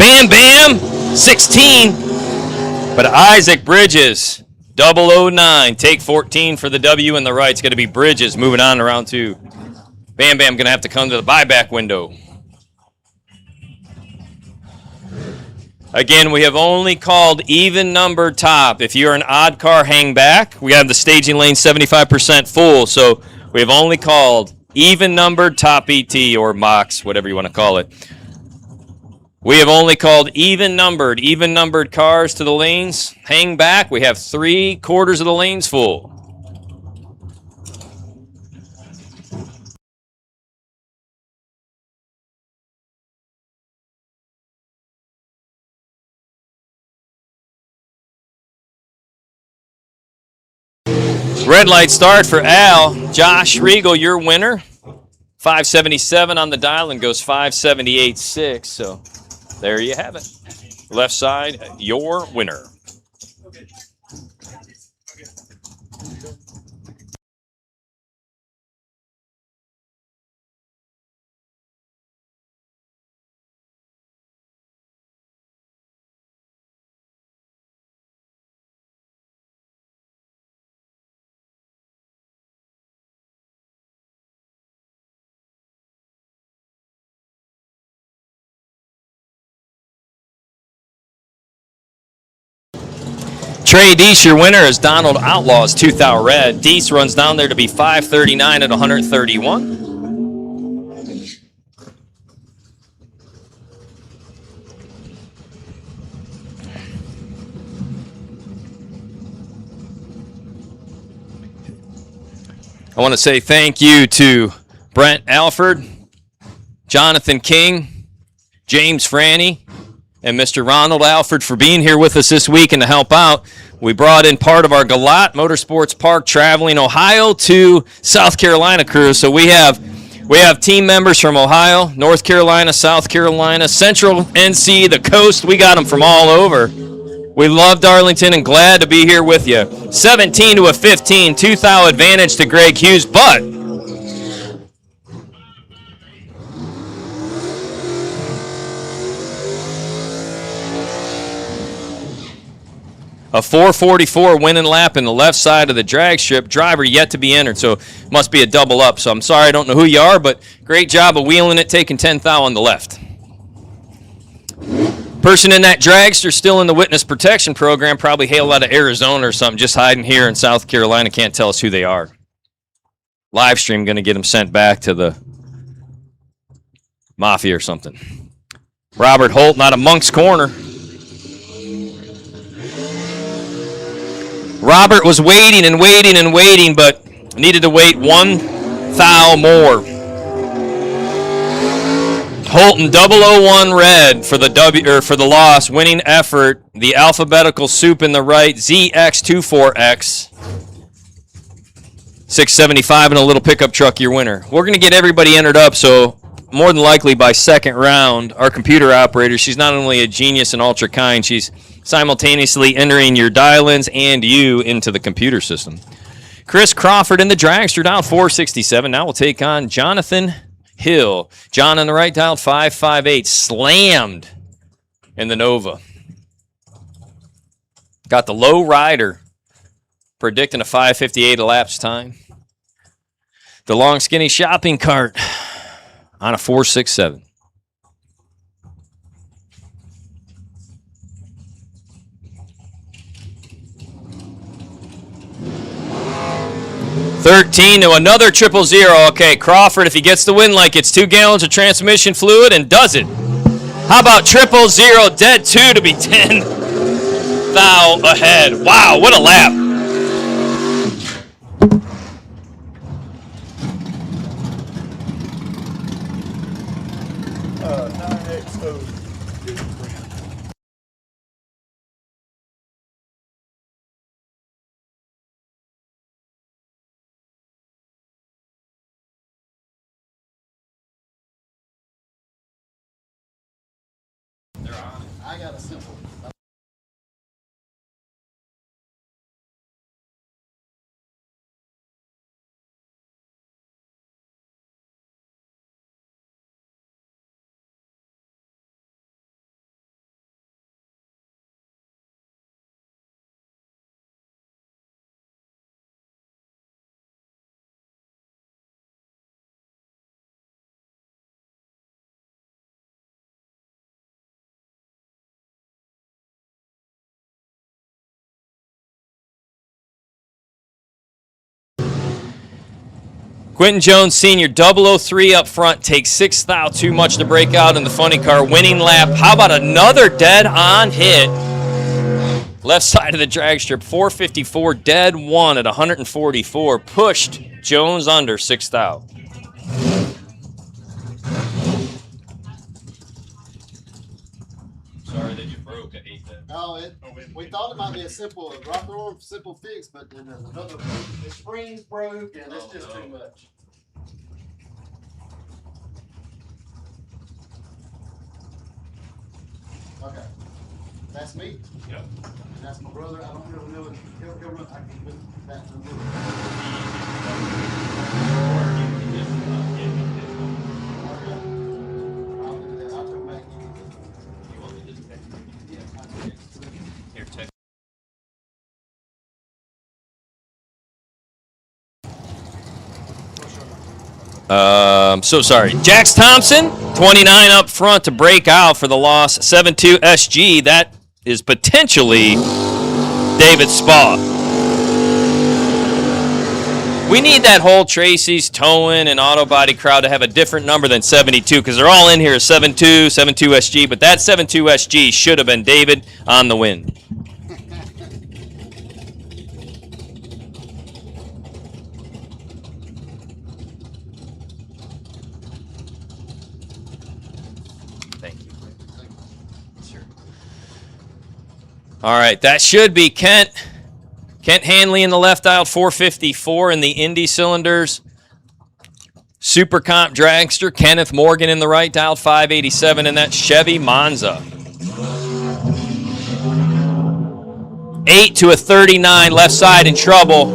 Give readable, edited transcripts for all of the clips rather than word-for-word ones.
Bam Bam, 16. But Isaac Bridges, 009, take 14 for the W in the right. It's going to be Bridges moving on to round 2. Bam Bam going to have to come to the buyback window. Again, we have only called even numbered top. If you're an odd car, hang back. We have the staging lane 75% full, so we have only called even numbered top ET or MOX, whatever you want to call it. We have only called even numbered cars to the lanes. Hang back. We have 3/4 of the lanes full. Red light start for Al. Josh Regal, your winner. 577 on the dial and goes 578.6. So there you have it. Left side, your winner. Trey Deese, your winner, is Donald Outlaw's 2,000 red. Deese runs down there to be 539 at 131. I want to say thank you to Brent Alford, Jonathan King, James Franny, and Mr. Ronald Alford for being here with us this week and to help out. We brought in part of our Galat Motorsports Park Traveling Ohio to South Carolina crew. So we have team members from Ohio, North Carolina, South Carolina, Central NC, the coast. We got them from all over. We love Darlington and glad to be here with you. 17 to a 15, 2,000 advantage to Greg Hughes, but a 444 winning lap in the left side of the drag strip. Driver yet to be entered, so must be a double up. So I'm sorry, I don't know who you are, but great job of wheeling it, taking 10,000 on the left. Person in that dragster still in the witness protection program, probably hailed out of Arizona or something, just hiding here in South Carolina, can't tell us who they are. Live stream going to get them sent back to the Mafia or something. Robert Holt, not a Monk's Corner. Robert was waiting and waiting and waiting, but needed to wait 1,000 more. Holton 001 red for the for the loss, winning effort. The alphabetical soup in the right, ZX24X. 675 and a little pickup truck, your winner. We're going to get everybody entered up, so more than likely by second round, our computer operator, she's not only a genius and ultra kind, she's simultaneously entering your dial-ins and you into the computer system. Chris Crawford in the dragster, down 467. Now we'll take on Jonathan Hill. John on the right, dialed 558. Slammed in the Nova. Got the low rider, predicting a 558 elapsed time. The long skinny shopping cart on a 467. $13 to another 000. Okay, Crawford, if he gets the win like it's 2 gallons of transmission fluid and does it. How about 000 dead 2 to be 10 thou ahead. Wow, what a lap. I got a simple. Quentin Jones Sr., 003 up front, takes 6th thou, too much to break out in the funny car. Winning lap. How about another dead on hit? Left side of the drag strip, 454, dead one at 144. Pushed Jones under 6th thou. Sorry that you broke. I hate that. No, we thought it might be a simple rock arm, simple fix, but then there's another. The spring's broke, and it's just too much. Okay, that's me. Yep. And that's my brother. I don't really know it. He'll run. I can put that number. I'll do that. I'll come back. You want me to just text you? Yeah, I'll do it. Here, text. So sorry. Jax Thompson, 29 up front to break out for the loss. 7-2 SG. That is potentially David Spa. We need that whole Tracy's towing and auto body crowd to have a different number than 72 because they're all in here 7-2, 7-2 SG, but that 7-2 SG should have been David on the win. Thank you. Sure. All right, that should be Kent. Kent Hanley in the left aisle, 454 in the Indy cylinders. Super Comp Dragster, Kenneth Morgan in the right aisle, 587 in that Chevy Monza. 8 to a 39, left side in trouble.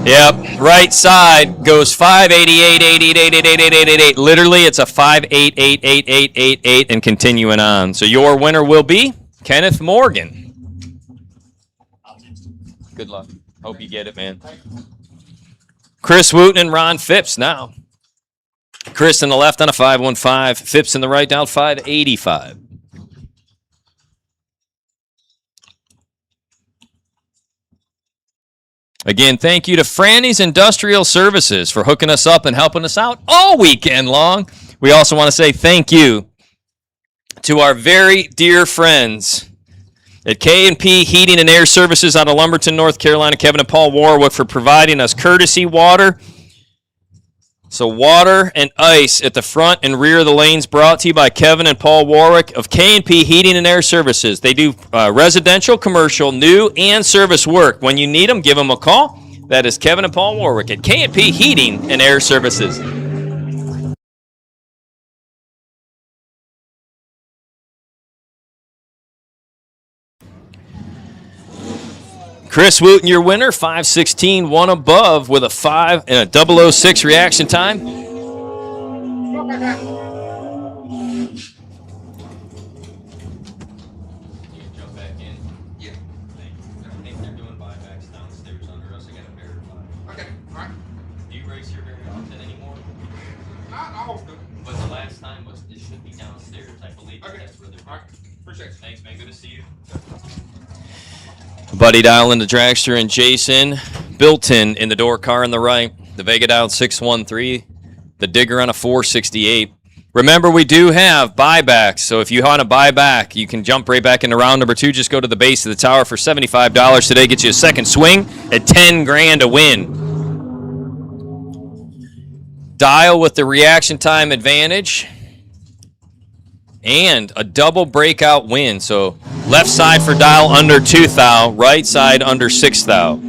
Yep, right side goes 588, 88, 88, 88, 88. Literally, it's a 588, 88, 88, and continuing on. So your winner will be Kenneth Morgan. Good luck. Hope you get it, man. Chris Wooten and Ron Phipps now. Chris in the left on a 515. Phipps in the right down 585. Again, thank you to Franny's Industrial Services for hooking us up and helping us out all weekend long. We also want to say thank you to our very dear friends at K&P Heating and Air Services out of Lumberton, North Carolina, Kevin and Paul Warwick for providing us courtesy water. So water and ice at the front and rear of the lanes brought to you by Kevin and Paul Warwick of K&P Heating and Air Services. They do residential, commercial, new, and service work. When you need them, give them a call. That is Kevin and Paul Warwick at K&P Heating and Air Services. Chris Wooten, your winner, 516, one above with a 5 and a 006 reaction time. Jump back in. Yeah. I think they're doing buybacks downstairs under us. I got to verify. Okay, all right. Do you race here very often anymore? Not often. But the last time was it should be downstairs. I believe Okay. that's where they're. All right. Appreciate it. Thanks, man. Good to see you. Buddy dialing the dragster and Jason Bilton in the door car on the right. The Vega dial 613. The Digger on a 468. Remember, we do have buybacks, so if you want to buy back, you can jump right back into round number 2. Just go to the base of the tower for $75 today. Gets you a second swing at $10,000 to win. Dial with the reaction time advantage. And a double breakout win. So left side for dial under 2 thou, right side under 6 thou.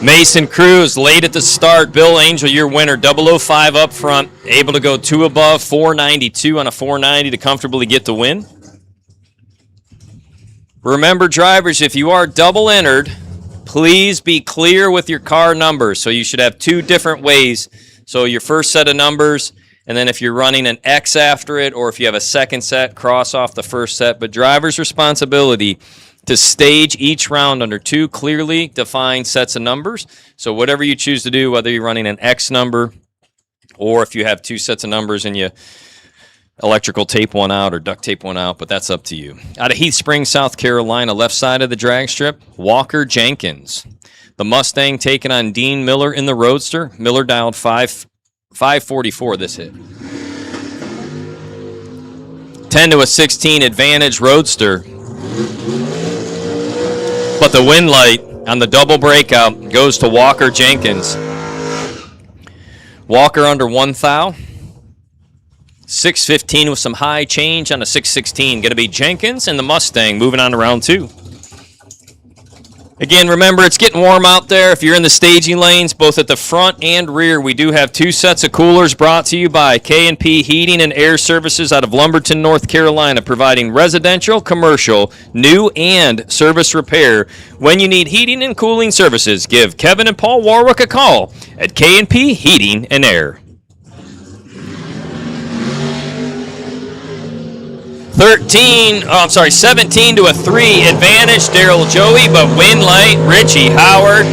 Mason Cruz, late at the start. Bill Angel, your winner, 005 up front. Able to go 2 above, 492 on a 490 to comfortably get the win. Remember, drivers, if you are double entered, please be clear with your car numbers. So you should have 2 different ways. So your first set of numbers, and then if you're running an X after it, or if you have a second set, cross off the first set. But driver's responsibility to stage each round under 2 clearly defined sets of numbers. So whatever you choose to do, whether you're running an X number, or if you have 2 sets of numbers and you electrical tape one out or duct tape one out, but that's up to you. Out of Heath Springs, South Carolina, left side of the drag strip, Walker Jenkins. The Mustang taking on Dean Miller in the Roadster. Miller dialed 544 this hit. 10 to a 16 advantage Roadster. But the win light on the double breakout goes to Walker Jenkins. Walker under 1 thou. 615 with some high change on a 616. Going to be Jenkins and the Mustang moving on to round 2. Again, remember, it's getting warm out there. If you're in the staging lanes, both at the front and rear, we do have 2 sets of coolers brought to you by K&P Heating and Air Services out of Lumberton, North Carolina, providing residential, commercial, new, and service repair. When you need heating and cooling services, give Kevin and Paul Warwick a call at K&P Heating and Air. 17 to a 3 advantage, Daryl Joey, but win light, Richie Howard.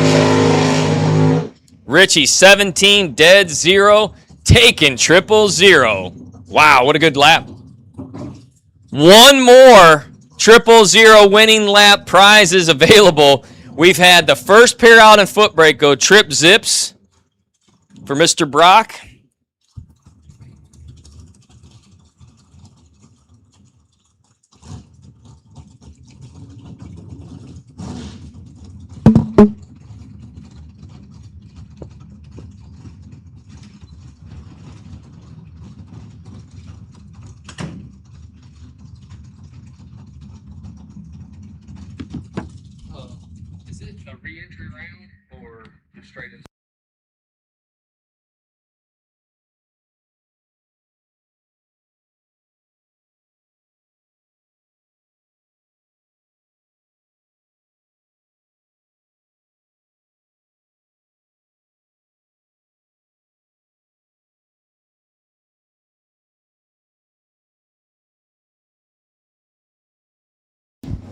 Richie 17, dead 0, taking 000. Wow, what a good lap. 1 more 000 winning lap prizes available. We've had the first pair out and foot brake go trip zips for Mr. Brock. Is it a re-entry round or just straight in?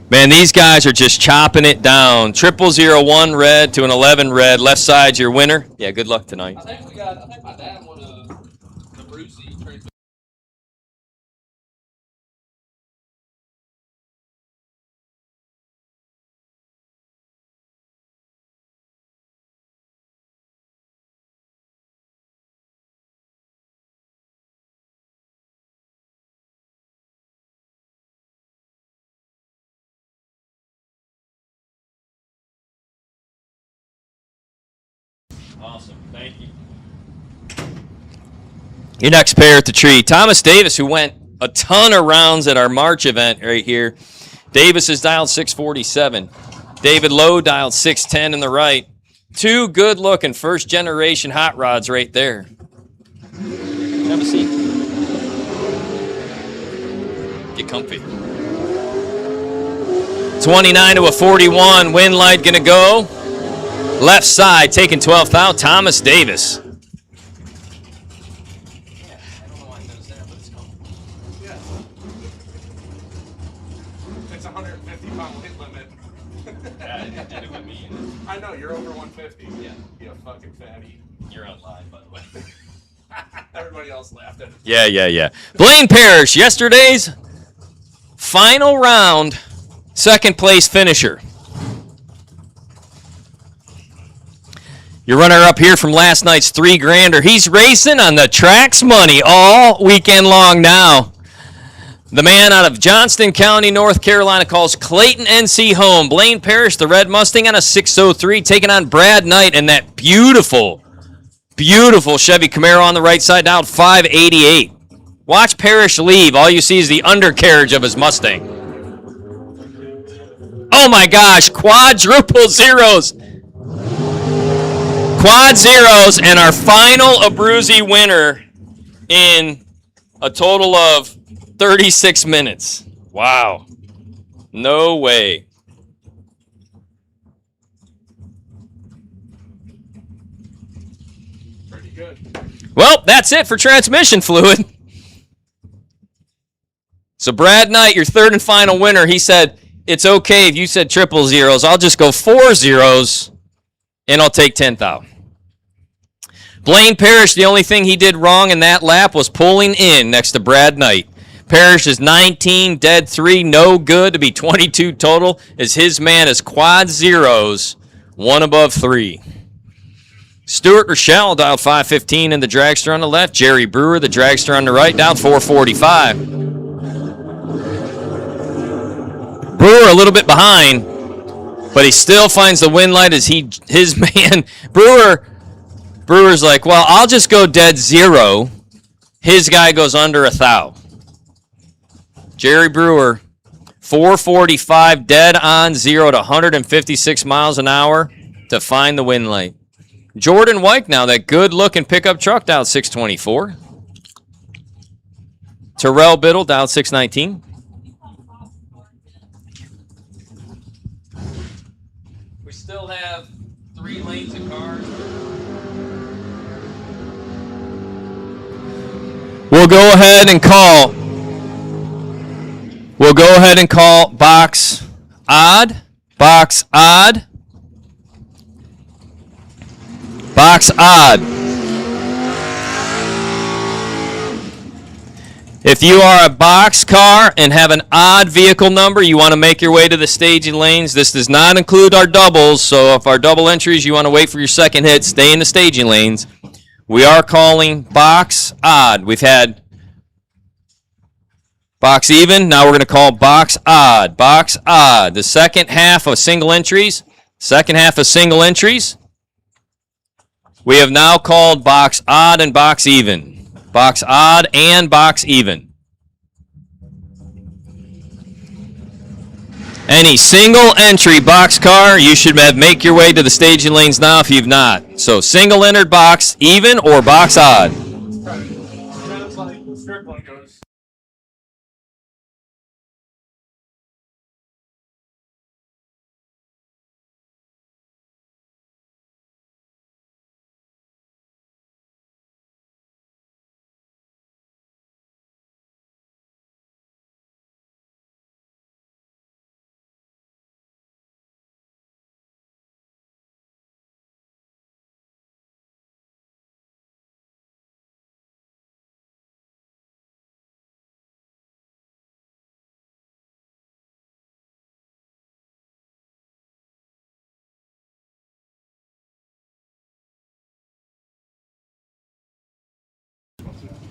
Man, these guys are just chopping it down. 0001 red to an 11 red. Left side's your winner. Yeah, good luck tonight. I think my dad won a Brucey. Awesome. Thank you. Your next pair at the tree. Thomas Davis, who went a ton of rounds at our March event right here. Davis is dialed 647. David Lowe dialed 610 in the right. 2 good-looking first-generation hot rods right there. Have a seat. Get comfy. 29 to a 41. Wind light going to go. Left side, taking 12th out, Thomas Davis. I don't know why it does that, but it's coming. Yeah. It's 150-pound hit limit. Yeah, it did it with me. I know, you're over 150. Yeah. You fucking fatty. You're on live, by the way. Everybody else laughed at it. Yeah. Blaine Parrish, yesterday's final round, second place finisher. Your runner-up here from last night's 3 grander. He's racing on the track's money all weekend long now. The man out of Johnston County, North Carolina, calls Clayton NC home. Blaine Parrish, the red Mustang, on a 603, taking on Brad Knight in that beautiful Chevy Camaro on the right side, down 588. Watch Parrish leave. All you see is the undercarriage of his Mustang. Oh my gosh, quadruple zeros. quad zeros and our final Abruzzi winner in a total of 36 minutes. Wow. No way. Pretty good. Well, that's it for transmission fluid. So Brad Knight, your third and final winner, he said, it's okay if you said triple zeros. I'll just go 4 zeros, and I'll take 10,000. Blaine Parrish, the only thing he did wrong in that lap was pulling in next to Brad Knight. Parrish is 19, dead 3, no good to be 22 total, as his man is quad zeros, 1 above 3. Stuart Rochelle dialed 515 in the dragster on the left. Jerry Brewer, the dragster on the right, dialed 445. Brewer a little bit behind, but he still finds the win light as his man, Brewer's like, well, I'll just go dead 0. His guy goes under 1,000. Jerry Brewer, 445 dead on 0 to 156 miles an hour to find the win light. Jordan White now, that good-looking pickup truck, dialed 624. Terrell Biddle, dialed 619. We still have 3 lanes of cars. We'll go ahead and call box odd. Box odd. Box odd. If you are a box car and have an odd vehicle number, you want to make your way to the staging lanes. This does not include our doubles, so if our double entries, you want to wait for your second hit, stay in the staging lanes. We are calling box odd. We've had box even. Now we're going to call box odd. Box odd. The second half of single entries. We have now called box odd and box even. Box odd and box even. Any single entry box car, you should make your way to the staging lanes now if you've not. So single entered box even or box odd. Sounds like the strip one goes.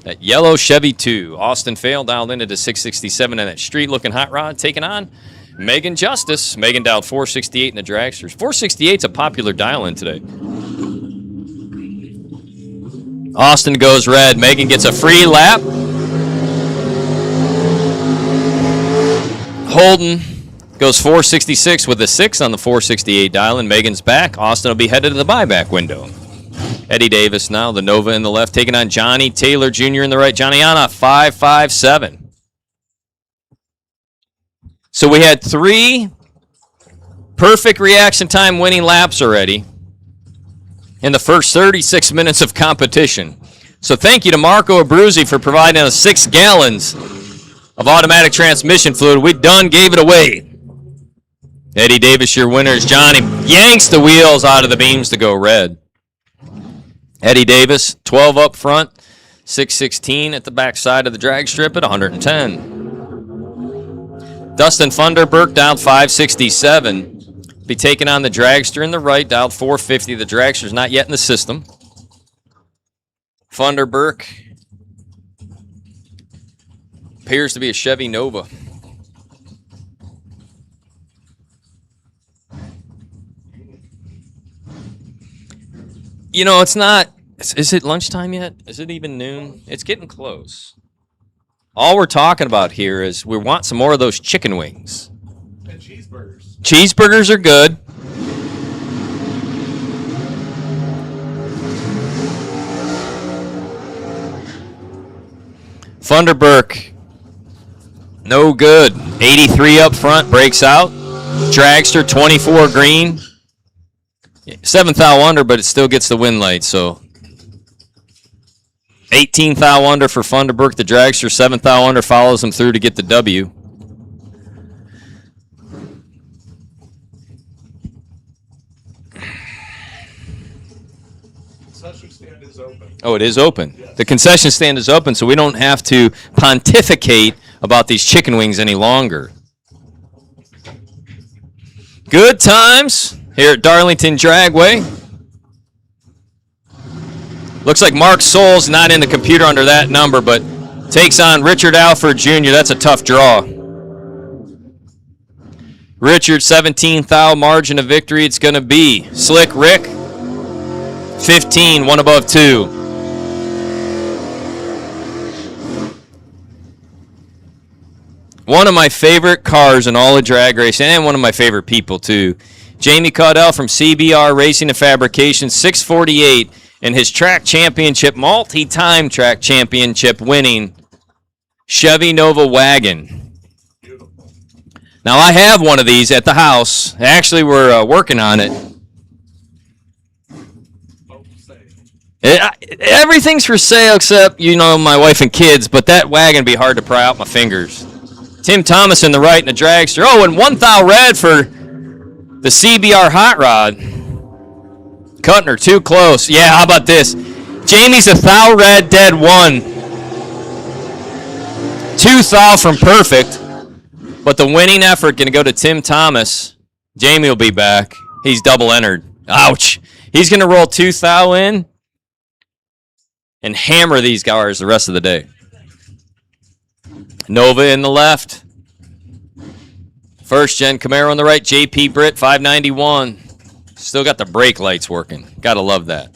That yellow Chevy 2. Austin Fail dialed into 667 in that street-looking hot rod, taking on Megan Justice. Megan dialed 468 in the dragsters. 468's a popular dial-in today. Austin goes red. Megan gets a free lap. Holden goes 466 with a 6 on the 468 dial-in. Megan's back. Austin will be headed to the buyback window. Eddie Davis now, the Nova in the left, taking on Johnny Taylor Jr. in the right. Johnny on a 557. So we had 3 perfect reaction time winning laps already in the first 36 minutes of competition. So thank you to Marco Abruzzi for providing us 6 gallons of automatic transmission fluid. We done gave it away. Eddie Davis, your winner, is Johnny yanks the wheels out of the beams to go red. Eddie Davis, 12 up front, 616 at the back side of the drag strip at 110. Dustin Funderburk dialed 567. Be taking on the dragster in the right, dialed 450. The dragster's not yet in the system. Funderburk appears to be a Chevy Nova. You know, it's not, is it lunchtime yet? Is it even noon? It's getting close. All we're talking about here is we want some more of those chicken wings. And cheeseburgers. Cheeseburgers are good. Funderburk, no good. 83 up front, breaks out. Dragster, 24 green. 7th thou under, but it still gets the win light, so 18th thou under for Funderburk, the Dragster. 7th thou under follows him through to get the W. Concession stand is open. Oh, it is open. Yes. The concession stand is open, so we don't have to pontificate about these chicken wings any longer. Good times here at Darlington Dragway. Looks like Mark Souls not in the computer under that number, but takes on Richard Alford Jr. That's a tough draw. Richard, 17th thou, margin of victory. It's going to be Slick Rick, 15, one above two. One of my favorite cars in all of drag racing, and one of my favorite people too. Jamie Caudell from CBR Racing and Fabrication, 648 in his track championship, multi-time track championship winning Chevy Nova wagon. Beautiful. Now I have one of these at the house. Actually, we're working on it. Oh, say. Everything's for sale except, my wife and kids, but that wagon would be hard to pry out my fingers. Tim Thomas in the right in the dragster. Oh, and 1 thou red for the CBR Hot Rod. Cutting her too close. Yeah, how about this? Jamie's a thou red, dead 1. 2 thou from perfect. But the winning effort going to go to Tim Thomas. Jamie will be back. He's double entered. Ouch. He's going to roll 2 thou in and hammer these guys the rest of the day. Nova in the left. First gen Camaro on the right. JP Britt, 591. Still got the brake lights working. Gotta love that.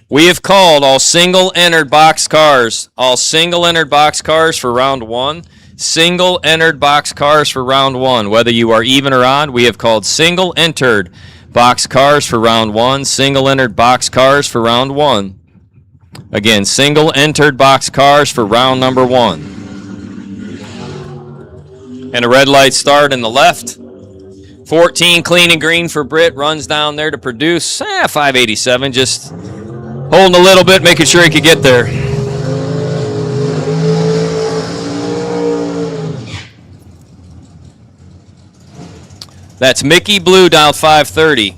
We have called all single entered box cars. All single entered box cars for round 1. Single entered box cars for round 1. Whether you are even or odd, we have called single entered box cars for round 1. Single entered box cars for round 1. Again, single entered box cars for round number 1. And a red light start in the left. 14 clean and green for Britt. Runs down there to produce 587. Just holding a little bit, making sure he could get there. That's Mickey Blue, dialed 530.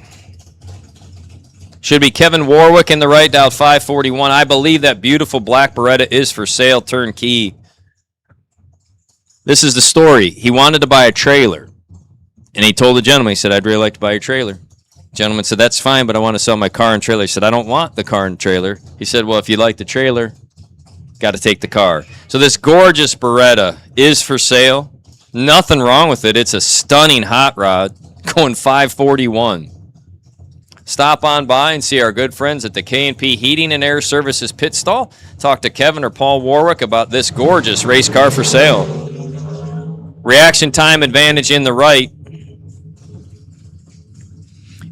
Should be Kevin Warwick in the right, dialed 541. I believe that beautiful black Beretta is for sale, turnkey. This is the story. He wanted to buy a trailer. And he told the gentleman, he said, I'd really like to buy your trailer. The gentleman said, that's fine, but I want to sell my car and trailer. He said, I don't want the car and trailer. He said, well, if you like the trailer, got to take the car. So this gorgeous Beretta is for sale. Nothing wrong with it. It's a stunning hot rod, going 541. Stop on by and see our good friends at the K&P Heating and Air Services pit stall. Talk to Kevin or Paul Warwick about this gorgeous race car for sale. Reaction time advantage in the right.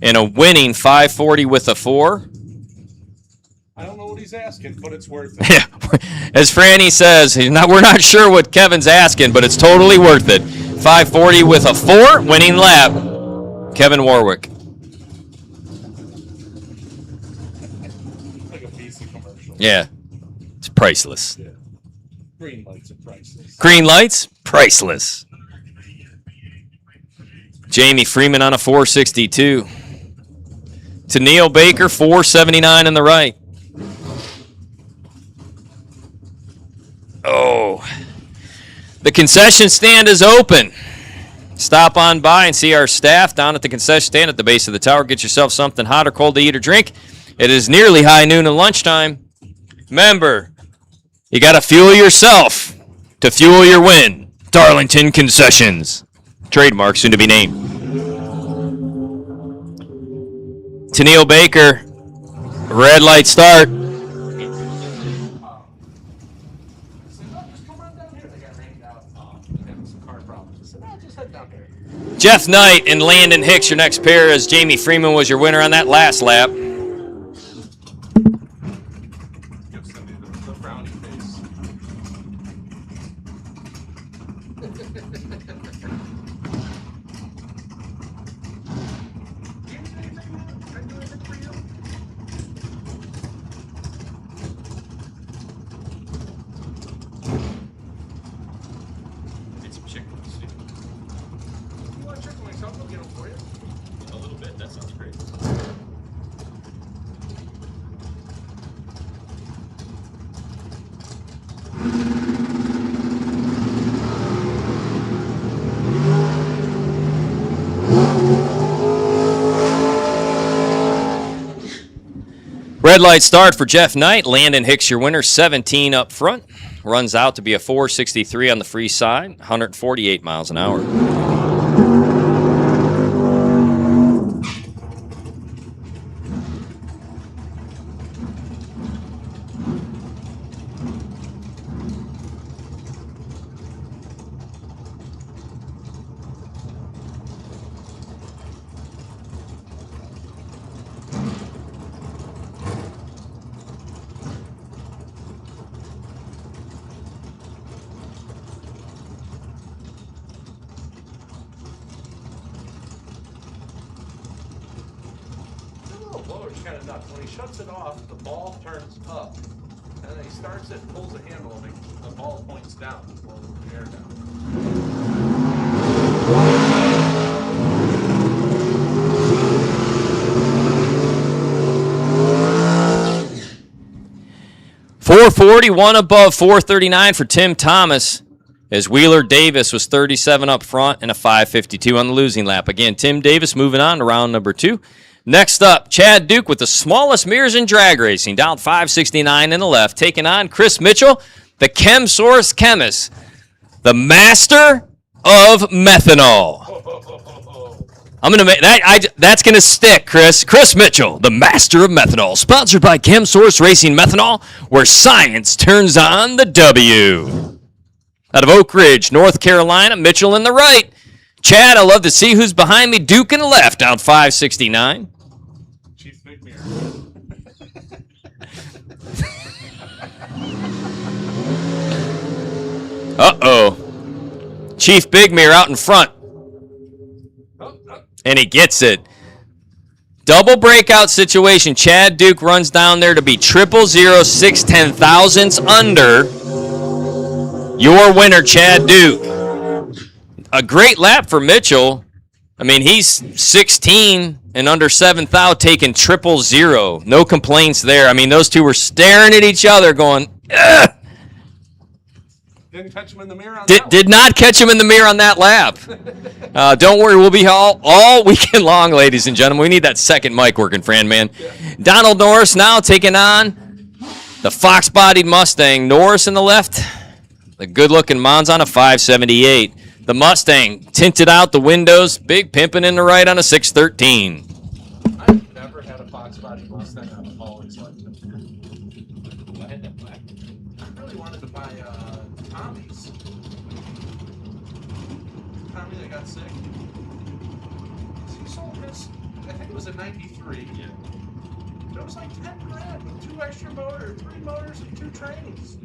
And a winning 540 with a 4. I don't know what he's asking, but it's worth it. Yeah, as Franny says, we're not sure what Kevin's asking, but it's totally worth it. 540 with a 4, winning lap. Kevin Warwick. Like a BC commercial. Yeah, it's priceless. Yeah. Green lights are priceless. Green lights, priceless. Jamie Freeman on a 462. To Neil Baker, 479 in the right. Oh. The concession stand is open. Stop on by and see our staff down at the concession stand at the base of the tower. Get yourself something hot or cold to eat or drink. It is nearly high noon and lunchtime. Remember, you got to fuel yourself to fuel your win. Darlington Concessions. Trademark soon to be named. To Neil Baker, red light start. Jeff Knight and Landon Hicks, your next pair, as Jamie Freeman was your winner on that last lap. Give Cindy the frowny face. Get some chicken wings too. You want chicken wings? I'll go get them for you. A little bit. That sounds great. Red light start for Jeff Knight. Landon Hicks, your winner, 17 up front. Runs out to be a 463 on the free side, 148 miles an hour. Kind of nuts. When he shuts it off, the ball turns up, and then he starts it, pulls the handle, and the ball points down, blowing the air down. 441 above 439 for Tim Thomas, as Wheeler Davis was 37 up front and a 552 on the losing lap. Again, Tim Davis moving on to round number 2. Next up, Chad Duke with the smallest mirrors in drag racing, down 569 in the left, taking on Chris Mitchell, the Chem Source chemist, the master of methanol. I'm gonna make that. That's gonna stick, Chris. Chris Mitchell, the master of methanol, sponsored by Chem Source Racing Methanol, where science turns on the W. Out of Oak Ridge, North Carolina, Mitchell in the right. Chad, I love to see who's behind me. Duke in the left, down 569. Chief Big Mirror. Uh-oh. Chief Big Mirror out in front. And he gets it. Double breakout situation. Chad Duke runs down there to be 0.006 thousandths under. Your winner, Chad Duke. A great lap for Mitchell. I mean, he's 16 and under 7,000, taking 0.000. No complaints there. I mean, those two were staring at each other going, ugh. Didn't catch him in the mirror on that Did not catch him in the mirror on that lap. Don't worry, we'll be all weekend long, ladies and gentlemen. We need that second mic working, Fran, man. Yeah. Donald Norris now taking on the fox-bodied Mustang. Norris in the left, the good-looking Monza on a 578. The Mustang tinted out the windows, big pimping in the right on a 613. I've never had a fox-bodied Mustang. I've always liked them. I really wanted to buy Tommy's. Tommy that got sick. He sold his, I think it was a 93. Yeah. It was like 10 grand with 2 extra motors, 3 motors, and 2 trains.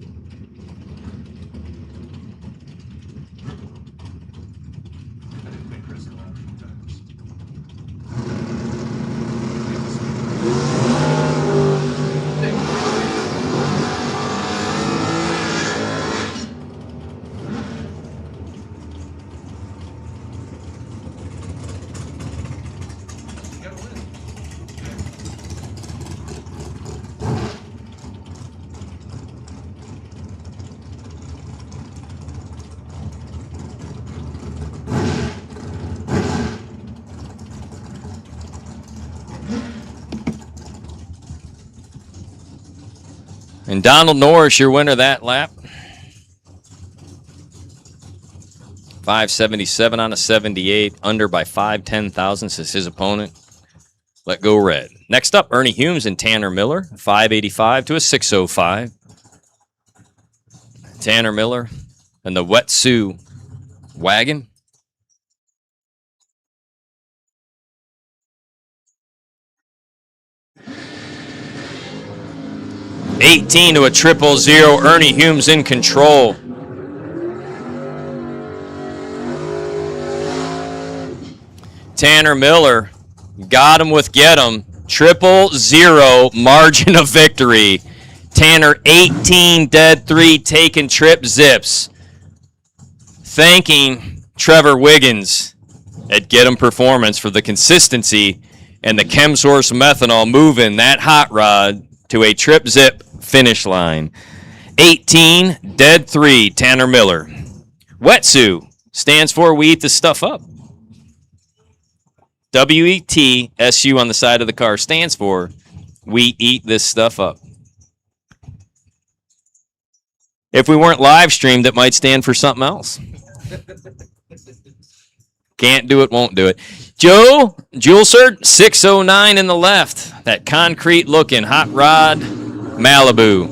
I didn't think Chris allowed 2 times. And Donald Norris, your winner that lap. 577 on a 78, under by 5/10 thousandths is his opponent. Let go red. Next up, Ernie Humes and Tanner Miller, 585 to a 605. Tanner Miller and the Wet Sioux wagon. $18 to a 000. Ernie Humes in control. Tanner Miller. Got him with get him. 000 margin of victory. Tanner 18 dead 3 taking trip zips. Thanking Trevor Wiggins at Get 'em Performance for the consistency and the ChemSource methanol moving that hot rod to a trip zip finish line. 18 dead 3 Tanner Miller. WETSU stands for We Eat the Stuff Up. WETSU on the side of the car stands for We Eat This Stuff Up. If we weren't live streamed, it might stand for something else. Can't do it, won't do it. Joe Julesert, 609 in the left. That concrete looking hot rod Malibu.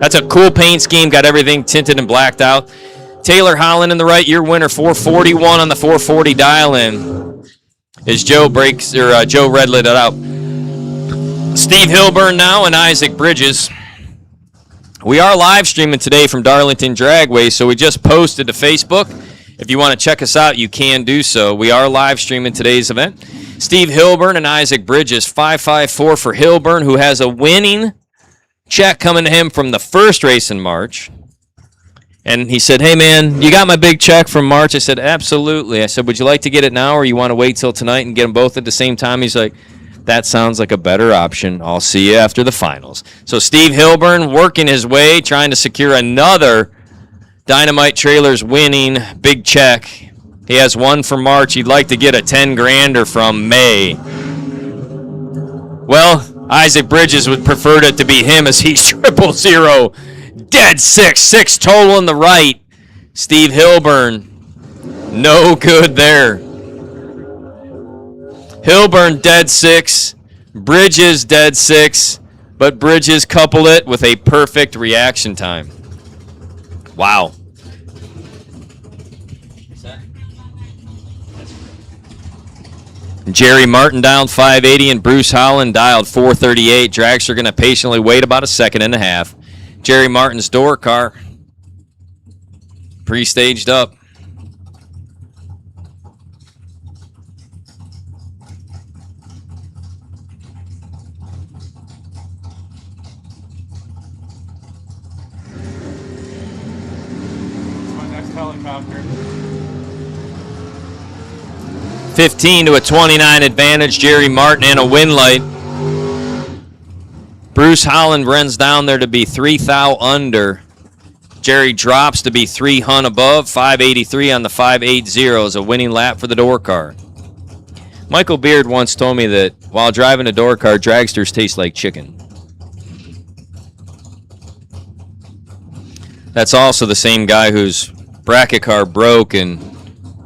That's a cool paint scheme, got everything tinted and blacked out. Taylor Holland in the right, your winner, 441 on the 440 dial-in. As Joe breaks, or Joe red-lit it out. Steve Hilburn now and Isaac Bridges. We are live streaming today from Darlington Dragway, so we just posted to Facebook. If you want to check us out, you can do so. We are live streaming today's event. Steve Hilburn and Isaac Bridges, 554 for Hilburn, who has a winning check coming to him from the first race in March. And he said, hey, man, you got my big check from March? I said, absolutely. I said, would you like to get it now or you want to wait till tonight and get them both at the same time? He's like, that sounds like a better option. I'll see you after the finals. So Steve Hilburn working his way, trying to secure another Dynamite Trailers winning big check. He has one from March. He'd like to get a 10 grander from May. Well, Isaac Bridges would prefer it to be him as he's 000. Dead 6 total in the right. Steve Hilburn, no good there. Hilburn dead 6, Bridges dead 6, but Bridges coupled it with a perfect reaction time. Wow. Jerry Martin dialed 580 and Bruce Holland dialed 438. Drags are going to patiently wait about a second and a half. Jerry Martin's door car pre-staged up. My next helicopter. 15 to a 29 advantage. Jerry Martin and a win light. Bruce Holland runs down there to be 3 thou under. Jerry drops to be 3 hun above. 583 on the 580 is a winning lap for the door car. Michael Beard once told me that while driving a door car, dragsters taste like chicken. That's also the same guy whose bracket car broke and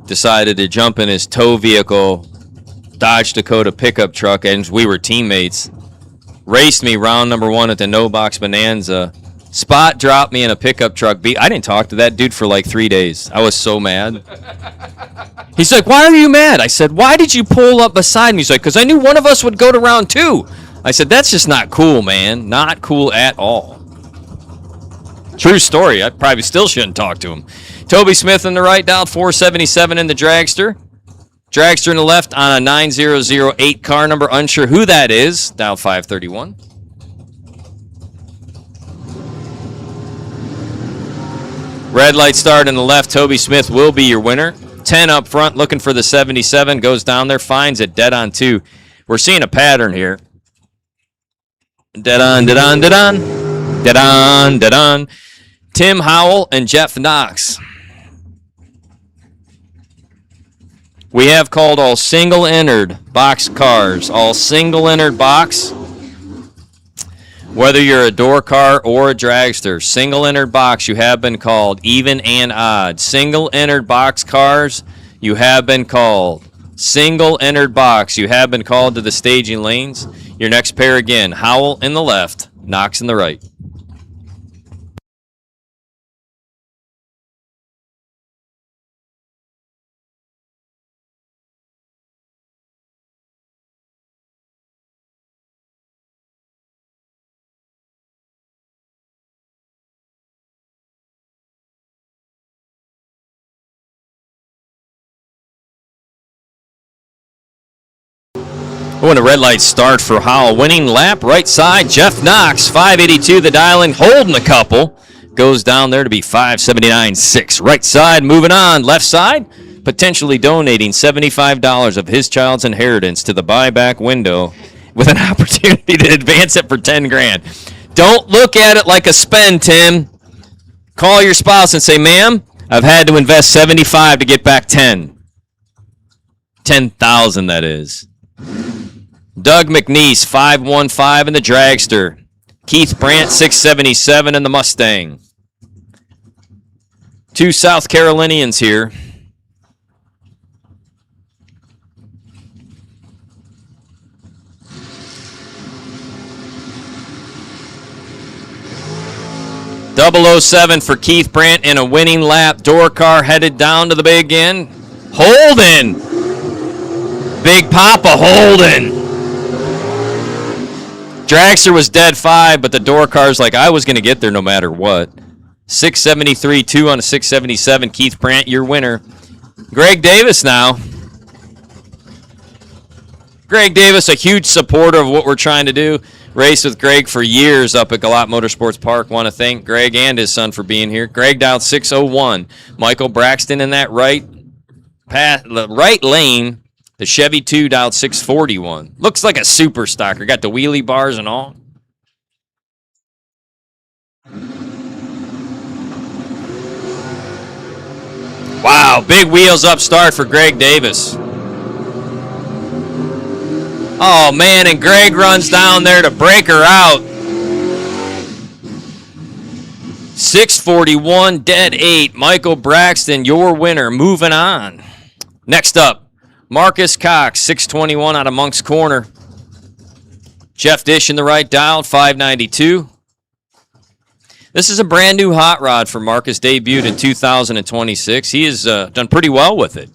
decided to jump in his tow vehicle, Dodge Dakota pickup truck, and we were teammates. Raced me round number 1 at the No Box Bonanza. Spot dropped me in a pickup truck. I didn't talk to that dude for like 3 days. I was so mad. He's like, why are you mad? I said, why did you pull up beside me? He's like, because I knew one of us would go to round 2. I said, that's just not cool, man. Not cool at all. True story. I probably still shouldn't talk to him. Toby Smith in the right, dialed 477 in the dragster. Dragster in the left on a 9008 car number. Unsure who that is. Dial 531. Red light start in the left. Toby Smith will be your winner. 10 up front, looking for the 77. Goes down there, finds it dead on 2. We're seeing a pattern here. Dead on, dead on, dead on. Dead on, dead on. Tim Howell and Jeff Knox. We have called all single-entered box cars. All single-entered box. Whether you're a door car or a dragster, single-entered box, you have been called, even and odd. Single-entered box cars, you have been called. Single-entered box, you have been called to the staging lanes. Your next pair again, Howell in the left, Knox in the right. When a red light start for Howell. Winning lap, right side, Jeff Knox, 582 the dialing, holding a couple. Goes down there to be 579.6. Right side, moving on. Left side, potentially donating $75 of his child's inheritance to the buyback window with an opportunity to advance it for 10 grand. Don't look at it like a spend, Tim. Call your spouse and say, ma'am, I've had to invest 75 to get back 10. 10,000, that is. Doug McNeese, 515 in the Dragster. Keith Brandt, 677 in the Mustang. 2 South Carolinians here. .007 for Keith Brandt in a winning lap. Door car headed down to the big end. Holden. Big Papa Holden. Dragster was dead 5, but the door car's like, I was going to get there no matter what. 673, 2 on a 677. Keith Brandt, your winner. Greg Davis now. Greg Davis, a huge supporter of what we're trying to do. Raced with Greg for years up at Galat Motorsports Park. Want to thank Greg and his son for being here. Greg dialed 601. Michael Braxton in that right lane. The Chevy 2 dialed 641. Looks like a super stocker. Got the wheelie bars and all. Wow, big wheels up start for Greg Davis. Oh, man, and Greg runs down there to break her out. 641, dead 8. Michael Braxton, your winner. Moving on. Next up, Marcus Cox, 621 out of Monk's Corner. Jeff Dish in the right dial, 592. This is a brand new hot rod for Marcus, debuted in 2026. He has done pretty well with it.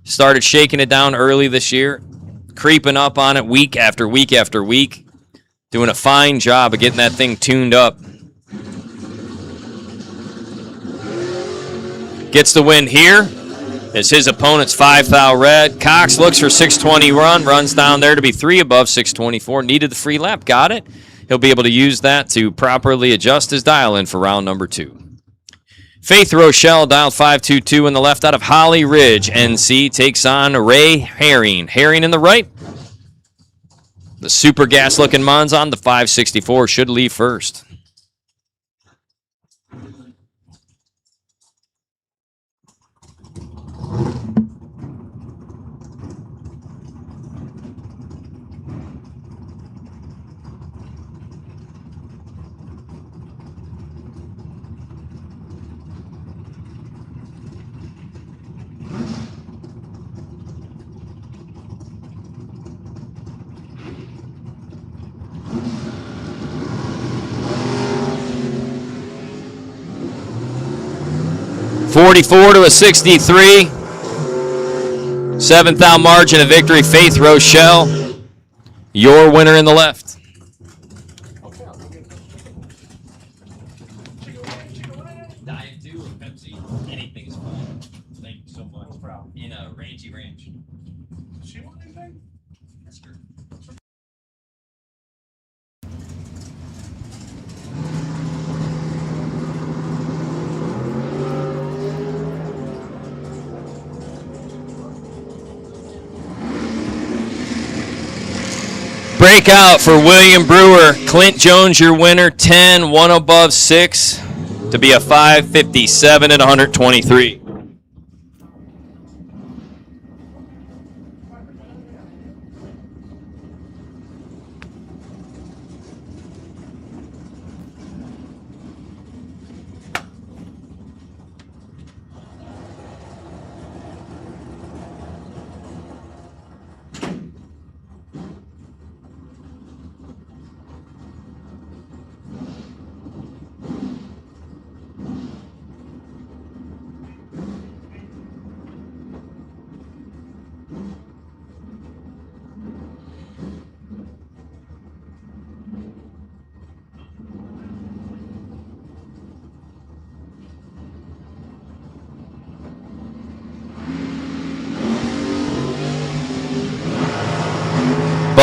Started shaking it down early this year, creeping up on it week after week after week, doing a fine job of getting that thing tuned up. Gets the win here. As his opponent's 5 thou red. Cox looks for 620 runs down there to be 3 above 624. Needed the free lap, got it. He'll be able to use that to properly adjust his dial in for round number 2. Faith Rochelle dialed 522 in the left out of Holly Ridge. NC takes on Ray Herring. Herring in the right. The super gas looking Monzon, the 564, should leave first. .44 to a 63. 7th out margin of victory. Faith Rochelle, your winner in the left. Diet 2 or Pepsi, anything is fine. Thank you so much. No problem. In a Ranchy Ranch. Does she want anything? That's true. Breakout for William Brewer. Clint Jones, your winner. 10, 1 above 6 to be a 557 at 123.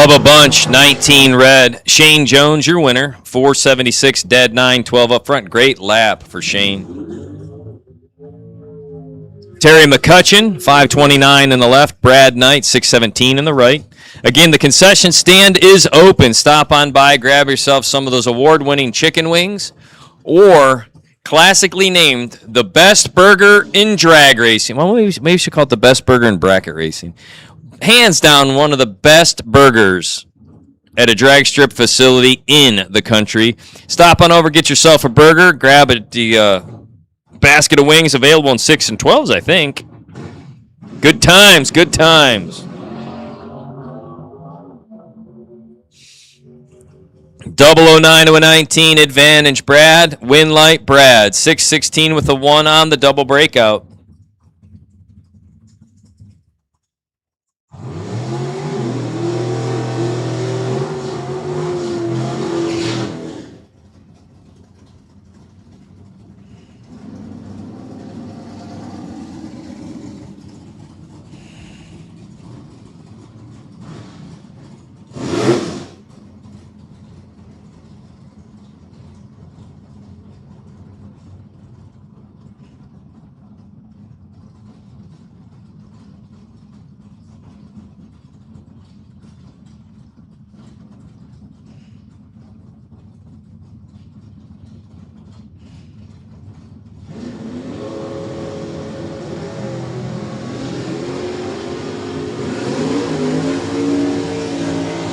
Bubba Bunch, 19 red. Shane Jones, your winner. 476 dead, 912 up front. Great lap for Shane. Terry McCutcheon, 529 in the left. Brad Knight, 617 in the right. Again, the concession stand is open. Stop on by, grab yourself some of those award-winning chicken wings, or classically named the best burger in drag racing. Well, maybe we should call it the best burger in bracket racing. Hands down, one of the best burgers at a drag strip facility in the country. Stop on over, get yourself a burger, grab the basket of wings available in 6 and 12s, I think. Good times, good times. 009 to a 19, advantage Brad, win light Brad. 616 with a 1 on the double breakout.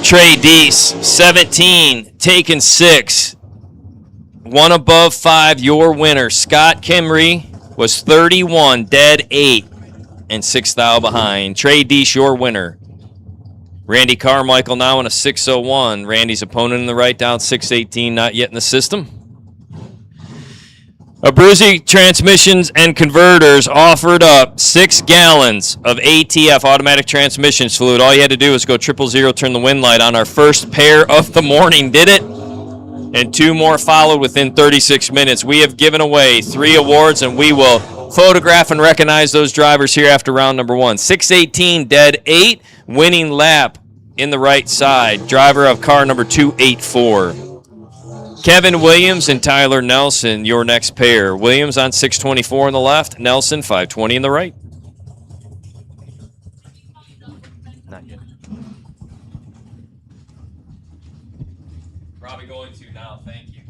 Trey Deese, 17, taking 6. 1 above 5, your winner. Scott Kimry was 31, dead 8, and 6 thou behind. Trey Deese, your winner. Randy Carmichael now in a 601. Randy's opponent in the right down 618, not yet in the system. Abruzzi Transmissions and Converters offered up 6 gallons of ATF, automatic transmissions fluid. All you had to do was go 000, turn the wind light on. Our first pair of the morning did it, and 2 more followed within 36 minutes. We have given away 3 awards, and we will photograph and recognize those drivers here after round number 1. 618, dead 8, winning lap in the right side. Driver of car number 284. Kevin Williams and Tyler Nelson, your next pair. Williams on 624 on the left, Nelson 520 in the right. Not yet. Probably going to now, thank you.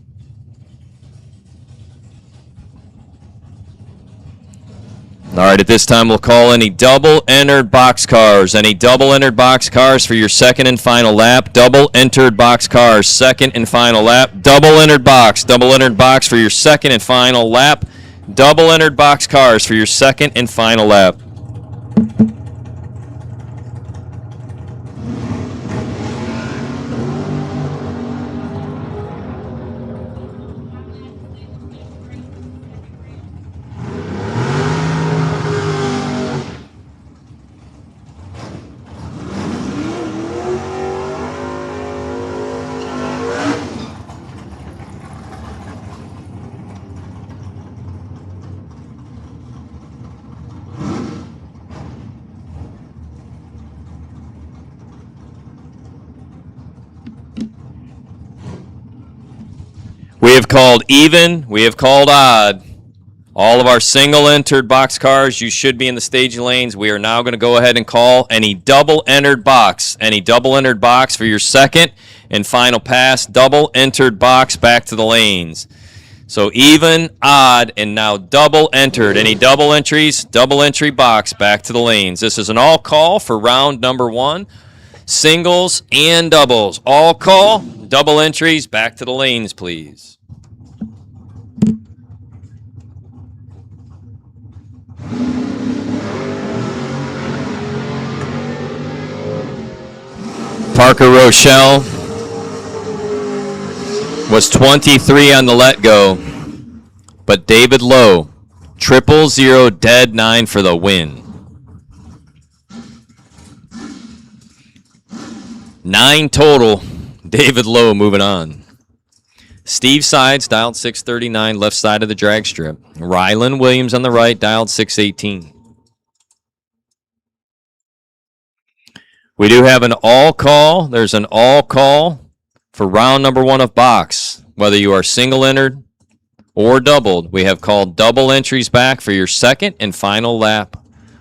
All right, at this time, we'll call any double-entered boxcars. Any double-entered boxcars for your second and final lap. Double-entered boxcars, second and final lap. Double-entered box for your second and final lap. Double-entered boxcars for your second and final lap. We have called even, we have called odd. All of our single-entered boxcars, you should be in the staging lanes. We are now going to go ahead and call any double-entered box. Any double-entered box for your second and final pass. Double-entered box back to the lanes. So even, odd, and now double-entered. Any double entries, double-entry box back to the lanes. This is an all-call for round number 1. Singles and doubles. All call, double entries, back to the lanes, please. Parker Rochelle was 23 on the let go, but David Lowe, 000 dead 9 for the win. 9 total. David Lowe moving on. Steve Sides, dialed 639, left side of the drag strip. Rylan Williams on the right, dialed 618. We do have an all call. There's an all call for round number 1 of box. Whether you are single entered or doubled, we have called double entries back for your second and final lap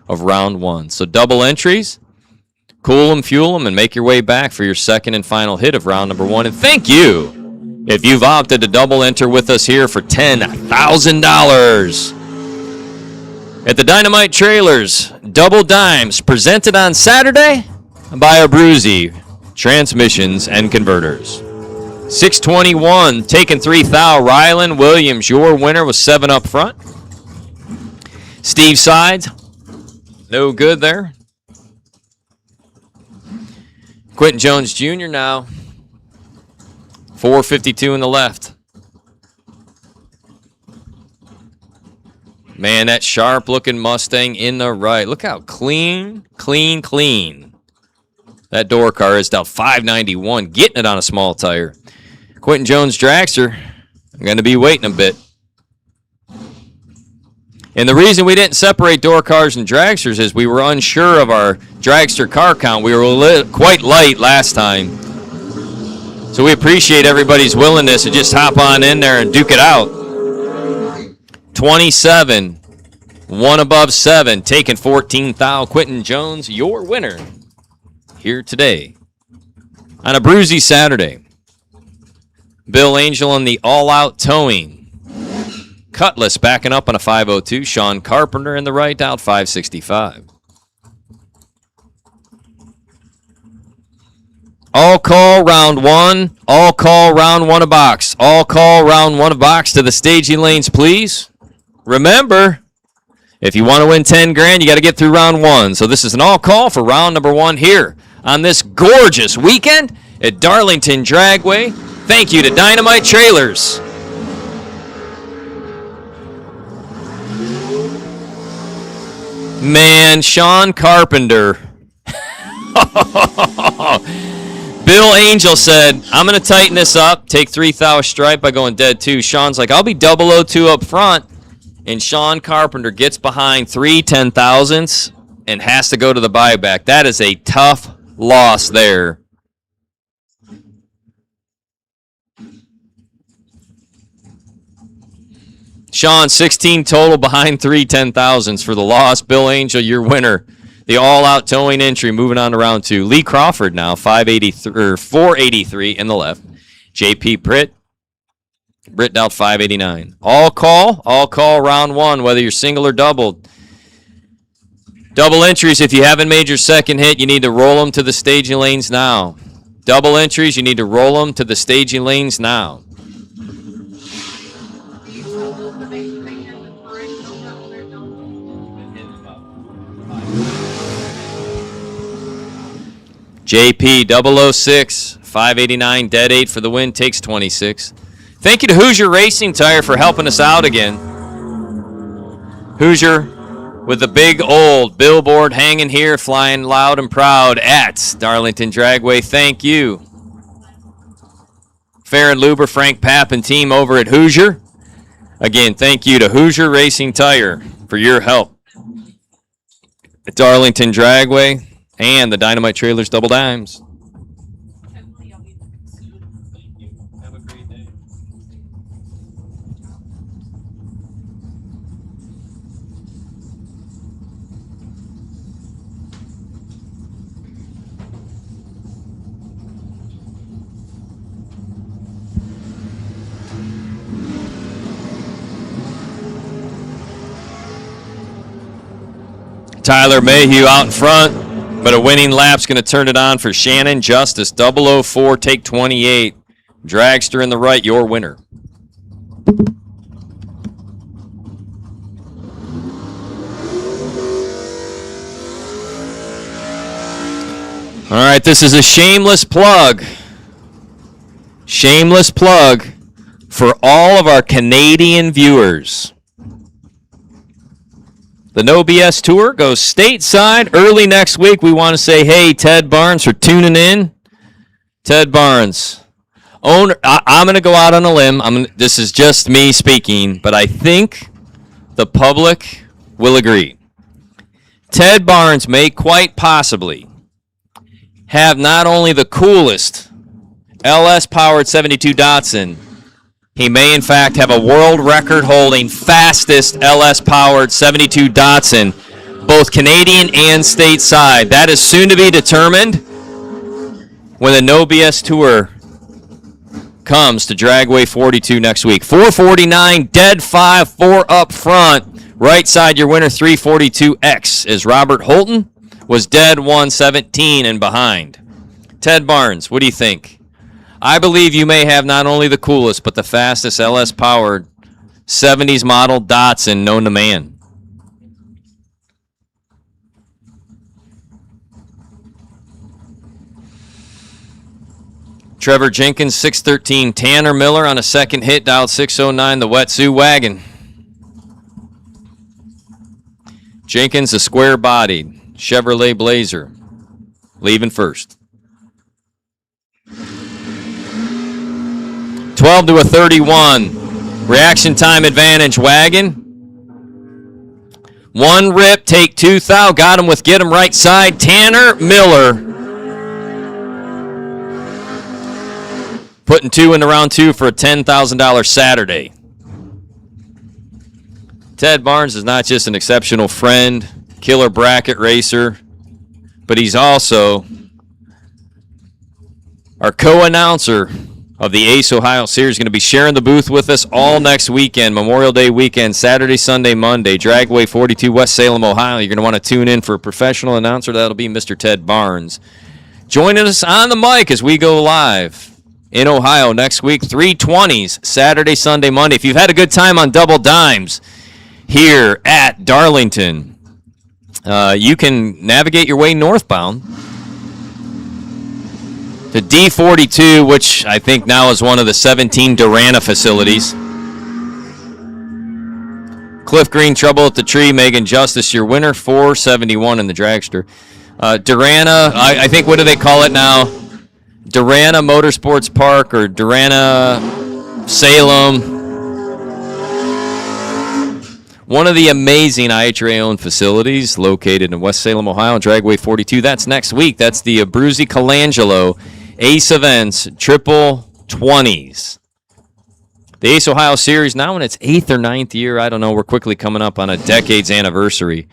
of round 1. So double entries, cool them, fuel them, and make your way back for your second and final hit of round number 1. And thank you if you've opted to double enter with us here for $10,000. At the Dynamite Trailers, Double Dimes, presented on Saturday by Abruzzi Transmissions and Converters. 621, taking 3 thou. Rylan Williams, your winner, was 7 up front. Steve Sides, no good there. Quentin Jones Jr. now, 452 in the left. Man, that sharp-looking Mustang in the right. Look how clean that door car is down 591, getting it on a small tire. Quentin Jones Dragster, I'm going to be waiting a bit. And the reason we didn't separate door cars and dragsters is we were unsure of our dragster car count. We were quite light last time. So we appreciate everybody's willingness to just hop on in there and duke it out. 27, 1 above 7, taking 14 thou. Quentin Jones, your winner here today on a Abruzzi Saturday. Bill Angel on the all-out towing. Cutlass backing up on a 502. Sean Carpenter in the right, out 565. All call round 1. All call round 1 of box. All call round 1 of box to the staging lanes, please. Remember, if you want to win 10 grand, you got to get through round 1. So this is an all call for round number 1 here on this gorgeous weekend at Darlington Dragway. Thank you to Dynamite Trailers. Man, Sean Carpenter. Bill Angel said, I'm going to tighten this up, take 3 thou stripe by going dead 2. Sean's like, I'll be 002 up front. And Sean Carpenter gets behind 3 10,000s and has to go to the buyback. That is a tough loss there. Sean, 16 total behind 3 10,000s for the loss. Bill Angel, your winner. The all-out towing entry moving on to round 2. Lee Crawford now, 483 in the left. J.P. Britt out 589. All call round 1, whether you're single or doubled. Double entries, if you haven't made your second hit, you need to roll them to the staging lanes now. Double entries, you need to roll them to the staging lanes now. JP 006, 589, dead 8 for the win, takes 26. Thank you to Hoosier Racing Tire for helping us out again. Hoosier with the big old billboard hanging here, flying loud and proud at Darlington Dragway. Thank you. Farron Luber, Frank Papp, and team over at Hoosier. Again, thank you to Hoosier Racing Tire for your help at Darlington Dragway and the Dynamite Trailers Double Dimes. Have a great day. Tyler Mayhew out in front, but a winning lap's going to turn it on for Shannon Justice. 004, take 28. Dragster in the right, your winner. All right, this is a shameless plug. Shameless plug for all of our Canadian viewers. The No BS Tour goes stateside early next week. We want to say, hey, Ted Barnes, for tuning in. Ted Barnes, owner. I'm going to go out on a limb. This is just me speaking, but I think the public will agree. Ted Barnes may quite possibly have not only the coolest LS-powered 72 Datsun, he may in fact have a world record-holding fastest LS-powered 72 Datsun, both Canadian and stateside. That is soon to be determined when the No BS Tour comes to Dragway 42 next week. 449, dead 5, 4 up front. Right side, your winner, 342X, is Robert Holton, was dead 117 and behind. Ted Barnes, what do you think? I believe you may have not only the coolest, but the fastest LS-powered 70s model Datsun known to man. Trevor Jenkins, 613. Tanner Miller on a second hit, dialed 609, the Wetsuit Wagon. Jenkins, a square-bodied Chevrolet Blazer, leaving first. 12 to a 31. Reaction time advantage, Wagon. One rip, take two thou. Got him with get him right side. Tanner Miller. Putting two into round two for a $10,000 Saturday. Ted Barnes is not just an exceptional friend, killer bracket racer, but he's also our co-announcer of the Ace Ohio Series. Going to be sharing the booth with us all next weekend, Memorial Day weekend, Saturday, Sunday, Monday, Dragway 42, West Salem, Ohio. You're going to want to tune in for a professional announcer. That'll be Mr. Ted Barnes. Joining us on the mic as we go live in Ohio next week, 320s, Saturday, Sunday, Monday. If you've had a good time on Double Dimes here at Darlington, you can navigate your way northbound to D42, which I think now is one of the 17 Durana facilities. Cliff Green, Trouble at the Tree, Megan Justice, your winner, 471 in the dragster. Durana, I think, what do they call it now? Durana Motorsports Park or Durana Salem. One of the amazing IHRA-owned facilities located in West Salem, Ohio, Dragway 42. That's next week. That's the Abruzzi Colangelo Ace Events Triple 20s. The Ace Ohio Series now in its 8th or 9th year. I don't know. We're quickly coming up on a decade's anniversary.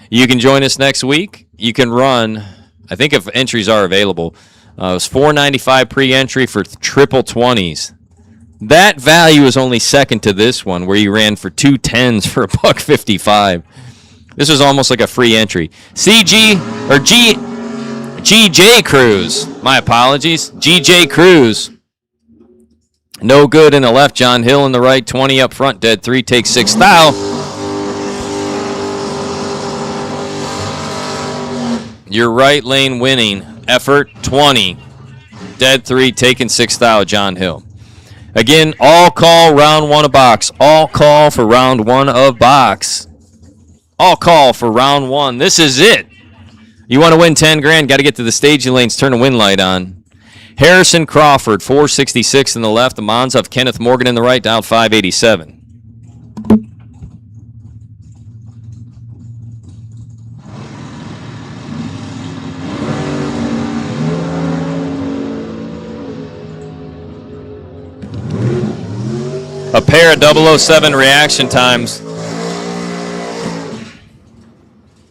You can join us next week. You can run, I think if entries are available, it was $495 pre-entry for triple 20s. That value is only second to this one, where you ran for 2 10s for $155. This was almost like a free entry. GJ Cruz. My apologies. GJ Cruz. No good in the left. John Hill in the right. 20 up front. Dead 3. Take 6 thou. Your right lane winning effort, 20. Dead 3, taking 6 thou, John Hill. Again, all call round 1 of box. All call for round 1 of box. All call for round 1. This is it. You want to win 10 grand, got to get to the staging lanes, turn the wind light on. Harrison Crawford, 466 in the left. The Monza of Kenneth Morgan in the right, dialed 587. A pair of 007 reaction times.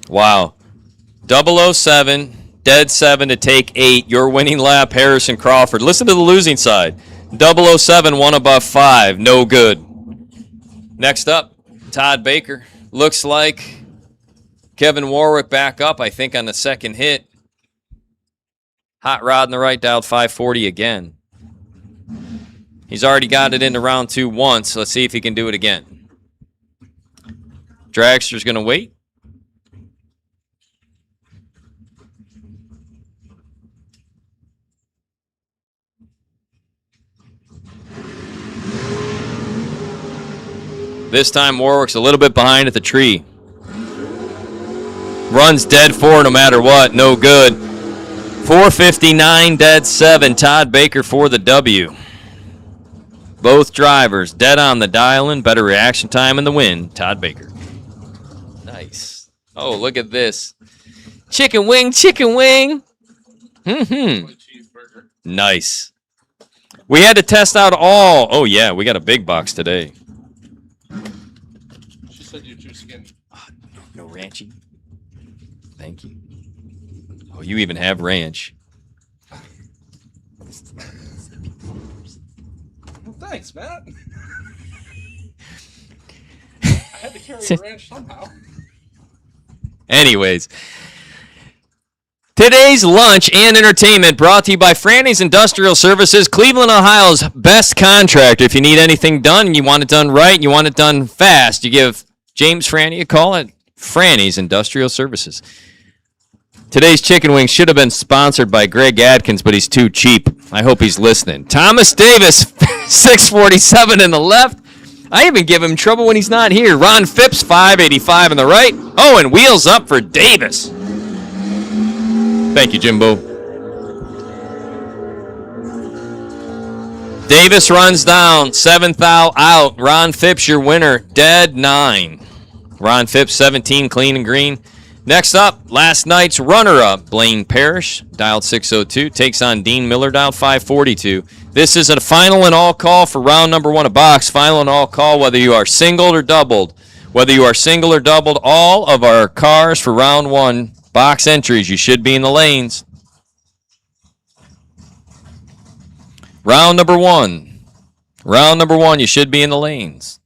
Wow. 007, dead 7 to take 8. Your winning lap, Harrison Crawford. Listen to the losing side. 007, 1 above 5. No good. Next up, Todd Baker. Looks like Kevin Warwick back up, I think, on the second hit. Hot Rod in the right, dialed 540 again. He's already got it into round 2 once. Let's see if he can do it again. Dragster's going to wait. This time Warwick's a little bit behind at the tree. Runs dead 4 no matter what. No good. 459, dead 7. Todd Baker for the W. Both drivers dead on the dial-in. Better reaction time in the win. Todd Baker. Nice. Oh, look at this. Chicken wing, chicken wing. Mm-hmm. My cheeseburger. Nice. We had to test out all. Oh, yeah, we got a big box today. She said you're too skinny. No ranchy. Thank you. Oh, you even have ranch. Well, thanks, Matt. I had to carry a ranch somehow. Anyways, today's lunch and entertainment brought to you by Franny's Industrial Services, Cleveland, Ohio's best contractor. If you need anything done and you want it done right and you want it done fast, you give James Franny a call at Franny's Industrial Services. Today's chicken wings should have been sponsored by Greg Adkins, but he's too cheap. I hope he's listening. Thomas Davis, 647 in the left. I even give him trouble when he's not here. Ron Phipps, 585 on the right. Oh, and wheels up for Davis. Thank you, Jimbo. Davis runs down, 7th out. Ron Phipps, your winner, dead 9. Ron Phipps, 17, clean and green. Next up, last night's runner-up, Blaine Parrish, dialed 602, takes on Dean Miller, dialed 542. This is a final and all call for round number 1 of box. Final and all call, whether you are singled or doubled. Whether you are single or doubled, all of our cars for round 1 box entries, you should be in the lanes. Round number 1. Round number 1, you should be in the lanes.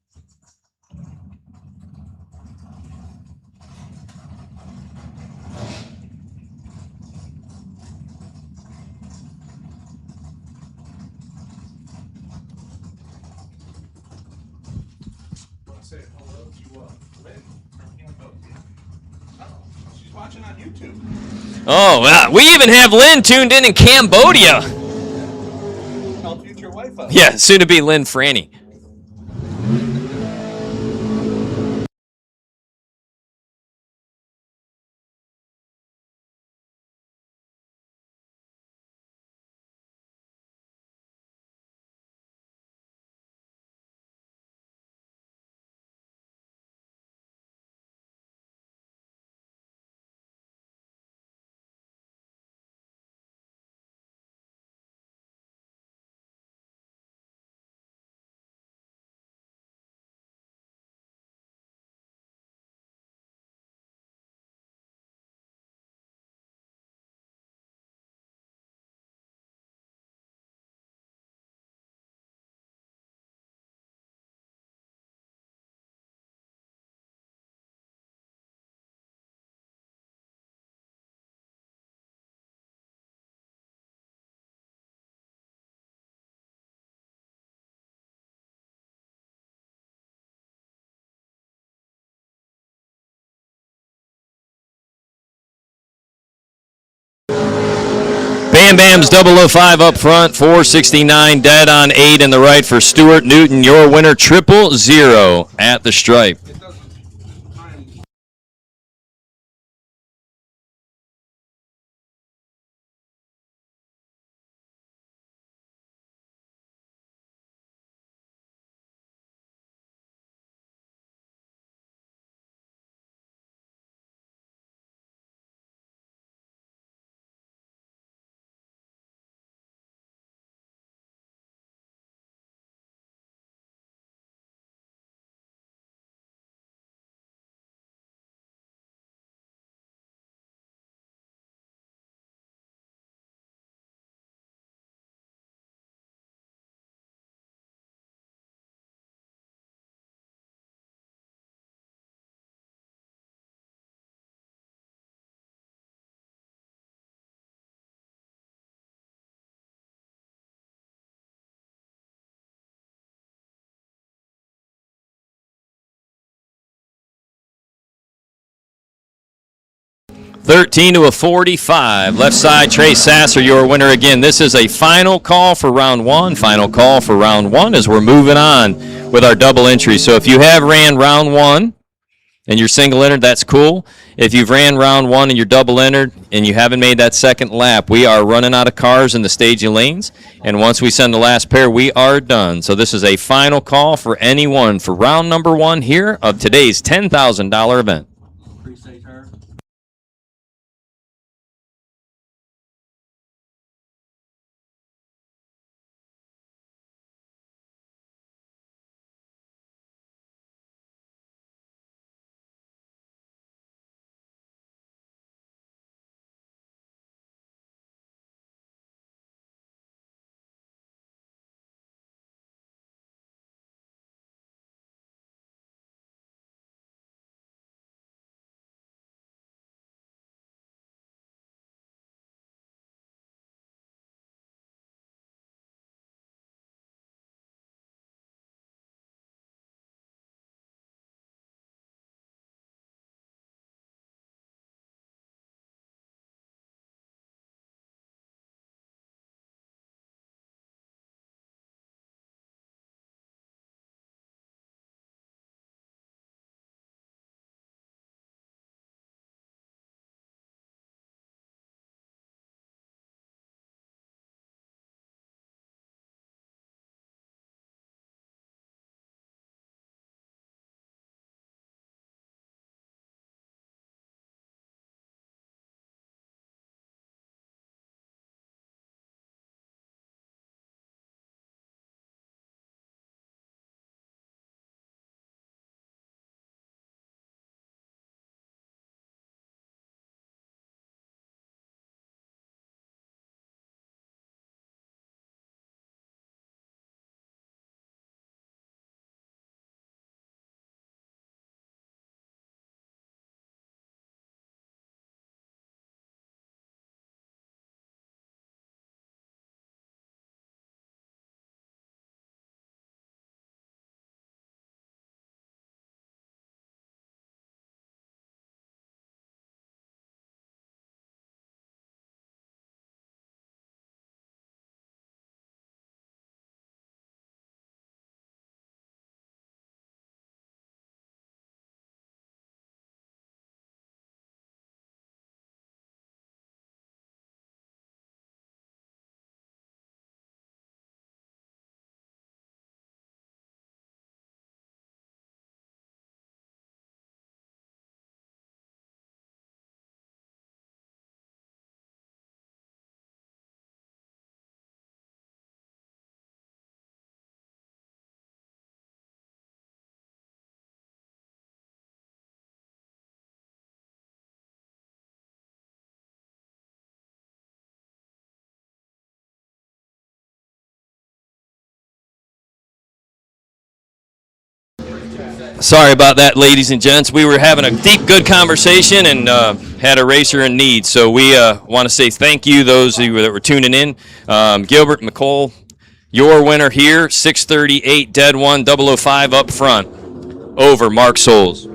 Say hello to Lynn from Cambodia. Oh, she's watching on YouTube. Oh, wow. We even have Lynn tuned in Cambodia. Help future wife out. Yeah, soon to be Lynn Franny. Bam Bam's 005 up front, 469 dead on 8 in the right for Stuart Newton. Your winner, 000 at the stripe. It doesn't time. $13 to a 45. Left side, Trey Sasser, your winner again. This is a final call for round 1. Final call for round 1 as we're moving on with our double entry. So if you have ran round 1 and you're single entered, that's cool. If you've ran round 1 and you're double entered and you haven't made that second lap, we are running out of cars in the staging lanes. And once we send the last pair, we are done. So this is a final call for anyone for round number 1 here of today's $10,000 event. Sorry about that, ladies and gents. We were having a deep, good conversation and had a racer in need. So we want to say thank you, those of you that were tuning in. Gilbert McCall, your winner here, 638 dead 1, 005 up front over Mark Souls.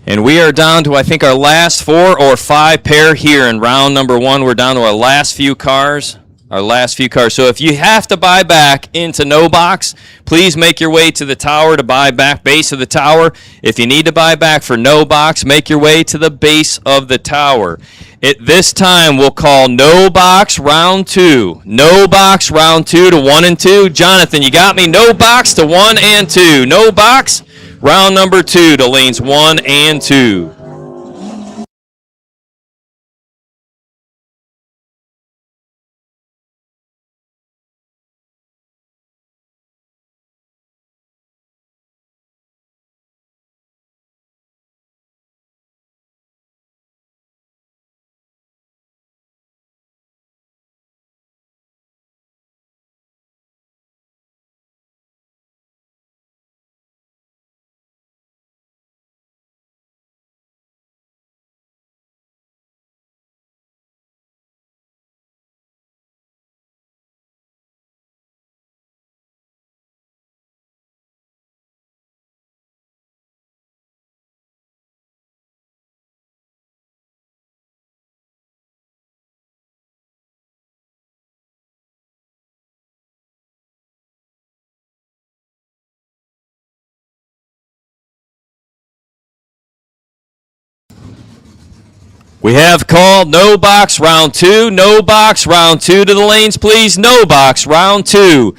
And we are down to, I think, our last 4 or 5 pair here in round number 1. We're down to our last few cars. So if you have to buy back into no box, please make your way to the tower to buy back base of the tower. If you need to buy back for no box, make your way to the base of the tower. At this time, we'll call no box round 2. No box round 2 to 1 and 2. Jonathan, you got me? No box to 1 and 2. No box. Round number 2 to lanes 1 and 2. We have called no box round 2. No box round 2 to the lanes, please. No box round 2.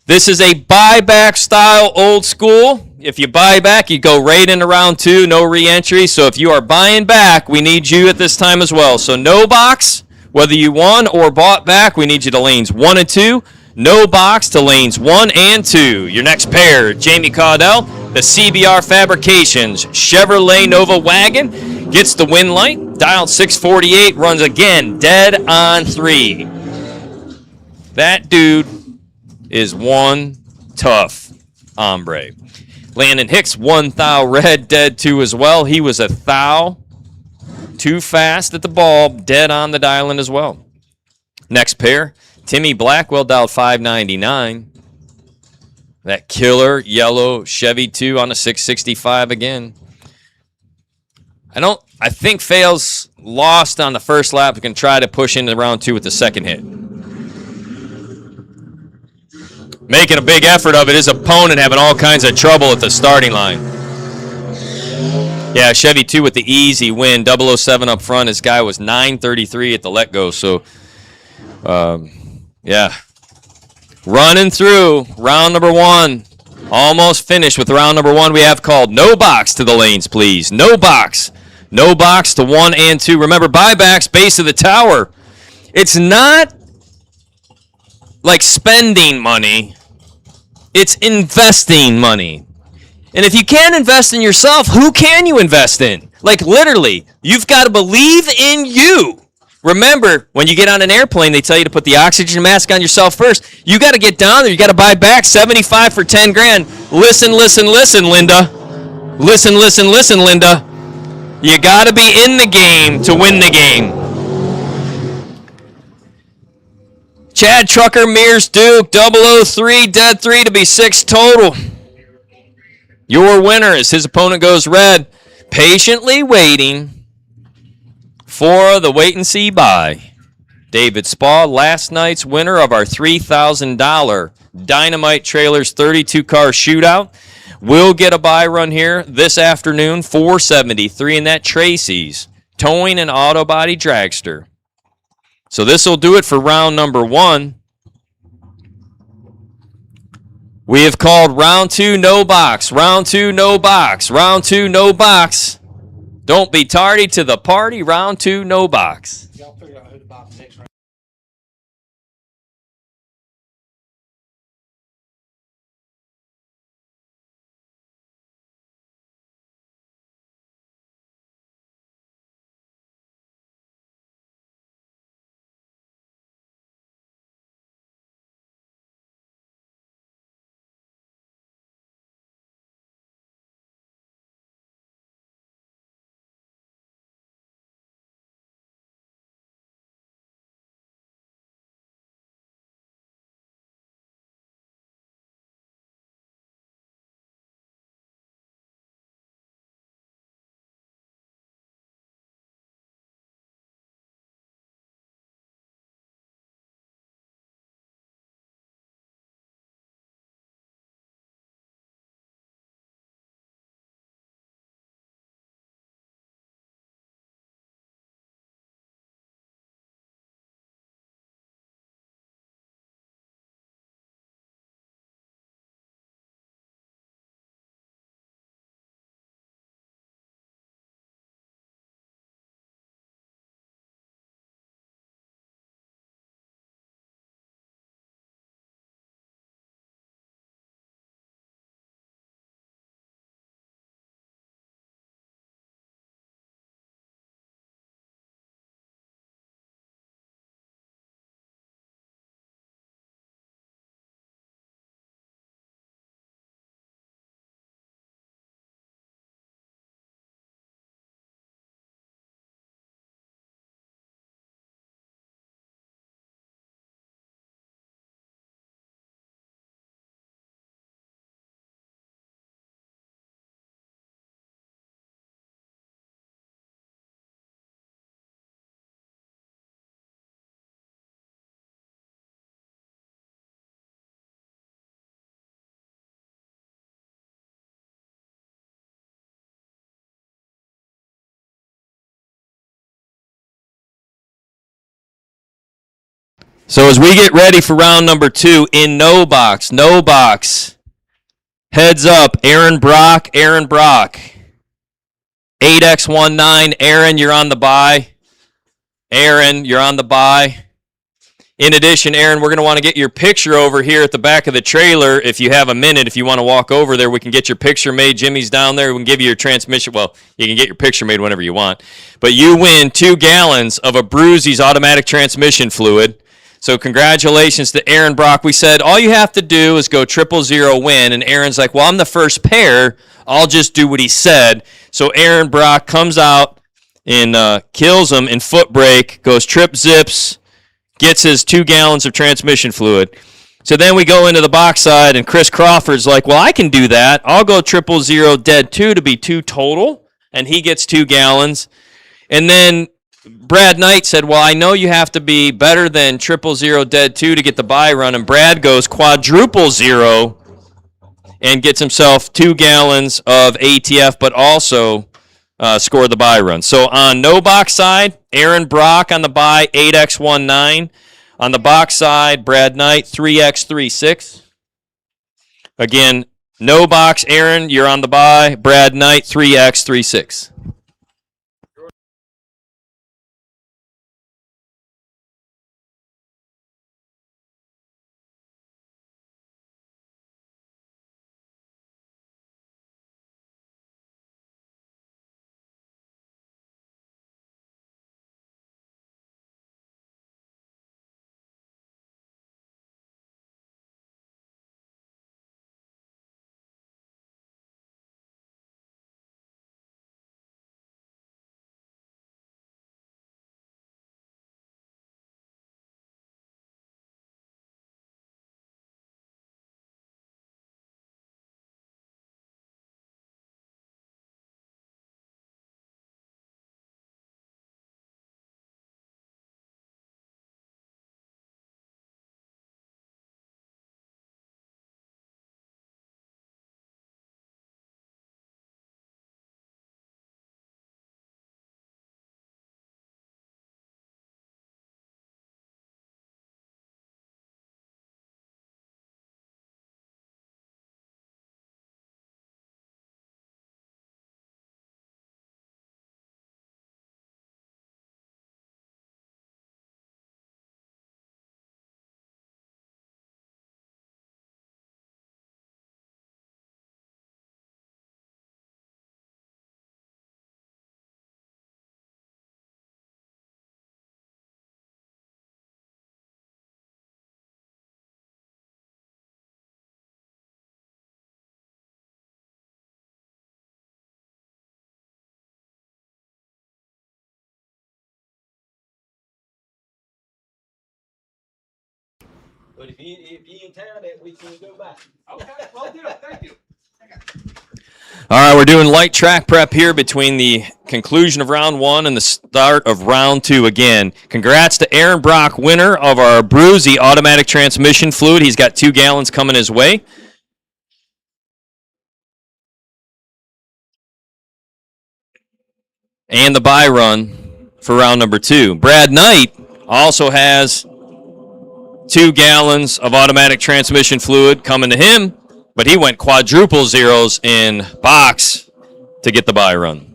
This is a buyback style old school. If you buy back, you go right into round 2, no re-entry. So if you are buying back, we need you at this time as well. So no box, whether you won or bought back, we need you to lanes 1 and 2. No box to lanes 1 and 2. Your next pair, Jamie Caudell, the CBR Fabrications Chevrolet Nova wagon, gets the win light. Dialed 648, runs again, dead on 3. That dude is one tough hombre. Landon Hicks, 1 thou red, dead 2 as well. He was a thou, too fast at the ball, dead on the dial-in as well. Next pair, Timmy Blackwell, dialed 599. That killer yellow Chevy 2 on a 665 again. I think Fails lost on the first lap. We can try to push into round 2 with the second hit. Making a big effort of it. His opponent having all kinds of trouble at the starting line. Yeah, Chevy 2 with the easy win. 007 up front. His guy was 933 at the let-go. So, yeah. Running through round number 1. Almost finished with round number 1. We have called no box to the lanes, please. No box. No box to 1 and 2. Remember, buybacks, base of the tower. It's not like spending money. It's investing money. And if you can't invest in yourself, who can you invest in? Like, literally, you've got to believe in you. Remember, when you get on an airplane, they tell you to put the oxygen mask on yourself first. You got to get down there. You got to buy back 75 for 10 grand. Listen, Linda. Listen, Linda. You got to be in the game to win the game. Chad Trucker, Mears Duke, 003, dead 3 to be 6 total. Your winner as his opponent goes red. Patiently waiting for the wait and see buy. David Spaw, last night's winner of our $3,000 Dynamite Trailers 32-car shootout. We'll get a buy run here this afternoon, 473, and that Tracy's Towing and Auto Body Dragster. So this will do it for round number 1. We have called round 2 no box, round 2 no box, round 2 no box. Don't be tardy to the party, round 2 no box. Y'all figure out who to buy the next round. So as we get ready for round number 2 in no box, heads up, Aaron Brock. 8x19, Aaron, you're on the buy. In addition, Aaron, we're going to want to get your picture over here at the back of the trailer. If you have a minute, if you want to walk over there, we can get your picture made. Jimmy's down there. We can give you your transmission. Well, you can get your picture made whenever you want. But you win 2 gallons of a Bruzy's automatic transmission fluid. So congratulations to Aaron Brock. We said all you have to do is go 000 win. And Aaron's like, well, I'm the first pair. I'll just do what he said. So Aaron Brock comes out and kills him in foot brake, goes trip zips, gets his 2 gallons of transmission fluid. So then we go into the box side, and Chris Crawford's like, well, I can do that. I'll go 000 dead 2 to be 2 total, and he gets 2 gallons. And then Brad Knight said, well, I know you have to be better than 000 dead 2 to get the buy run, and Brad goes 000 and gets himself 2 gallons of ATF, but also score the buy run. So on no box side, Aaron Brock on the buy, 8x19. On the box side, Brad Knight, 3x36. Again, no box, Aaron, you're on the buy. Brad Knight, 3x36. But if you in town, that we can go back. Okay, well, do it. Thank you. All right, we're doing light track prep here between the conclusion of round 1 and the start of round 2 again. Congrats to Aaron Brock, winner of our Bruzy automatic transmission fluid. He's got 2 gallons coming his way. And the buy run for round number 2. Brad Knight also has 2 gallons of automatic transmission fluid coming to him, but he went quadruple zeros in box to get the buy run.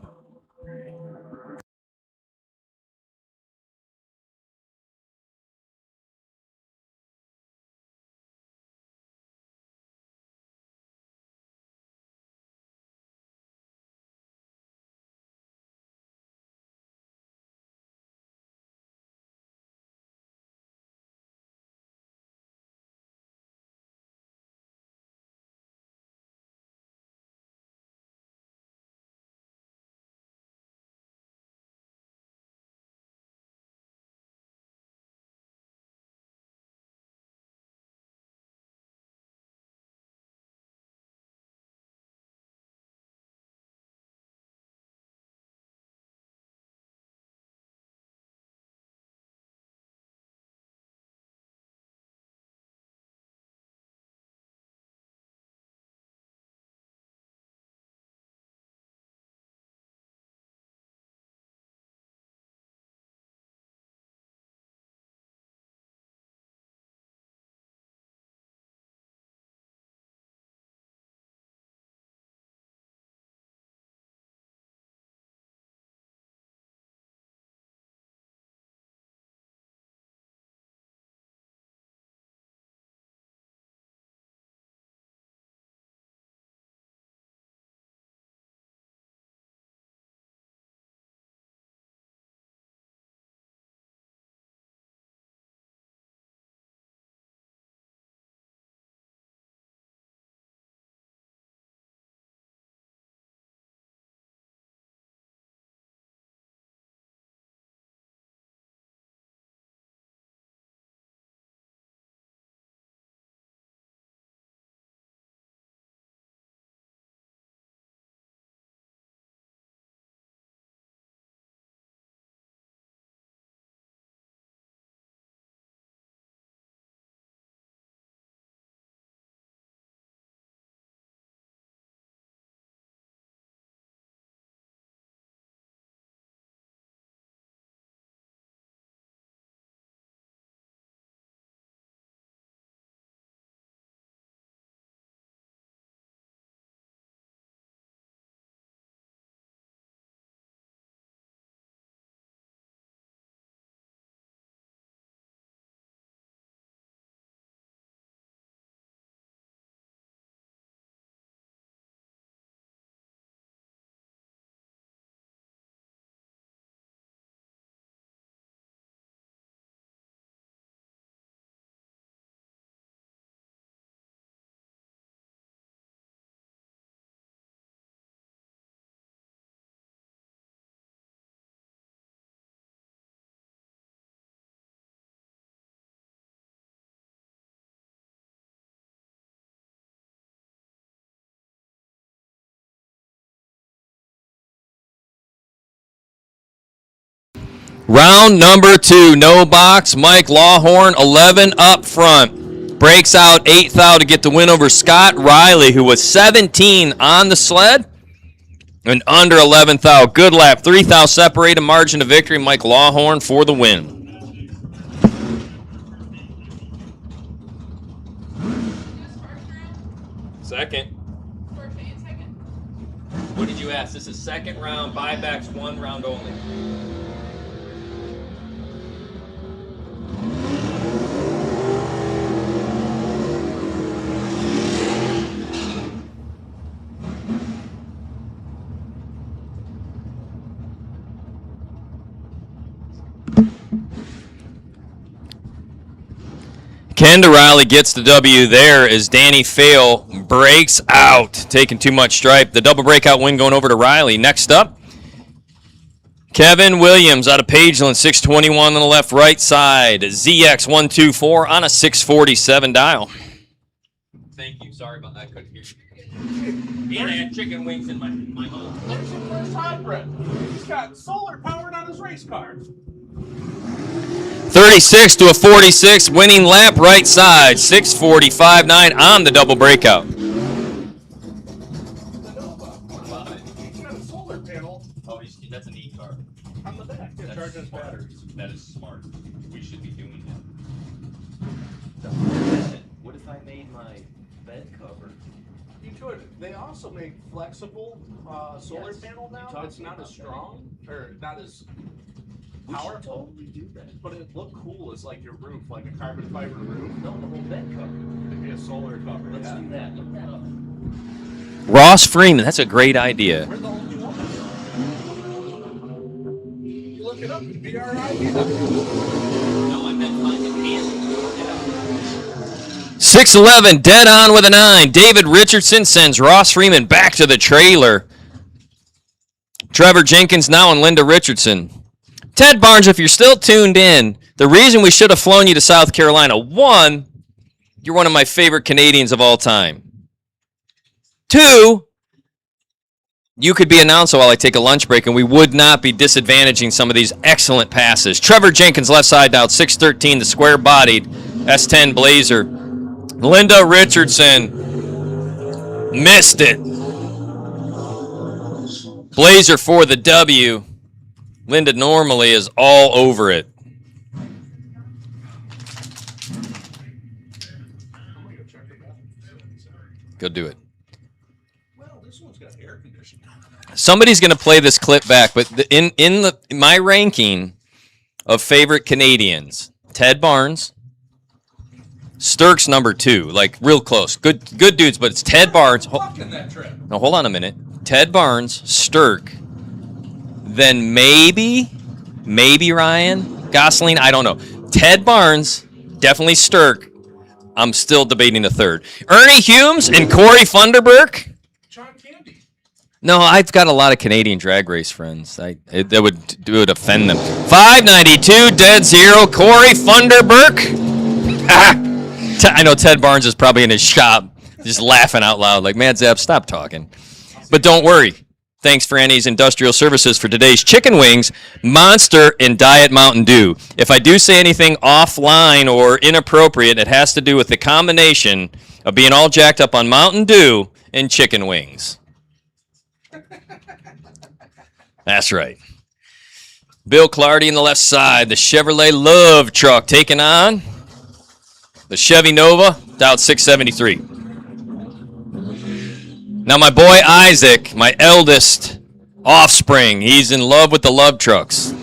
Round number 2, no box. Mike Lawhorn, 11 up front. Breaks out 8th thou to get the win over Scott Riley, who was 17 on the sled. And under 11th thou. Good lap. 3 thou separated margin of victory. Mike Lawhorn for the win. Second. What did you ask? This is second round. Buybacks 1 round only. Kenda Riley gets the W there as Danny Fail breaks out, taking too much stripe. The double breakout win going over to Riley. Next up, Kevin Williams out of Pageland, 621 on the left right side. ZX124 on a 647 dial. Thank you. Sorry about that. I couldn't hear you. And I had chicken wings in my mouth. There's your first hybrid. He's got solar powered on his race car. 36 to a 46, winning lap right side, 6:45.9 on the double breakout. The Nova. What about it? He's got a solar panel. Oh, that's an e-car. On the back. It charges batteries. That is smart. We should be doing that. What if I made my bed cover? You could. They also make flexible solar Yes. panel now. You talked It's not about as that. strong or not as We should powerful, totally do that. but it look cool as like your roof, like a carbon fiber roof. No, the whole bed cover. It'd be a solar cover. Let's yeah. do that. Look that up. Ross Freeman, that's a great idea. We're the only one. You look it up, it'd be our idea. No, I meant find it handy. 6'11", dead on with a 9. David Richardson sends Ross Freeman back to the trailer. Trevor Jenkins now and Linda Richardson. Ted Barnes, if you're still tuned in, the reason we should have flown you to South Carolina, 1, you're one of my favorite Canadians of all time. 2, you could be announced while I take a lunch break, and we would not be disadvantaging some of these excellent passes. Trevor Jenkins, left side out, 6'13", the square-bodied S10 Blazer. Linda Richardson missed it. Blazer for the W. Linda normally is all over it. Go do it. Well, this one's got air conditioning. Somebody's going to play this clip back, but in my ranking of favorite Canadians, Ted Barnes, Sturk's number 2, like real close. Good dudes, but it's Ted Barnes. Fucking that trip. Now hold on a minute. Ted Barnes, Sturk, then maybe Ryan Gosling. I don't know. Ted Barnes, definitely Sturk. I'm still debating a third. Ernie Humes and Corey Funderburk. John Candy. No, I've got a lot of Canadian drag race friends. That would offend them. 592, dead zero. Corey Funderburk. I know Ted Barnes is probably in his shop just laughing out loud like, man, Zeb, stop talking. But don't worry. Thanks, Franny's Industrial Services, for today's chicken wings, Monster, and Diet Mountain Dew. If I do say anything offline or inappropriate, it has to do with the combination of being all jacked up on Mountain Dew and chicken wings. That's right. Bill Clardy on the left side, the Chevrolet Love Truck taking on the Chevy Nova, Dow 673. Now, my boy Isaac, my eldest offspring, he's in love with the Love Trucks.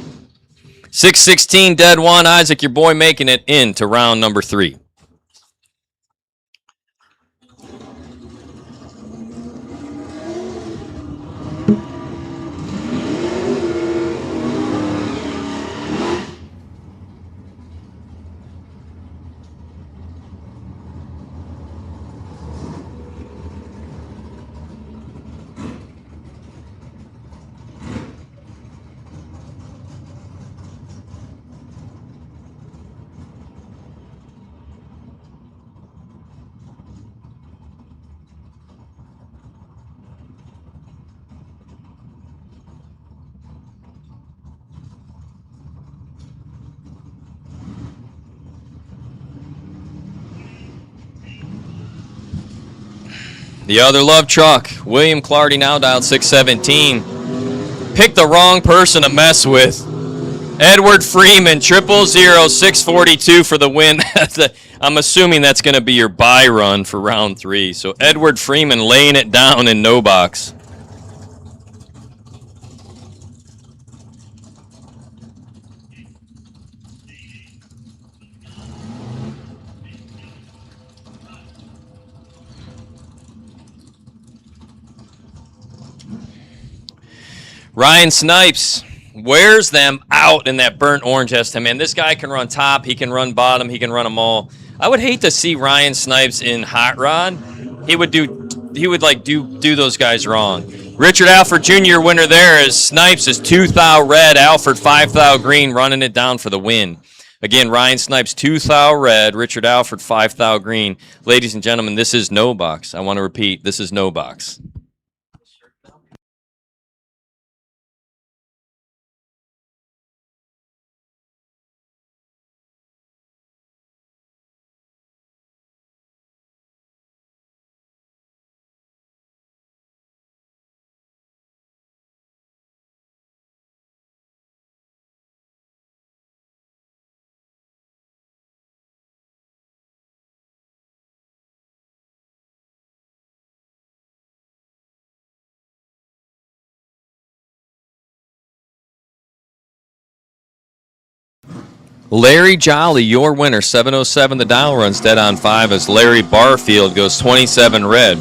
616, dead 1. Isaac, your boy, making it into round number 3. The other love truck, William Clardy, now dialed 617. Picked the wrong person to mess with. Edward Freeman, 000-642 for the win. I'm assuming that's going to be your buy run for round 3. So Edward Freeman laying it down in no box. Ryan Snipes wears them out in that burnt orange SM. Man, this guy can run top, he can run bottom, he can run them all. I would hate to see Ryan Snipes in hot rod. He would do those guys wrong. Richard Alford Jr. winner there is Snipes is 2 thou red, Alford 5 thou green, running it down for the win. Again, Ryan Snipes 2 thou red, Richard Alford 5 thou green. Ladies and gentlemen, this is no box. I want to repeat, this is no box. Larry Jolly, your winner, 707. The dial runs dead on 5 as Larry Barfield goes 27 red.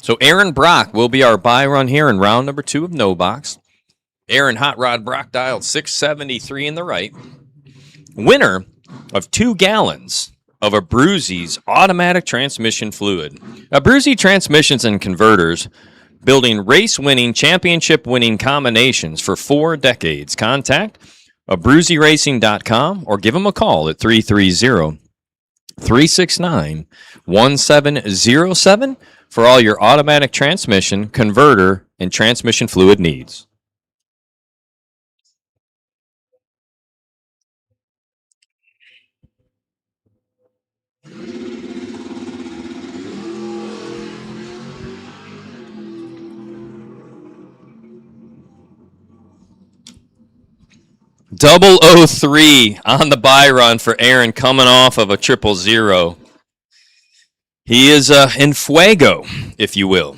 So Aaron Brock will be our buy run here in round number 2 of no box. Aaron Hot Rod Brock dialed 673 in the right. Winner of 2 gallons of Abruzzi's automatic transmission fluid. Abruzzi transmissions and converters, building race-winning, championship-winning combinations for 4 decades. Contact AbruzziRacing.com or give them a call at 330-369-1707 for all your automatic transmission, converter, and transmission fluid needs. Double 03 on the buy run for Aaron, coming off of a 000. He is in fuego, if you will.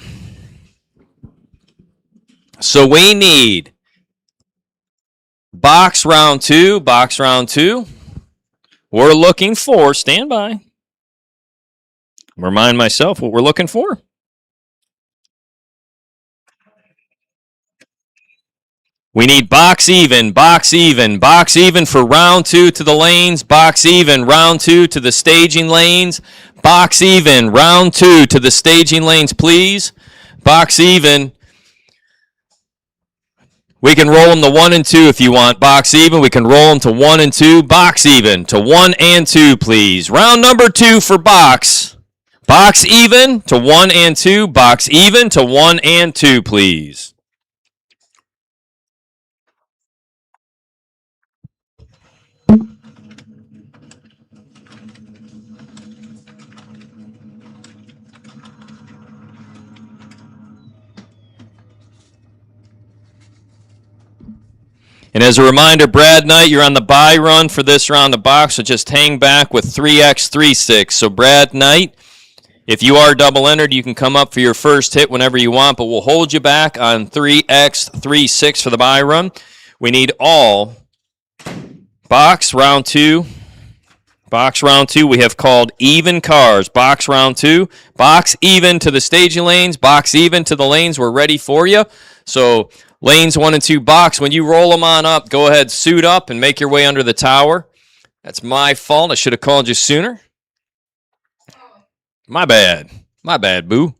So we need box round 2, box round 2. We're looking for, stand by. Remind myself what we're looking for. We need box even, box even, box even for round 2 to the lanes, box even, round 2 to the staging lanes, box even, round 2 to the staging lanes, please. Box even. We can roll them to 1 and 2 if you want. Box even. We can roll them to 1 and 2. Box even to 1 and 2, please. Round number 2 for box. Box even to 1 and 2. Box even to 1 and 2, please. And as a reminder, Brad Knight, you're on the buy run for this round of box, so just hang back with 3x36. So Brad Knight, if you are double entered, you can come up for your first hit whenever you want, but we'll hold you back on 3x36 for the buy run. We need all box round 2. Box round 2, we have called even cars. Box round 2, box even to the staging lanes, box even to the lanes. We're ready for you. So lanes 1 and 2 box. When you roll them on up, go ahead, suit up, and make your way under the tower. That's my fault. I should have called you sooner. My bad. My bad, boo.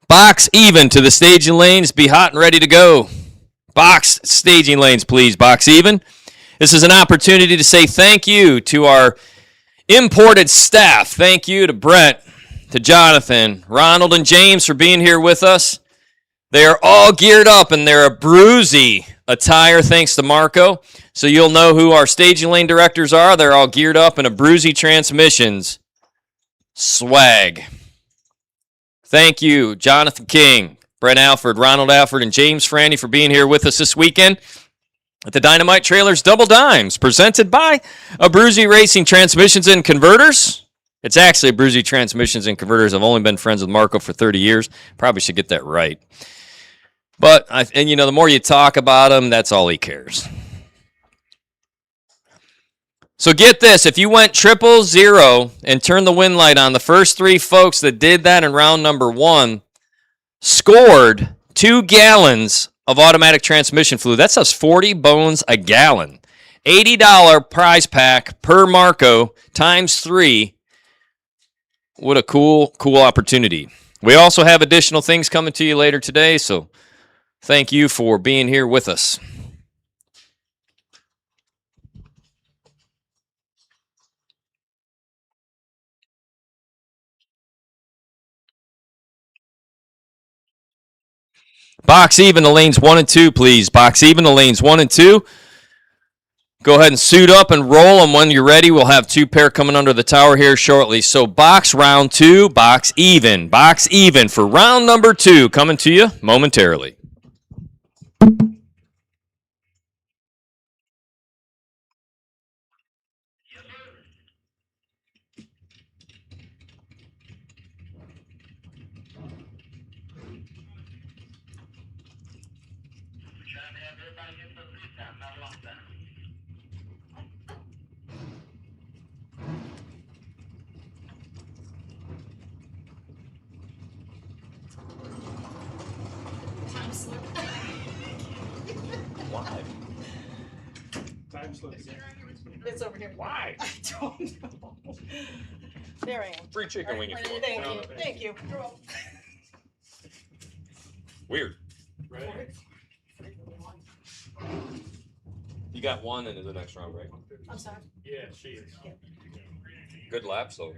Box even to the staging lanes. Be hot and ready to go. Box staging lanes, please. Box even. This is an opportunity to say thank you to our imported staff. Thank you to Brent, to Jonathan, Ronald, and James for being here with us. They are all geared up in their Abruzzi attire, thanks to Marco. So you'll know who our staging lane directors are. They're all geared up in Abruzzi transmissions. Swag. Thank you, Jonathan King, Brent Alford, Ronald Alford, and James Franny for being here with us this weekend at the Dynamite Trailers Double Dimes, presented by Abruzzi Racing Transmissions and Converters. It's actually Abruzzi Transmissions and Converters. I've only been friends with Marco for 30 years. Probably should get that right. But, the more you talk about him, that's all he cares. So get this, if you went 000 and turned the win light on, the first 3 folks that did that in round number 1 scored 2 gallons of automatic transmission fluid. That's us 40 bones a gallon. $80 prize pack per Marco times 3. What a cool opportunity. We also have additional things coming to you later today, so thank you for being here with us. Box even the lanes 1 and 2, please. Box even the lanes 1 and 2. Go ahead and suit up and roll them when you're ready. We'll have 2 pair coming under the tower here shortly. So box round 2, box even for round number 2 coming to you momentarily. Time slips. It's over here. Why? I don't know. There I am. Free chicken wing. Thank you. Thank you. You're welcome. Weird. Right. You got 1 into the next round, right? I'm sorry. Yeah, she is. Good lap, so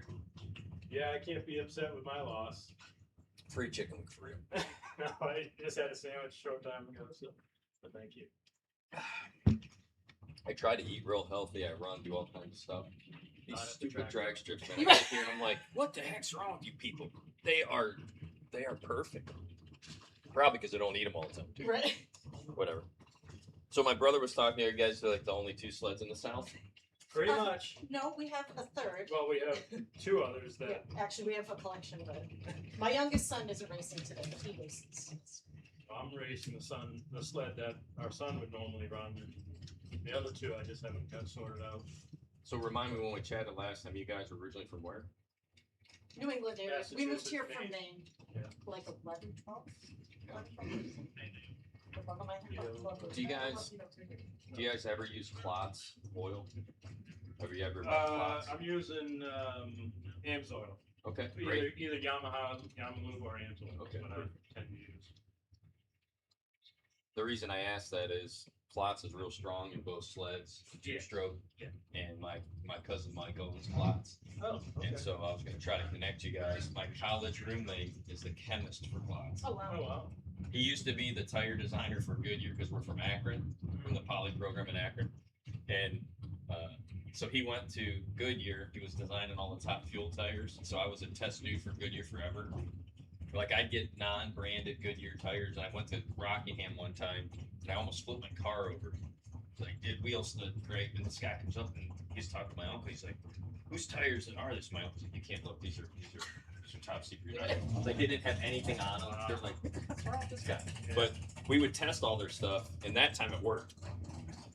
Yeah, I can't be upset with my loss. free chicken wing for you. No, I just had a sandwich short time ago, so but thank you. I try to eat real healthy. I run, do all kinds of stuff. These Not at the stupid track. drag strips, man. I get here and I'm like, what the heck's wrong with you people? They are perfect. Probably because I don't eat them all the time, too. Right. Whatever. So my brother was talking to you guys. They're like the only 2 sleds in the South. Pretty much. No, we have a third. Well, we have 2 others Yeah, that actually, we have a collection, but my youngest son isn't racing today, but he races. I'm racing the sled that our son would normally run. The other 2 I just haven't got sorted out. So remind me when we chatted last time. You guys were originally from where? New England area. We moved here from Massachusetts, Maine. Yeah. Like 11, 12. Do you guys ever use clots oil? Have you ever used clots? I'm using AMSOIL. Okay, great. Either Yamaha, Yamaha, or AMSOIL. Okay, What I good. tend to use. The reason I ask that is Klotz is real strong in both sleds, 2-stroke, Yeah. and my cousin Mike owns Klotz. Oh, okay. And so I was going to try to connect you guys. My college roommate is the chemist for Klotz. Oh, wow. Oh, wow. He used to be the tire designer for Goodyear because we're from Akron, from the poly program in Akron. And so he went to Goodyear. He was designing all the top fuel tires. So I was a test dude for Goodyear forever. Like I'd get non-branded Goodyear tires. And I went to Rockingham one time and I almost flipped my car over. Like, did wheel slid great. And this guy comes up and he's talking to my uncle. He's like, whose tires are this? My uncle's like, you can't look. These are top secret. Like they didn't have anything on them. They're like, what's wrong with this guy? But we would test all their stuff, and that time it worked.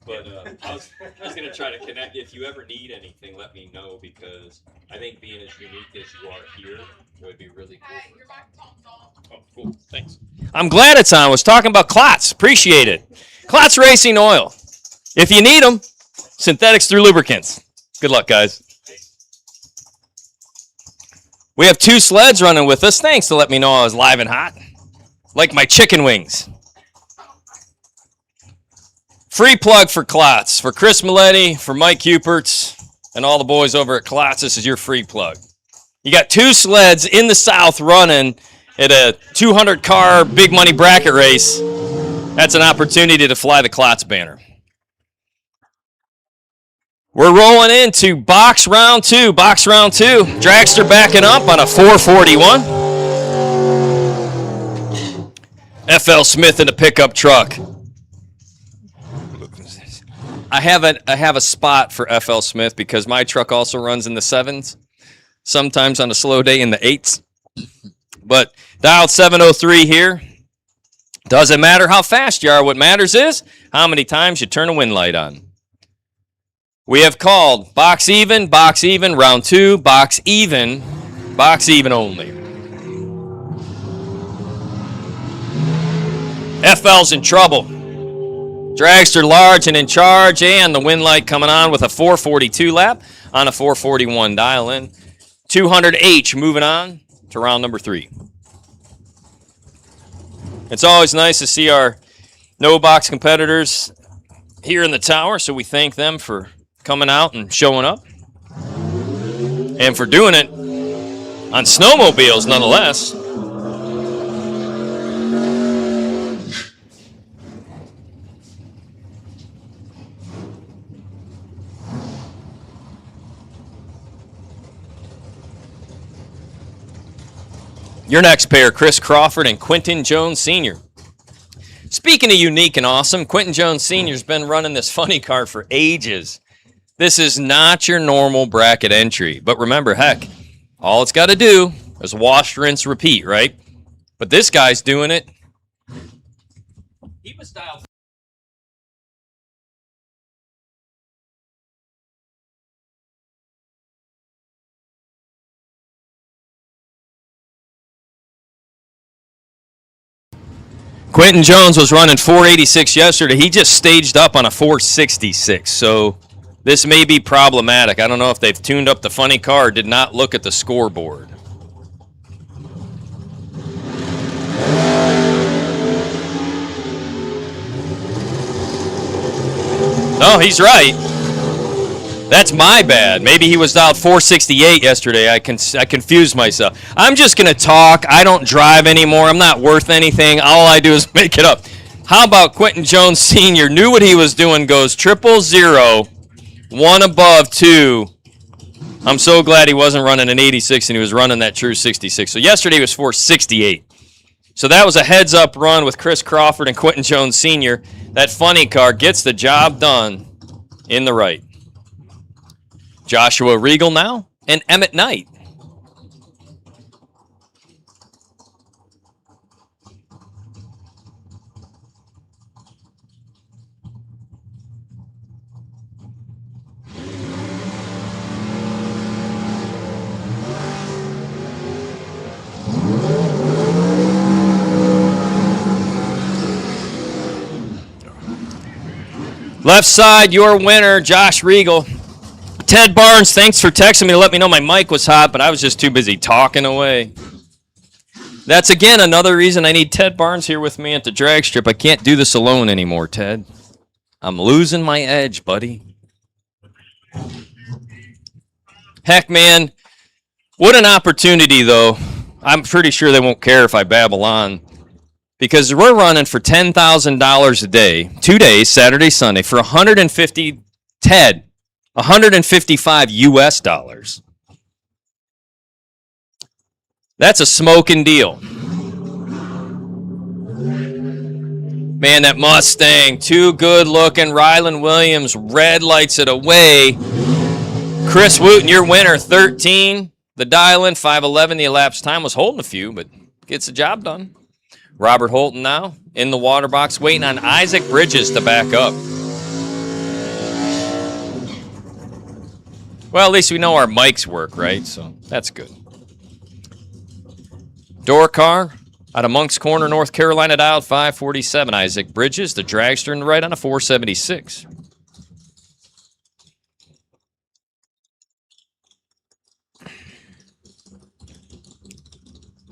But I was gonna try to connect. If you ever need anything, let me know because I think being as unique as you are here would be really cool. Hey, your microphone's on. Oh, cool. Thanks. I'm glad it's on. I was talking about Klotz. Appreciate it. Klotz Racing Oil. If you need them, synthetics through lubricants. Good luck, guys. We have 2 sleds running with us. Thanks to let me know I was live and hot. Like my chicken wings. Free plug for Klotz. For Chris Milletti, for Mike Huperts, and all the boys over at Klotz, this is your free plug. You got 2 sleds in the South running at a 200-car big money bracket race. That's an opportunity to fly the Klotz banner. We're rolling into box round 2. Box round 2. Dragster backing up on a 441. FL Smith in a pickup truck. I have a spot for FL Smith because my truck also runs in the 7s, sometimes on a slow day in the 8s. But dial 703 here. Doesn't matter how fast you are. What matters is how many times you turn a wind light on. We have called box even, round 2, box even only. FL's in trouble. Dragster large and in charge, and the wind light coming on with a 442 lap on a 441 dial in. 200H moving on to round number 3. It's always nice to see our no-box competitors here in the tower, so we thank them for coming out and showing up. And for doing it on snowmobiles, nonetheless. Your next pair, Chris Crawford and Quentin Jones Sr. Speaking of unique and awesome, Quentin Jones Sr.'s been running this funny car for ages. This is not your normal bracket entry. But remember, heck, all it's got to do is wash, rinse, repeat, right? But this guy's doing it. He was dialed. Quentin Jones was running 486 yesterday. He just staged up on a 466. So this may be problematic. I don't know if they've tuned up the funny car or did not look at the scoreboard. No, he's right. That's my bad. Maybe he was dialed 468 yesterday. I confused myself. I'm just going to talk. I don't drive anymore. I'm not worth anything. All I do is make it up. How about Quentin Jones Sr. knew what he was doing, goes 000, 1 above 2. I'm so glad he wasn't running an 86 and he was running that true 66. So yesterday was 468. So that was a heads-up run with Chris Crawford and Quentin Jones Sr. That funny car gets the job done in the right. Joshua Regal now and Emmett Knight. Left side, your winner, Josh Regal. Ted Barnes, thanks for texting me to let me know my mic was hot, but I was just too busy talking away. That's, again, another reason I need Ted Barnes here with me at the drag strip. I can't do this alone anymore, Ted. I'm losing my edge, buddy. Heck, man, what an opportunity, though. I'm pretty sure they won't care if I babble on. Because we're running for $10,000 a day, 2 days, Saturday, Sunday, for 150, Ted, 155 US dollars. That's a smoking deal. Man, that Mustang, too good looking. Rylan Williams red lights it away. Chris Wooten, your winner, 13. The dial-in, 5:11. The elapsed time was holding a few, but gets the job done. Robert Holton now in the water box, waiting on Isaac Bridges to back up. Well, at least we know our mics work, right? So that's good. Door car out of Moncks Corner, North Carolina, dial 547. Isaac Bridges, the dragster in the right on a 476.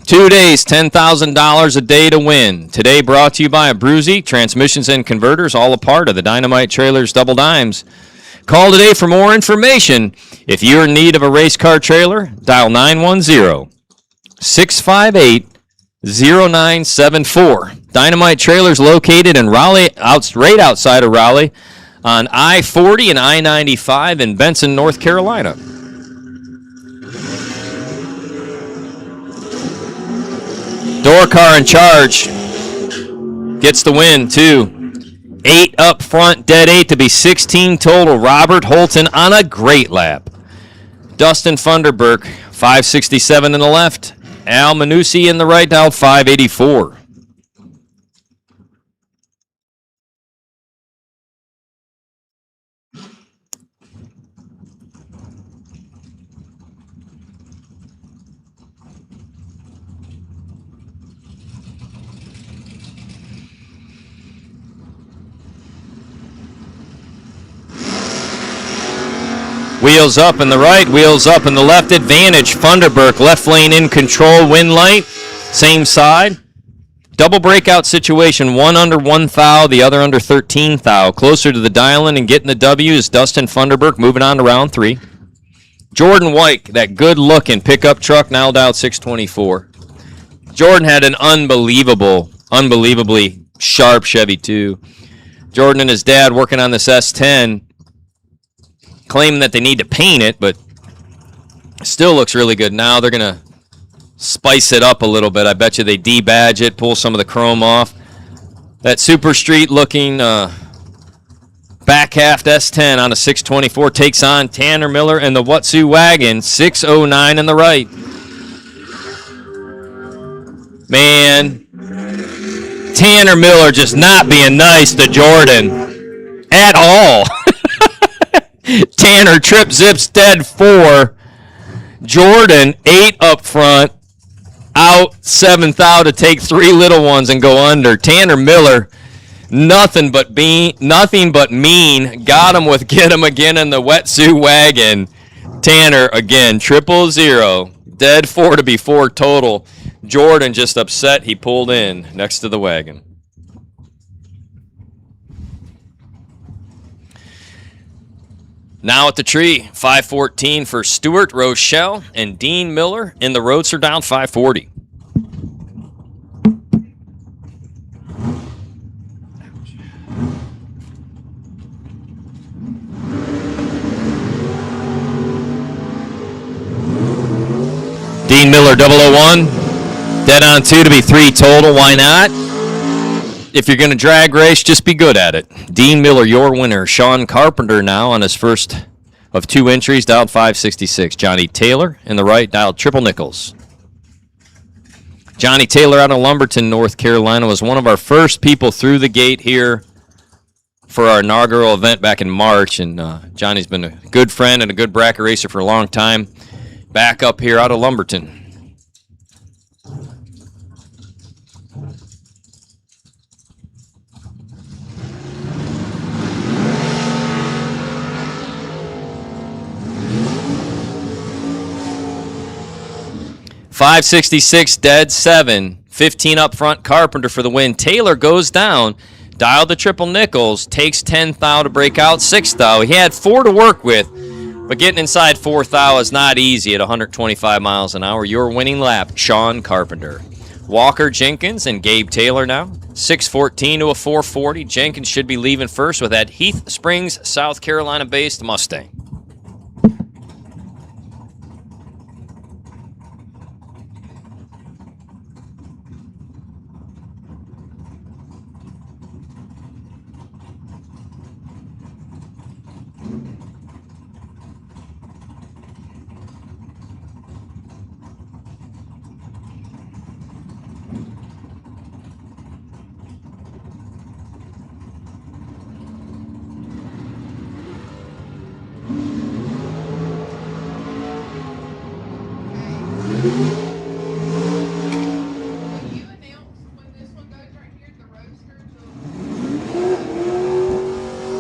Two days, $10,000 a day to win. Today brought to you by Abruzzi, Transmissions and Converters, all a part of the Dynamite Trailers Double Dimes. Call today for more information. If you're in need of a race car trailer, dial 910-658-0974. Dynamite Trailers located in Raleigh, right outside of Raleigh, on I-40 and I-95 in Benson, North Carolina. Door car in charge. gets the win, too. 8 up front, dead 8 to be 16 total. Robert Holton on a great lap. Dustin Funderburk, 567 in the left. Al Manucci in the right, now 584. Wheels up in the right, wheels up in the left. Advantage, Funderburk, left lane in control, win light, same side. Double breakout situation, one under 1 thou, the other under 13 thou. Closer to the dial-in and getting the W is Dustin Funderburk, moving on to round 3. Jordan White, that good-looking pickup truck, now dialed 624. Jordan had an unbelievably sharp Chevy, too. Jordan and his dad working on this S10, claiming that they need to paint it, but still looks really good. Now they're going to spice it up a little bit. I bet you they debadge it, pull some of the chrome off. That Super Street looking back half S10 on a 624 takes on Tanner Miller and the Watsu Wagon, 609 in the right. Man, Tanner Miller just not being nice to Jordan at all. Tanner trip zips dead 4. Jordan 8 up front. Out 7 thou to take 3 little ones and go under. Tanner Miller, nothing but mean. Got him with get him again in the Wetsuit Wagon. Tanner again, 000. Dead 4 to be 4 total. Jordan just upset he pulled in next to the wagon. Now at the tree, 514 for Stuart Rochelle and Dean Miller in the Roadster down 540. Dean Miller 001, dead on 2 to be 3 total. Why not? If you're going to drag race, just be good at it. Dean Miller, your winner. Sean Carpenter now on his first of 2 entries, dialed 566. Johnny Taylor in the right, dialed triple nickels. Johnny Taylor out of Lumberton, North Carolina, was one of our first people through the gate here for our inaugural event back in March. And Johnny's been a good friend and a good bracket racer for a long time. Back up here out of Lumberton. .566 dead 7, 15 up front. Carpenter for the win. Taylor goes down, dialed the triple nickels, takes 10 thou to break out 6 thou. He had 4 to work with, but getting inside 4 thou is not easy at 125 miles an hour. Your winning lap, Sean Carpenter. Walker Jenkins and Gabe Taylor now, 614 to a 440. Jenkins should be leaving first with that Heath Springs, South Carolina-based Mustang.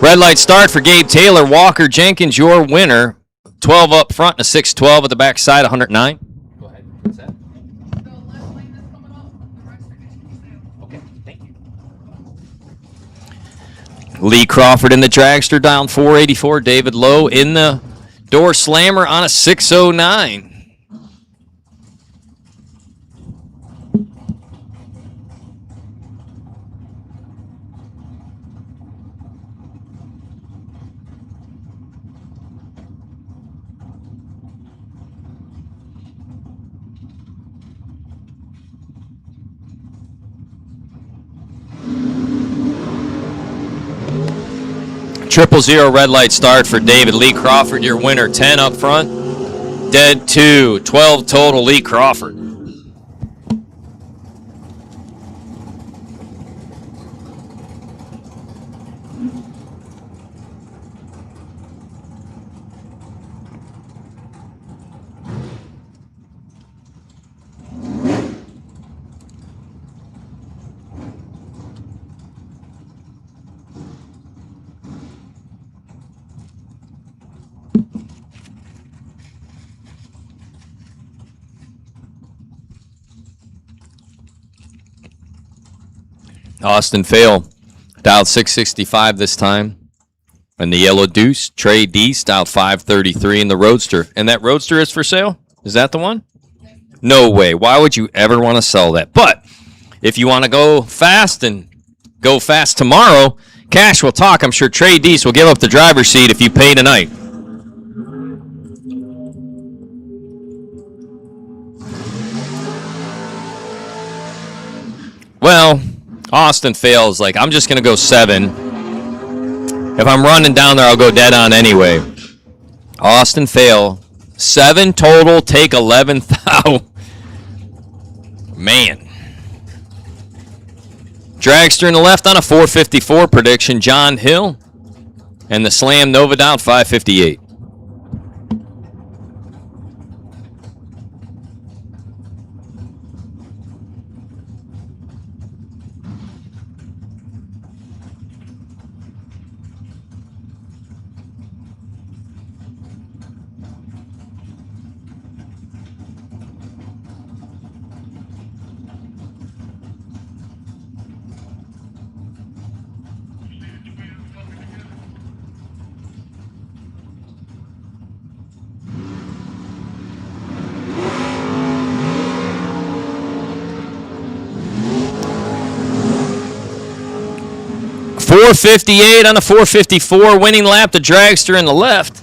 Red light start for Gabe Taylor. Walker Jenkins, your winner. 12 up front and a 612 at the backside, 109. Go ahead. What's that? The left lane that's coming up, the roadster gets you down. Okay, thank you. Lee Crawford in the dragster, down 484. David Lowe in the door slammer on a 609. 000 red light start for David Lee Crawford, your winner. 10 up front. Dead 2. 12 total, Lee Crawford. Austin Fail, dialed 665 this time. And the Yellow Deuce, Trey Deese, dialed 533 in the Roadster. And that Roadster is for sale? Is that the one? No way. Why would you ever want to sell that? But if you want to go fast and go fast tomorrow, cash will talk. I'm sure Trey Deese will give up the driver's seat if you pay tonight. Well, Austin Fails, like, I'm just going to go 7. If I'm running down there, I'll go dead on anyway. Austin Fail, 7 total, take 11,000. Man. Dragster in the left on a 454 prediction, John Hill. And the Slam Nova down 558. .458 on a 454, winning lap, the Dragster in the left.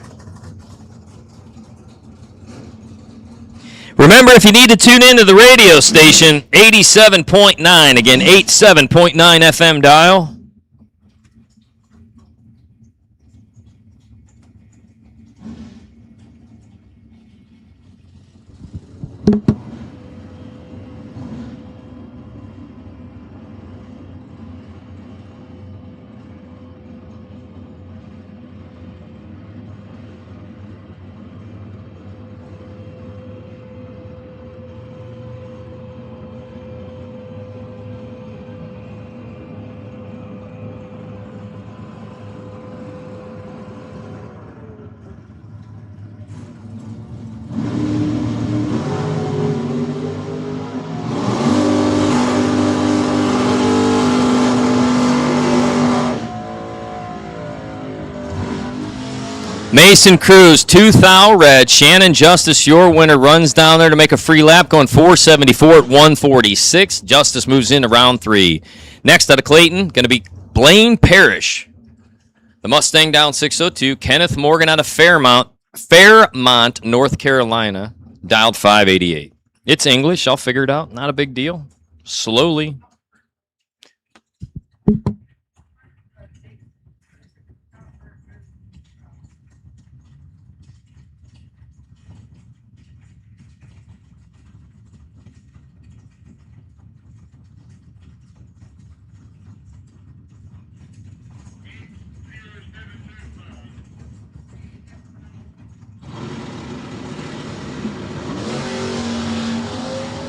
Remember, if you need to tune into the radio station, 87.9, again, 87.9 FM dial. Mason Cruz, 2,000 red. Shannon Justice, your winner, runs down there to make a free lap, going 474 at 146. Justice moves into round 3. Next out of Clayton, going to be Blaine Parrish. The Mustang down 602. Kenneth Morgan out of Fairmont, North Carolina, dialed 588. It's English. I'll figure it out. Not a big deal. Slowly.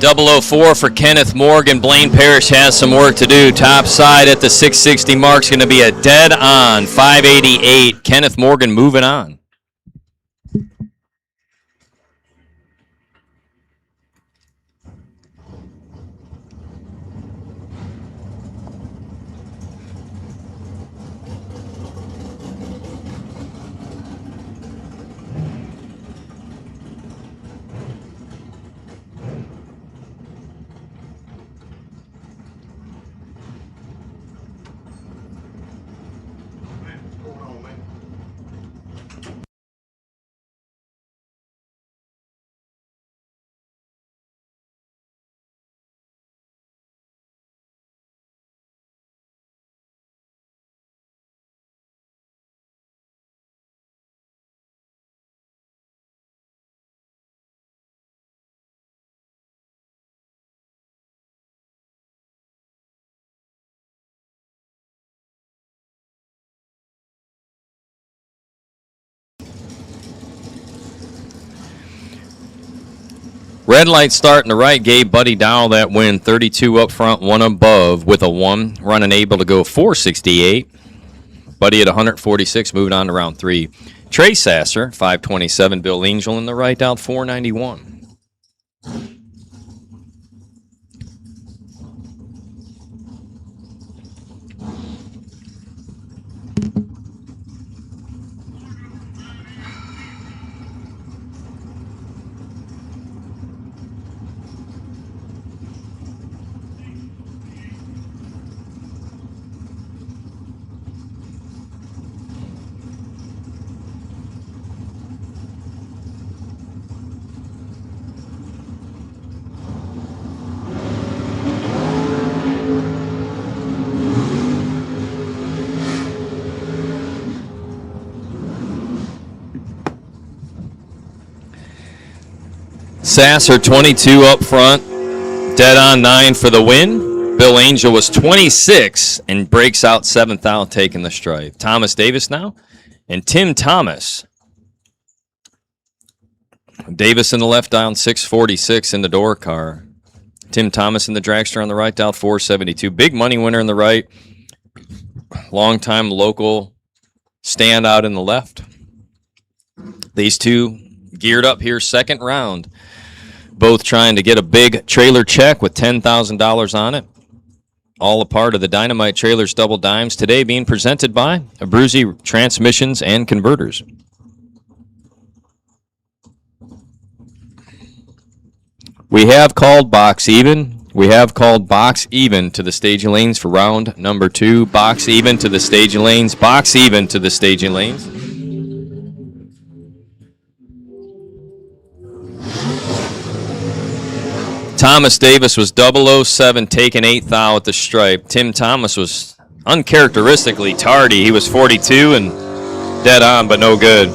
.004 for Kenneth Morgan. Blaine Parrish has some work to do. Top side at the 660 mark is going to be a dead on 588. Kenneth Morgan moving on. Red light start in the right gave Buddy Dowell that win. 32 up front, 1 above with a 1. Running able to go 468. Buddy at 146, moving on to round 3. Trey Sasser, 527. Bill Angel in the right out, 491. Sasser 22 up front, dead on 9 for the win. Bill Angel was 26 and breaks out 7th out, taking the stripe. Thomas Davis now, and Tim Thomas. Davis in the left down, 646 in the door car. Tim Thomas in the dragster on the right down, 472. Big money winner in the right. Long-time local standout in the left. These two geared up here, second round. Both trying to get a big trailer check with $10,000 on it. All a part of the Dynamite Trailers Double Dimes, today being presented by Abruzzi Transmissions and Converters. We have called box even. We have called box even to the staging lanes for round number 2. Box even to the staging lanes. Box even to the staging lanes. Thomas Davis was 007, taking 8th out at the stripe. Tim Thomas was uncharacteristically tardy. He was 42 and dead on, but no good.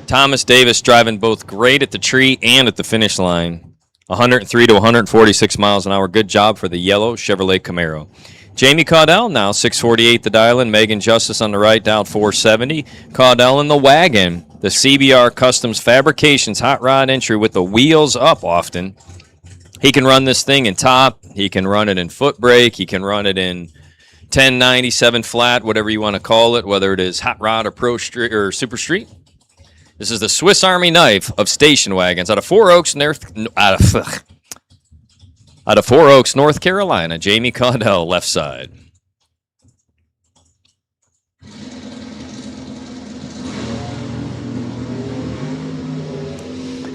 Thomas Davis driving both great at the tree and at the finish line. 103 to 146 miles an hour. Good job for the yellow Chevrolet Camaro. Jamie Caudell now 648 the dial-in. Megan Justice on the right down 470. Caudell in the wagon. The CBR Customs Fabrications hot rod entry with the wheels up often. He can run this thing in top. He can run it in foot brake. He can run it in 1097 flat, whatever you want to call it, whether it is hot rod or pro street or super street. This is the Swiss Army knife of station wagons out of Four Oaks, North Carolina. Jamie Caudell, left side.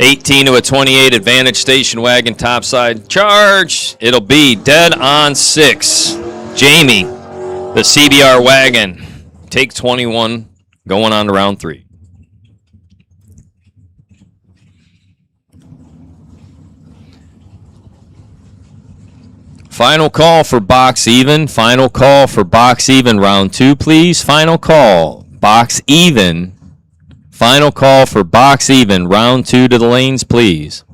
$18 to a $28 advantage station wagon topside charge. It'll be dead on 6. Jamie, the CBR wagon, take 21, going on to round 3. Final call for box even. Final call for box even. Round 2, please. Final call. Box even. Final call for box even. Round 2 to the lanes, please.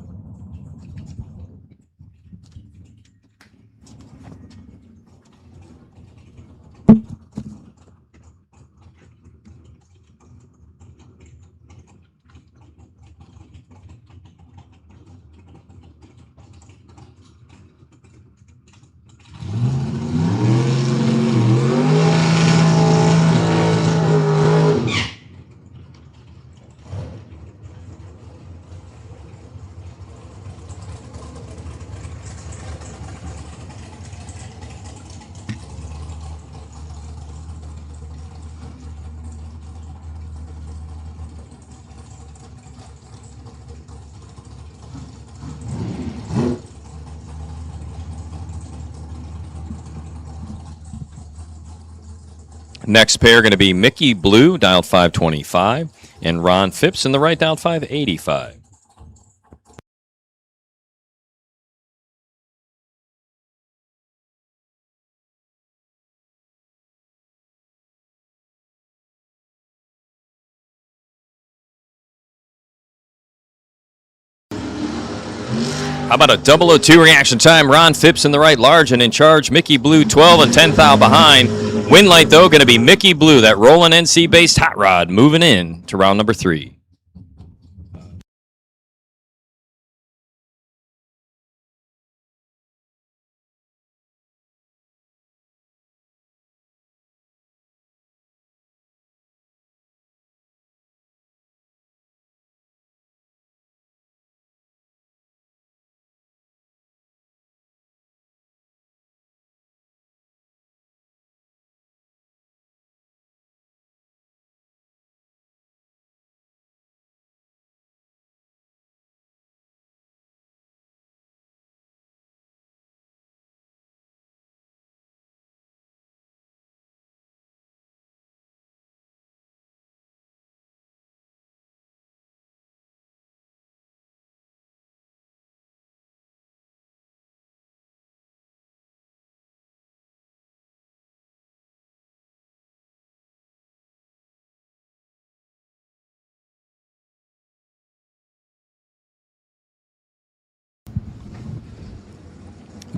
Next pair going to be Mickey Blue, dialed 525, and Ron Phipps in the right, dialed 585. How about a 002 reaction time? Ron Phipps in the right, large and in charge. Mickey Blue 12 and 10 thou behind. Win light, though, going to be Mickey Blue, that rolling NC-based hot rod, moving in to round number 3.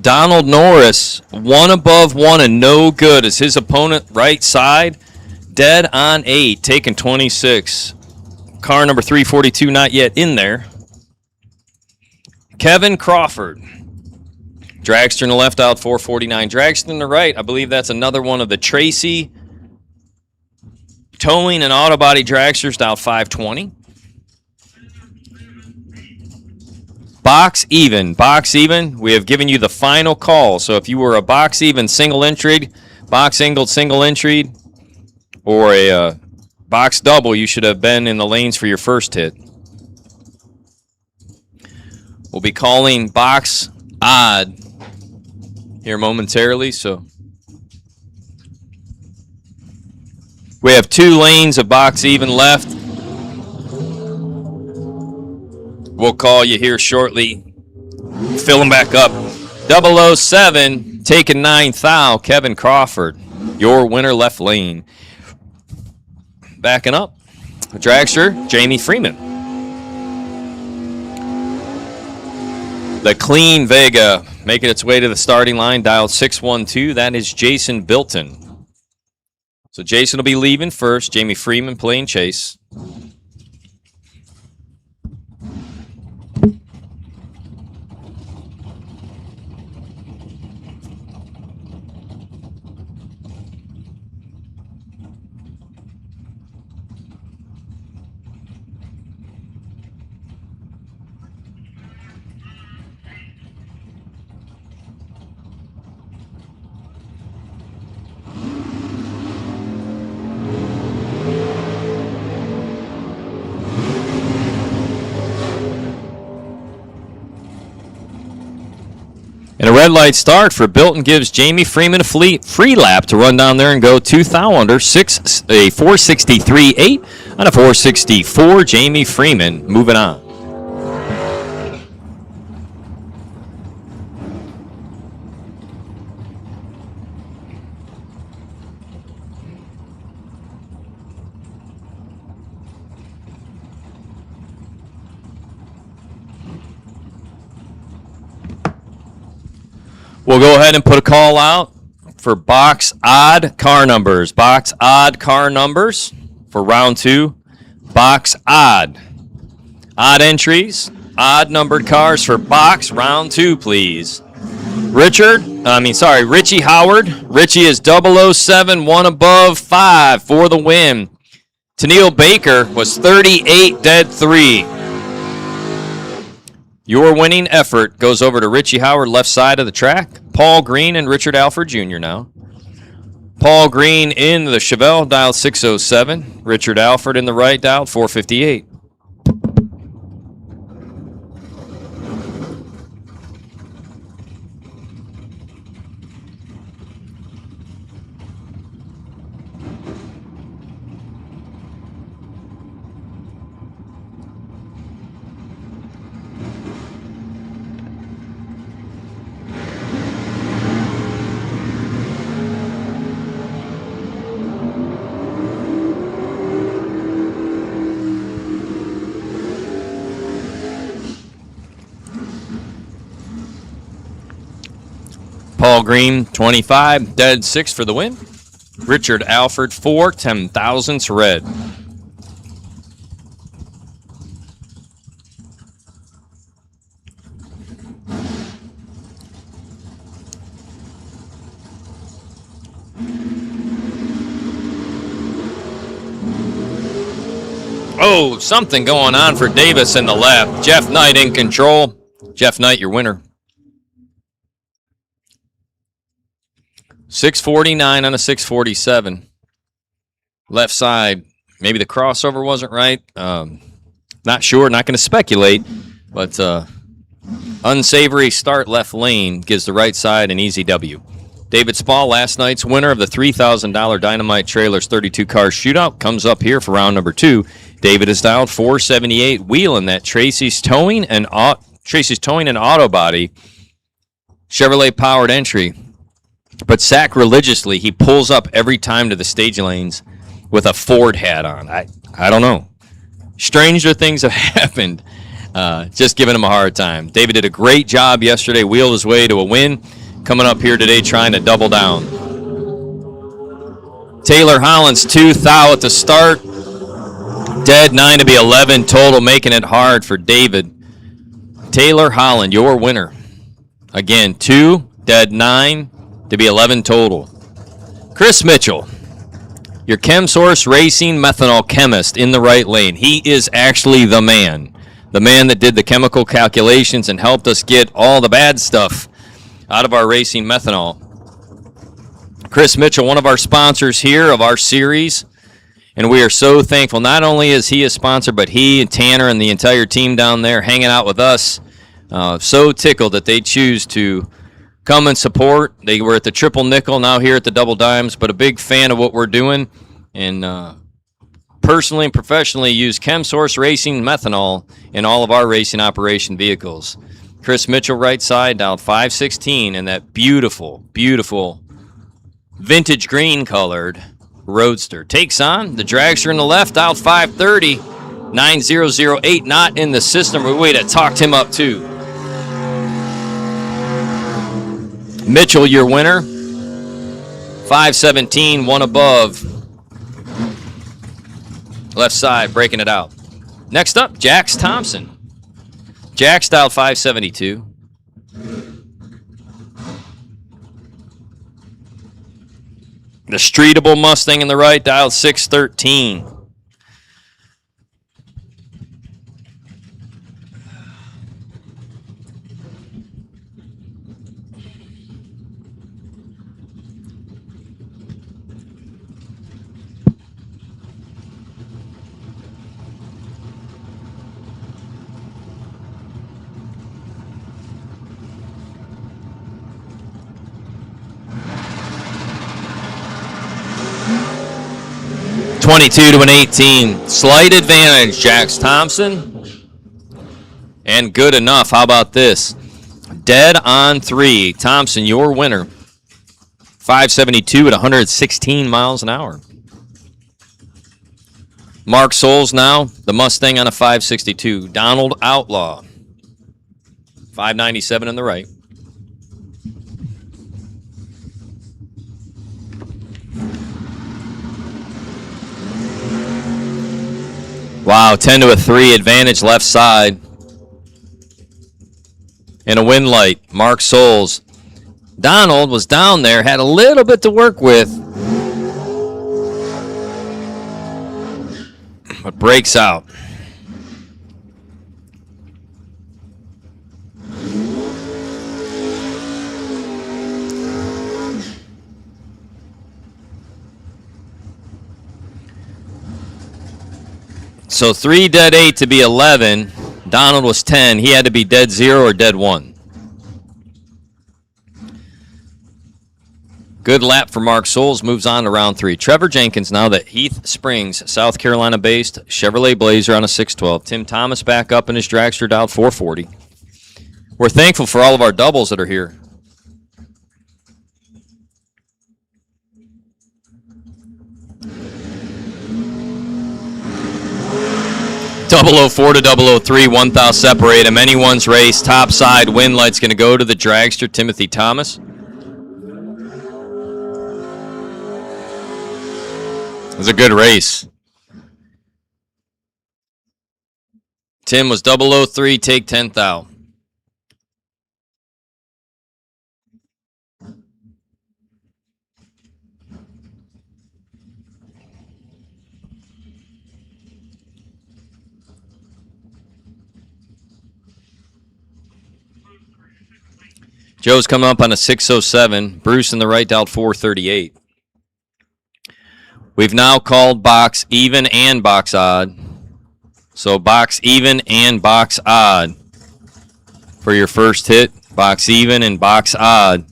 Donald Norris, one above one and no good as his opponent right side. Dead on 8, taking 26. Car number 342 not yet in there. Kevin Crawford. Dragster in the left, out 449. Dragster in the right, I believe that's another one of the Tracy Towing and Auto Body Dragsters, out 520. Box even. Box even. We have given you the final call. So if you were a box even single entry, box angled single entry, or a box double, you should have been in the lanes for your first hit. We'll be calling box odd here momentarily. So we have 2 lanes of box even left. We'll call you here shortly. Fill them back up. 007, taking 9th out, Kevin Crawford. Your winner left lane. Backing up, dragster, Jamie Freeman. The Clean Vega making its way to the starting line, dialed 612. That is Jason Bilton. So Jason will be leaving first. Jamie Freeman playing chase. And a red light start for Bilton gives Jamie Freeman a free lap to run down there and go 2 thou under 463.8 on a 464. Jamie Freeman moving on. We'll go ahead and put a call out for box odd car numbers. Box odd car numbers for round 2. Box odd. Odd entries, odd numbered cars for box round 2, please. Richie Howard. Richie is 007, 1 above 5 for the win. Tennille Baker was 38, dead 3. Your winning effort goes over to Richie Howard, left side of the track. Paul Green and Richard Alford Jr. now. Paul Green in the Chevelle, dialed 607. Richard Alford in the right, dialed 458. Paul Green, 25, dead 6 for the win. Richard Alford, 4, 10 thousandths red. Oh, something going on for Davis in the left. Jeff Knight in control. Jeff Knight, your winner. 649 on a 647. Left side. Maybe the crossover wasn't right. Not sure. Not going to speculate. But unsavory start left lane gives the right side an easy W. David Spall, last night's winner of the $3,000 Dynamite Trailers 32 car shootout, comes up here for round number 2. David is dialed 478, wheeling that Tracy's Towing and Auto Body Chevrolet powered entry. But sacrilegiously, he pulls up every time to the stage lanes with a Ford hat on. I don't know. Stranger things have happened Just giving him a hard time. David did a great job yesterday, wheeled his way to a win. Coming up here today trying to double down. Taylor Hollins, 2 thou at the start. Dead 9 to be 11 total, making it hard for David. Taylor Holland, your winner. Again, 2, dead 9 to be 11 total. Chris Mitchell, your ChemSource Racing methanol chemist in the right lane. He is actually the man that did the chemical calculations and helped us get all the bad stuff out of our racing methanol. Chris Mitchell, one of our sponsors here of our series, and we are so thankful. Not only is he a sponsor, but he and Tanner and the entire team down there hanging out with us. So tickled that they choose to come and support. They were at the Triple Nickel, now here at the Double Dimes, but a big fan of what we're doing. And personally and professionally use ChemSource Racing methanol in all of our racing operation vehicles. Chris Mitchell, right side, down 516 in that beautiful, beautiful vintage green colored Roadster. Takes on the dragster in the left, out 530, 9008, not in the system. We would have talked him up too. Mitchell, your winner. 517, one above. Left side, breaking it out. Next up, Jax Thompson. Jax dialed 572. The streetable Mustang in the right, dialed 613. $22 to an 18. Slight advantage, Jax Thompson. And good enough. How about this? Dead on 3. Thompson, your winner. 572 at 116 miles an hour. Mark Souls now, the Mustang on a 562. Donald Outlaw. 597 in the right. Wow, 10 to a 3 advantage left side. And a wind light, Mark Souls. Donald was down there, had a little bit to work with. But breaks out. So 3 dead 8 to be 11. Donald was 10. He had to be dead 0 or dead 1. Good lap for Mark Souls. Moves on to round 3. Trevor Jenkins now that Heath Springs, South Carolina-based Chevrolet Blazer on a 612. Tim Thomas back up in his dragster, dialed 440. We're thankful for all of our doubles that are here. 004 to 003, 1 thou separate them. Anyone's race, top side, wind light's going to go to the dragster, Timothy Thomas. It was a good race. Tim was 003, take 10 thou. Joe's coming up on a 607. Bruce in the right, dialed 438. We've now called box even and box odd. So box even and box odd for your first hit. Box even and box odd.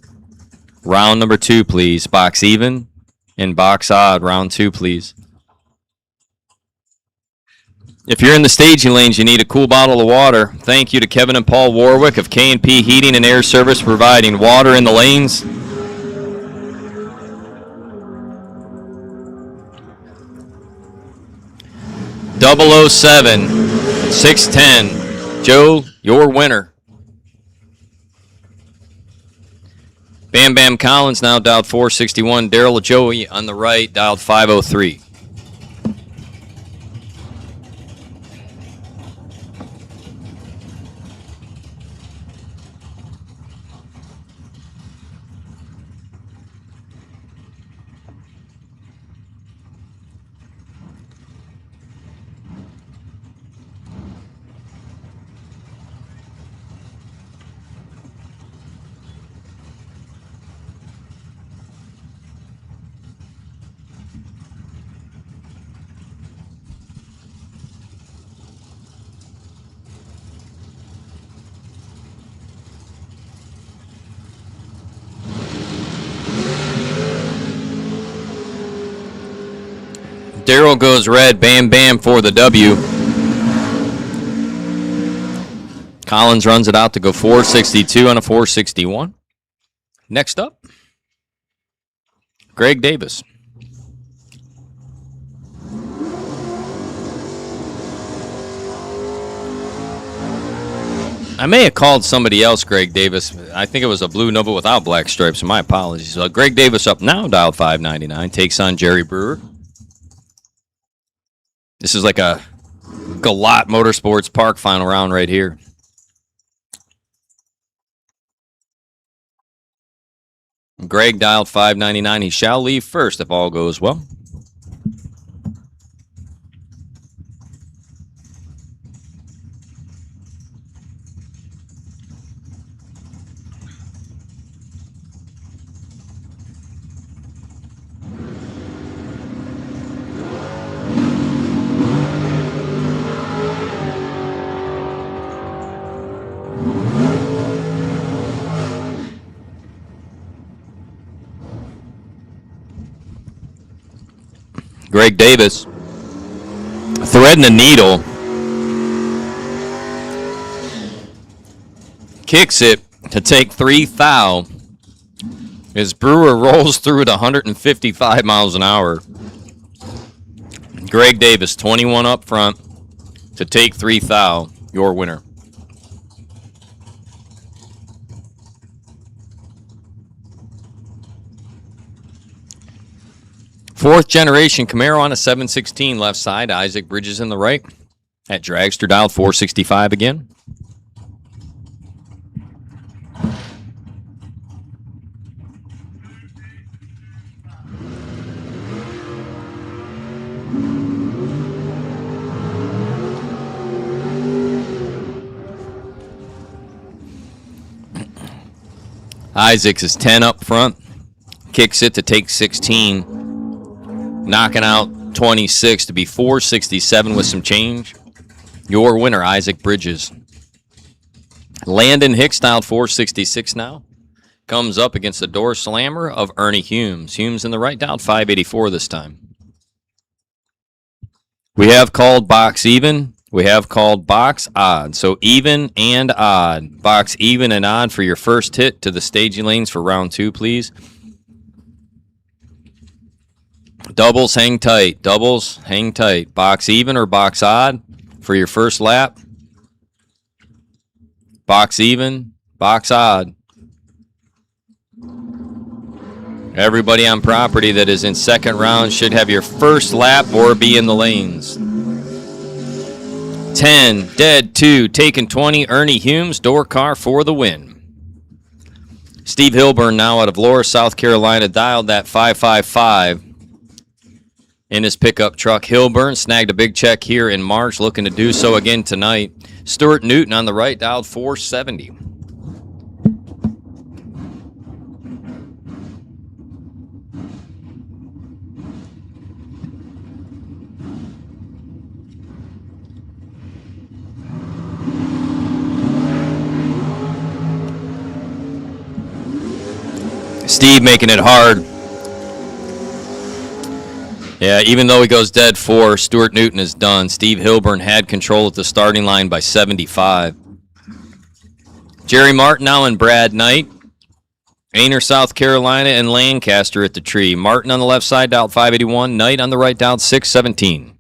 Round number 2, please. Box even and box odd. Round 2, please. If you're in the staging lanes, you need a cool bottle of water. Thank you to Kevin and Paul Warwick of K&P Heating and Air Service providing water in the lanes. .007, 610. Joe, your winner. Bam Bam Collins now dialed 461. Daryl Joey on the right dialed 503. Daryl goes red. Bam Bam for the W. Collins runs it out to go 462 on a 461. Next up, Greg Davis. I may have called somebody else Greg Davis. I think it was a blue Nova without black stripes. My apologies. So Greg Davis up now, dialed 599. Takes on Jerry Brewer. This is like a Galot Motorsports Park final round right here. Greg dialed 599. He shall leave first if all goes well. Greg Davis threading the needle, kicks it to take 3 thou as Brewer rolls through at 155 miles an hour. Greg Davis 21 up front to take 3 thou, your winner. Fourth generation Camaro on a 716 left side. Isaac Bridges in the right. At Dragster dialed 465 again. Isaacs is 10 up front. Kicks it to take 16. Knocking out 26 to be 467 with some change. Your winner, Isaac Bridges. Landon Hicks dialed 466 now. Comes up against the door slammer of Ernie Humes. Humes in the right, dialed 584 this time. We have called box even. We have called box odd. So even and odd. Box even and odd for your first hit to the staging lanes for round 2, please. Doubles, hang tight. Doubles, hang tight. Box even or box odd for your first lap. Box even, box odd. Everybody on property that is in second round should have your first lap or be in the lanes. 10, dead 2, taking 20. Ernie Humes, door car for the win. Steve Hilburn now out of Laura, South Carolina, dialed that 555. In his pickup truck. Hilburn snagged a big check here in March, looking to do so again tonight. Stuart Newton on the right, dialed 470. Steve making it hard. Yeah, even though he goes dead 4, Stuart Newton is done. Steve Hilburn had control at the starting line by 75. Jerry Martin now and Brad Knight. Ainer, South Carolina, and Lancaster at the tree. Martin on the left side, dialed 581. Knight on the right, dialed 617.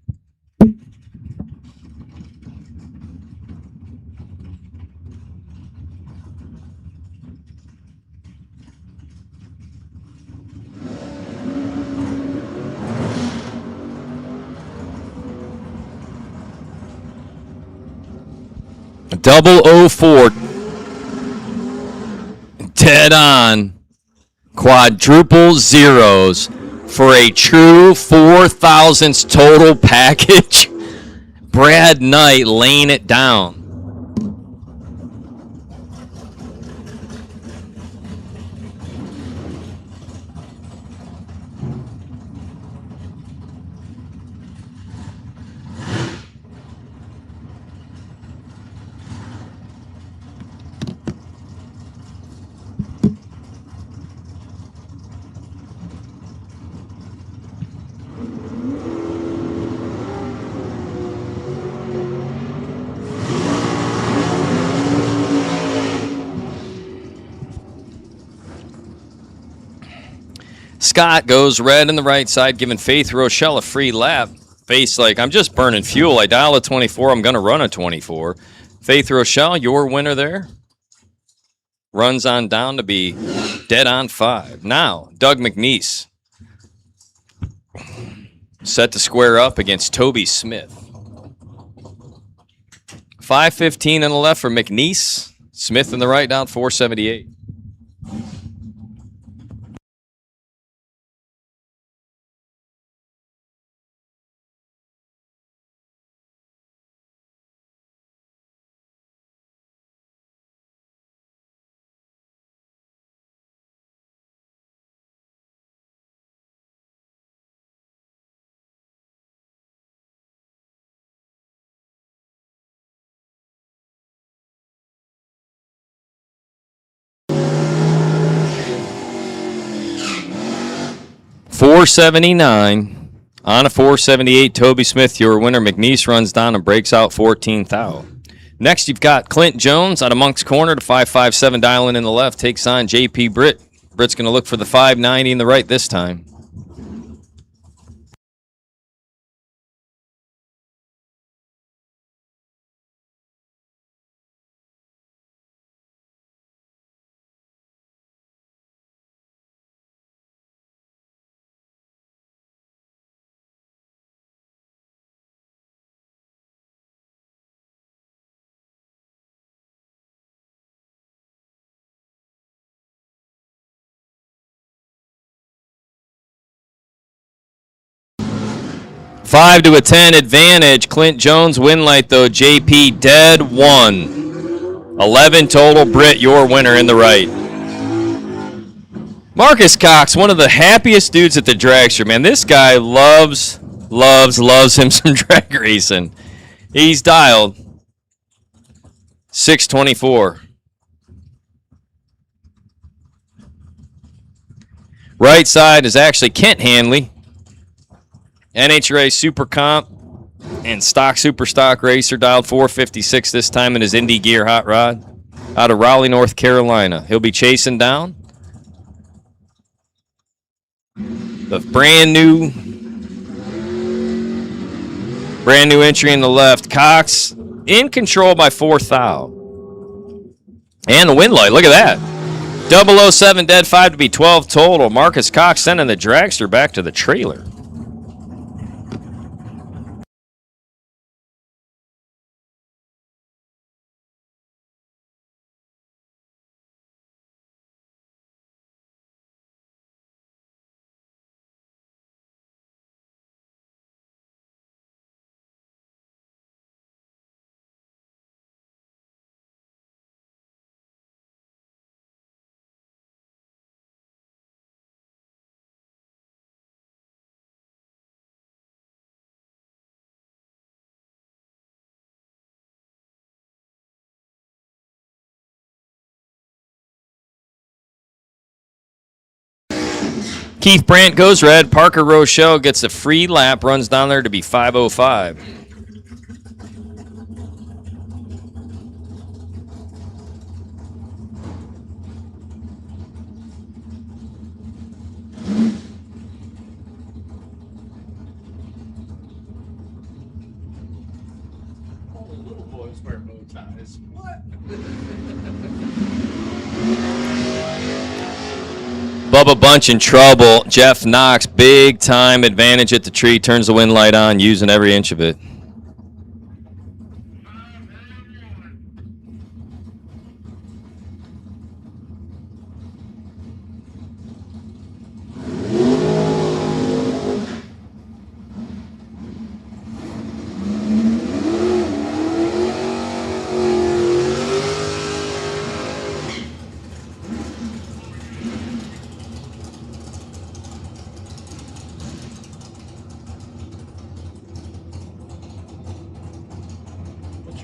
004. Dead on. Quadruple zeros for a true 4,000s total package. Brad Knight laying it down. Scott goes red in the right side, giving Faith Rochelle a free lap. Faith's like, I'm just burning fuel. I dial a 24. I'm going to run a 24. Faith Rochelle, your winner there. Runs on down to be dead on 5. Now, Doug McNeese. Set to square up against Toby Smith. 5:15 on the left for McNeese. Smith in the right down 478. $479 on a 478. Toby Smith, your winner. McNeese runs down and breaks out 14th out. Next, you've got Clint Jones out of Monk's Corner to 557 dialing in the left. Takes on JP Britt. Britt's going to look for the 590 in the right this time. Five to a 10 advantage. Clint Jones win light though. JP dead 1. 11 total. Britt, your winner in the right. Marcus Cox, one of the happiest dudes at the dragster, man. This guy loves him some drag racing. He's dialed 624. Right side is actually Kent Hanley. NHRA Super Comp and Stock Super Stock Racer, dialed 456 this time in his Indy Gear hot rod out of Raleigh, North Carolina. He'll be chasing down the brand new entry in the left. Cox in control by 4th out. And the win light, look at that. 007 dead 5 to be 12 total. Marcus Cox sending the dragster back to the trailer. Keith Brandt goes red. Parker Rochelle gets a free lap, runs down there to be 505. Only little boys wear bow ties. What? Bubba Bunch in trouble. Jeff Knox, big time advantage at the tree. Turns the wind light on, using every inch of it.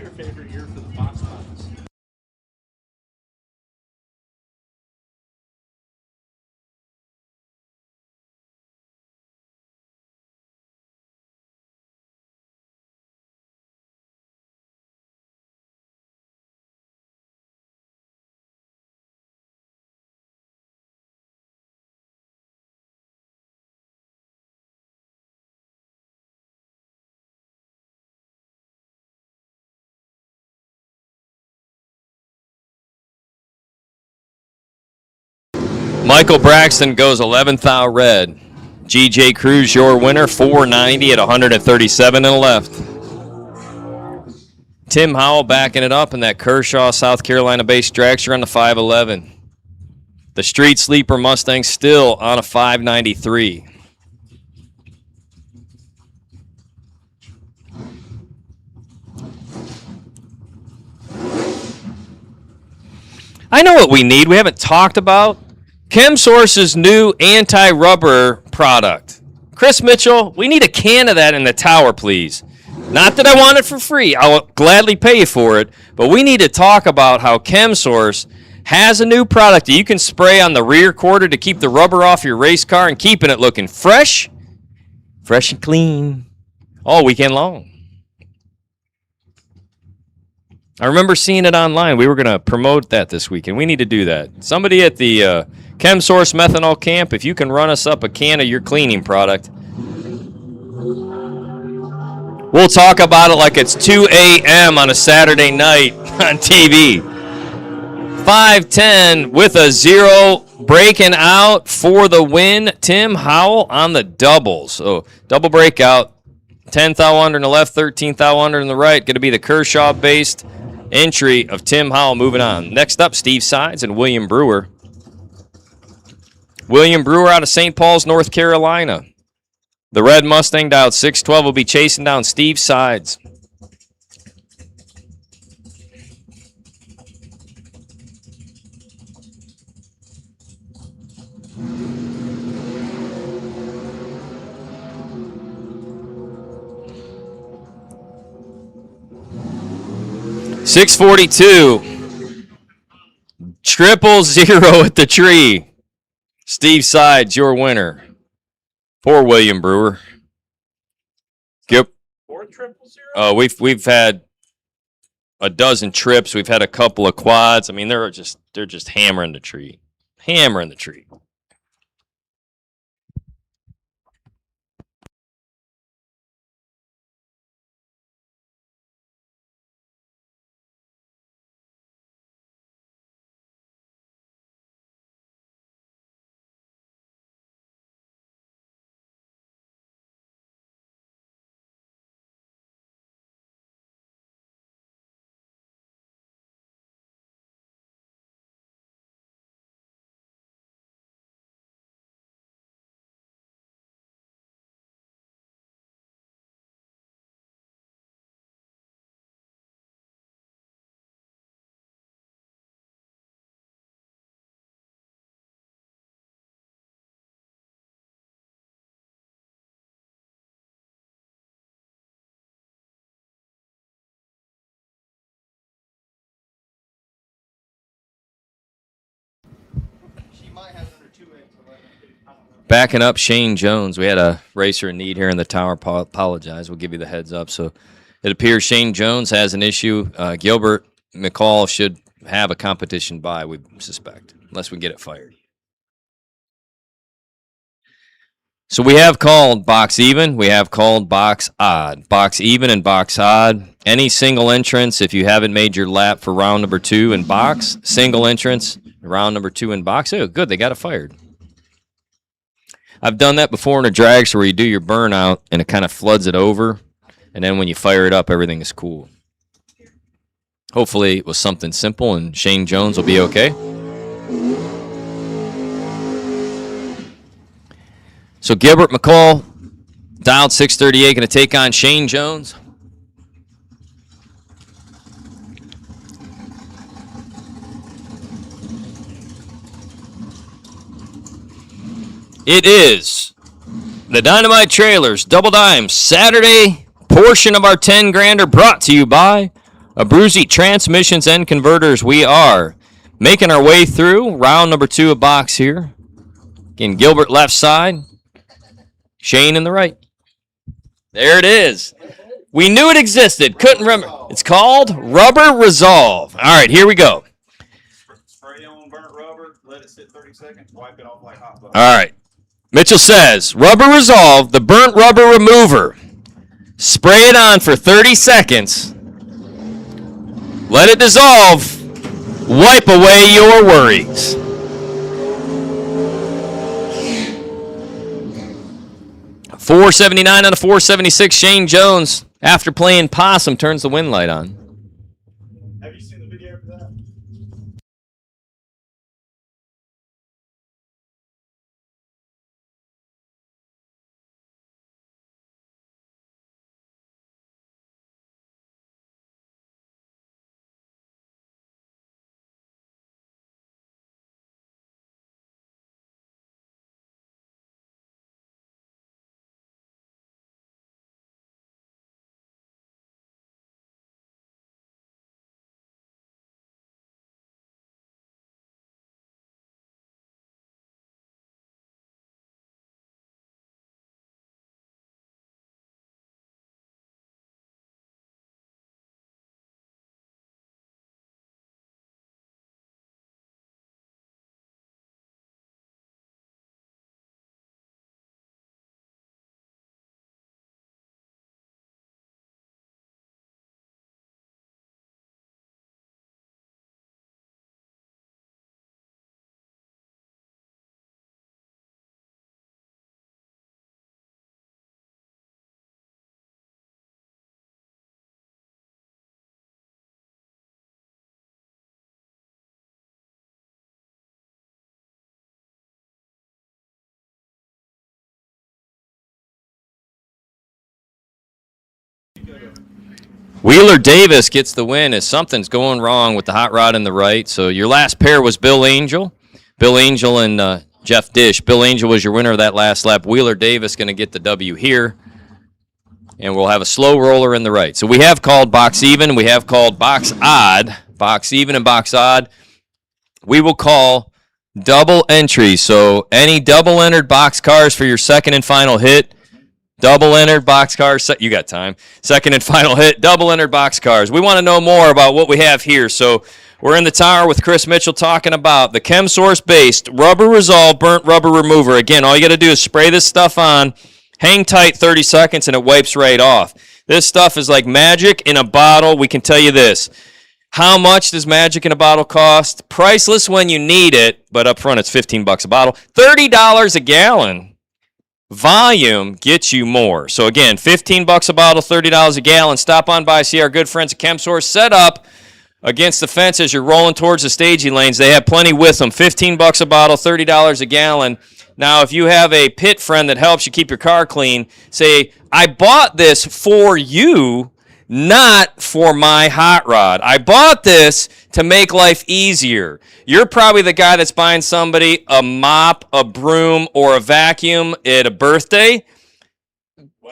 your favorite year for the box mods? Michael Braxton goes 11th out red. GJ Cruz, your winner, 490 at 137 and left. Tim Howell backing it up in that Kershaw, South Carolina-based dragster on the 511. The Street Sleeper Mustang still on a 593. I know what we need. We haven't talked about ChemSource's new anti-rubber product. Chris Mitchell, we need a can of that in the tower, please. Not that I want it for free. I'll gladly pay you for it. But we need to talk about how ChemSource has a new product that you can spray on the rear quarter to keep the rubber off your race car and keeping it looking fresh and clean all weekend long. I remember seeing it online. We were going to promote that this weekend. We need to do that. Somebody at the ChemSource Methanol Camp, if you can run us up a can of your cleaning product, we'll talk about it like it's 2 a.m. on a Saturday night on TV. 5:10 with a 0 breaking out for the win. Tim Howell on the doubles. So double breakout. 10th thou under in the left, 13th thou under in the right. Going to be the Kershaw-based entry of Tim Howell. Moving on. Next up, Steve Sides and William Brewer. William Brewer out of St. Paul's, North Carolina. The red Mustang dialed 612 will be chasing down Steve Sides. .642. 000 at the tree. Steve Sides, your winner. Poor William Brewer. Yep. 400? We've had a dozen trips. We've had a couple of quads. I mean, they're just hammering the tree. Hammering the tree. Backing up Shane Jones. We had a racer in need here in the tower. Apologize. We'll give you the heads up. So it appears Shane Jones has an issue. Gilbert McCall should have a competition bye, we suspect, unless we get it fired. So we have called box even. We have called box odd. Box even and box odd. Any single entrance, if you haven't made your lap for round number 2 in box, single entrance, round number 2 in box. Oh, good. They got it fired. I've done that before in a dragster where you do your burnout and it kind of floods it over. And then when you fire it up, everything is cool. Hopefully it was something simple and Shane Jones will be okay. So Gilbert McCall, dialed 638, going to take on Shane Jones. It is the Dynamite Trailers Double Dimes Saturday portion of our 10 grander brought to you by Abruzzi Transmissions and Converters. We are making our way through round number 2 of box here. Again, Gilbert left side, Shane in the right. There it is. We knew it existed. Couldn't remember. It's called Rubber Resolve. All right, here we go. Spray on burnt rubber, let it sit 30 seconds, wipe it off like hot butter. All right. Mitchell says, Rubber Resolve, the burnt rubber remover. Spray it on for 30 seconds. Let it dissolve. Wipe away your worries. $479 out of 476. Shane Jones, after playing possum, turns the wind light on. Have you seen the video for that? Wheeler Davis gets the win as something's going wrong with the hot rod in the right. So your last pair was Bill Angel. Bill Angel and Jeff Dish. Bill Angel was your winner of that last lap. Wheeler Davis going to get the W here. And we'll have a slow roller in the right. So we have called box even. We have called box odd. Box even and box odd. We will call double entries. So any double entered box cars for your second and final hit. Double entered box cars. You got time. Second and final hit. Double entered box cars. We want to know more about what we have here. So we're in the tower with Chris Mitchell talking about the ChemSource based Rubber Resolve burnt rubber remover. Again, all you got to do is spray this stuff on, hang tight 30 seconds, and it wipes right off. This stuff is like magic in a bottle. We can tell you this. How much does magic in a bottle cost? Priceless when you need it, but up front it's $15 a bottle. $30 a gallon. Volume gets you more. So again, $15 a bottle, $30 a gallon. Stop on by, see our good friends at ChemSource. Set up against the fence as you're rolling towards the staging lanes. They have plenty with them. $15 a bottle, $30 a gallon. Now, if you have a pit friend that helps you keep your car clean, say, I bought this for you, not for my hot rod. I bought this to make life easier. You're probably the guy that's buying somebody a mop, a broom, or a vacuum at a birthday.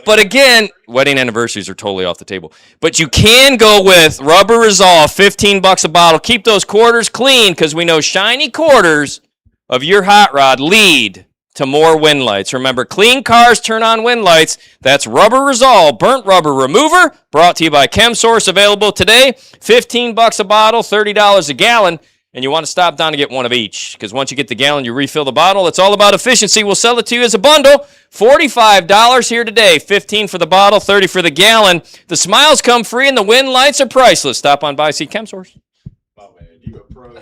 But again, wedding anniversaries are totally off the table. But you can go with Rubber Resolve, $15 a bottle. Keep those quarters clean because we know shiny quarters of your hot rod lead to more wind lights. Remember, clean cars turn on wind lights. That's Rubber Resolve, burnt rubber remover, brought to you by ChemSource, available today. $15 a bottle, $30 a gallon. And you want to stop down to get one of each, because once you get the gallon, you refill the bottle. It's all about efficiency. We'll sell it to you as a bundle. $45 here today. $15 for the bottle, $30 for the gallon. The smiles come free and the wind lights are priceless. Stop on by, see ChemSource. Oh man, you a pro.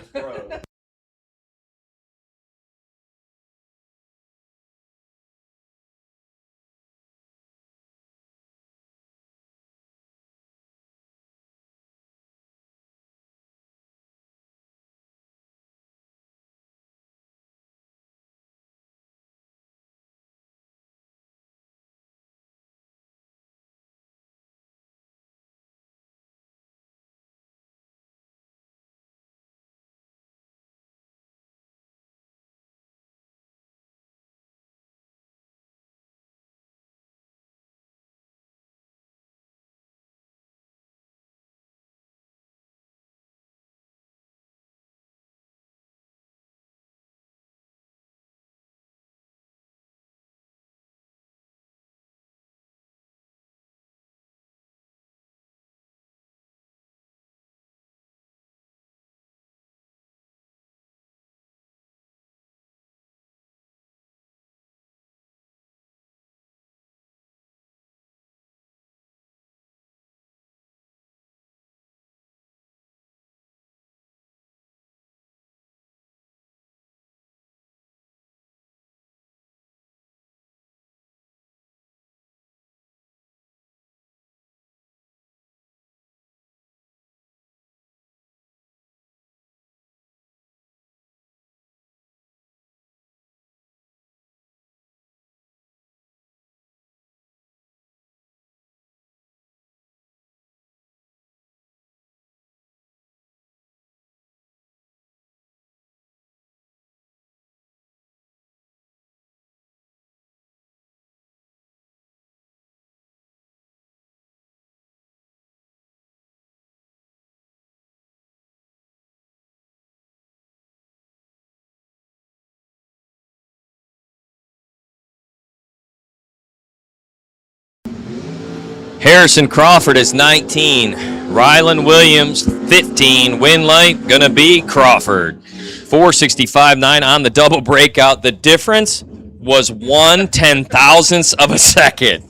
Harrison Crawford is 19. Rylan Williams, 15. Win light, gonna be Crawford. 465.9 on the double breakout. The difference was 1/10,000th of a second.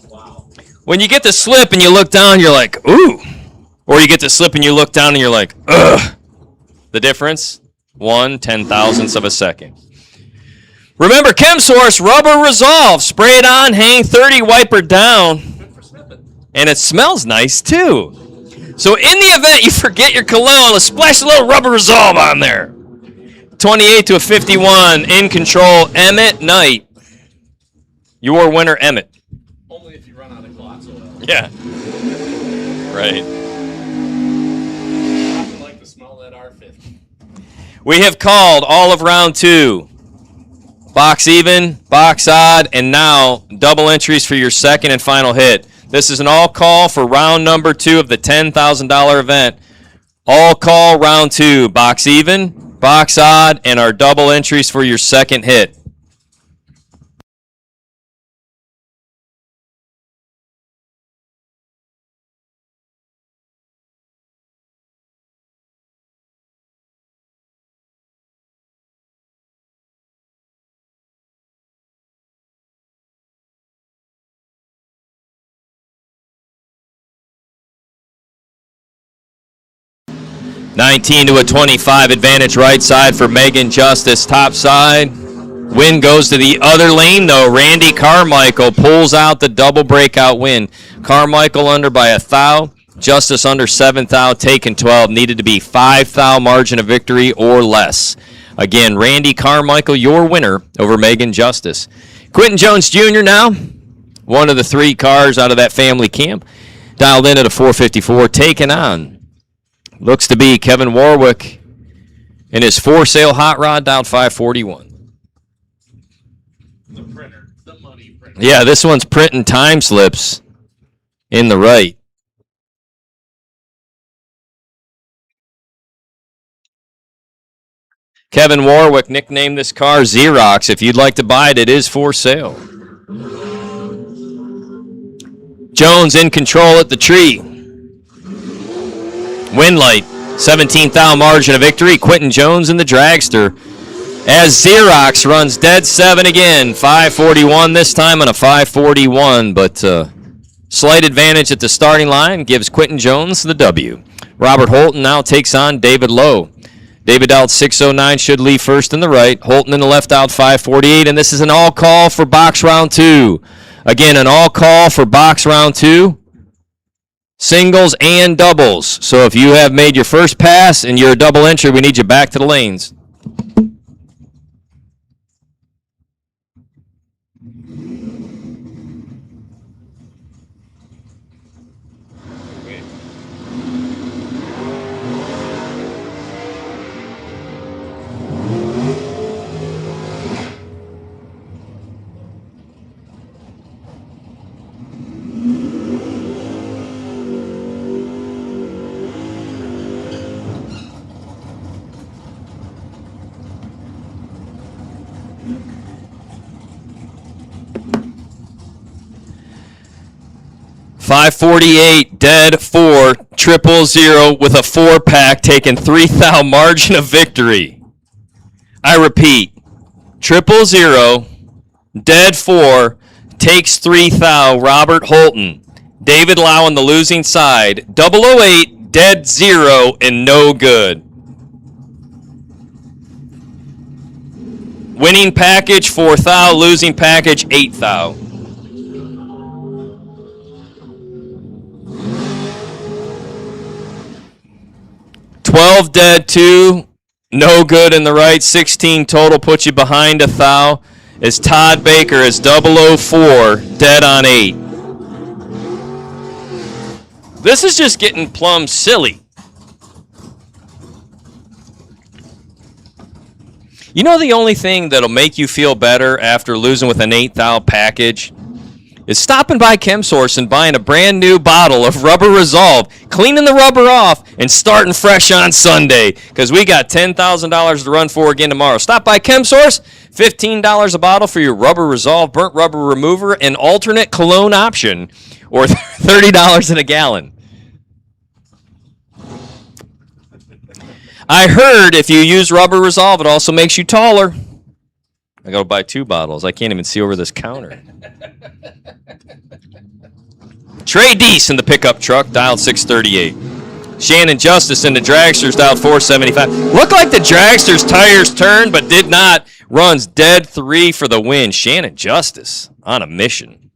Wow. When you get the slip and you look down, you're like, ooh. Or you get the slip and you look down and you're like, ugh. The difference, 1/10,000th of a second. Remember, ChemSource Rubber Resolve. Spray it on, hang 30, wipe her down. Good for snipping. And it smells nice, too. So in the event you forget your cologne, let's splash a little Rubber Resolve on there. 28 to a 51. In control, Emmett Knight. Your winner, Emmett. Only if you run out of Glotz oil. Yeah. Right. I like to smell that R50. We have called all of round 2. Box even, box odd, and now double entries for your second and final hit. This is an all call for round number 2 of the $10,000 event. All call round 2. Box even, box odd, and our double entries for your second hit. $19 to a $25 advantage right side for Megan Justice. Top side. Win goes to the other lane, though. Randy Carmichael pulls out the double breakout win. Carmichael under by 1 thou. Justice under 7 thou. Taken 12. Needed to be 5 thou margin of victory or less. Again, Randy Carmichael, your winner over Megan Justice. Quentin Jones Jr. now. One of the 3 cars out of that family camp. Dialed in at a 454. Taken on. Looks to be Kevin Warwick in his for sale hot rod, dialed 541. The printer. The money printer. Yeah, this one's printing time slips in the right. Kevin Warwick nicknamed this car Xerox. If you'd like to buy it, it is for sale. Jones in control at the tree. Win light, 17 thou margin of victory. Quentin Jones in the dragster. As Xerox runs dead 7 again. 541 this time on a 541, but slight advantage at the starting line gives Quentin Jones the W. Robert Holton now takes on David Lowe. David out 609 should leave first in the right. Holton in the left out 548, and this is an all call for box round 2. Again, an all call for box round 2. Singles and doubles. So if you have made your first pass and you're a double entry, we need you back to the lanes. $548 dead 4 000 with a 4-pack taking 3 thou margin of victory. I repeat, 000 dead 4 takes 3 thou. Robert Holton. David Lau on the losing side. 008 dead 0 and no good. Winning package 4 thou. Losing package 8 thou. $12 dead 2, no good in the right. 16 total puts you behind 1 thou. As Todd Baker is 004 dead on 8. This is just getting plumb silly. You know the only thing that'll make you feel better after losing with an 8 thou package is stopping by ChemSource and buying a brand new bottle of Rubber Resolve, cleaning the rubber off, and starting fresh on Sunday, because we got $10,000 to run for again tomorrow. Stop by ChemSource, $15 a bottle for your Rubber Resolve burnt rubber remover and alternate cologne option. or $30 in a gallon. I heard if you use Rubber Resolve, it also makes you taller. I gotta buy 2 bottles. I can't even see over this counter. Trey Deese in the pickup truck, dialed 638. Shannon Justice in the dragsters, dialed 475. Looked like the dragsters' tires turned, but did not. Runs dead 3 for the win. Shannon Justice on a mission.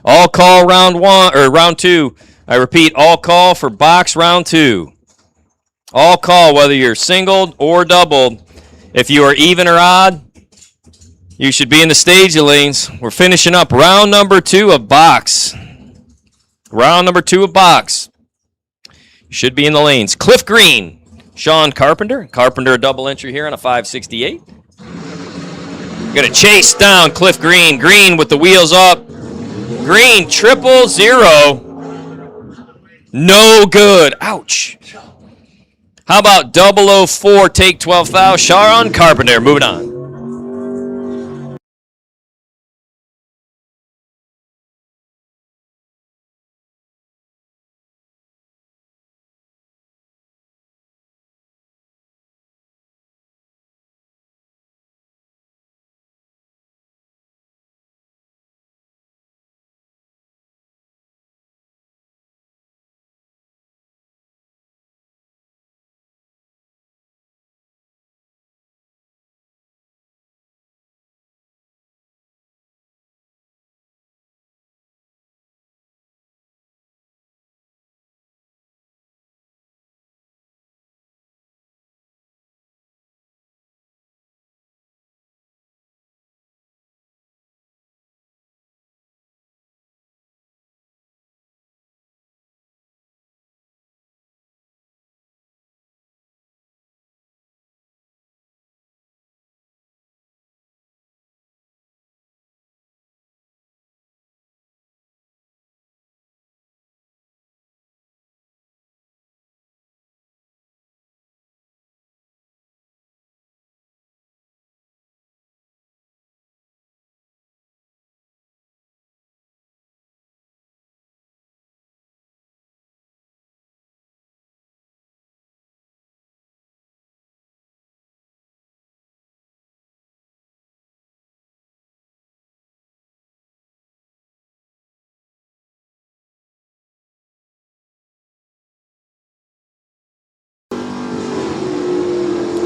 All call round 2. I repeat, all call for box round 2. All call whether you're singled or doubled. If you are even or odd, you should be in the stage lanes. We're finishing up round number 2 of box. Round number 2 of box. You should be in the lanes. Cliff Green, Sean Carpenter. Carpenter a double entry here on a 568. Gonna chase down Cliff Green. Green with the wheels up. Green 000. No good. Ouch. How about 004, take 12 foul? Sharon Carpenter, moving on.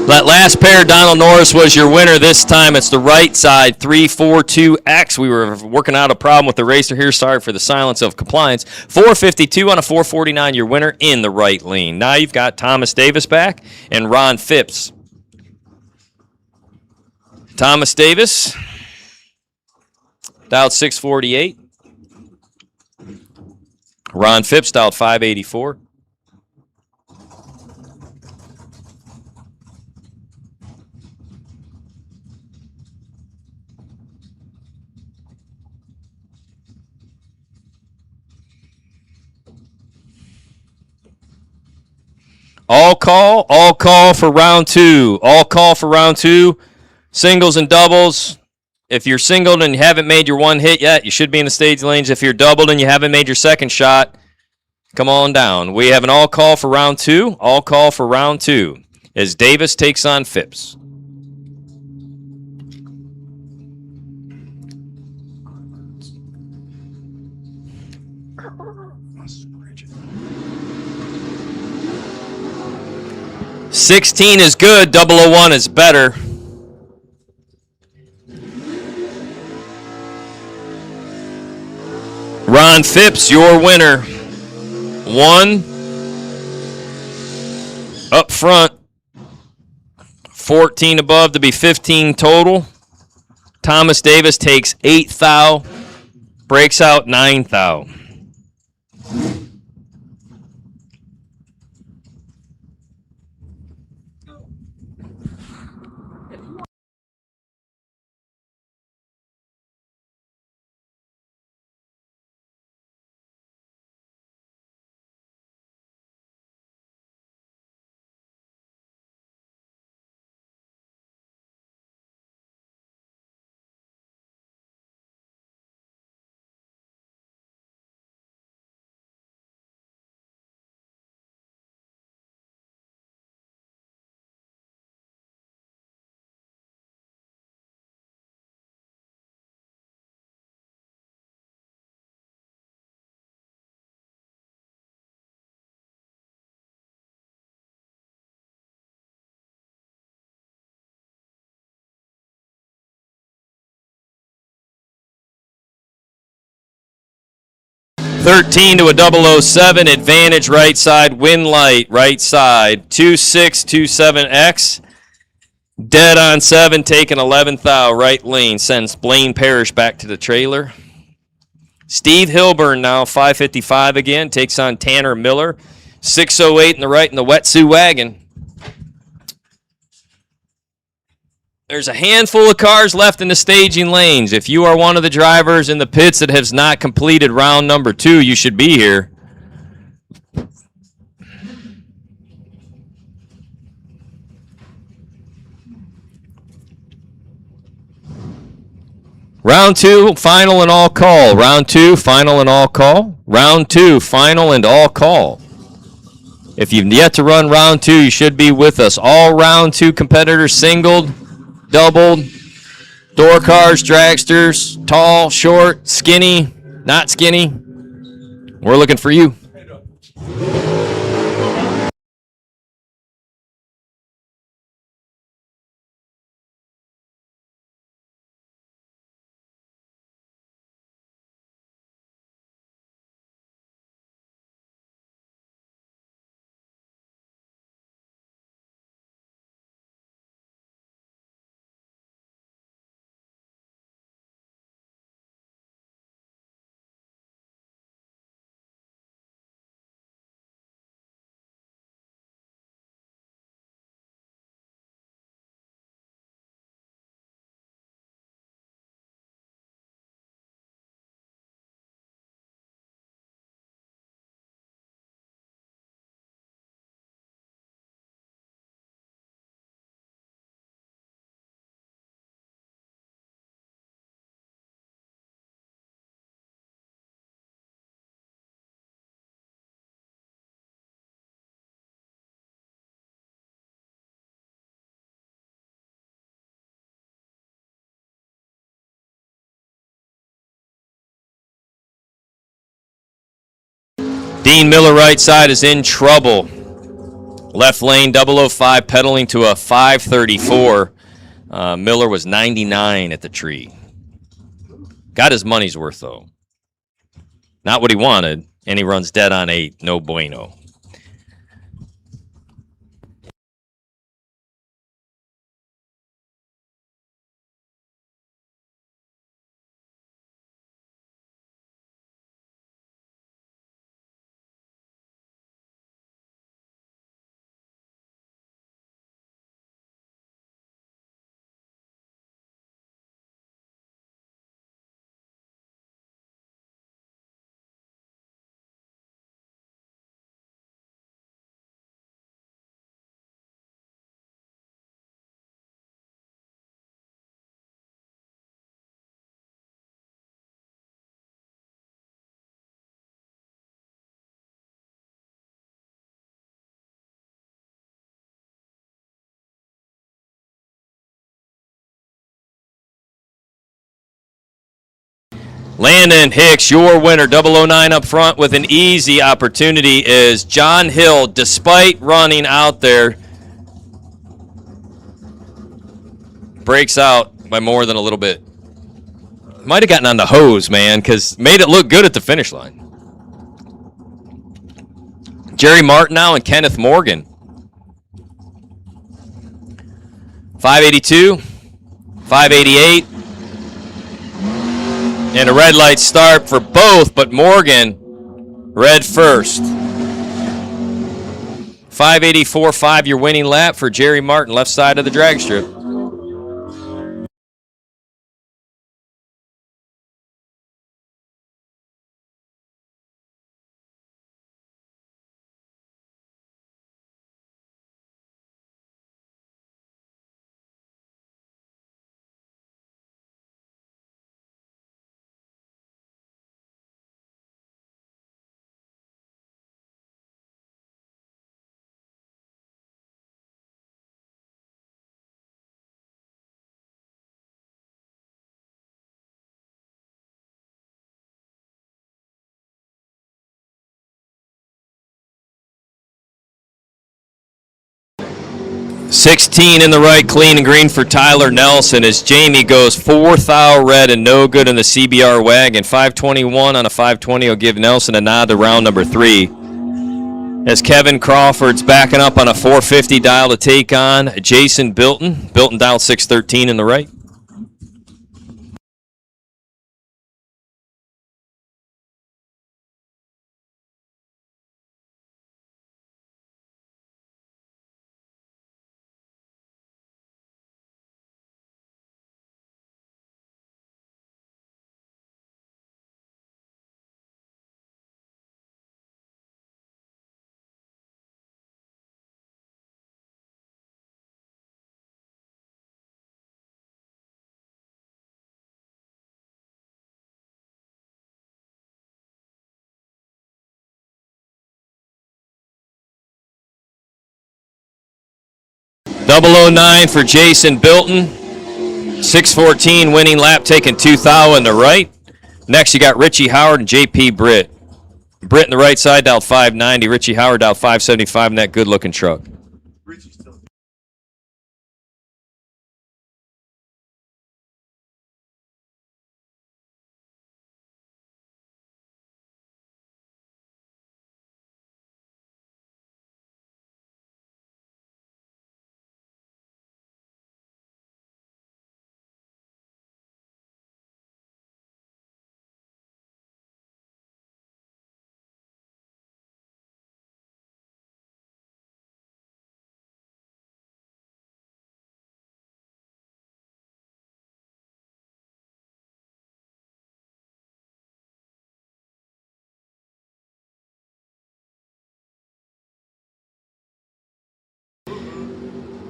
That last pair, Donald Norris was your winner. This time it's the right side, 342X. We were working out a problem with the racer here. Sorry for the silence of compliance. 452 on a 449, your winner in the right lane. Now you've got Thomas Davis back and Ron Phipps. Thomas Davis, dialed 648. Ron Phipps, dialed 584. All call for round 2. All call for round 2. Singles and doubles. If you're singled and you haven't made your 1 hit yet, you should be in the stage lanes. If you're doubled and you haven't made your 2nd shot, come on down. We have an all call for round 2. All call for round 2 as Davis takes on Phipps. $16 is good, 001 is better. Ron Phipps, your winner. 1 up front, 14 above to be 15 total. Thomas Davis takes 8 thou, breaks out 9 thou. 13 to a 007, advantage right side, win light right side, 2627X. Dead on 7, taking 11th out, right lane, sends Blaine Parrish back to the trailer. Steve Hilburn now 555 again, takes on Tanner Miller. 608 in the right in the Wetsuit wagon. There's a handful of cars left in the staging lanes. If you are one of the drivers in the pits that has not completed round number 2, you should be here. Round 2, final and all call. Round 2, final and all call. Round 2, final and all call. If you've yet to run round 2, you should be with us. All round 2 competitors singled, doubled, door cars, dragsters, tall, short, skinny, not skinny. We're looking for you. Dean Miller right side is in trouble. Left lane 005 pedaling to a 534. Miller was 99 at the tree. Got his money's worth though. Not what he wanted, and he runs dead on 8. No bueno. Landon Hicks, your winner, 009 up front with an easy opportunity is John Hill, despite running out there, breaks out by more than a little bit. Might have gotten on the hose, man, because made it look good at the finish line. Jerry Martineau and Kenneth Morgan. 582, 588. And a red light start for both, but Morgan, red first. 584.5, your winning lap for Jerry Martin, left side of the drag strip. 16 in the right, clean and green for Tyler Nelson as Jamie goes 4th thou red and no good in the CBR wagon. 521 on a 520 will give Nelson a nod to round number 3. As Kevin Crawford's backing up on a 450 dial to take on Jason Bilton. Bilton dial 613 in the right. .009 for Jason Bilton. 614 winning lap taking 2,000 in the right. Next you got Richie Howard and JP Britt. Britt in the right side dialed 590. Richie Howard dialed 575 in that good looking truck. Richie's still.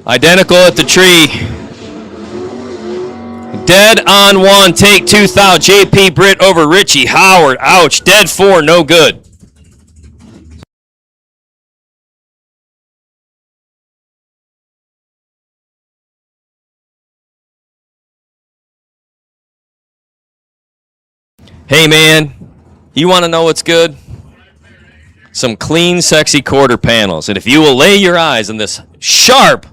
Identical at the tree. Dead on 1, take 2,000. JP Britt over Richie Howard. Ouch. Dead 4, no good. Hey man, you want to know what's good? Some clean, sexy quarter panels. And if you will lay your eyes on this sharp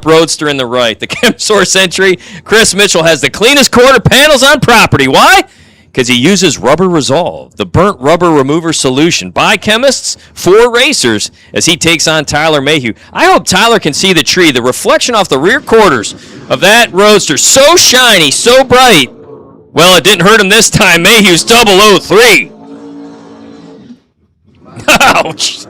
roadster in the right, the ChemSource entry, Chris Mitchell has the cleanest quarter panels on property. Why? Because he uses Rubber Resolve, the burnt rubber remover solution by chemists for racers as he takes on Tyler Mayhew. I hope Tyler can see the tree. The reflection off the rear quarters of that roadster, so shiny, so bright. Well, it didn't hurt him this time. Mayhew's 003. Ouch.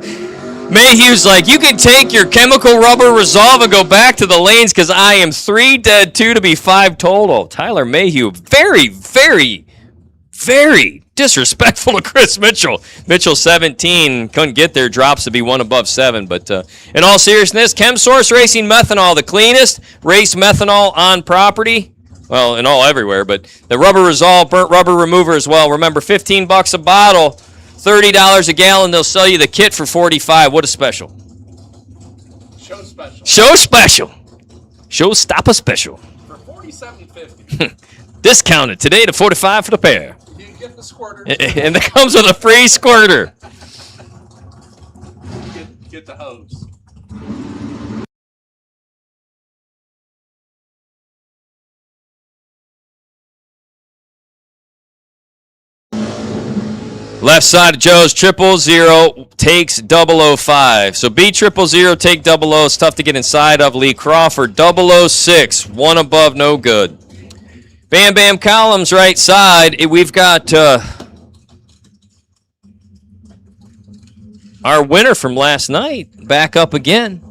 Mayhew's like, you can take your chemical rubber resolve and go back to the lanes because I am 3 dead, 2 to be 5 total. Tyler Mayhew, very, very, very disrespectful to Chris Mitchell. Mitchell 17, couldn't get there, drops to be 1 above 7. But in all seriousness, ChemSource Racing Methanol, the cleanest race methanol on property. Well, in all everywhere, but the Rubber Resolve, burnt rubber remover as well. Remember, $15 a bottle. $30 a gallon, they'll sell you the kit for $45. What a special. Show special. Show special. Show stop a special. For $47.50. Discounted today to $45 for the pair. You can get the squirter. And it comes with a free squirter. Get the hose. Left side of Joe's 000 takes 005. So B 000 take 00. It's tough to get inside of. Lee Crawford 006. 1 above, no good. Bam Bam Columns right side. We've got our winner from last night back up again.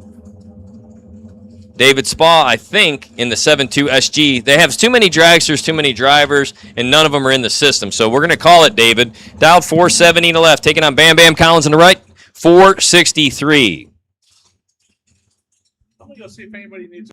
David Spa, I think, in the 7.2 SG. They have too many dragsters, too many drivers, and none of them are in the system. So we're going to call it David. Dialed 470 to left, taking on Bam Bam Collins on the right, 463. I'm going to go see if anybody needs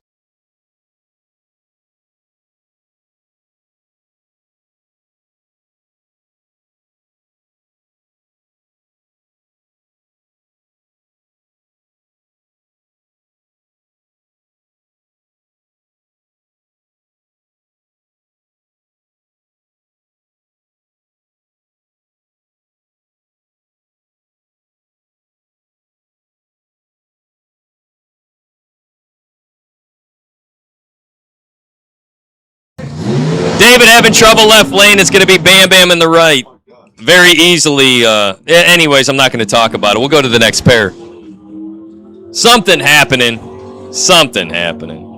David having trouble left lane. It's going to be Bam Bam in the right. Very easily. Anyways, I'm not going to talk about it. We'll go to the next pair. Something happening. Something happening.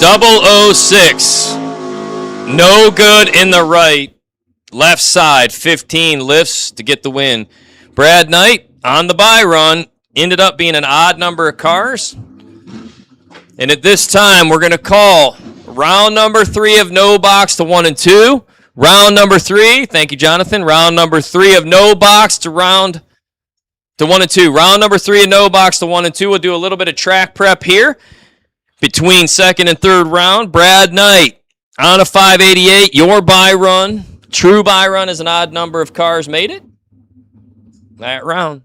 .006. No good in the right. Left side, 15 lifts to get the win. Brad Knight on the buy run. Ended up being an odd number of cars. And at this time, we're going to call round number 3 of no box to 1 and 2. Round number 3, thank you, Jonathan. Round number 3 of no box to 1 and 2. Round number 3 of no box to 1 and 2. We'll do a little bit of track prep here. Between second and third round, Brad Knight on a 588. Your buy run. True buy run is an odd number of cars made it. That round.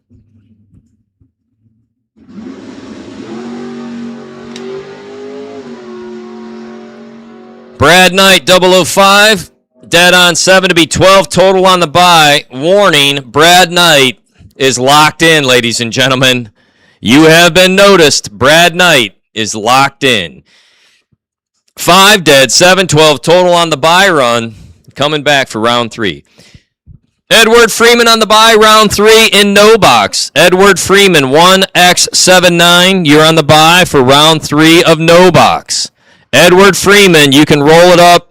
Brad Knight, 005. Dead on 7 to be 12 total on the buy. Warning, Brad Knight is locked in, ladies and gentlemen. You have been noticed. Brad Knight is locked in. 5 dead, 7, 12 total on the buy run. Coming back for round 3. Edward Freeman on the buy, round 3 in no box. Edward Freeman, 1x79. You're on the buy for round 3 of no box. Edward Freeman, you can roll it up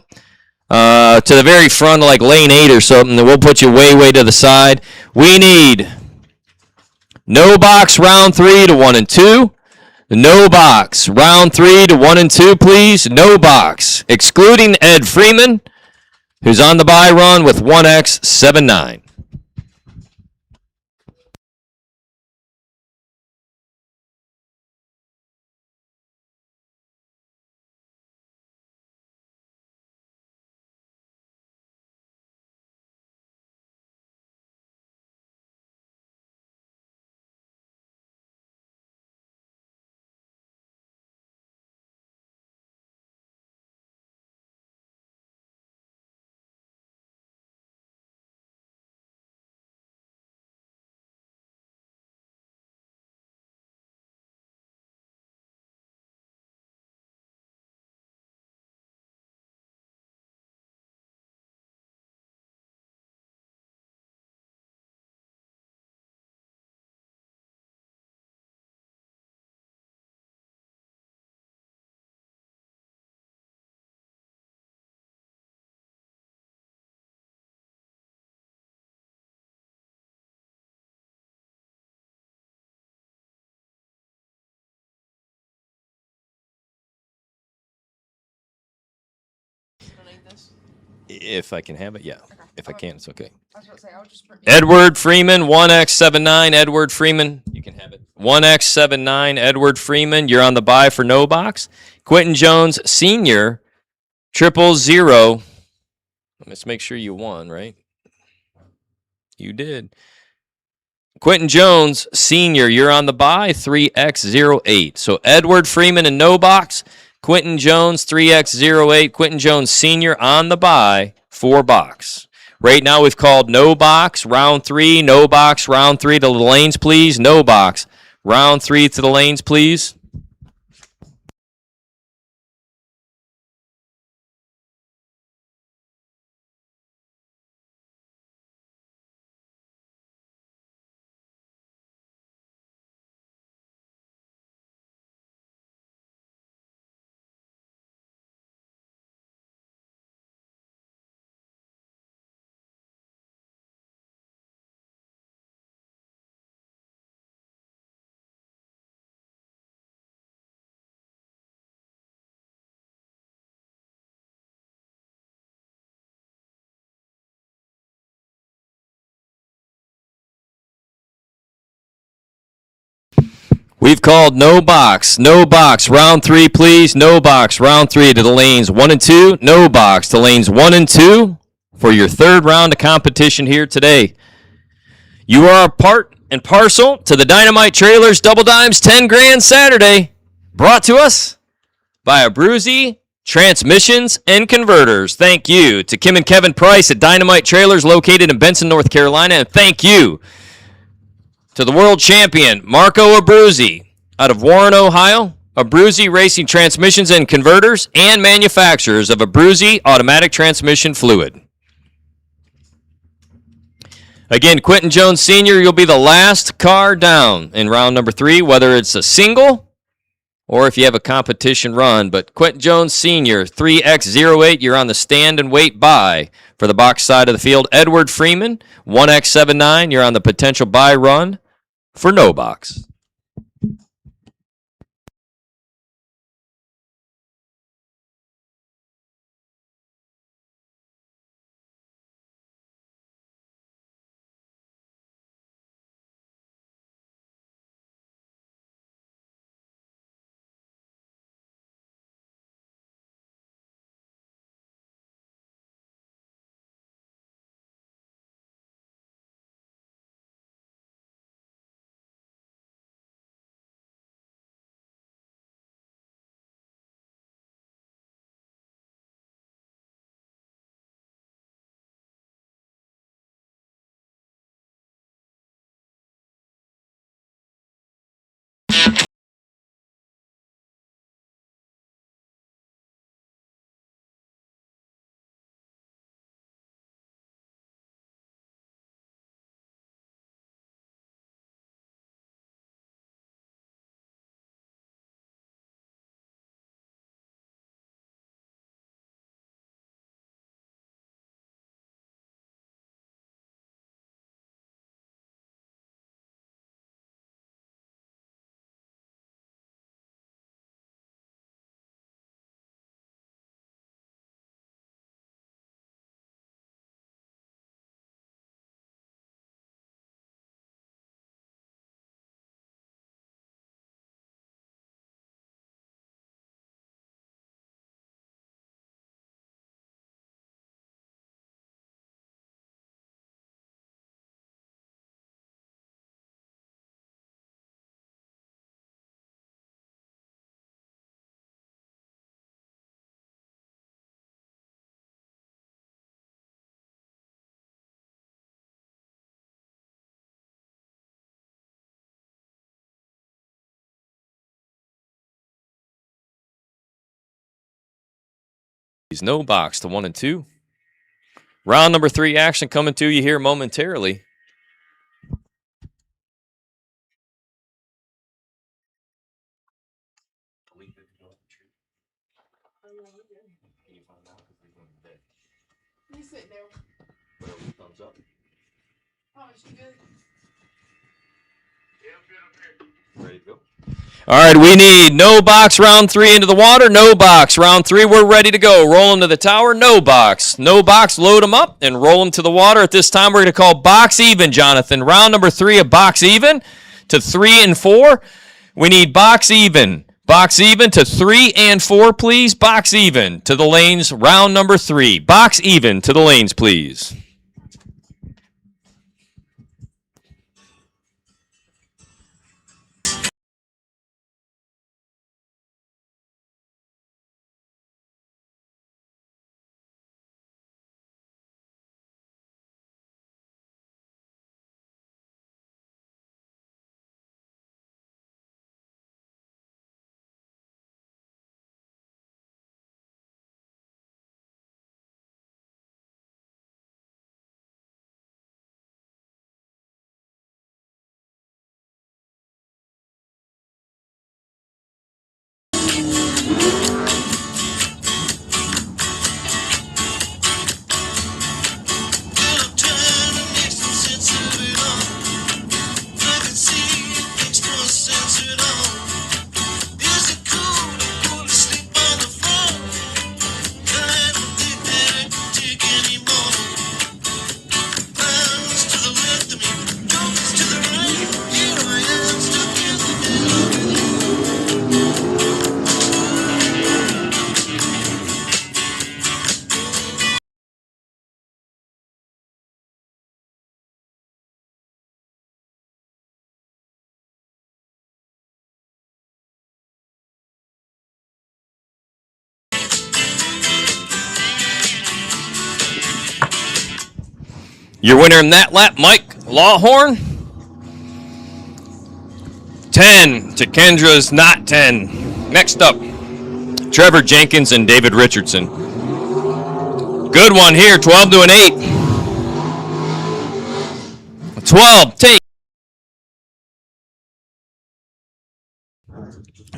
to the very front, like lane 8 or something, and we'll put you way, way to the side. We need no box, round 3 to 1 and 2. No box. Round 3 to 1 and 2, please. No box. Excluding Ed Freeman, who's on the buy run with 1x79. If I can have it, yeah. If I can, it's okay. I was about to say, I'll just print Edward Freeman, 1x79. Edward Freeman, you can have it. 1x79. Edward Freeman, you're on the buy for no box. Quentin Jones Sr., 000. Let's make sure you won, right? You did. Quentin Jones Sr., you're on the buy, 3x08. So Edward Freeman in no box. Quentin Jones, 3x08. Quentin Jones Sr. on the buy, 4 box. Right now we've called no box, round 3, no box, round 3 to the lanes, please. No box, round 3 to the lanes, please. We've called no box. No box. Round 3, please. No box. Round 3 to the lanes 1 and 2. No box to lanes 1 and 2 for your third round of competition here today. You are a part and parcel to the Dynamite Trailers Double Dimes 10 Grand Saturday, brought to us by Abruzzi Transmissions and Converters. Thank you to Kim and Kevin Price at Dynamite Trailers located in Benson, North Carolina, and thank you to the world champion Marco Abruzzi out of Warren, Ohio. Abruzzi Racing Transmissions and Converters and manufacturers of Abruzzi Automatic Transmission Fluid. Again, Quentin Jones Sr., you'll be the last car down in round number 3, whether it's a single or if you have a competition run. But Quentin Jones Sr., 3X08, you're on the stand and wait by for the box side of the field. Edward Freeman, 1X79, you're on the potential buy run for no box. No box to 1 and 2. Round number 3 action coming to you here momentarily. You sit there. Thumbs up. Oh, is she good? Ready to go. All right, we need no box round 3 into the water. No box round 3. We're ready to go. Roll them to the tower. No box. No box. Load them up and roll them to the water. At this time, we're going to call box even, Jonathan. Round number 3 of box even to 3 and 4. We need box even. Box even to 3 and 4, please. Box even to the lanes. Round number 3. Box even to the lanes, please. Your winner in that lap, Mike Lawhorn. 10 to Kendra's not 10. Next up, Trevor Jenkins and David Richardson. Good one here, 12 to an 8. 12, take.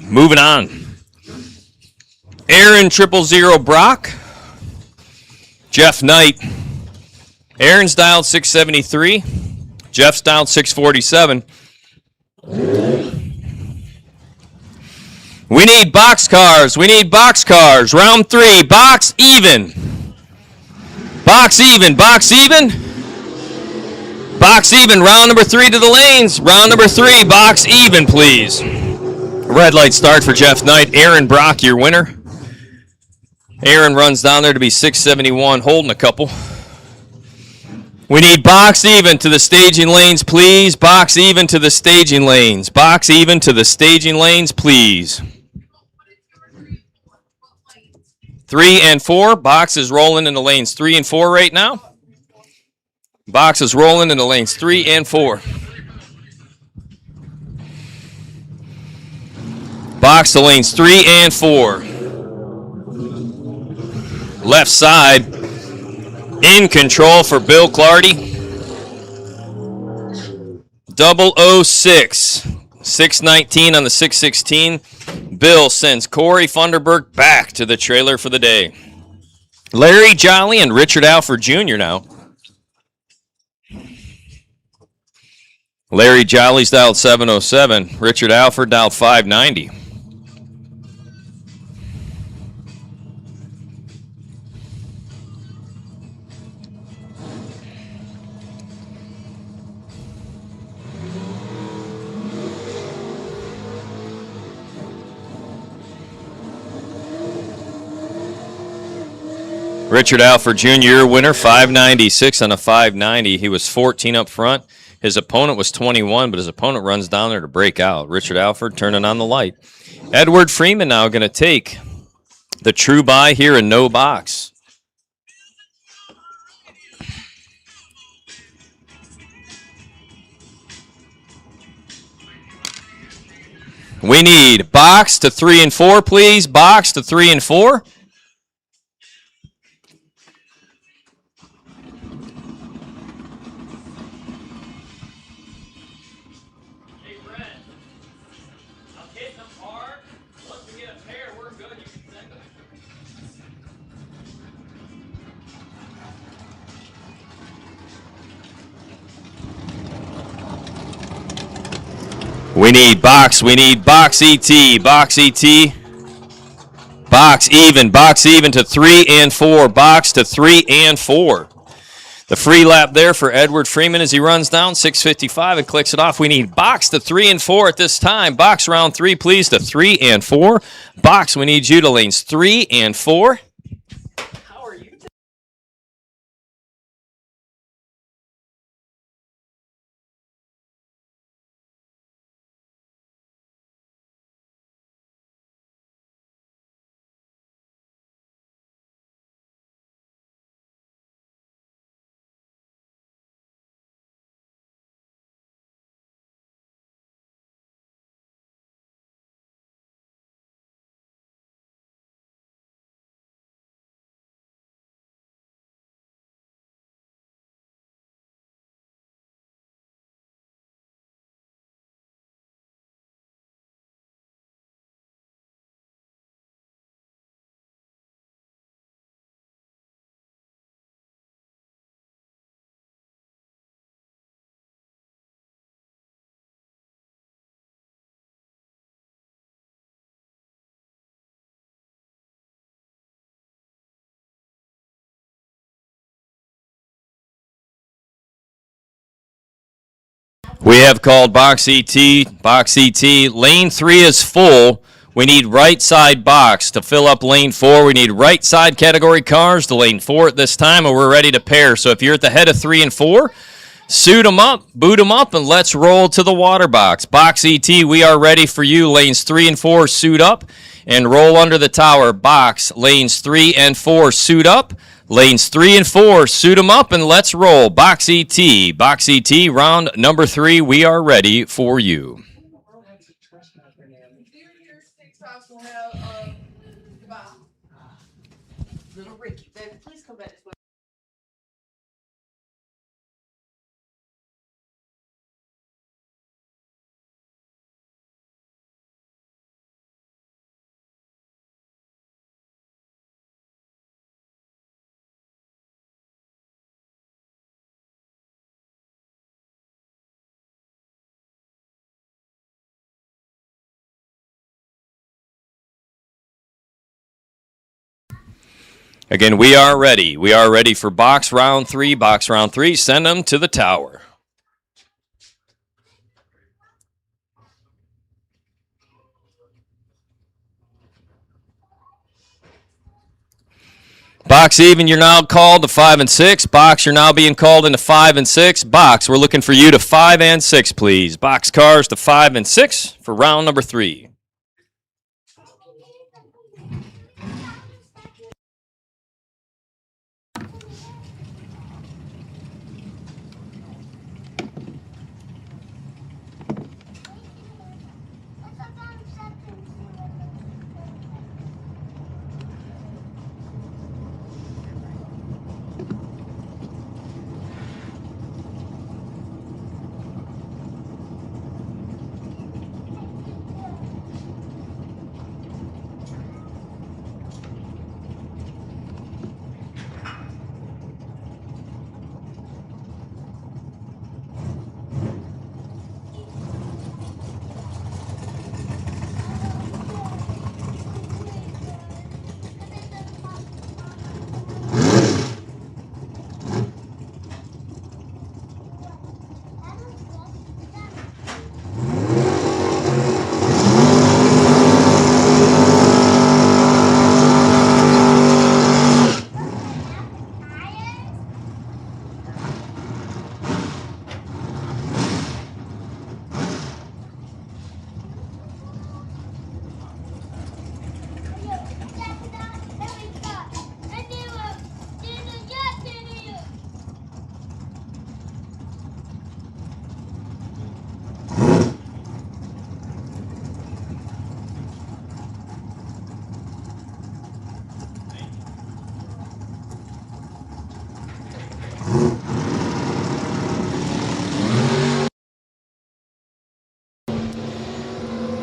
Moving on. Aaron 000 Brock. Jeff Knight. Aaron's dialed 673. Jeff's dialed 647. We need boxcars. We need boxcars. Round 3. Box even. Box even. Box even. Box even. Round number 3 to the lanes. Round number 3. Box even, please. Red light start for Jeff Knight. Aaron Brock, your winner. Aaron runs down there to be 671, holding a couple. We need box even to the staging lanes, please. Box even to the staging lanes. Box even to the staging lanes, please. 3 and 4. Box is rolling in the lanes 3 and 4 right now. Box is rolling in the lanes 3 and 4. Box to lanes 3 and 4. Left side. In control for Bill Clardy. 006. 619 on the 616. Bill sends Corey Funderburg back to the trailer for the day. Larry Jolly and Richard Alford Jr. now. Larry Jolly's dialed 707. Richard Alford dialed 590. Richard Alford Jr., winner, 596 on a 590. He was 14 up front. His opponent was 21, but his opponent runs down there to break out. Richard Alford turning on the light. Edward Freeman now going to take the true buy here in no box. We need box to 3 and 4, please. Box to 3 and 4. We need box ET, box ET, box even to 3 and 4, box to 3 and 4. The free lap there for Edward Freeman as he runs down, 6:55 and clicks it off. We need box to 3 and 4 at this time. Box round 3, please, to 3 and 4. Box, we need you to lanes 3 and 4. We have called box ET, lane 3 is full. We need right side box to fill up lane 4. We need right side category cars to lane 4 at this time, and we're ready to pair. So if you're at the head of 3 and 4, suit them up, boot them up, and let's roll to the water box. Box ET, we are ready for you. Lanes 3 and 4, suit up and roll under the tower. Box, lanes 3 and 4, suit up. Lanes 3 and 4, suit 'em up and let's roll. Box ET. Box ET, round number 3. We are ready for you. Your 6 house will have goodbye. Little Ricky, baby, please come back this way. Again, we are ready. We are ready for box round 3. Box round 3, send them to the tower. Box even, you're now called to 5 and 6. Box, you're now being called into 5 and 6. Box, we're looking for you to 5 and 6, please. Box cars to 5 and 6 for round number 3.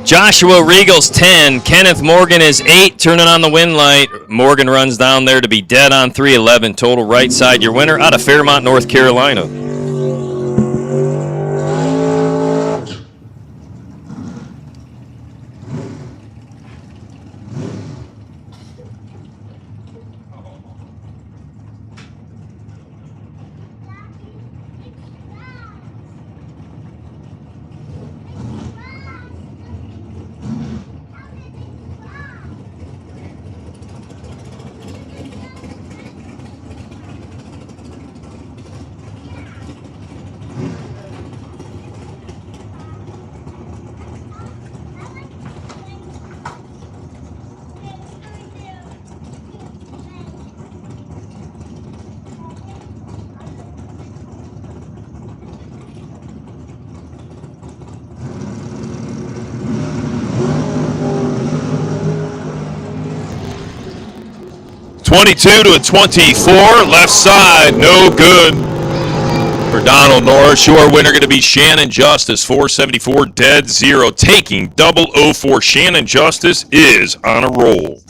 Joshua Regal's 10. Kenneth Morgan is 8, turning on the win light. Morgan runs down there to be dead on 311. Total right side, your winner out of Fairmont, North Carolina. (22 to a 24), left side, no good for Donald Norris. Your winner going to be Shannon Justice, 474 dead 0, taking 004. Shannon Justice is on a roll.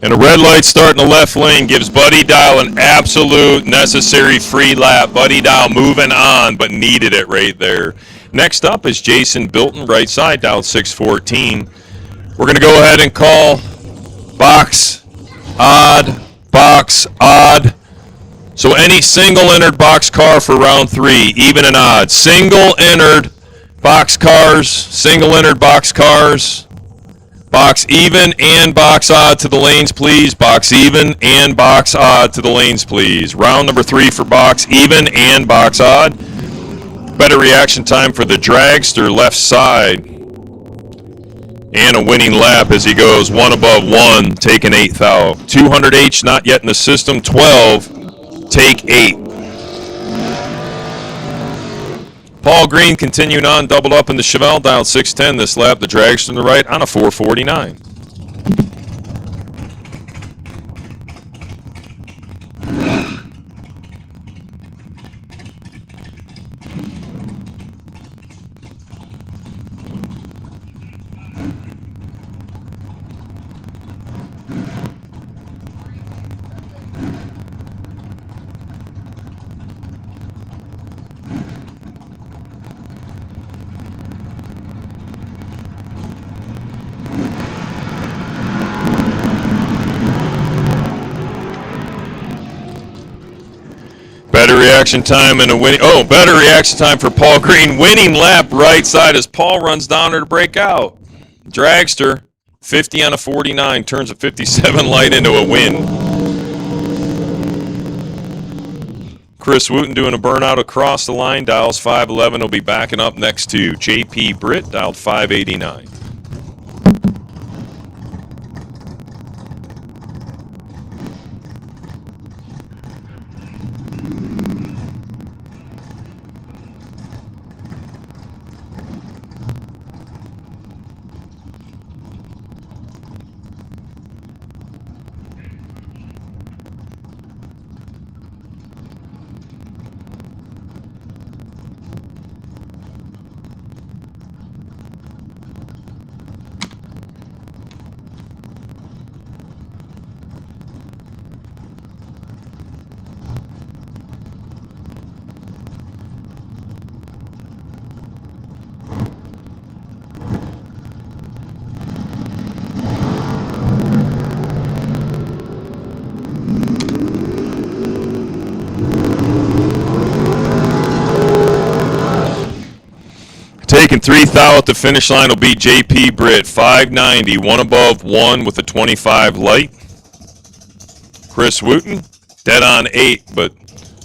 And a red light start in the left lane gives Buddy Dial an absolute necessary free lap. Buddy Dial moving on, but needed it right there. Next up is Jason Bilton, right side, dialed 614. We're going to go ahead and call box, odd, box, odd. So any single entered box car for round 3, even and odd. Single entered box cars, single entered box cars. Box even and box odd to the lanes, please. Box even and box odd to the lanes, please. Round number 3 for box even and box odd. Better reaction time for the dragster left side. And a winning lap as he goes 1 above 1, taking 8th out. 200H not yet in the system, 12, take 8. Paul Green continuing on, doubled up in the Chevelle, dialed 610 this lap. The dragster to the right on a 449. Better reaction time and a winning. Oh, better reaction time for Paul Green. Winning lap right side as Paul runs down there to break out. Dragster 50 on a 49 turns a 57 light into a win. Chris Wooten doing a burnout across the line. Dials 511 will be backing up next to JP Britt. Dialed 589. Taking 3th out at the finish line will be JP Britt, 590, 1 above 1 with a 25 light. Chris Wooten, dead on 8, but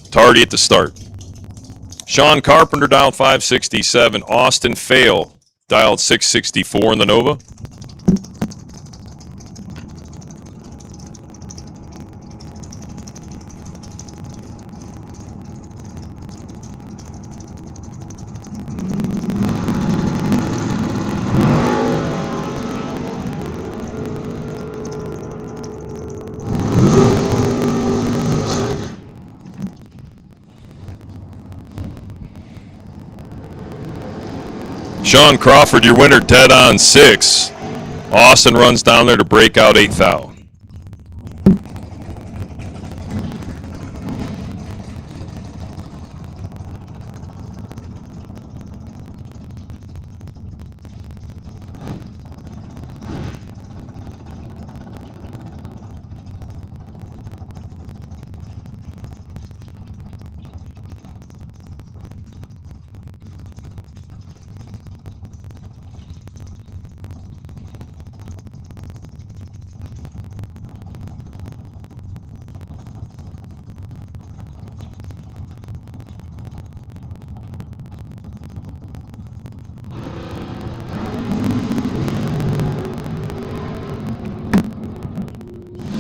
tardy at the start. Sean Carpenter dialed 567. Austin Fail dialed 664 in the Nova. Sean Crawford, your winner, dead on 6. Austin runs down there to break out 8th out.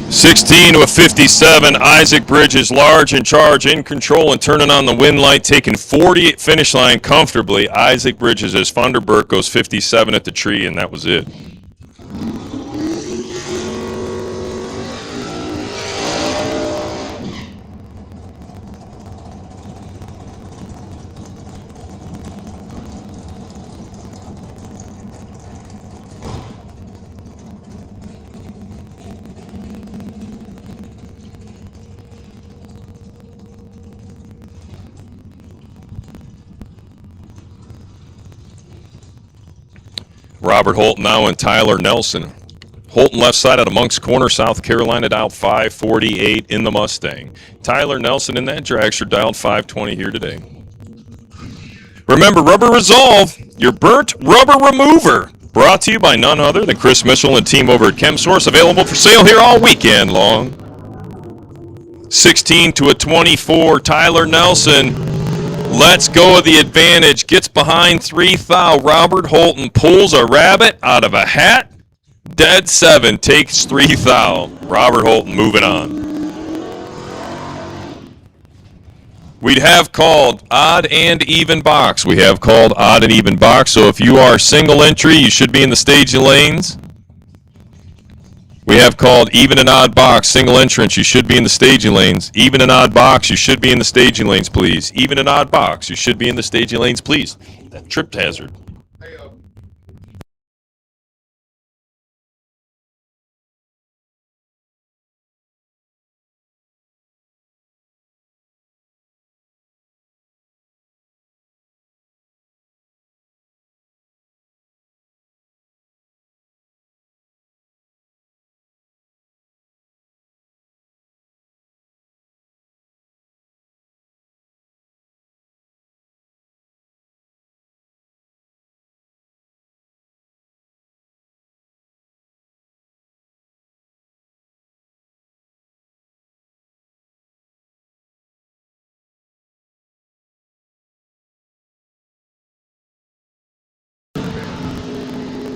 $16 to a 57. Isaac Bridges, large in charge, in control, and turning on the win light, taking 40 at finish line comfortably. Isaac Bridges as Funderburk goes 57 at the tree, and that was it. Robert Holton now and Tyler Nelson. Holton left side out of Monk's Corner, South Carolina, dialed 548 in the Mustang. Tyler Nelson in that dragster dialed 520 here today. Remember, Rubber Resolve, your burnt rubber remover. Brought to you by none other than Chris Mitchell and team over at ChemSource. Available for sale here all weekend long. 16 to a 24, Tyler Nelson. Let's go of the advantage. Gets behind 3 thou. Robert Holton pulls a rabbit out of a hat. Dead 7 takes 3 thou. Robert Holton moving on. We'd have called odd and even box. We have called odd and even box. So if you are single entry, you should be in the staging lanes. We have called even and odd box. Single entrance, you should be in the staging lanes. Even and odd box, you should be in the staging lanes, please. Even and odd box, you should be in the staging lanes, please. That trip hazard.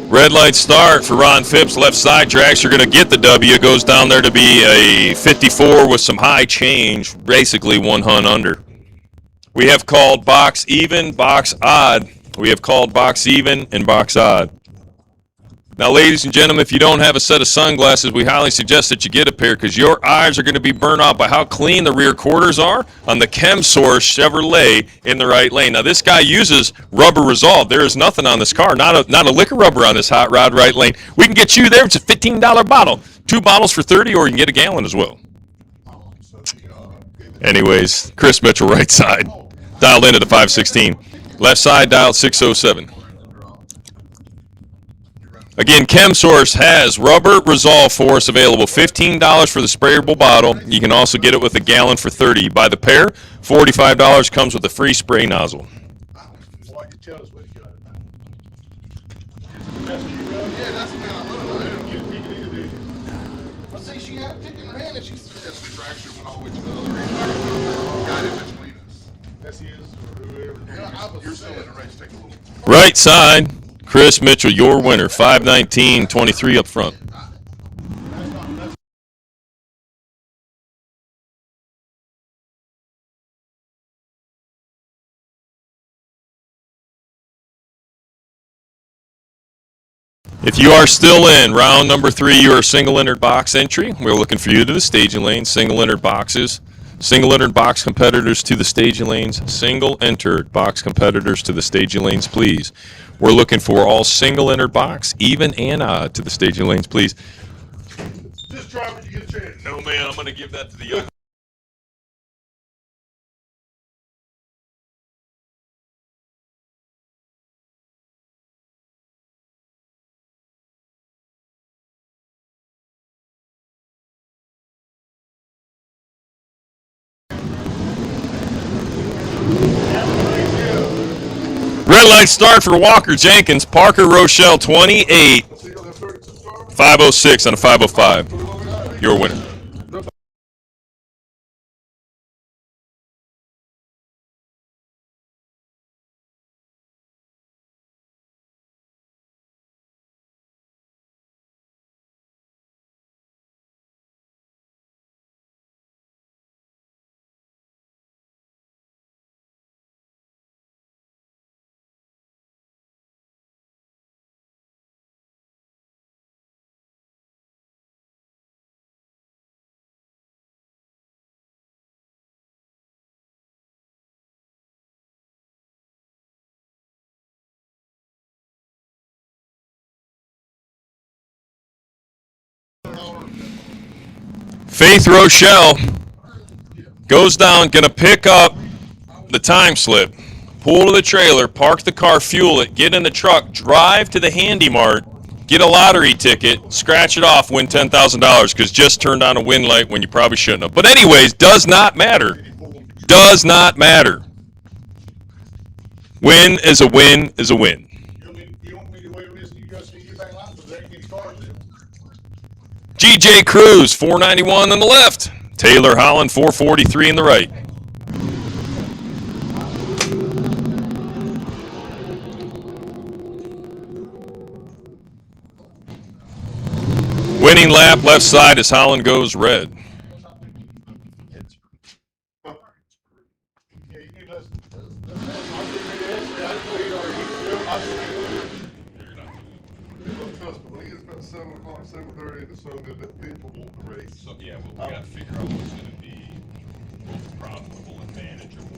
Red light start for Ron Phipps. Left side tracks are going to get the W. Goes down there to be a 54 with some high change, basically 1 hunt under. We have called box even, box odd. We have called box even and box odd. Now, ladies and gentlemen, if you don't have a set of sunglasses, we highly suggest that you get a pair because your eyes are going to be burned out by how clean the rear quarters are on the ChemSource Chevrolet in the right lane. Now, this guy uses Rubber Resolve. There is nothing on this car, not a lick of rubber on this hot rod right lane. We can get you there. It's a $15 bottle. 2 bottles for $30, or you can get a gallon as well. Anyways, Chris Mitchell, right side. Dialed into the 516. Left side, dialed 607. Again, ChemSource has Rubber Resolve for us available. $15 for the sprayable bottle. You can also get it with a gallon for $30. By the pair, $45 comes with a free spray nozzle. Right side. Chris Mitchell, your winner, 519.23 up front. If you are still in round number 3, you are single entered box entry. We're looking for you to the staging lane. Single entered boxes. Single entered box competitors to the staging lanes. Single entered box competitors to the staging lanes, please. We're looking for all single entered box, even and odd, to the staging lanes, please. This driver, you get a chance. No, man, I'm going to give that to the young. Red light start for Walker Jenkins. Parker Rochelle 28. 506 on a 505. Your winner. Faith Rochelle goes down, going to pick up the time slip. pull to the trailer, park the car, fuel it, get in the truck, drive to the Handy Mart, get a lottery ticket, scratch it off, win $10,000 because just turned on a win light when you probably shouldn't have. But anyways, does not matter. Does not matter. Win is a win is a win. You don't need to wait on this. You guys can get back line because there ain't any cars there. GJ Cruz, 491 on the left. Taylor Holland, 443 in the right. Winning lap, left side as Holland goes red. Yeah, you need less. Trust me, when he gets about 7 o'clock, 7:30, it's so good that people want to race. So, yeah, we got to figure out what's going to be both profitable and manageable.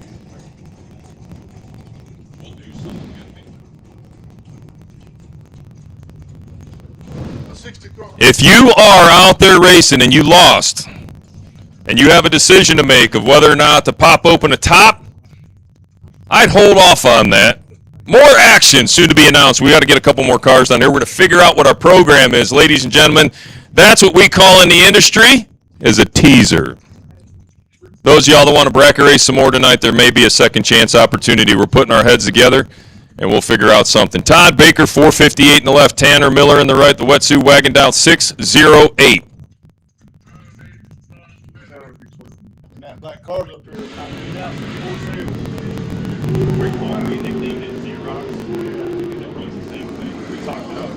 We'll do something, I think. A 60 car. If you are out there racing and you lost, and you have a decision to make of whether or not to pop open a top, I'd hold off on that. More action soon to be announced. We got to get a couple more cars down here. We're going to figure out what our program is, ladies and gentlemen. That's what we call in the industry is a teaser. Those of y'all that want to bracket race some more tonight, there may be a second chance opportunity. We're putting our heads together, and we'll figure out something. Todd Baker, 458 in the left. Tanner Miller in the right. The wetsuit wagon down 608. That black car's up there. We nicknamed it Xerox. That runs the same thing. We talked about it.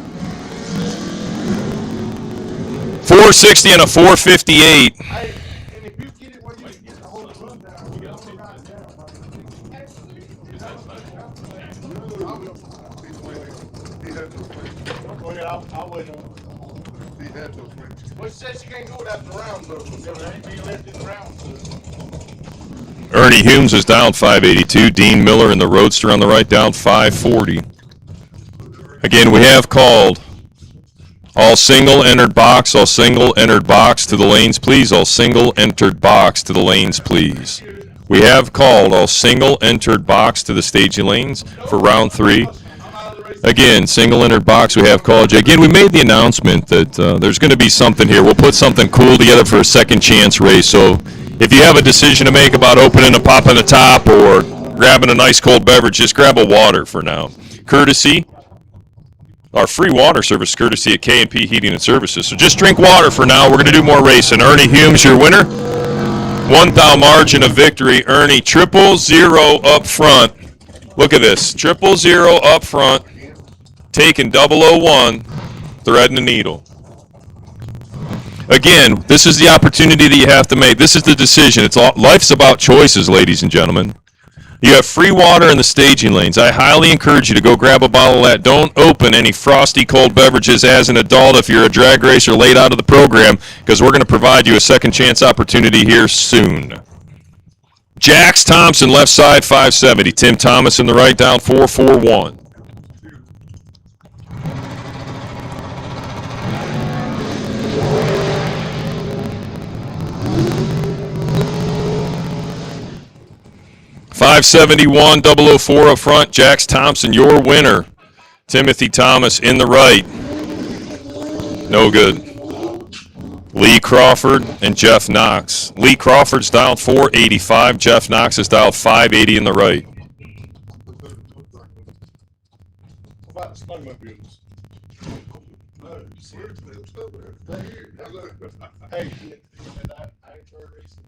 460 and a 458. Hey, and if you get it where you can get the whole run down, you got to ride down. Go ahead, I'll wait on it. He had those wings. Well, she says she can't go without the rounds, though. There ain't any left in the rounds. Ernie Humes is down 582. Dean Miller in the Roadster on the right down 540. Again, we have called all single entered box, all single entered box to the lanes, please. All single entered box to the lanes, please. We have called all single entered box to the staging lanes for round 3. Again, single entered box, we have called you. Again, we made the announcement that there's going to be something here. We'll put something cool together for a second chance race. So if you have a decision to make about opening a pop on the top or grabbing a nice cold beverage, just grab a water for now. Courtesy, our free water service courtesy at K&P Heating and Services. So just drink water for now. We're going to do more racing. Ernie Humes, your winner. 1,000 margin of victory. Ernie, 000 up front. Look at this. 000 up front. Taking 001, threading the needle. Again, this is the opportunity that you have to make. This is the decision. Life's about choices, ladies and gentlemen. You have free water in the staging lanes. I highly encourage you to go grab a bottle of that. Don't open any frosty cold beverages as an adult if you're a drag racer late out of the program, because we're going to provide you a second chance opportunity here soon. Jax Thompson, left side, 570. Tim Thomas in the right, down 441. $571,004 up front. Jax Thompson, your winner. Timothy Thomas in the right. No good. Lee Crawford and Jeff Knox. Lee Crawford's dialed 485. Jeff Knox is dialed 580 in the right. What about the snowmobiles? Hey, I ain't heard racing.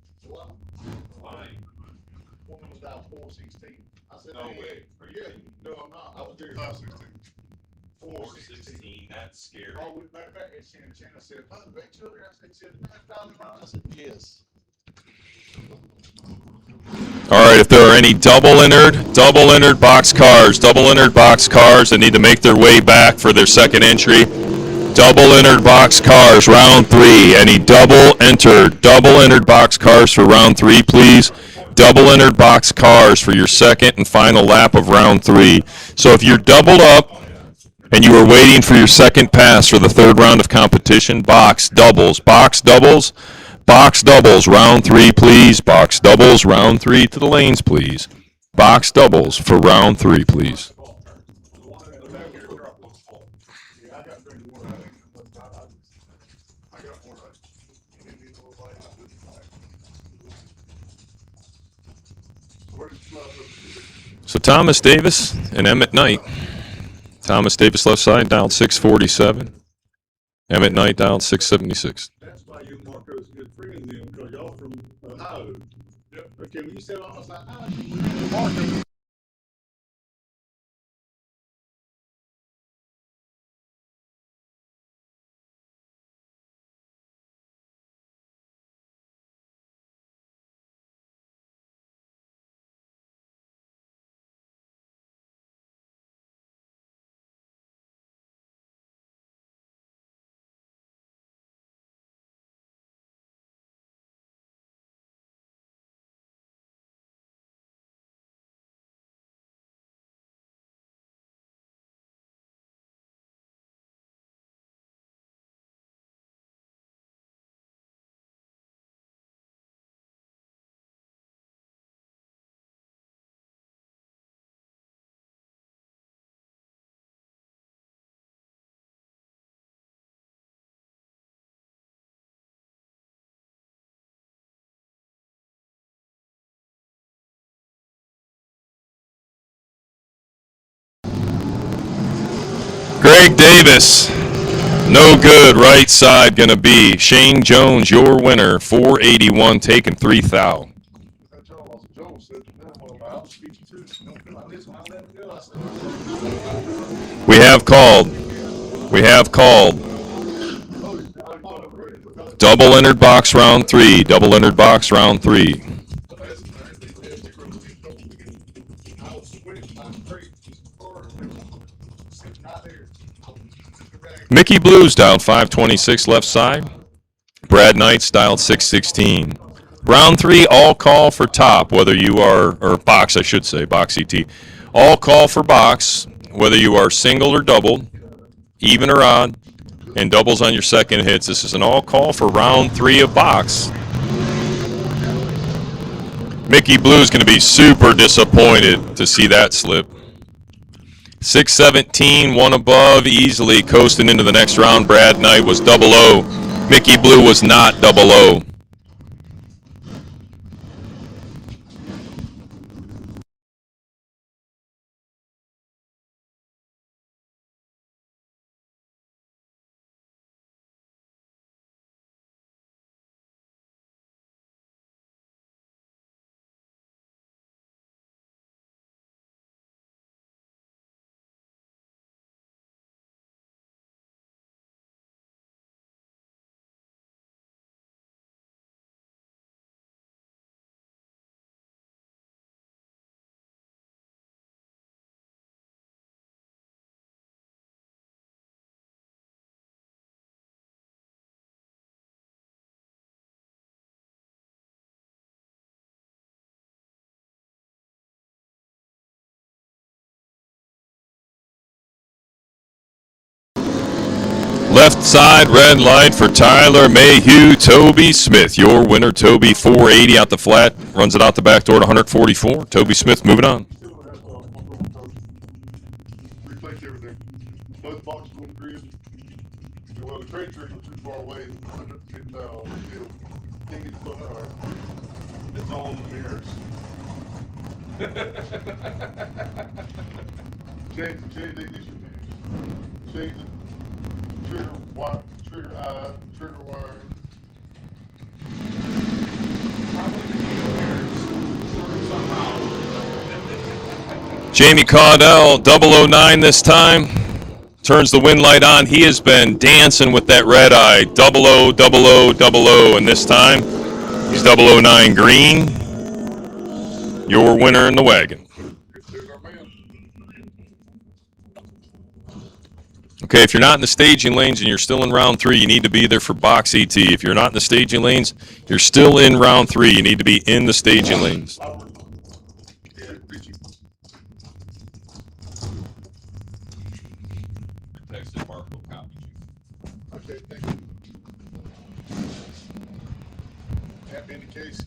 Woman was down 416. I said, No hey, way. Are you kidding? No, I'm not. I was there. 516. 416. That's scary. Oh, with matter of fact, it's Shannon. Shannon said, "Oh, the back children." I said, I said, yes. All right, if there are any double entered box cars that need to make their way back for their second entry, double entered box cars, round 3. Any double entered box cars for round 3, please. Double entered box cars for your second and final lap of round 3. So if you're doubled up and you are waiting for your second pass for the third round of competition, box doubles, round 3, please. Box doubles, round 3 to the lanes, please. box doubles for round 3, please. So Thomas Davis and Emmett Knight. Thomas Davis left side down 647. Emmett Knight down 676. That's why you Marco's good friends then, because y'all from Ohio. Yep. Okay, when you said I was like, Marco. Greg Davis, no good. Right side going to be Shane Jones, your winner. 481, taking 3 thou. We have called. We have called. Double entered box round 3. Double entered box round 3. Mickey Blues dialed 526 left side. Brad Knight's dialed 616. Round 3, all call for top, whether you are, or box, I should say, box ET. All call for box, whether you are single or double, even or odd, and doubles on your second hits. This is an all call for round 3 of box. Mickey Blue's going to be super disappointed to see that slip. 617, one above, easily coasting into the next round. Brad Knight was 00. Mickey Blue was not 00. Left side, red light for Tyler Mayhew, Toby Smith. Your winner, Toby, 480 out the flat. Runs it out the back door to 144. Toby Smith moving on. Replace everything. Both boxes on the grid. Well, the trade triggers were too far away. Can't get the phone out. It's all in the mirrors. Change the ignition fuse. Change the trigger wire, trigger eye, trigger wire. Jamie Caudell, 009 this time. Turns the wind light on. He has been dancing with that red eye. 00, 00, 00, and this time he's 009 green. Your winner in the wagon. Okay, if you're not in the staging lanes and you're still in round 3, you need to be there for box ET. If you're not in the staging lanes, you're still in round 3. You need to be in the staging lanes. Okay, thank you. That being the case,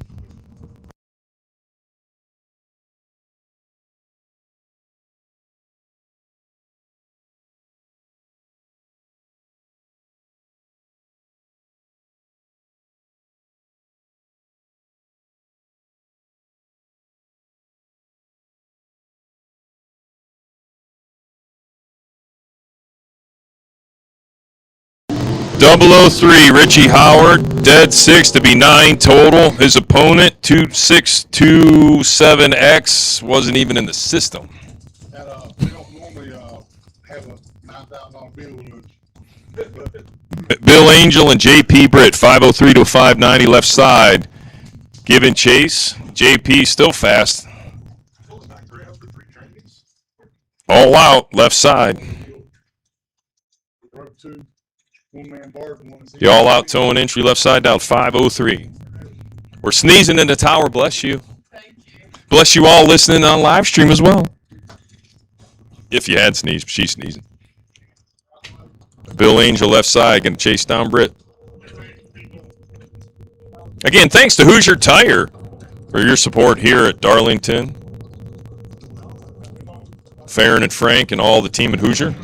003, Richie Howard, dead 6 to be 9 total. His opponent, 2627X, wasn't even in the system. And, we don't normally, have a $9,000 bill lunch. Bill Angel and JP Britt, 503 to 590 left side. Giving chase. JP still fast. All out, left side. Broke 2, 1-man bars and 1 The all out towing entry left side down 503. We're sneezing in the tower, bless you. Bless you all listening on live stream as well. If you had sneezed, she's sneezing. Bill Angel left side, gonna chase down Britt. Again, thanks to Hoosier Tire for your support here at Darlington. Farron and Frank and all the team at Hoosier.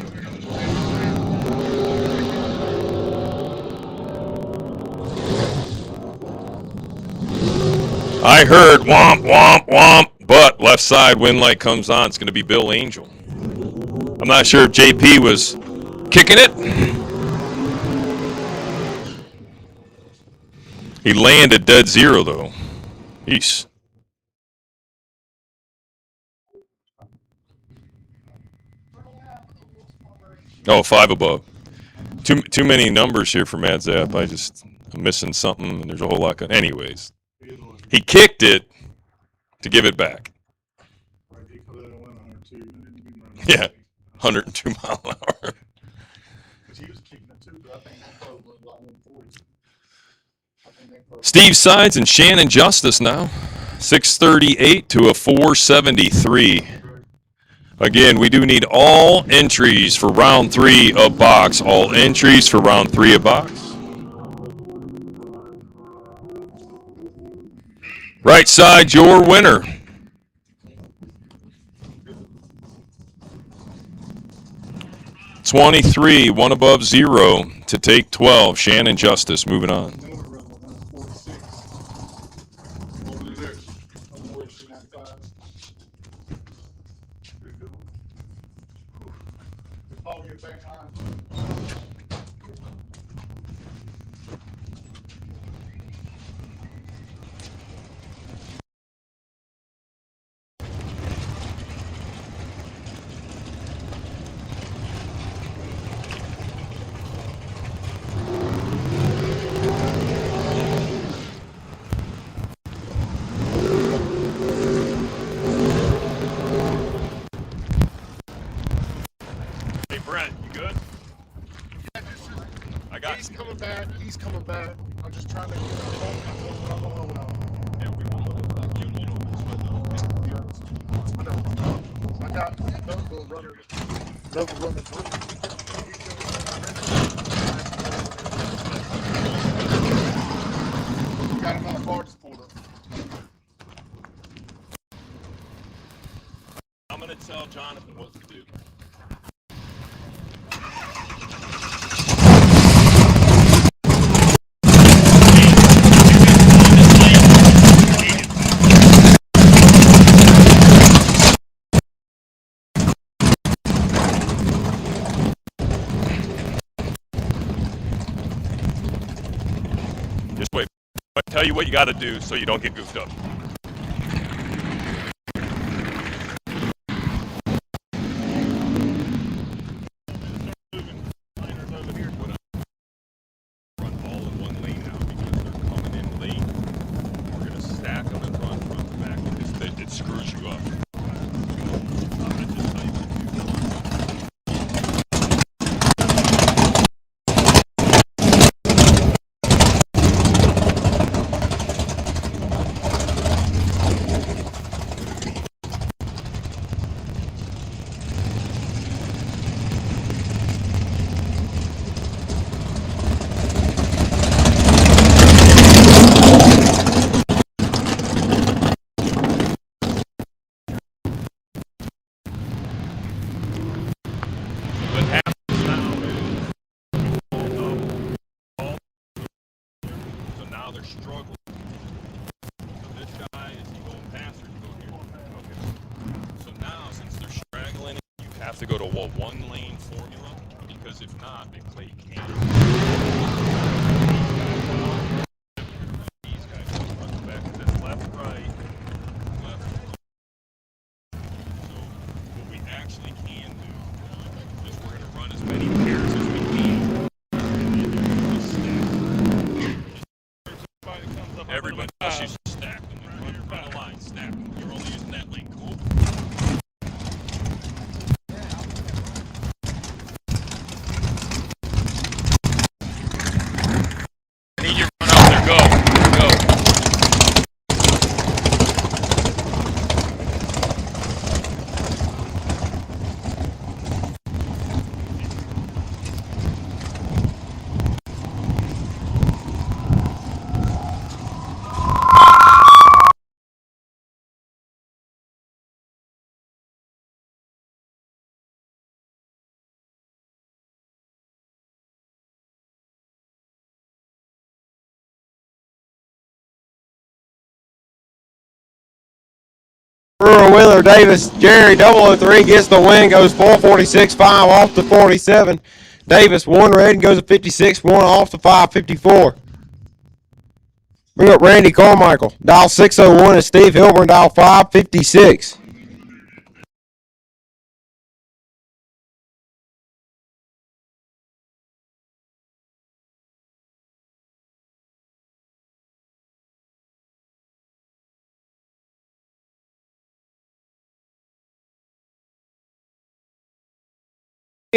I heard womp, womp, womp, but left side wind light comes on. It's going to be Bill Angel. I'm not sure if JP was kicking it. He landed dead 0, though. Eesh. Oh, 5 above. Too many numbers here for Mad Zap. I'm missing something, and there's a whole lot. Anyways, he kicked it to give it back. Yeah, 102 mile an hour. Steve Sides and Shannon Justice now. 638 to a 473. Again, we do need all entries for round 3 of box. All entries for round 3 of box. Right side, your winner. $23, 1 above 0 to take 12. Shannon Justice, moving on. He's coming back. I'm just trying to get home. I got local runners. Got him on a bar supporter. I'm going to tell Jonathan what to do. Just wait. I'll tell you what you got to do so you don't get goofed up. Run all in one lane now because they're coming in late. We're going to stack them and run front to back. It screws you up. I'm going to just tell you what to do. They're struggling. So this guy, is he going past or is he going here? Okay. So now, since they're straggling, you have to go to a one-lane formula, because if not, they play games. Brewer, Wheeler, Davis, Jerry, 003 gets the win, goes 446.5 off to 47. Davis, 1 red and goes to 56.1 off to 554. Bring up Randy Carmichael. Dial 601 is Steve Hilburn, dial 556.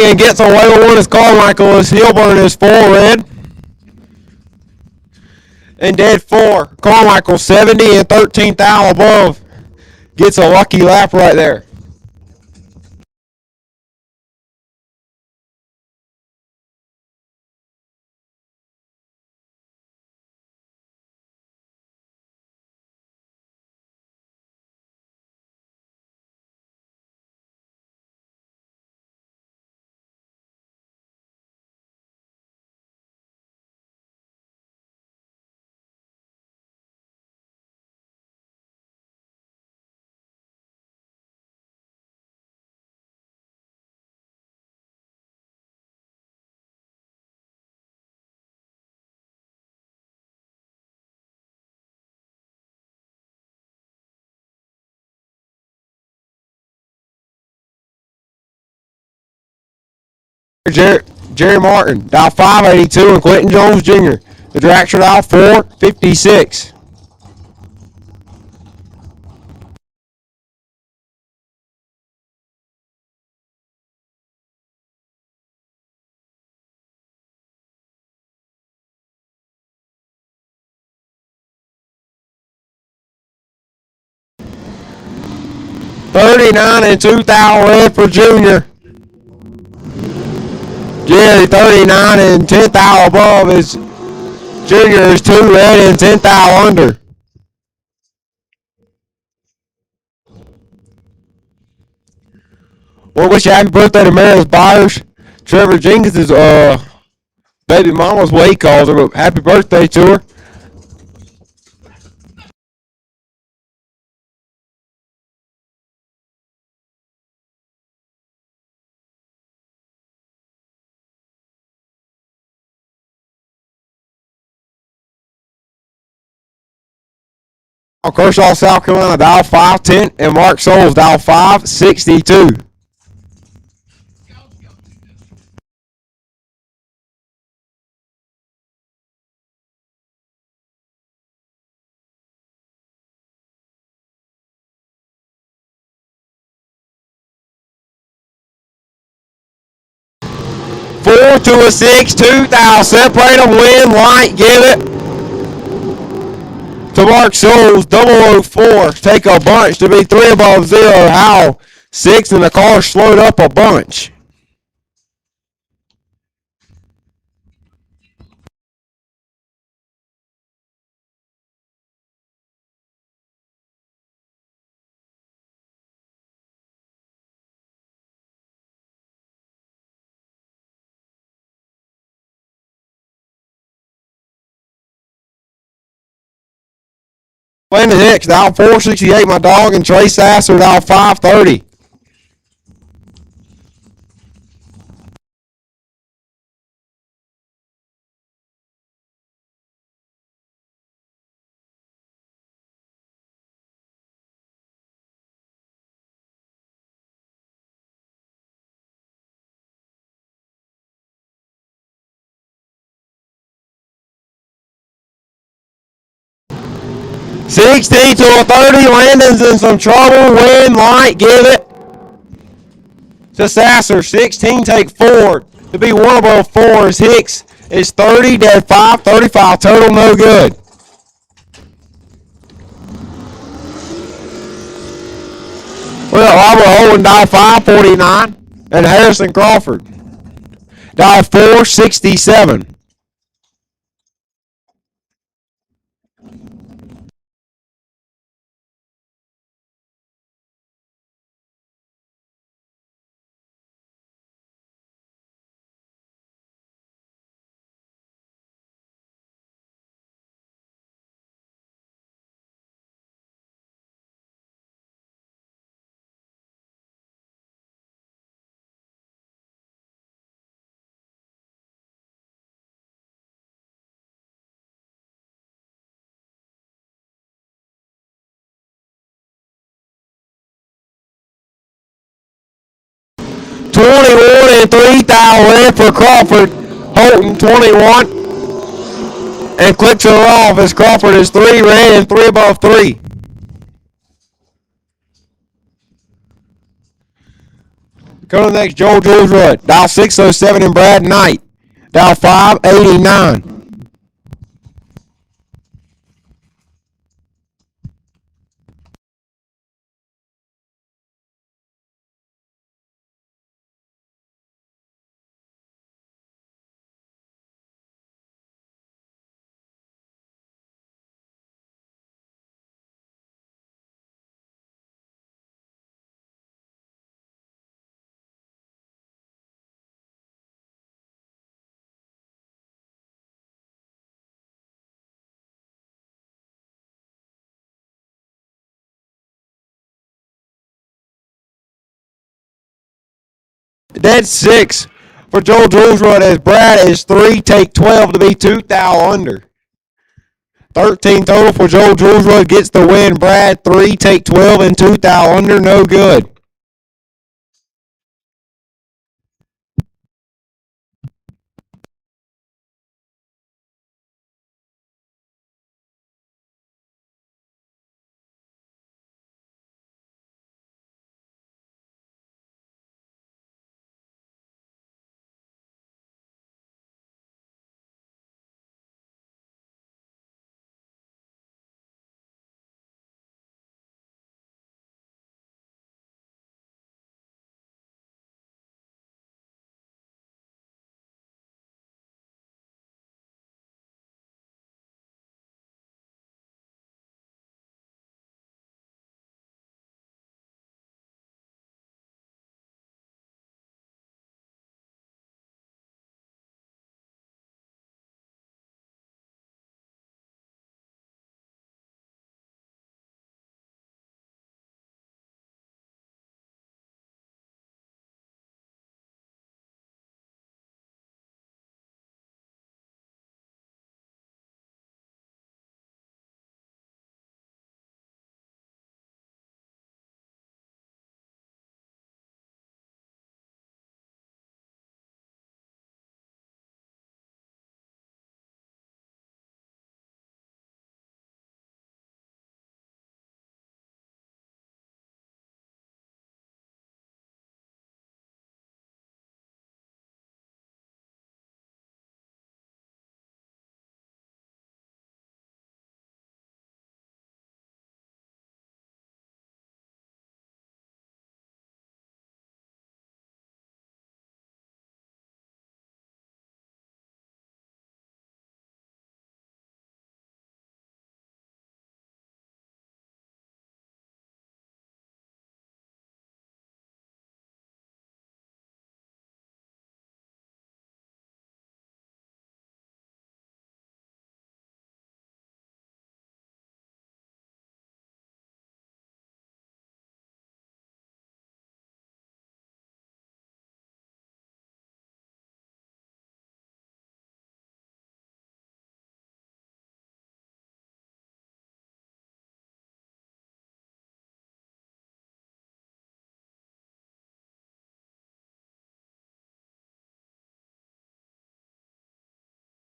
And gets away with one is Carmichael, is Hilburn is 4 red. And dead 4. Carmichael 70 and 13th thou above. Gets a lucky lap right there. Jerry Martin, dial 582, and Quentin Jones Jr. The Dragster dial 456. $39 and $2,000 red for Junior. Jerry 39 and 10,000 above is Junior is 2 red and 10,000 under. Well, wish you happy birthday to Maris Byers. Trevor Jenkins is baby mama's what he calls her, but happy birthday to her. Kershaw, South Carolina, dial 510, and Mark Souls, dial 562. Four to a 6, 2,000. Separate them, win, light, give it to Mark Souls, 004. Take a bunch to be 3 above 0. Howell, 6, and the car slowed up a bunch. Landon Hicks, dial 468, my dog, and Trey Sasser, dial 530. $16 to a 30. Landon's in some trouble. Win, light, give it to Sasser. 16, take 4. To be 1 above 4 is Hicks. It's 30, dead 5, 35 total, no good. Well, Robert Holden, dial 549, and Harrison Crawford, dial 467. 21 and 3 thou in for Crawford. Holton 21. And clicks her off as Crawford is 3 red and 3 above 3. Go to the next, Joel Jules Rudd. Dial 607 and Brad Knight. Dial 589. Dead 6 for Joel Jules Rudd as Brad is 3, take 12 to be 2 thou under. 13 total for Joel Jules Rudd gets the win. Brad 3, take 12 and 2 thou under, no good.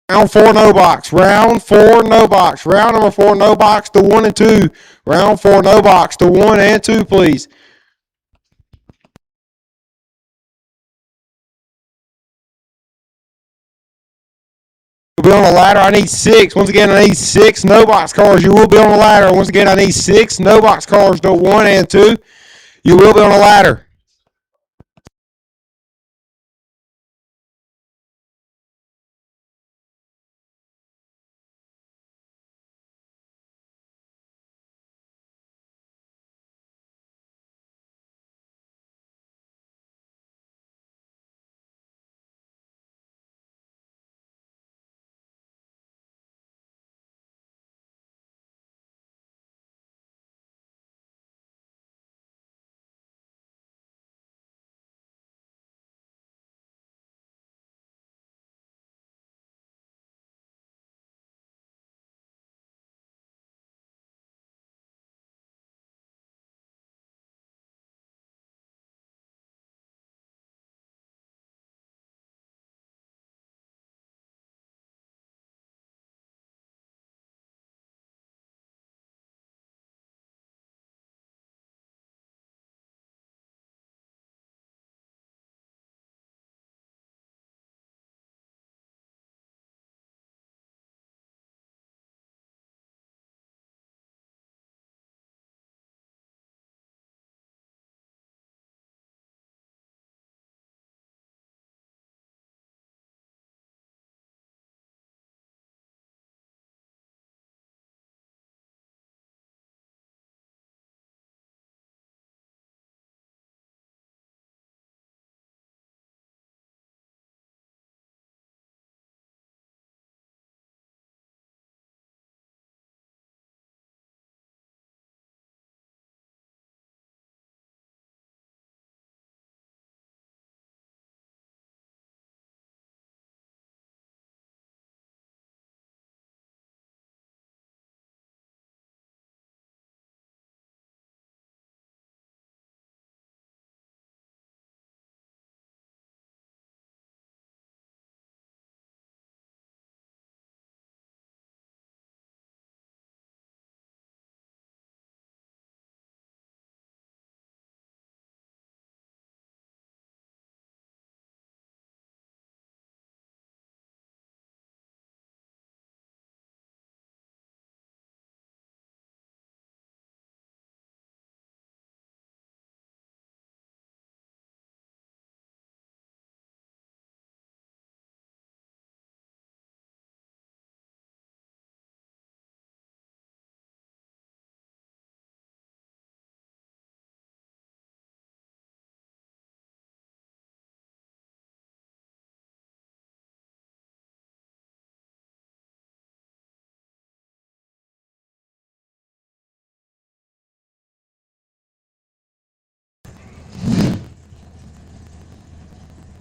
Round 4, no box. Round 4, no box. Round number 4, no box to 1 and 2. Round 4, no box to 1 and 2, please. You'll be on the ladder. I need 6. Once again, I need 6 no box cars. You will be on the ladder. Once again, I need 6 no box cars to 1 and 2. You will be on the ladder.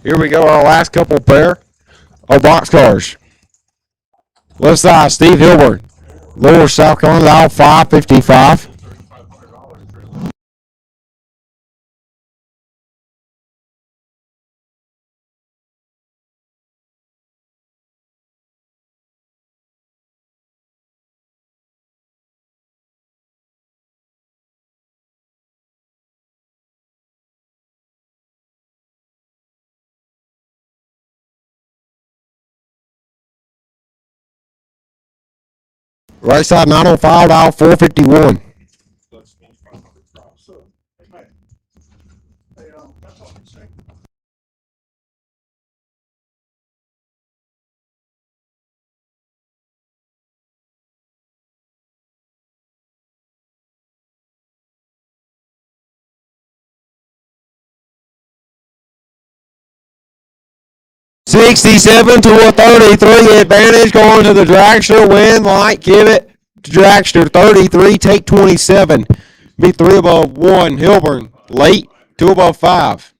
Here we go, our last couple pair of boxcars. Left side, Steve Hilbert. Lower South Carolina, aisle 555. Right side 905, aisle 451. $67 to a $33 advantage going to the dragster. Win light, give it to dragster. 33, take 27. Be 3 above 1. Hilburn late, 2 above 5.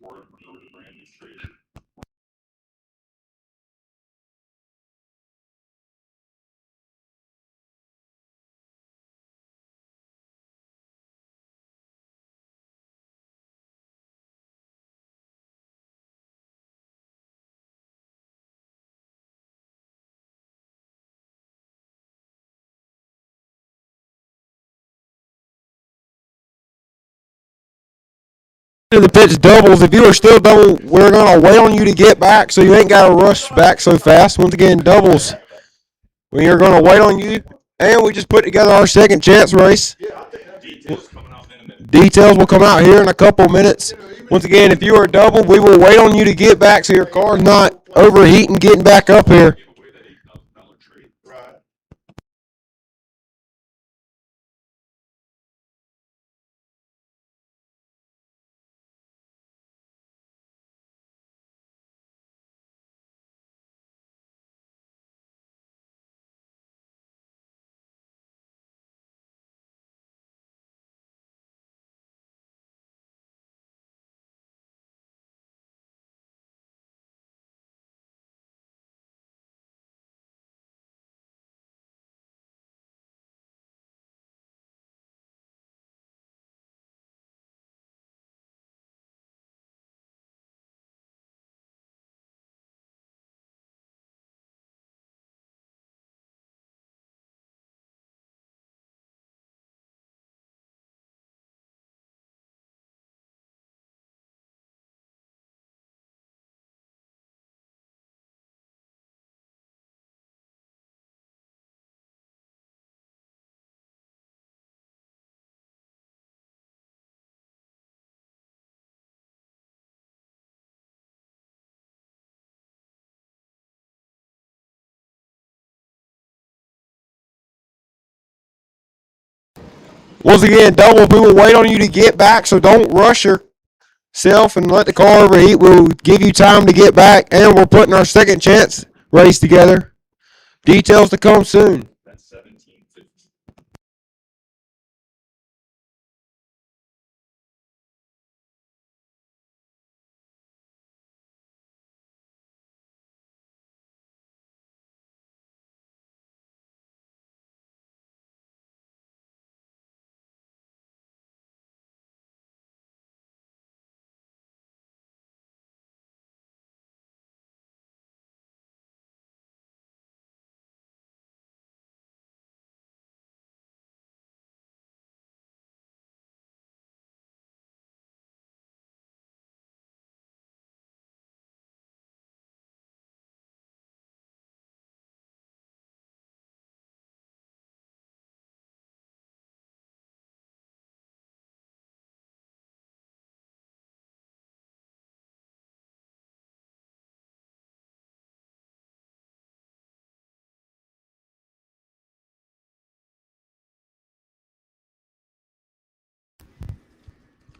To the pitch doubles. If you are still double, we're gonna wait on you to get back, so you ain't gotta rush back so fast. Once again, doubles. We are gonna wait on you, and we just put together our second chance race. Details will come out here in a couple minutes. Once again, if you are double, we will wait on you to get back so your car's not overheating getting back up here. Once again, double, we will wait on you to get back, so don't rush yourself and let the car overheat. We'll give you time to get back, and we're putting our second chance race together. Details to come soon.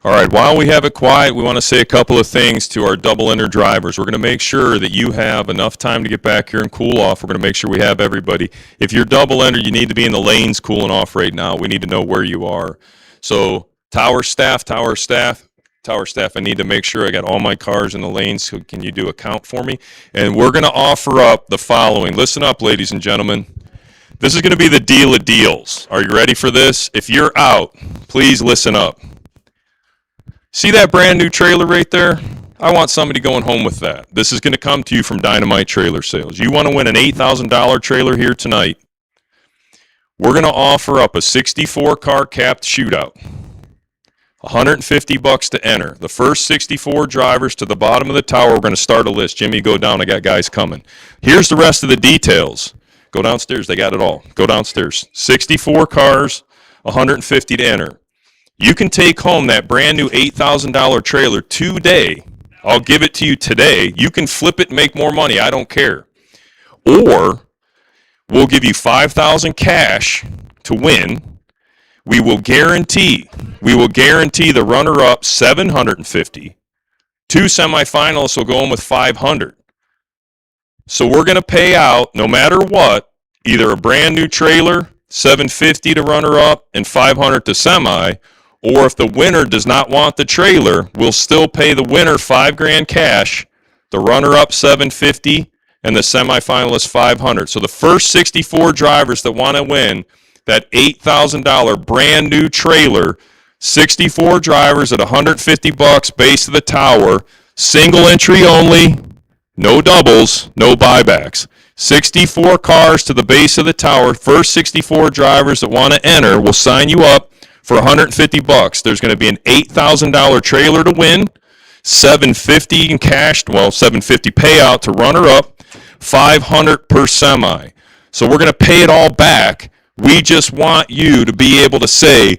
All right, while we have it quiet, we want to say a couple of things to our double enter drivers. We're going to make sure that you have enough time to get back here and cool off. We're going to make sure we have everybody. If you're double enter, you need to be in the lanes cooling off right now. We need to know where you are. So tower staff, Tower staff, I need to make sure I got all my cars in the lanes, so can you do a count for me? And we're going to offer up the following. Listen up, ladies and gentlemen. This is going to be the deal of deals. Are you ready for this? If you're out, please listen up. See that brand new trailer right there? I want somebody going home with that. This is going to come to you from Dynamite Trailer Sales. You want to win an $8,000 trailer here tonight? We're going to offer up a 64-car capped shootout. $150 to enter. The first 64 drivers to the bottom of the tower, we're going to start a list. Jimmy, go down. I got guys coming. Here's the rest of the details. Go downstairs. They got it all. Go downstairs. 64 cars, 150 to enter. You can take home that brand new $8,000 trailer today. I'll give it to you today. You can flip it and make more money. I don't care. Or we'll give you $5,000 cash to win. We will guarantee the runner-up $750. Two semifinalists will go in with $500. So we're going to pay out, no matter what, either a brand new trailer, $750 to runner-up, and $500 to semi, or if the winner does not want the trailer, we'll still pay the winner $5,000 cash, the runner-up $750, and the semifinalist $500. So the first 64 drivers that want to win that $8,000 brand new trailer, 64 drivers at $150 base of the tower, single entry only, no doubles, no buybacks. 64 cars to the base of the tower. First 64 drivers that want to enter will sign you up for $150. There's going to be an $8,000 trailer to win, $750 in cash, well, $750 payout to runner up, $500 per semi. So we're going to pay it all back. We just want you to be able to say,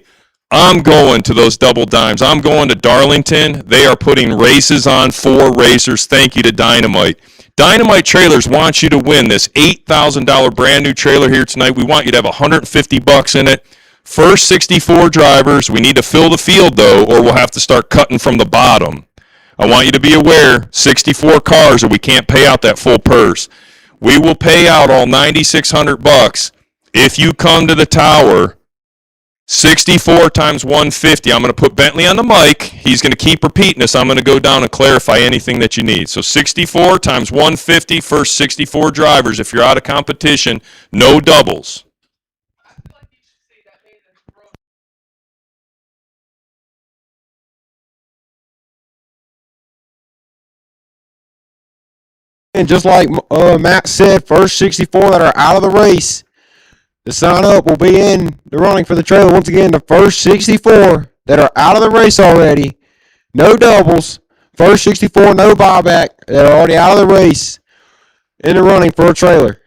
I'm going to those double dimes. I'm going to Darlington. They are putting races on for racers. Thank you to Dynamite. Dynamite Trailers wants you to win this $8,000 brand new trailer here tonight. We want you to have $150 in it. First 64 drivers. We need to fill the field, though, or we'll have to start cutting from the bottom. I want you to be aware, 64 cars, or we can't pay out that full purse. We will pay out all $9,600 if you come to the tower. 64 times 150. I'm going to put Bentley on the mic. He's going to keep repeating this. I'm going to go down and clarify anything that you need. So 64 times 150, first 64 drivers. If you're out of competition, no doubles. And just like Matt said, first 64 that are out of the race, the sign up will be in the running for the trailer. Once again, the first 64 that are out of the race already, no doubles, first 64, no buyback, that are already out of the race, in the running for a trailer.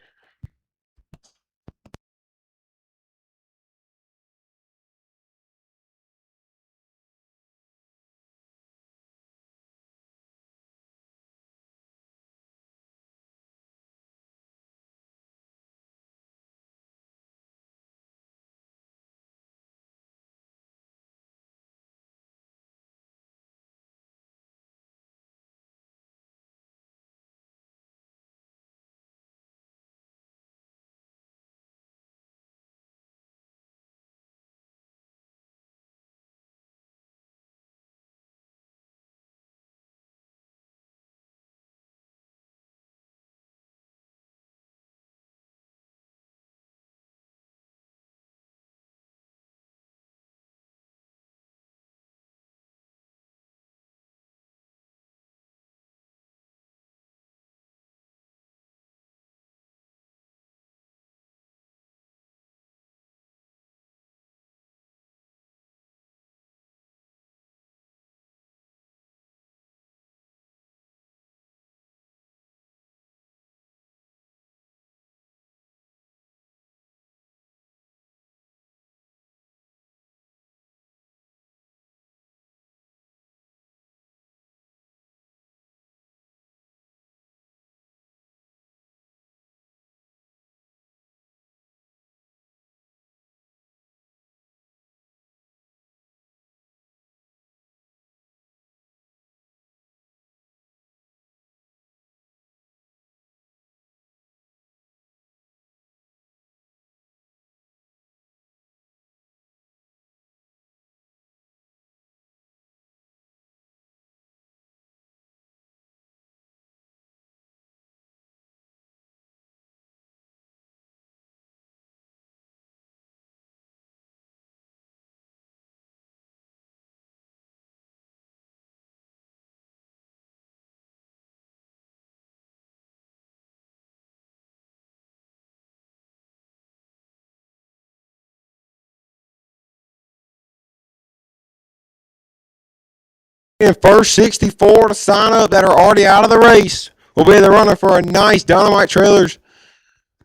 And first 64 to sign up that are already out of the race will be in the running for a nice Dynamite trailer.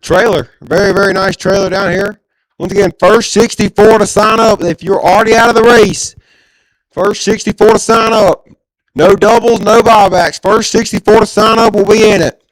Very, very nice trailer down here. Once again, first 64 to sign up. If you're already out of the race, first 64 to sign up. No doubles, no buybacks. First 64 to sign up will be in it.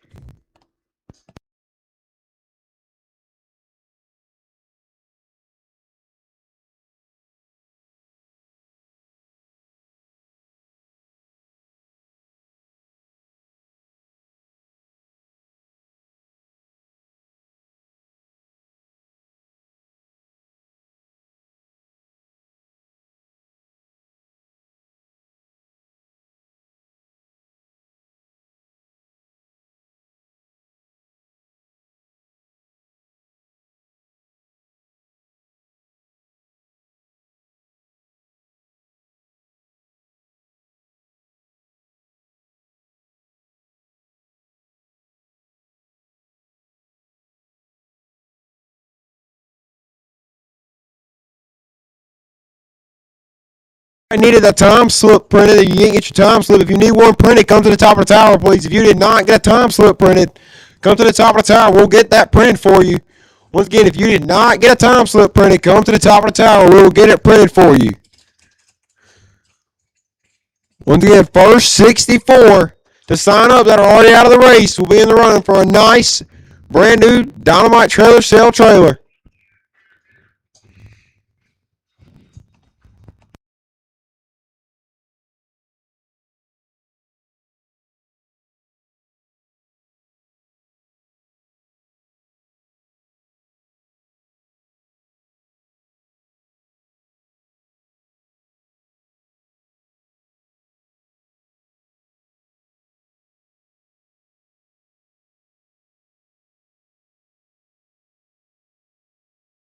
I needed a time slip printed. You didn't get your time slip. If you need one printed, come to the top of the tower, please. If you did not get a time slip printed, come to the top of the tower. We'll get that printed for you. Once again, if you did not get a time slip printed, come to the top of the tower. We'll get it printed for you. Once again, first 64 to sign up that are already out of the race will be in the running for a nice, brand new Dynamite trailer sale trailer.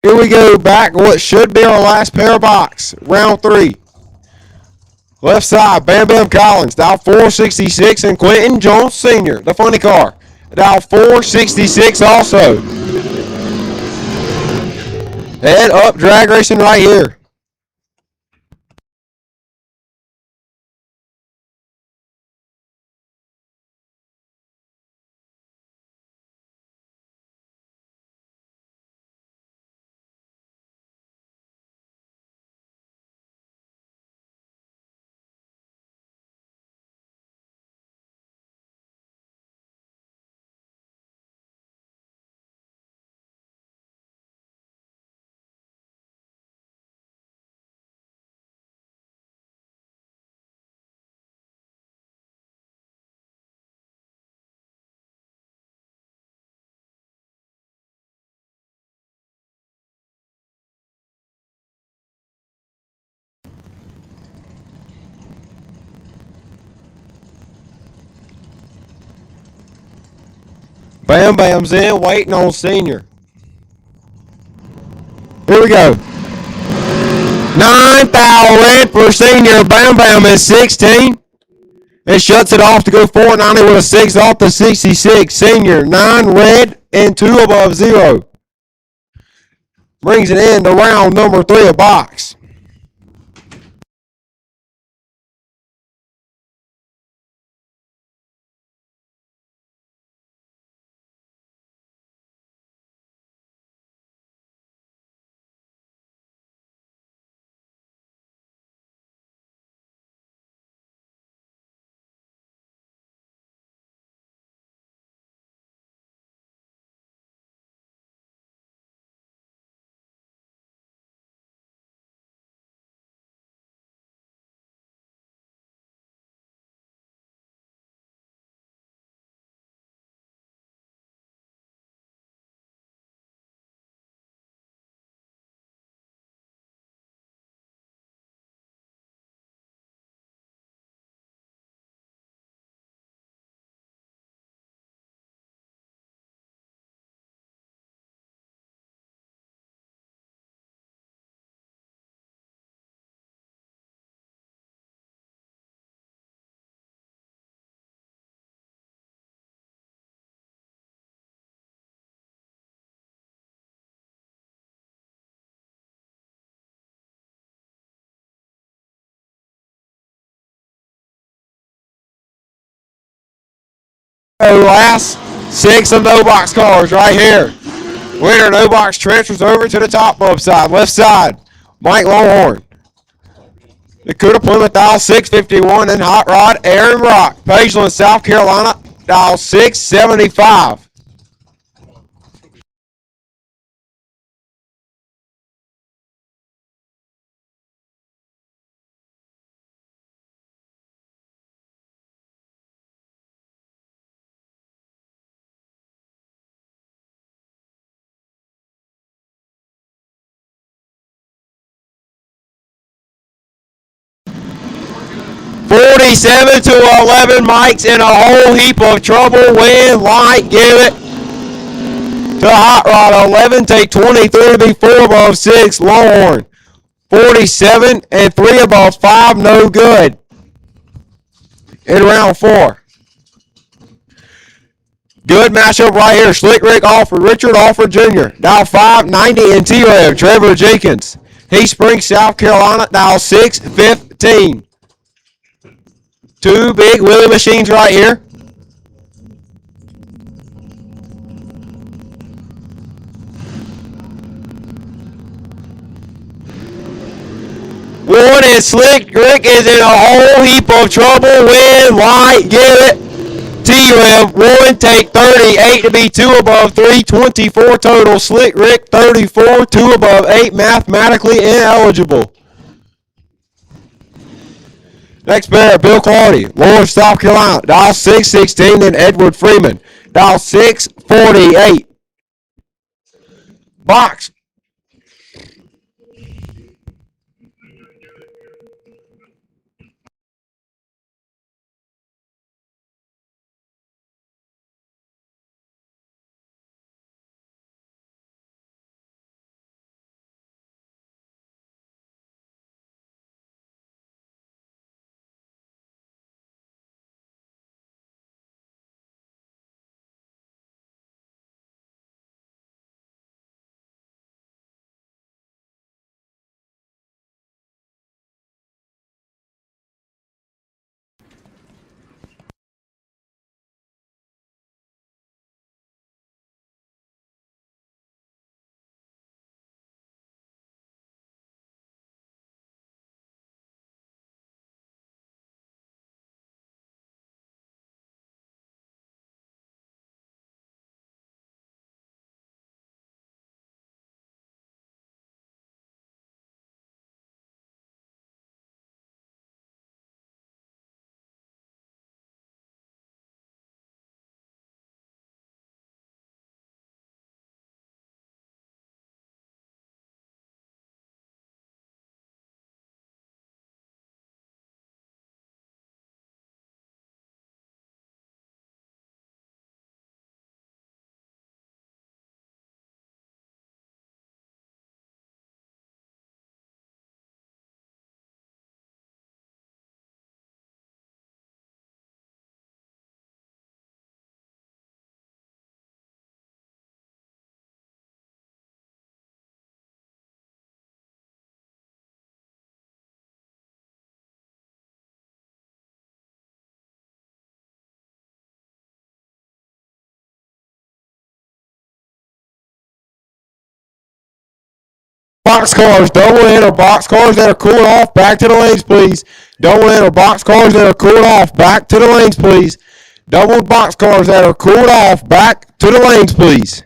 Here we go back what should be our last pair of box. Round 3. Left side, Bam Bam Collins, dial 466, and Quentin Jones Sr., the funny car, dial 466 also. Head up drag racing right here. Bam Bam's in, waiting on Senior. Here we go. 9,000 for Senior. Bam Bam is 16. It shuts it off to go 490 with a 6 off the 66. Senior, 9 red and 2 above 0. Brings it in to round number 3 of box. Last 6 of no box cars right here. Winner no box transfers over to the top bump side, left side. Mike Longhorn. Dakota Plymouth, dial 651, and Hot Rod Aaron Rock. Pageland, South Carolina, dial 675. $47 to $11. Mike's in a whole heap of trouble. Win, light, give it to Hot Rod. 11, take 23 to be 4 above 6. Longhorn. 47 and 3 above 5, no good. In round 4. Good matchup right here. Slick Rick Alford, Richard Alford Jr. Dial 590 and T-Rev, Trevor Jenkins. He Springs, South Carolina, dial 615. 2 big wheelie machines right here. One and Slick Rick is in a whole heap of trouble. Win, light, give it. T-Rev, 1, take 38 to be 2 above 3, 24 total. Slick Rick, 34, 2 above 8, mathematically ineligible. Next pair, Bill Clardy, Lawrence, South Carolina, dial 616, and Edward Freeman, dial 648. Box. Box cars, double in or box cars that are cooled off, back to the lanes, please. Double in or box cars that are cooled off, back to the lanes, please. Double box cars that are cooled off, back to the lanes, please.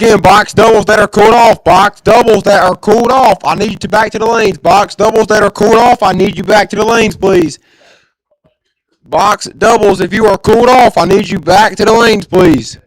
Again, box doubles that are cooled off. Box doubles that are cooled off. I need you to back to the lanes. Box doubles that are cooled off. I need you back to the lanes, please. Box doubles, if you are cooled off, I need you back to the lanes, please.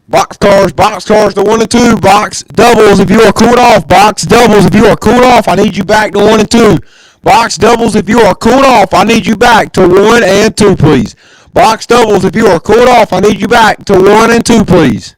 Box cars to 1 and 2. Box doubles if you are cooled off. Box doubles if you are cooled off. I need you back to 1 and 2. Box doubles if you are cooled off. I need you back to 1 and 2, please. Box doubles if you are cooled off. I need you back to 1 and 2, please.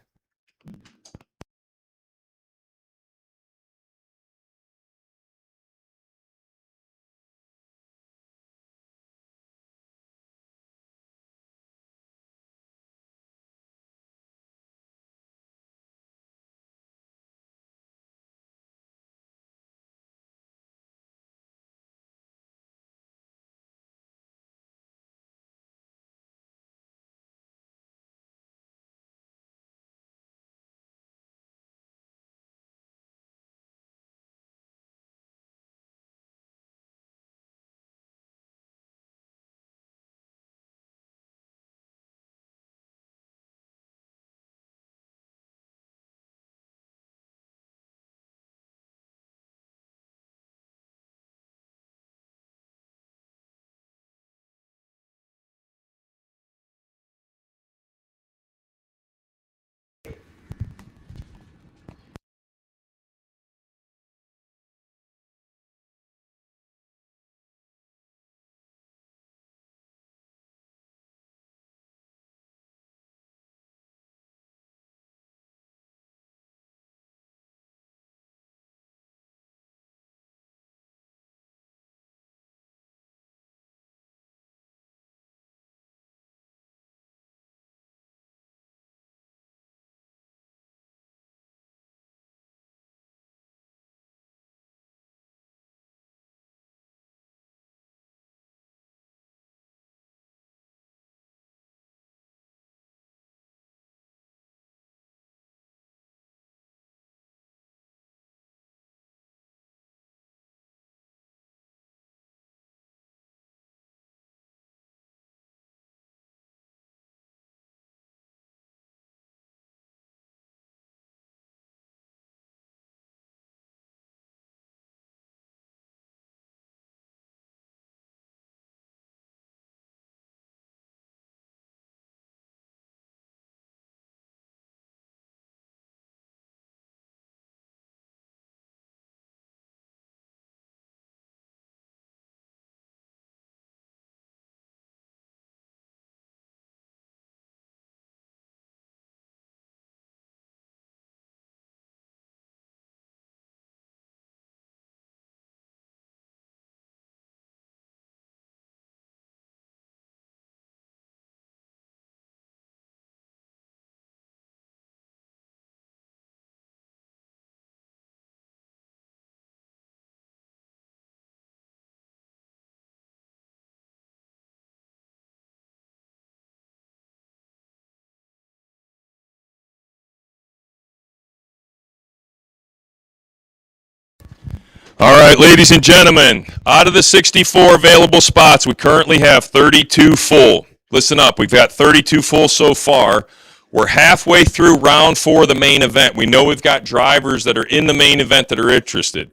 All right, ladies and gentlemen, out of the 64 available spots, we currently have 32 full. Listen up, we've got 32 full so far. We're halfway through round 4 of the main event. We know we've got drivers that are in the main event that are interested.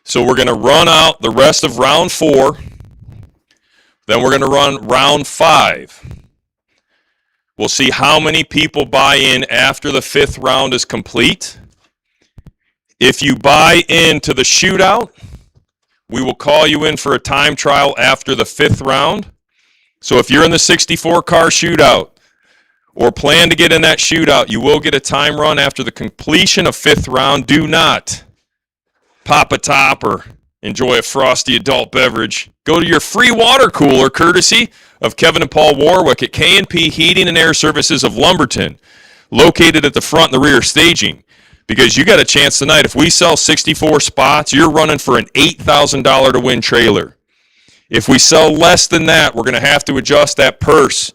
So we're going to run out the rest of round 4. Then we're going to run round 5. We'll see how many people buy in after the 5th round is complete. If you buy into the shootout, we will call you in for a time trial after the 5th round. So if you're in the 64 car shootout or plan to get in that shootout, you will get a time run after the completion of 5th round. Do not pop a top or enjoy a frosty adult beverage. Go to your free water cooler courtesy of Kevin and Paul Warwick at K&P Heating and Air Services of Lumberton, located at the front and the rear staging. Because you got a chance tonight. If we sell 64 spots, you're running for an $8,000 to win trailer. If we sell less than that, we're going to have to adjust that purse.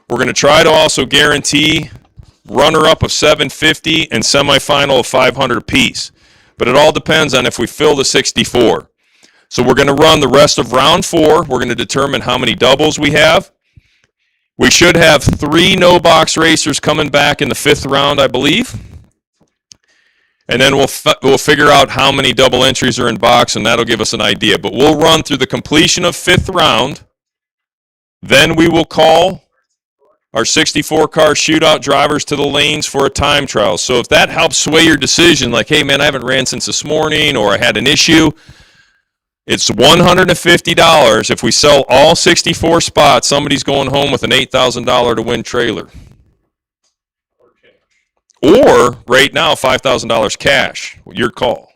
We're going to try to also guarantee runner-up of $750 and semifinal of $500 apiece. But it all depends on if we fill the 64. So we're going to run the rest of round 4. We're going to determine how many doubles we have. We should have 3 no-box racers coming back in the 5th round, I believe. And then we'll figure out how many double entries are in box, and that'll give us an idea. But we'll run through the completion of 5th round. Then we will call our 64-car shootout drivers to the lanes for a time trial. So if that helps sway your decision, like, hey, man, I haven't ran since this morning, or I had an issue, it's $150. If we sell all 64 spots, somebody's going home with an $8,000 to win trailer. Or right now, $5,000 cash. Your call.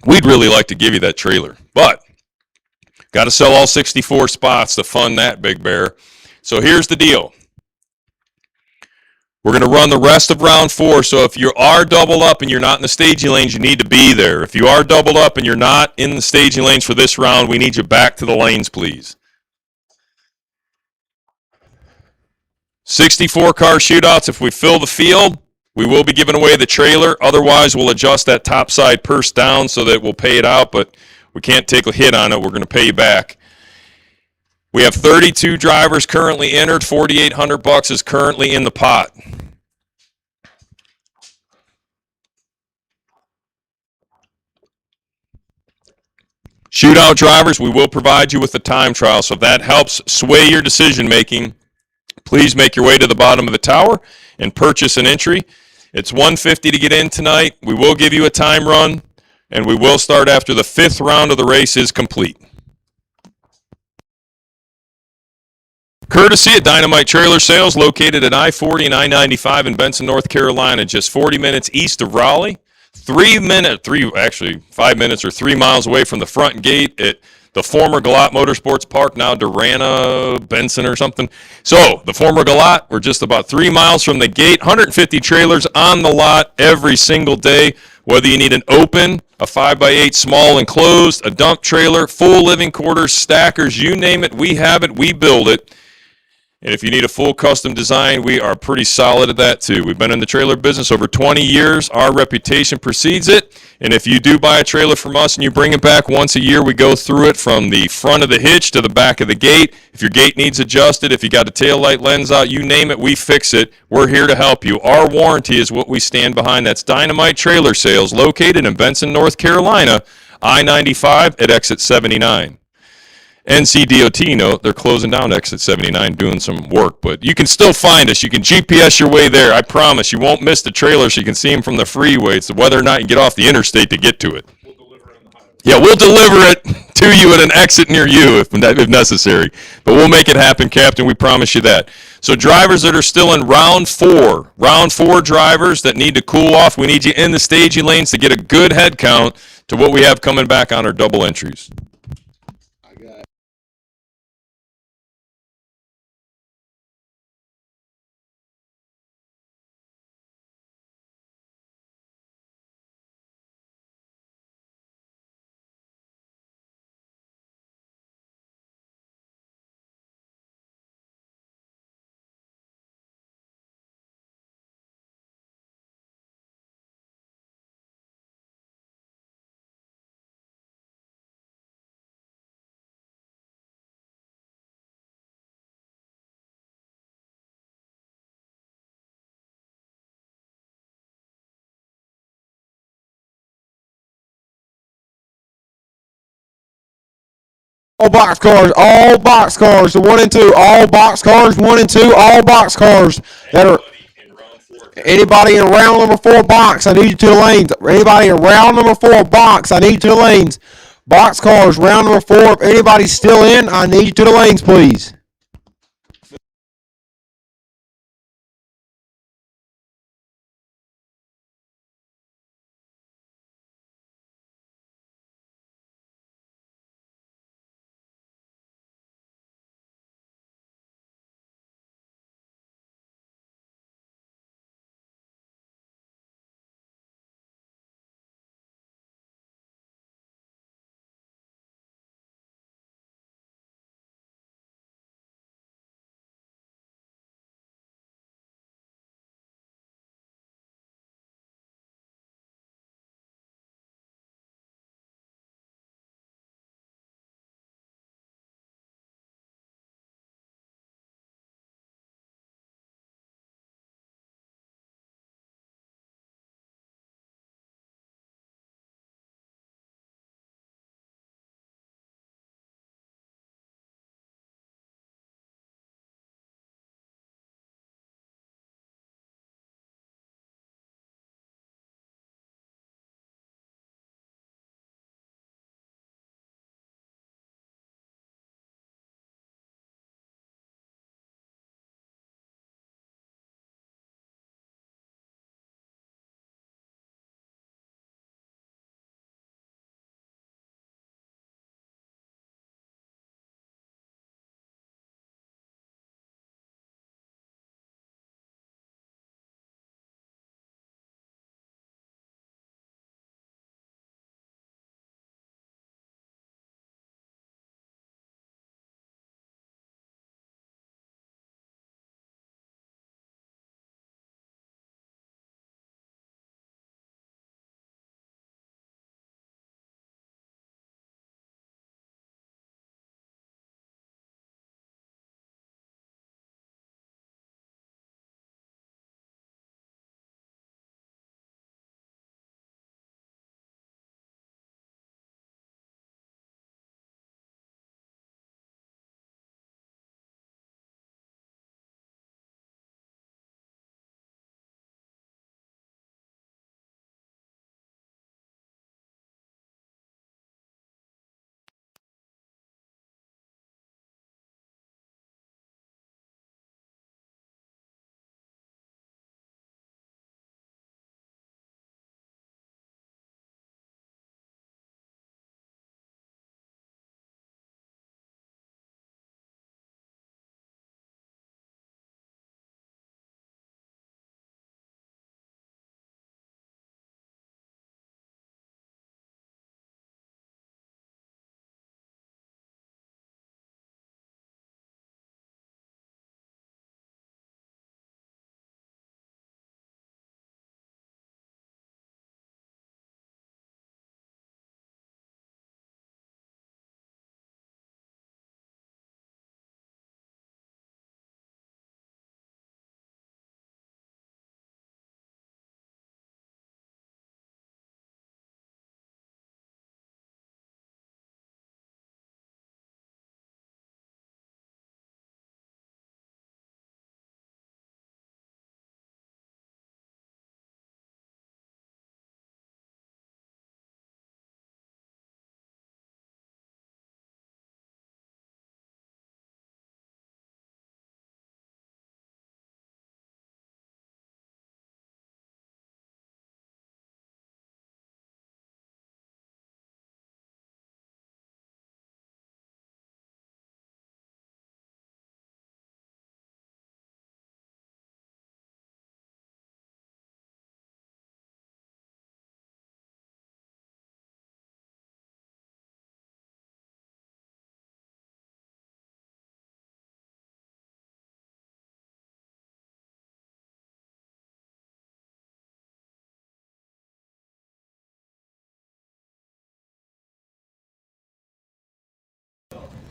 We'd really like to give you that trailer, but got to sell all 64 spots to fund that big bear. So here's the deal. We're going to run the rest of round 4. So if you are doubled up and you're not in the staging lanes, you need to be there. If you are doubled up and you're not in the staging lanes for this round, we need you back to the lanes, please. 64-car shootouts. If we fill the field, we will be giving away the trailer. Otherwise, we'll adjust that top side purse down so that we'll pay it out, but we can't take a hit on it. We're going to pay you back. We have 32 drivers currently entered. $4,800 is currently in the pot. Shootout drivers, we will provide you with a time trial. So if that helps sway your decision making, please make your way to the bottom of the tower and purchase an entry. It's $150 to get in tonight. We will give you a time run, and we will start after the 5th round of the race is complete. Courtesy of Dynamite Trailer Sales, located at I-40 and I-95 in Benson, North Carolina, just 40 minutes east of Raleigh. 5 minutes or 3 miles away from the front gate at the former Galat Motorsports Park, now Durana, Benson or something. So the former Galat, we're just about 3 miles from the gate. 150 trailers on the lot every single day. Whether you need an open, a 5x8 small enclosed, a dump trailer, full living quarters, stackers, you name it, we have it, we build it. And if you need a full custom design, we are pretty solid at that too. We've been in the trailer business over 20 years. Our reputation precedes it. And if you do buy a trailer from us and you bring it back once a year, we go through it from the front of the hitch to the back of the gate. If your gate needs adjusted, if you got a taillight lens out, you name it, we fix it. We're here to help you. Our warranty is what we stand behind. That's Dynamite Trailer Sales, located in Benson, North Carolina, I-95 at exit 79. NCDOT note, they're closing down exit 79, doing some work, but you can still find us. You can GPS your way there. I promise you won't miss the trailers. You can see them from the freeway. It's whether or not you get off the interstate to get to it. Yeah, we'll deliver it to you at an exit near you if necessary. But we'll make it happen, Captain. We promise you that. So drivers that are still in round 4 drivers that need to cool off, we need you in the staging lanes to get a good head count to what we have coming back on our double entries. All box cars, the 1 and 2, all box cars, 1 and 2, all box cars that are. Anybody in round number 4 box, I need you to the lanes. Anybody in round number 4 box, I need you to the lanes. Box cars, round number 4. If anybody's still in, I need you to the lanes, please.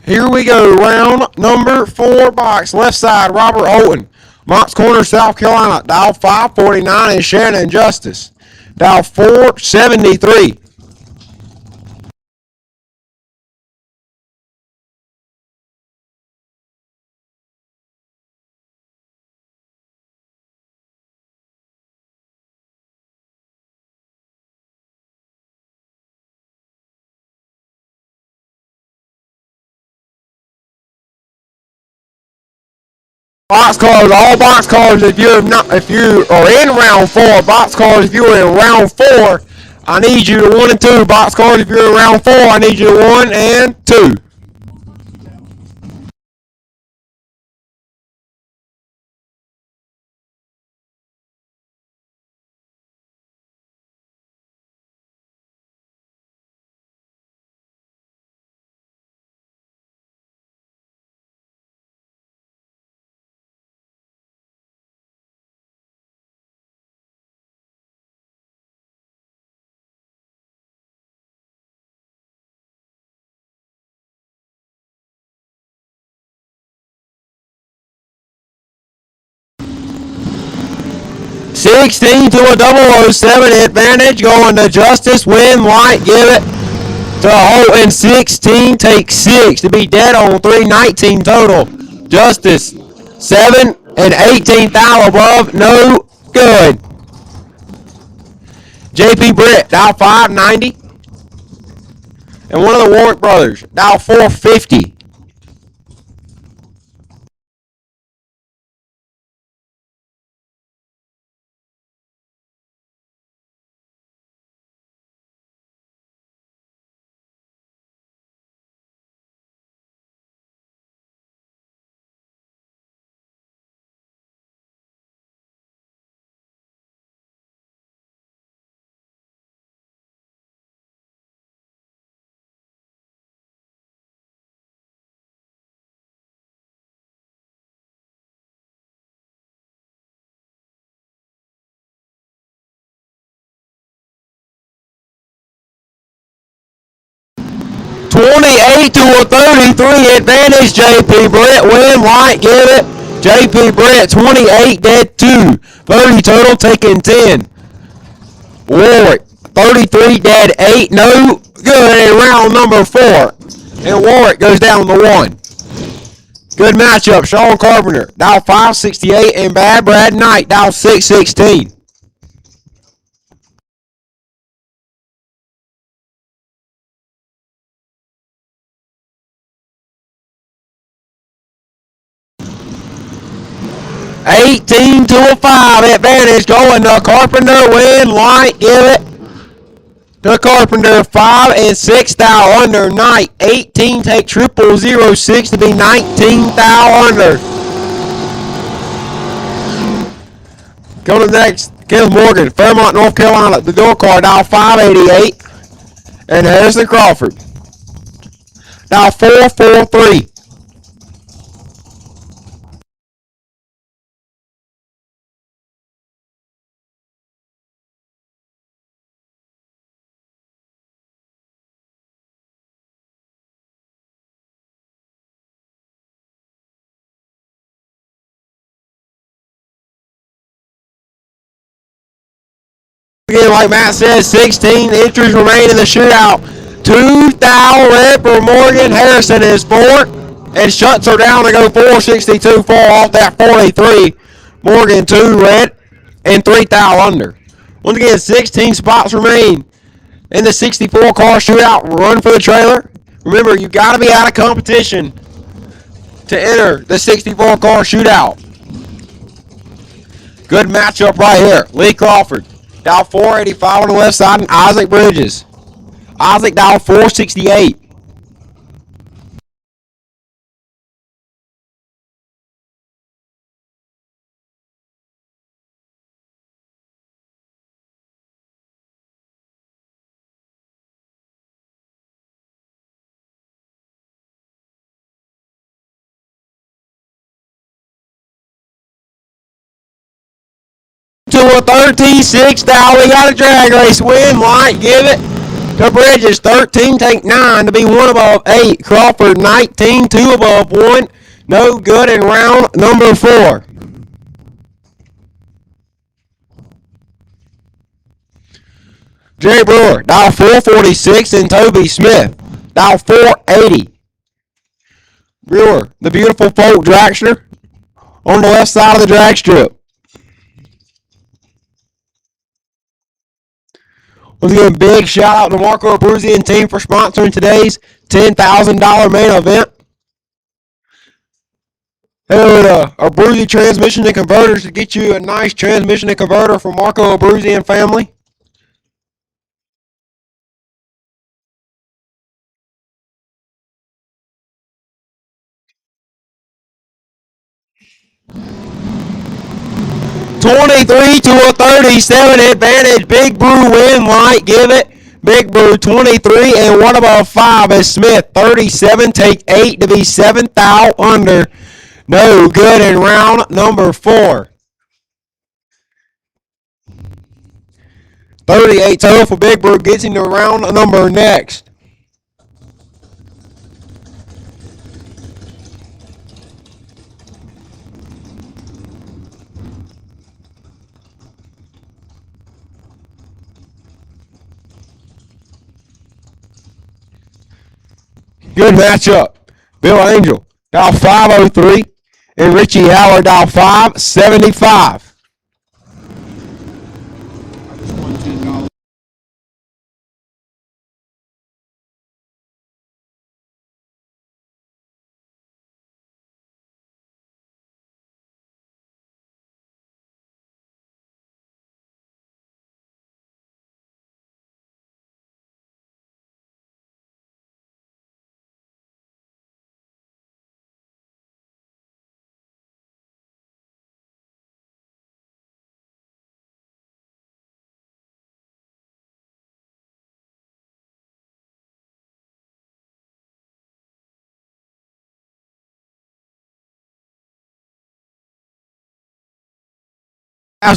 Here we go. Round number 4 box. Left side, Robert Holton. Moncks Corner, South Carolina. Dial 549 is Shannon Justice. Dial 473. Box cars, all box cars. If you are in round 4, box cars. If you are in round 4, I need you to 1 and 2. Box cars. If you're in round 4, I need you to 1 and 2. $16 to a 007 advantage going to Justice. Win light, give it to Holton. 16, take 6 to be dead on 3. 19 total. Justice 7 and 18 thou above, no good. JP Britt, dial 590. And one of the Warwick brothers, dial 450. $28 to a 33 advantage. JP Britt, win light, give it. JP Britt, 28 dead 2. 30 total, taking 10. Warwick, 33 dead 8, no good in round number 4. And Warwick goes down to 1. Good matchup. Sean Carpenter, dial 568, and Bad Brad Knight, dial 616. $18 to a 5 advantage going to Carpenter. Win light, give it to Carpenter. 5 and 6 thou under. Knight 18, take 0006 to be 19 thou under. Go to the next. Kenneth Morgan, Fairmont, North Carolina. The door card, dial 588. And Harrison Crawford, dial 443. Again, like Matt says, 16 entries remain in the shootout. 2 thou red for Morgan. Harrison is 4. And shuts her down to go 462. 4 off that 43. Morgan 2 red and 3 thou under. Once again, 16 spots remain in the 64 car shootout. Run for the trailer. Remember, you got to be out of competition to enter the 64 car shootout. Good matchup right here. Lee Crawford, dial 485 on the left side, and Isaac Bridges. Isaac, dial 468. To a 13-6 thou. We got a drag race win. Light, give it The Bridges 13, take 9 to be 1 above 8. Crawford 19, 2 above 1. No good in round number 4. Jerry Brewer, dial 446, and Toby Smith, dial 480. Brewer, the beautiful folk dragster, on the left side of the drag strip. Let's give a big shout out to Marco Abruzzi and team for sponsoring today's $10,000 main event. Hey, Abruzzi Transmission and Converters to get you a nice transmission and converter from Marco Abruzzi and family. $23 to a 37 advantage. Big Brew win light. Give it. Big Brew 23 and 1 above 5 is Smith 37. Take 8 to be 7th out under. No good in round number 4. 38 total for Big Brew. Gets into round number next. Good matchup. Bill Angel, dial 503, and Richie Howard, dial 575.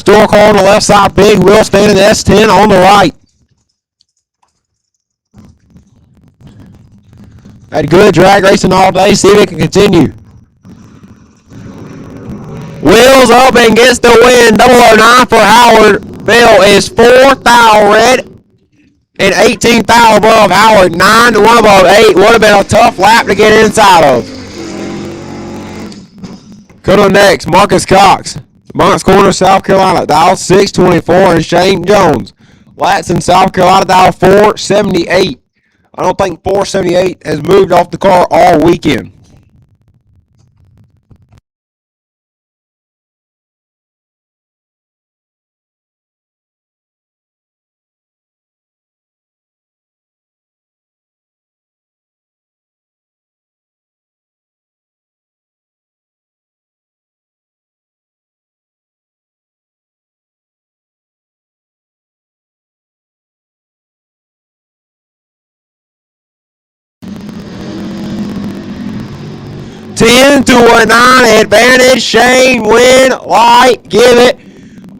Door call on the left side. Big Will standing S10 on the right. Had good drag racing all day. See if it can continue. Wheels up and gets the win. 009 for Howard. Bill is 4th thou red and 18th thou above Howard. 9 to 1 above 8. Would have been a tough lap to get inside of. Coming up next, Marcus Cox. Moncks Corner, South Carolina, dial 624, and Shane Jones. Latson, South Carolina, dial 478. I don't think 478 has moved off the car all weekend. Ten to a 9 advantage. Shane win light. Give it.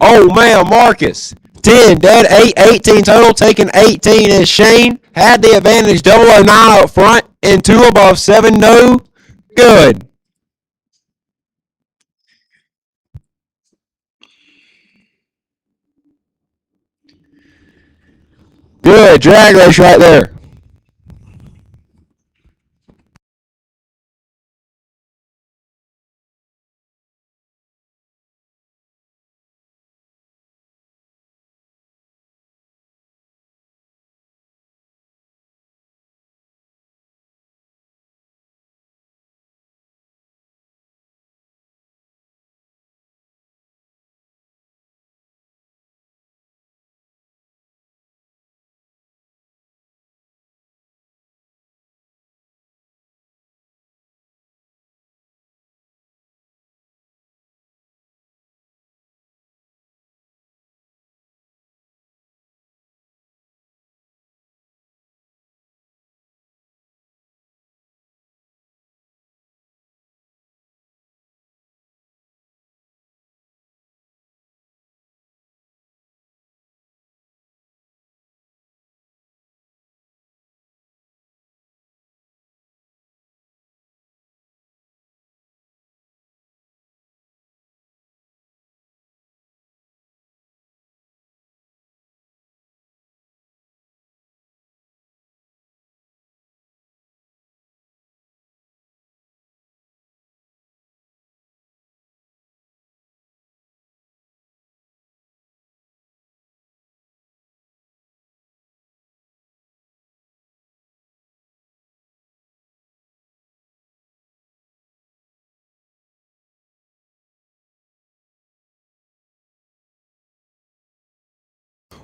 Oh man, Marcus. 10 dead 8, 18 total. Taking 18 is Shane. Had the advantage. 009 up front and 2 above 7. No good. Good drag race right there.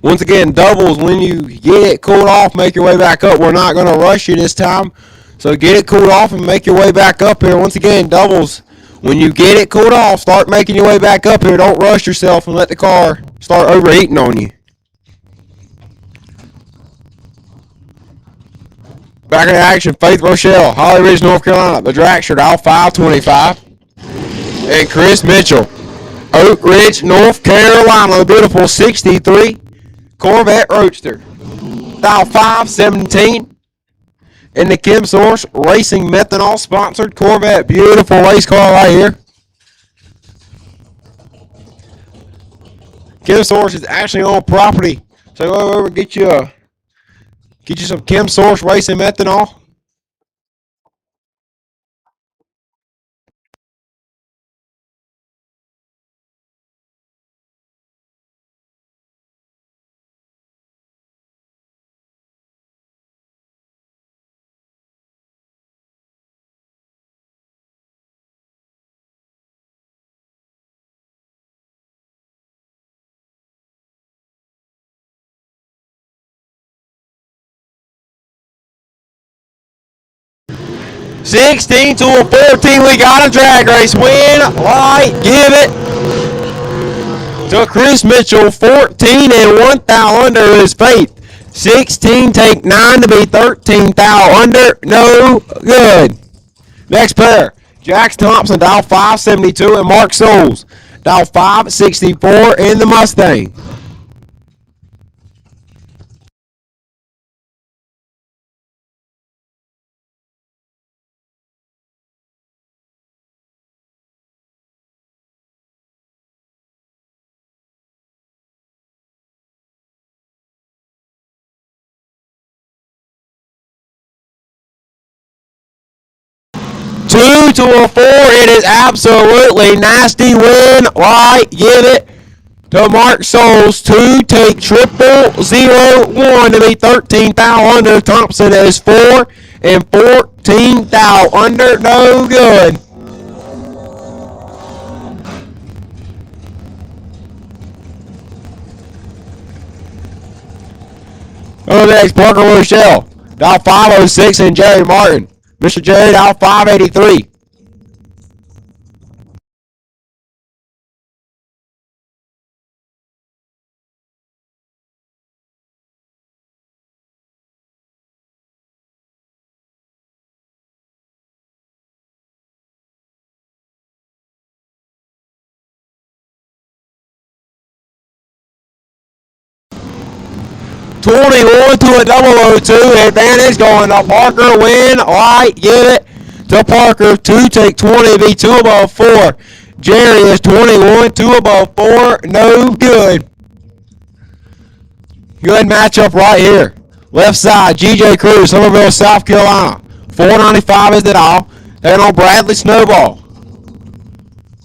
Once again, doubles, when you get it cooled off, make your way back up. We're not going to rush you this time. So get it cooled off and make your way back up here. Once again, doubles, when you get it cooled off, start making your way back up here. Don't rush yourself and let the car start overheating on you. Back in action, Faith Rochelle, Holly Ridge, North Carolina. The dragster, dial 525. And Chris Mitchell, Oak Ridge, North Carolina. The beautiful 63 Corvette Roadster, dial 517. In the Kim Source Racing Methanol sponsored Corvette. Beautiful race car right here. Kim Source is actually on property. So go over and get you some Kim Source Racing Methanol. $16 to a $14. We got a drag race win. Light, give it to Chris Mitchell. 14 and 1 thou under is Faith. 16 take 9 to be 13 thou under. No good. Next pair, Jax Thompson, dial 572, and Mark Souls, dial 564 in the Mustang. Two to a 4. It is absolutely nasty win. Right, give it to Mark Souls. 2 take 0001 to be 13 thou under. Thompson is 4 and 14 thou under. No good. Oh, next, Parker Rochelle, dial 506, and Jerry Martin. Mr. Jerry, dial 583. $21 to a 002. Advantage going to Parker. Win. Light. Give it to Parker. 2 take 20. Be 2 above 4. Jerry is 21. 2 above 4. No good. Good matchup right here. Left side, GJ Cruz, Somerville, South Carolina. 495 is the dial. Taking on Bradley Snowball.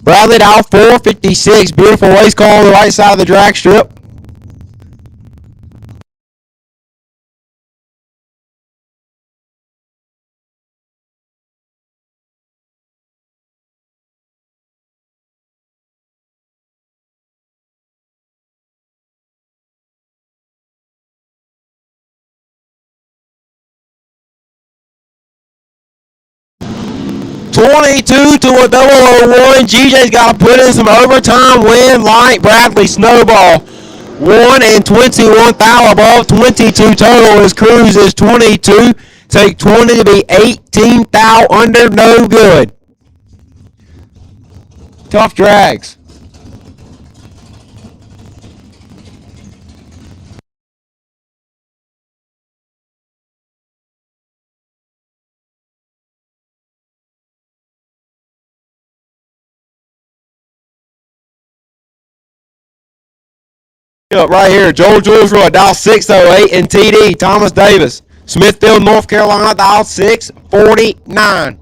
Bradley dial 456. Beautiful race car on the right side of the drag strip. $22 to a 001. GJ's got to put in some overtime. Win. Light. Bradley Snowball. 1 and 21 thou above. 22 total. His Cruz is 22. Take 20 to be 18 thou under. No good. Tough drags. Up right here, Joel Jules Roy, dial 608, and TD, Thomas Davis, Smithfield, North Carolina, dial 649.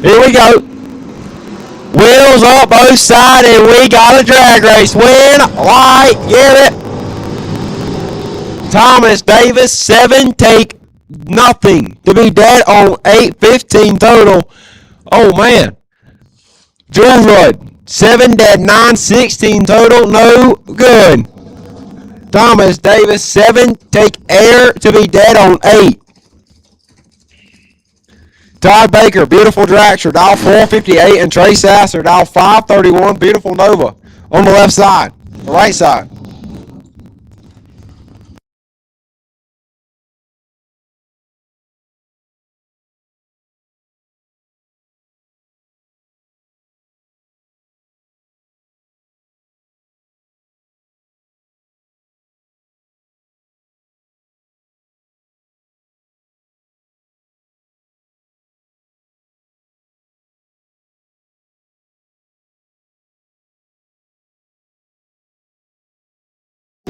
Here we go. Wheels up both sides, and we got a drag race win. Light, give it. Thomas Davis, 7, take nothing. To be dead on 8-15 total. Oh, man. Jules Rudd, 7 dead, 9-16 total. No good. Thomas Davis, 7, take air to be dead on 8. Todd Baker, beautiful dragster, dial 458, and Trey Sasser, dial 531, beautiful Nova on the left side, the right side.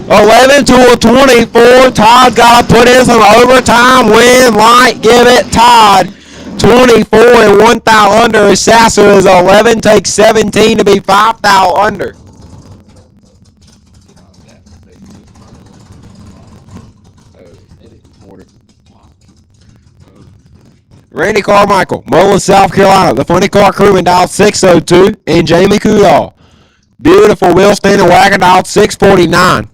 $11 to a 24. Todd got to put in some overtime win. Light, give it. Todd, 24 and 1 thou under. Sasser is 11, takes 17 to be 5 thou under. Randy Carmichael, Mullen, South Carolina. The Funny Car Crewman dialed 602, and Jamie Coudal. Beautiful wheel standing wagon dialed 649.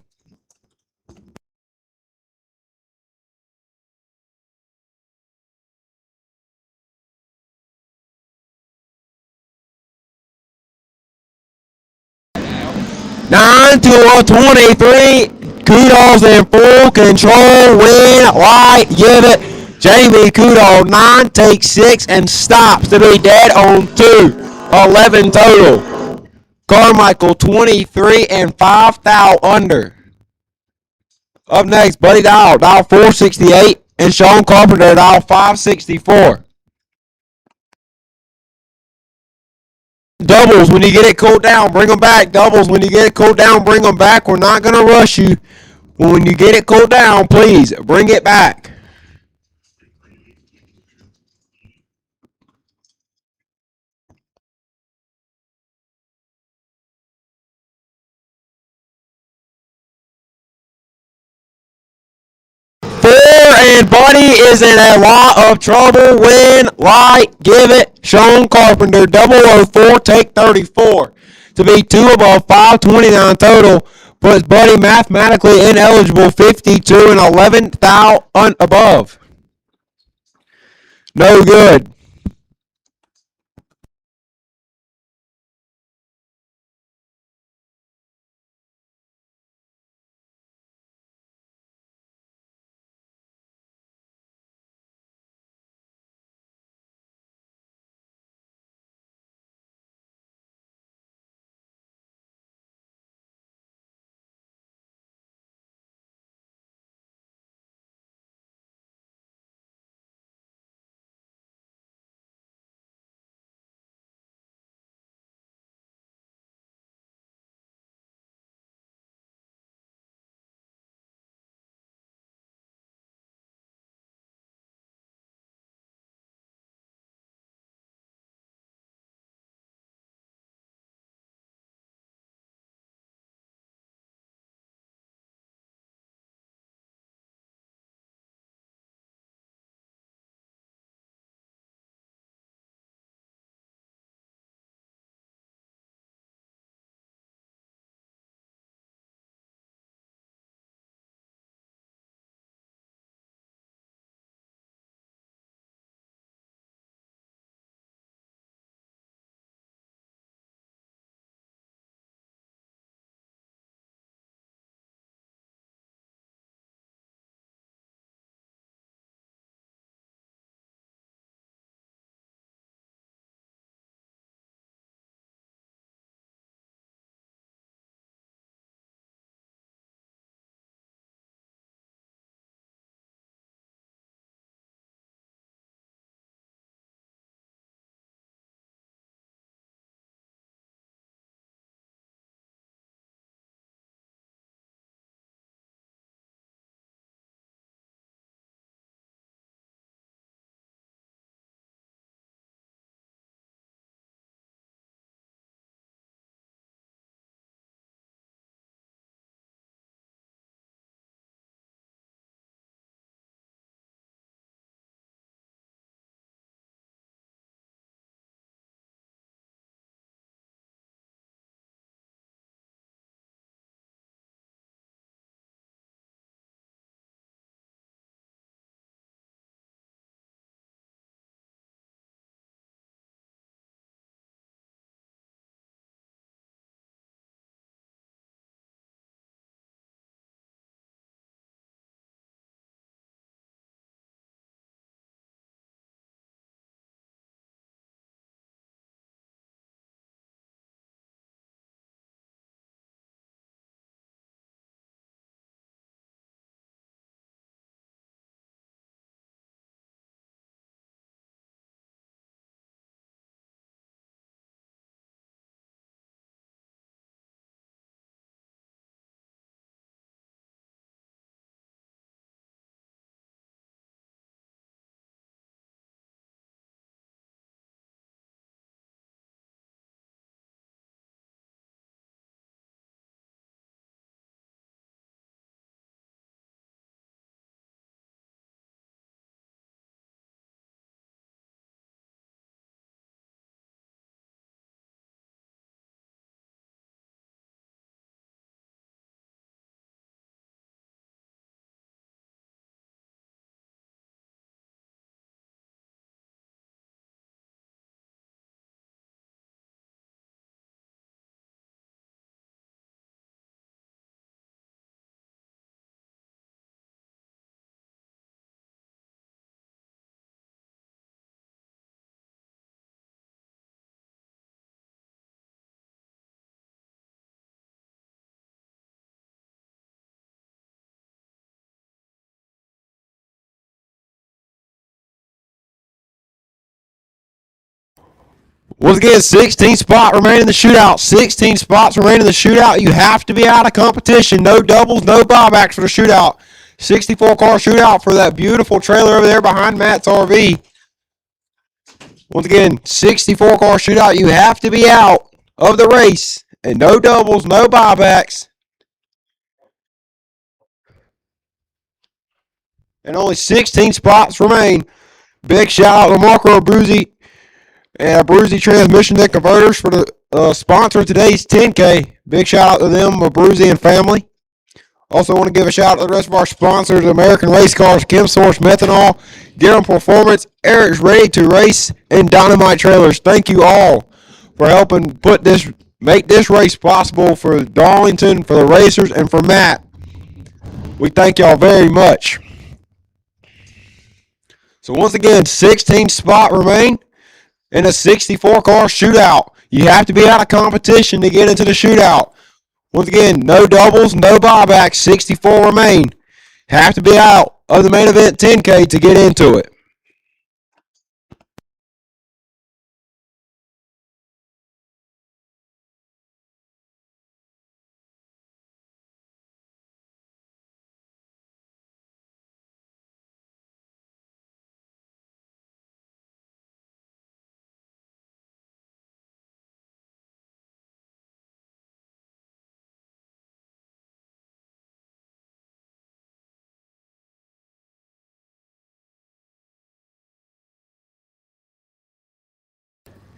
Nine to a 23. Kudos in full control. Win. Light. Give it. Jamie Kudos 9 takes 6 and stops to be dead on 2. 11 total. Carmichael 23 and 5 thou under. Up next, Buddy Dial 468, and Sean Carpenter dial 564. Doubles when you get it cooled down, bring them back. Doubles when you get it cooled down, bring them back. We're not going to rush you. When you get it cooled down, please bring it back. And Buddy is in a lot of trouble. Win, light, give it. Sean Carpenter, 004, take 34. To be 2 above 529 total, puts Buddy mathematically ineligible, 52 and 11 thou above. No good. Once again, 16 spot remaining in the shootout. 16 spots remaining in the shootout. You have to be out of competition. No doubles, no buybacks for the shootout. 64 car shootout for that beautiful trailer over there behind Matt's RV. Once again, 64 car shootout. You have to be out of the race. And no doubles, no buybacks. And only 16 spots remain. Big shout out to Marco Abruzzi and Abruzzi Transmission and Converters for the sponsor of today's 10K. Big shout out to them, Abruzzi and family. Also want to give a shout out to the rest of our sponsors, American Race Cars, Kim Source Methanol, Gear Performance, Eric's Ready to Race, and Dynamite Trailers. Thank you all for helping make this race possible for Darlington, for the racers, and for Matt. We thank y'all very much. So once again, 16 spots remain in a 64 car shootout. You have to be out of competition to get into the shootout. Once again, no doubles, no buybacks, 64 remain. Have to be out of the main event 10K to get into it.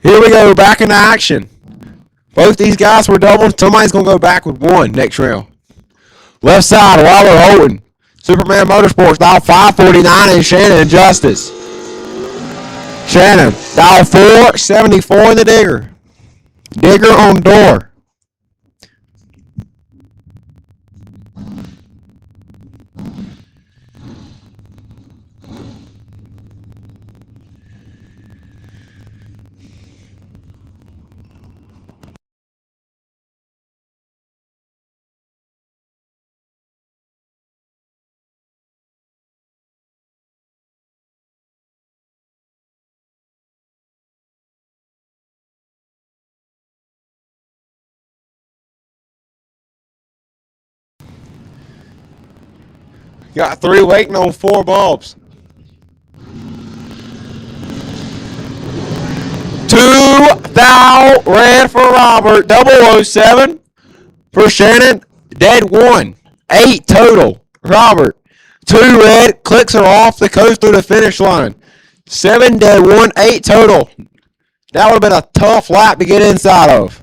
Here we go, back into action. Both these guys were doubled. Somebody's going to go back with one next round. Left side, Robert Holton. Superman Motorsports, dial 549, and Shannon Justice. Shannon, dial 474 in the digger. Digger on door. Got 3 waiting on 4 bulbs. 2 thou red for Robert. 007 for Shannon. Dead 1. 8 total. Robert. 2 red. Clicks are off the coast through the finish line. 7 dead 1. 8 total. That would have been a tough lap to get inside of.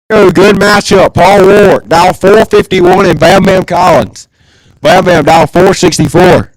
Oh, good matchup. Paul Ward, dial 451, and Bam Bam Collins. Bam Bam, dial 464.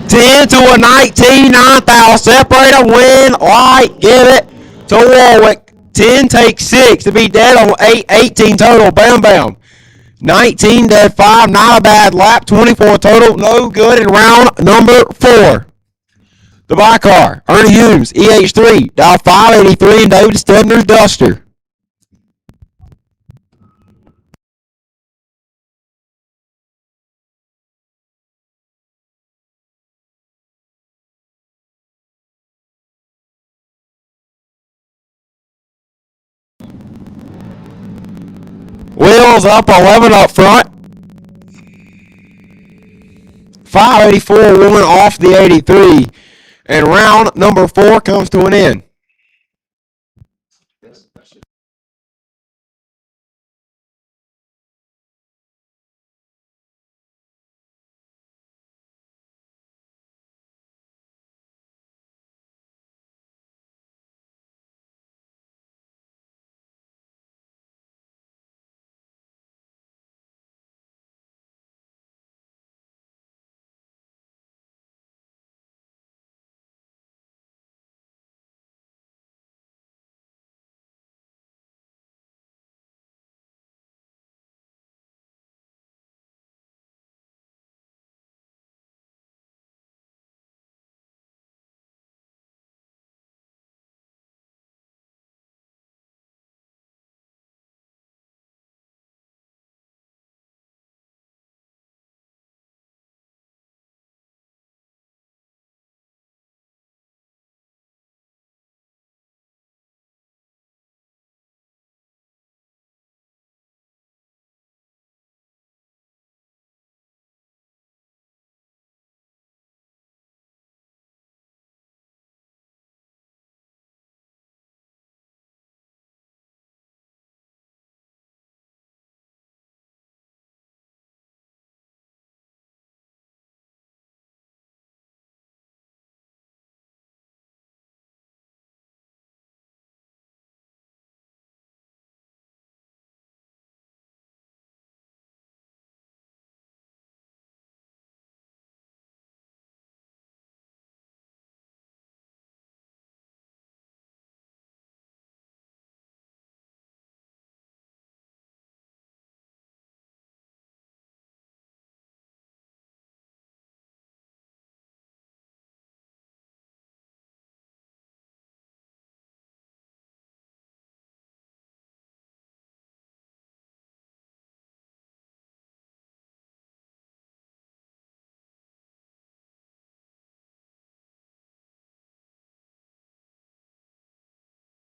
Ten to a 19, 9,000. Separator, win, light, give it to Warwick. 10 takes 6 to be dead on 8, 18 total. Bam Bam. 19 dead 5, not a bad lap. 24 total, no good in round number 4. The bye car, Ernie Humes, EH3, dial 583, and David Stedner's Duster. Wheels up, 11 up front. 584 woman off the 83. And round number 4 comes to an end.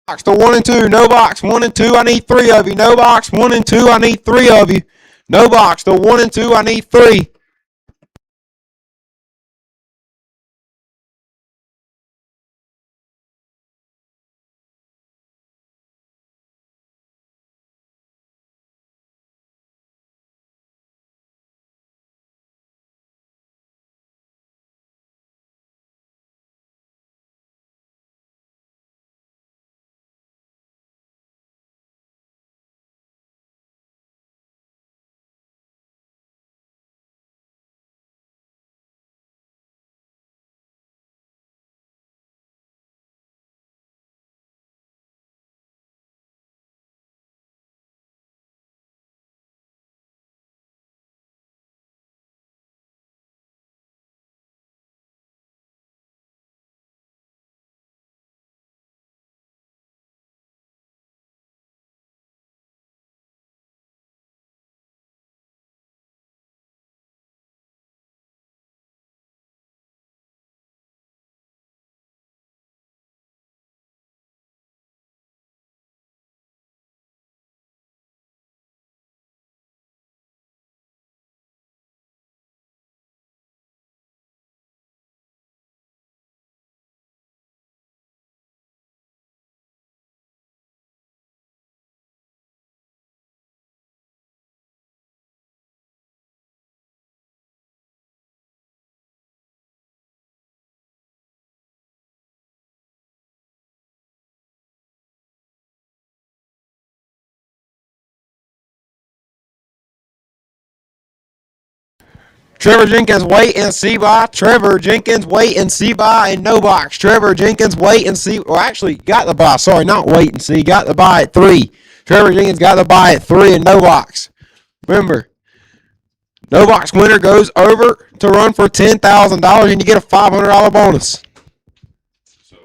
Box to 1 and 2, no box 1 and 2, I need 3 of you. No box 1 and 2, I need 3 of you. No box to 1 and 2, I need 3. Trevor Jenkins, wait and see by. Trevor Jenkins, wait and see by, and no box. Trevor Jenkins, wait and see. Well, actually, got the buy. Sorry, not wait and see. Got the buy at 3. Trevor Jenkins got the buy at 3 and no box. Remember, no box winner goes over to run for $10,000 and you get a $500 bonus. So.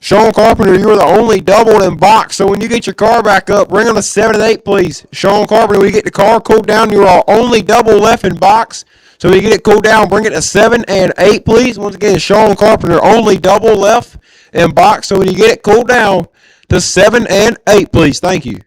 Sean Carpenter, you are the only double in box. So when you get your car back up, bring on a 7 and 8, please. Sean Carpenter, when you get the car cooled down, you are only double left in box. So when you get it cooled down, bring it to 7 and 8, please. Once again, Sean Carpenter, only double left in box. So when you get it cooled down to 7 and 8, please. Thank you.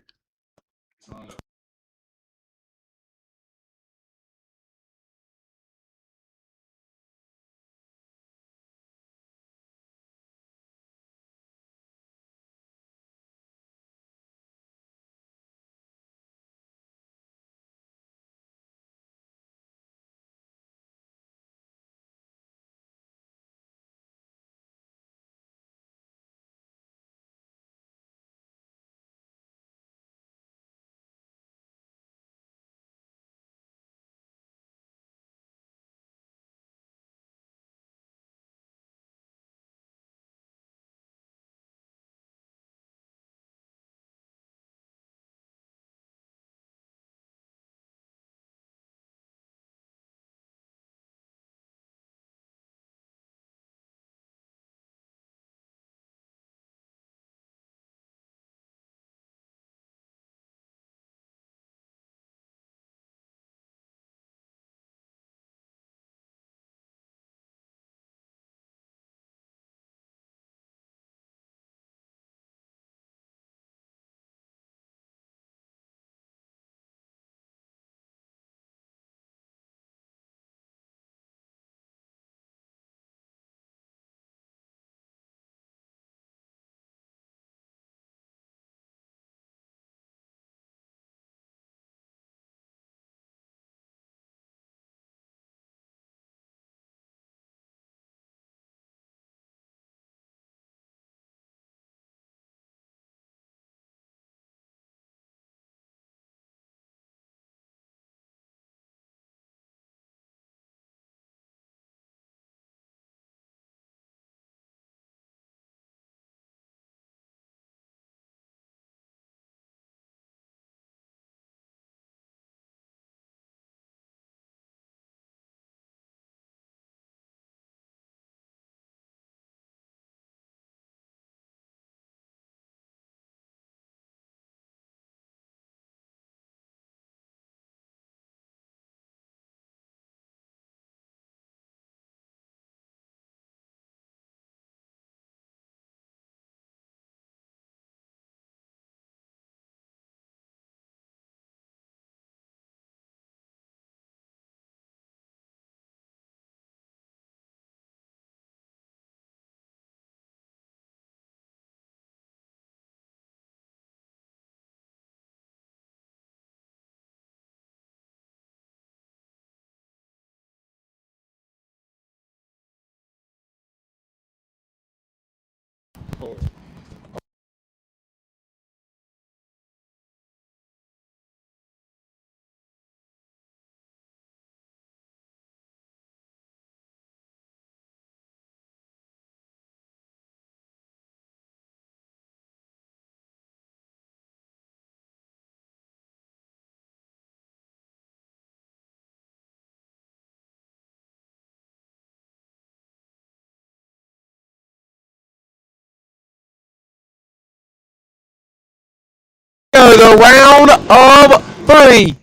Go the round of 3.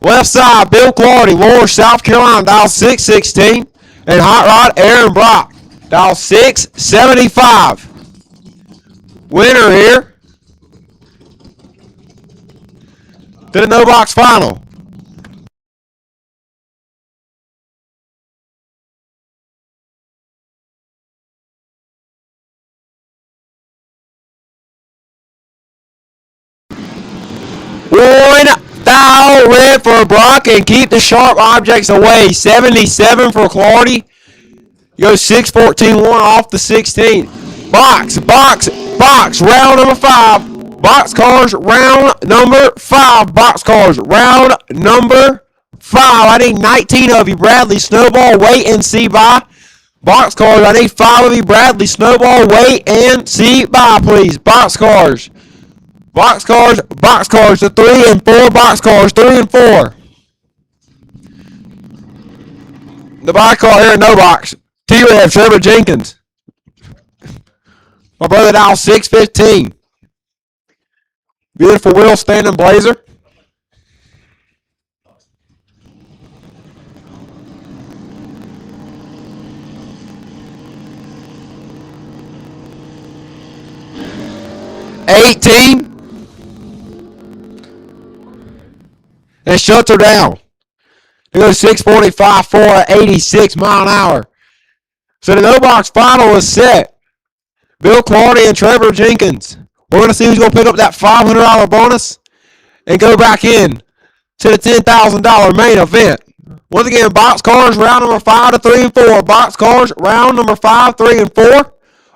Left side, Bill Clardy, Lawrence, South Carolina, dial 616. And Hot Rod, Aaron Brock, dial 675. Winner here to the no box final. $1 red for Brock and keep the sharp objects away. 77 for Clardy. Goes 614-1 off the 16. Box, box, box. Round number 5. Box cars, round number 5. Box cars, round number 5. I need 19 of you. Bradley, Snowball, wait and see by. Box cars, I need 5 of you. Bradley, Snowball, wait and see by, please. Box cars. Box cars, the 3 and 4 box cars, 3 and 4. The box car here, no box. T-Rev, Trevor Jenkins. My brother dial 615. Beautiful Will Standing Blazer. $18. And shuts her down. It goes 645 for 86 mile an hour. So the no box final is set. Bill Clardy and Trevor Jenkins. We're going to see who's going to pick up that $500 bonus and go back in to the $10,000 main event. Once again, box cars, round number 5 to 3 and 4. Box cars, round number 5, 3 and 4.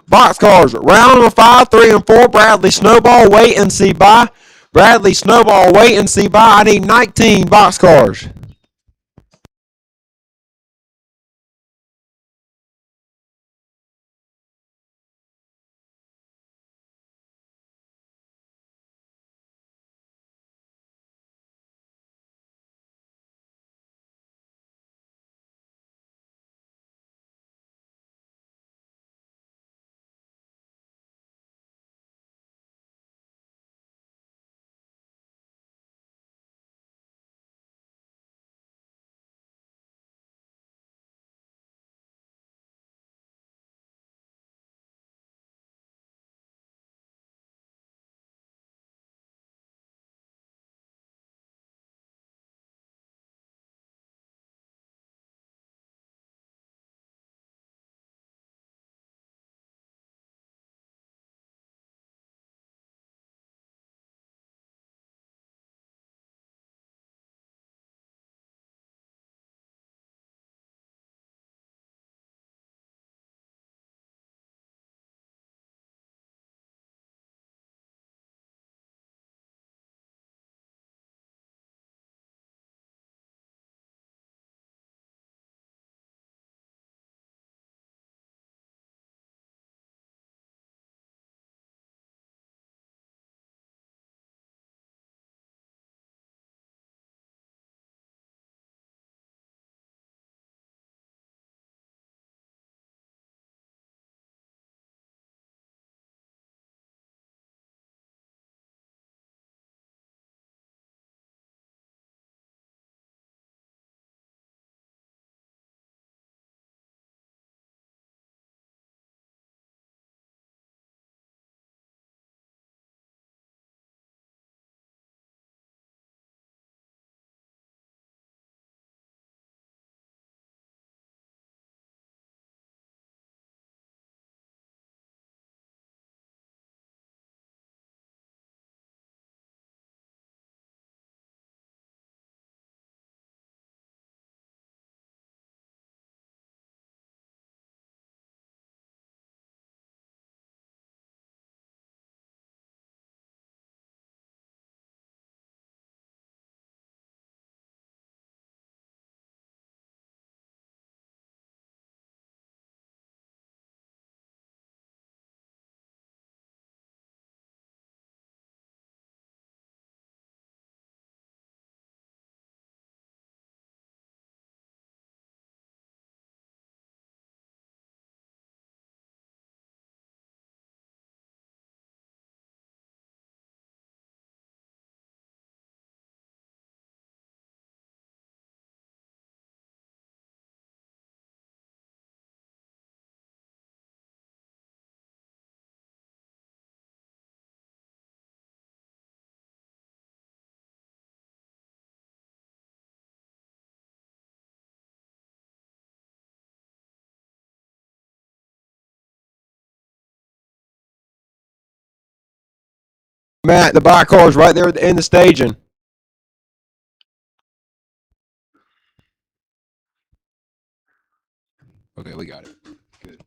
Box cars, round number 5, 3 and 4. Bradley Snowball, wait and see by. Bradley Snowball, wait and see by. I need 19 box cars. Matt, the buy car's right there in the staging. Okay, we got it. Good.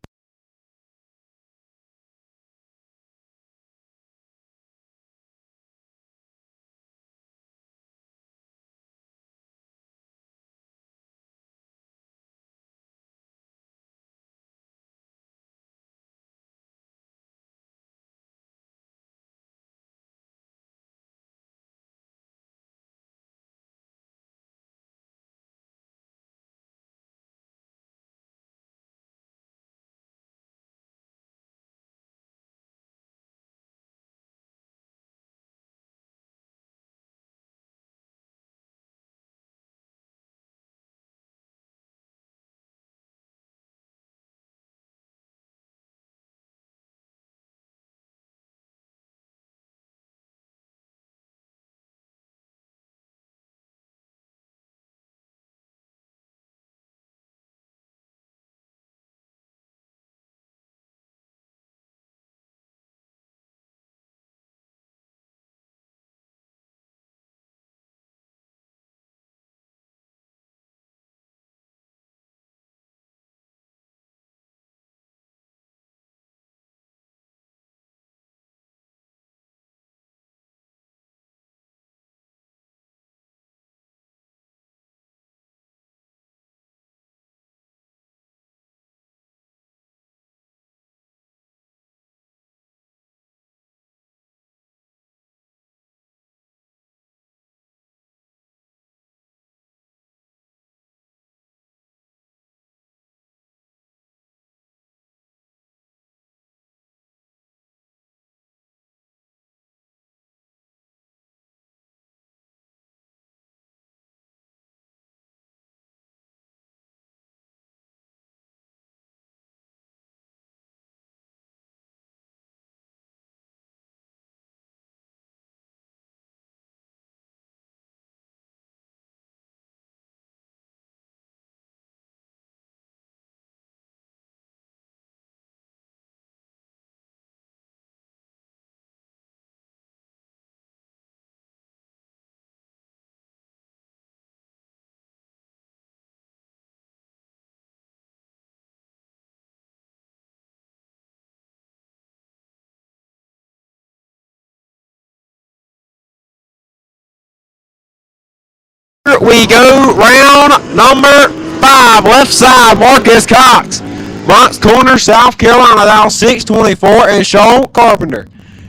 We go round number 5, left side, Marcus Cox. Moncks Corner, South Carolina, dial 624, and Sean Carpenter.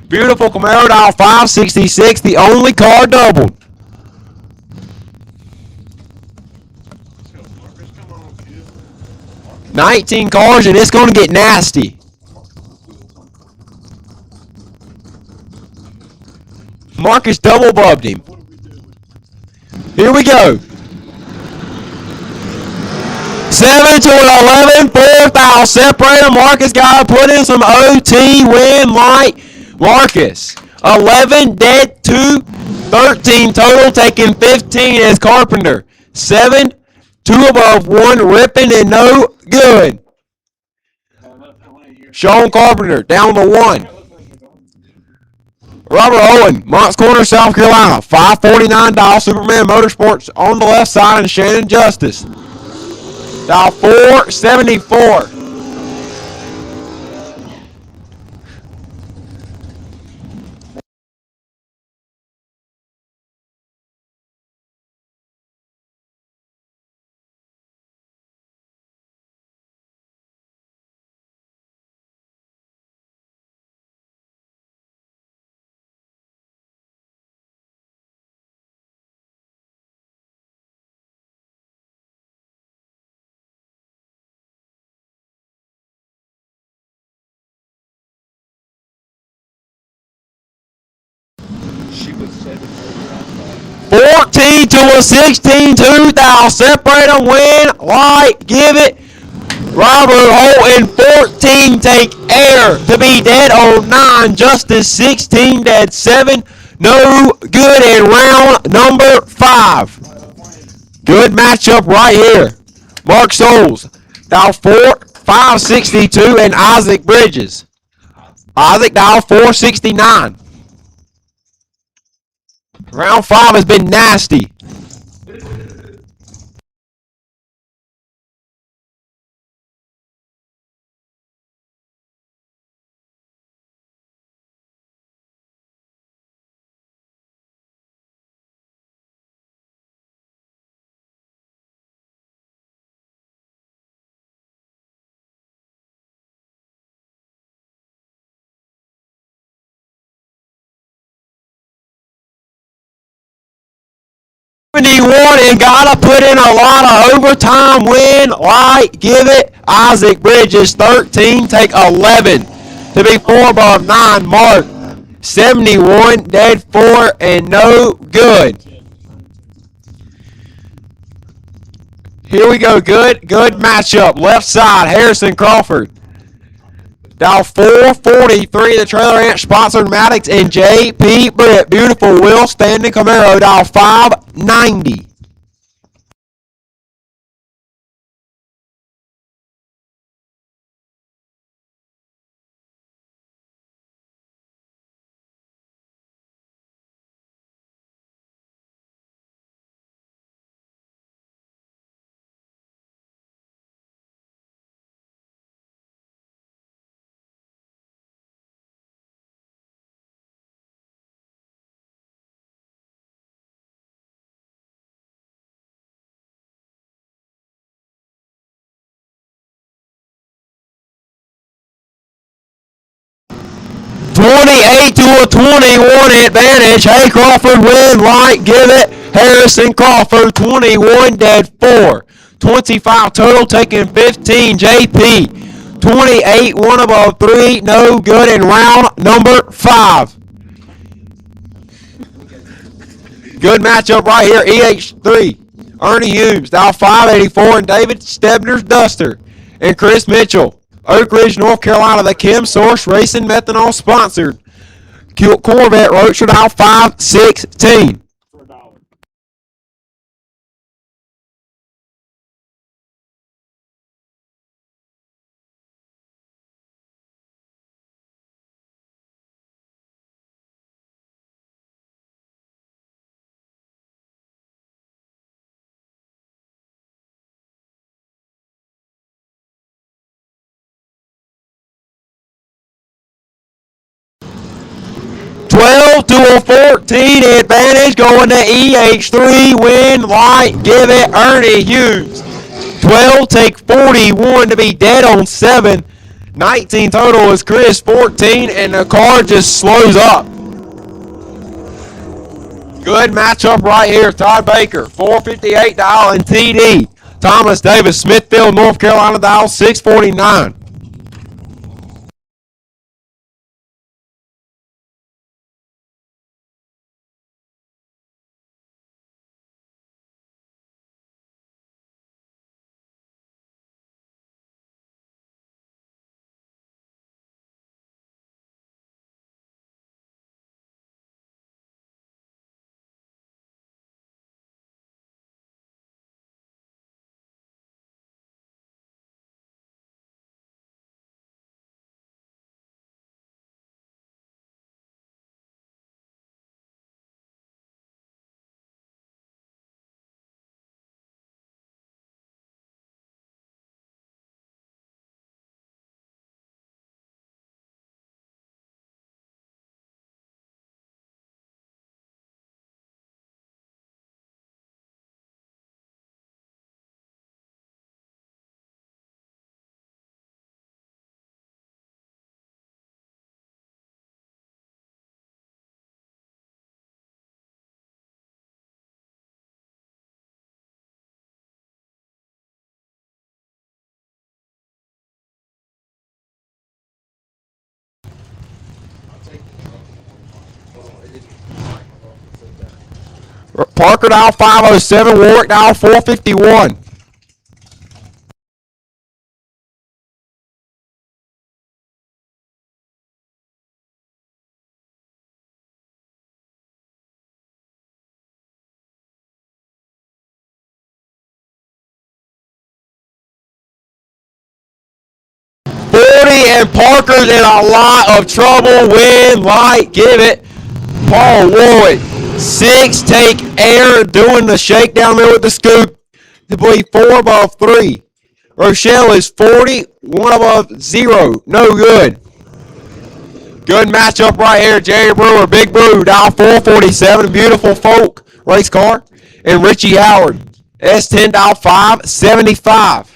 Beautiful Camaro, dial 566, the only car doubled. Let's go, Marcus. Come on, kid. 19 cars, and it's going to get nasty. Marcus double bubbed him. What are we doing? Here we go. 7 to an 11, fourth out separator. Marcus got to put in some OT win light. Marcus, 11 dead, 2, 13 total, taking 15 as Carpenter. 7, 2 above, 1 ripping and no good. Sean Carpenter down to 1. Robert Owen, Moncks Corner, South Carolina, $549 Superman Motorsports on the left side, and Shannon Justice. Dial 474. She was 7 14 to a 16, 2,000 separator, win, light, give it. Robert Holt in 14, take air to be dead on 9, Justice 16, dead 7, no good in round number 5. Good matchup right here. Mark Souls, dial 562, and Isaac Bridges. Isaac dial 469. Round 5 has been nasty. And gotta put in a lot of overtime win. Light, give it. Isaac Bridges, 13, take 11 to be 4 above 9. Mark, 71, dead 4, and no good. Here we go. Good matchup. Left side, Harrison Crawford. Dial 443, the Trailer Ranch sponsored Maddox and J.P. Britt. Beautiful Will Standing Camaro. Dial 590. To a 21 advantage. Hey, Crawford win. Light, give it. Harrison Crawford, 21, dead 4. 25 total, taking 15. JP, 28, 1 above 3, no good in round number 5. Good matchup right here. EH3, Ernie Humes, dial 584, and David Stebner's Duster, and Chris Mitchell. Oak Ridge, North Carolina, the Kim Source Racing Methanol sponsored Corvette Roadster, dial 516. To a 14 advantage, going to EH3, win, light, give it, Ernie Hughes. 12, take 41 to be dead on 7. 19 total is Chris, 14, and the car just slows up. Good matchup right here. Todd Baker, 458 dial and TD. Thomas Davis, Smithfield, North Carolina, dial 649. Parker dial 507, Warwick dial 451. And Parker's in a lot of trouble. Win, light, give it. Paul Warwick. 6, take air, doing the shakedown there with the scoop. To be 4 above 3. Rochelle is 40, 1 above 0. No good. Good matchup right here. Jerry Brewer, Big Brew, dial 447, beautiful folk race car. And Richie Howard, S10 dial 575.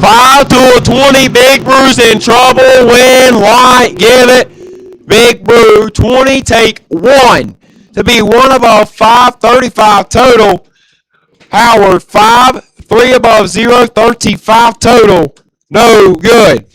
Five to a 20, Big Brew's in trouble. Win, white, give it. Big Brew, 20, take 1. To be 1 above 535 total. Howard, 5, 3 above 0, 35 total. No good.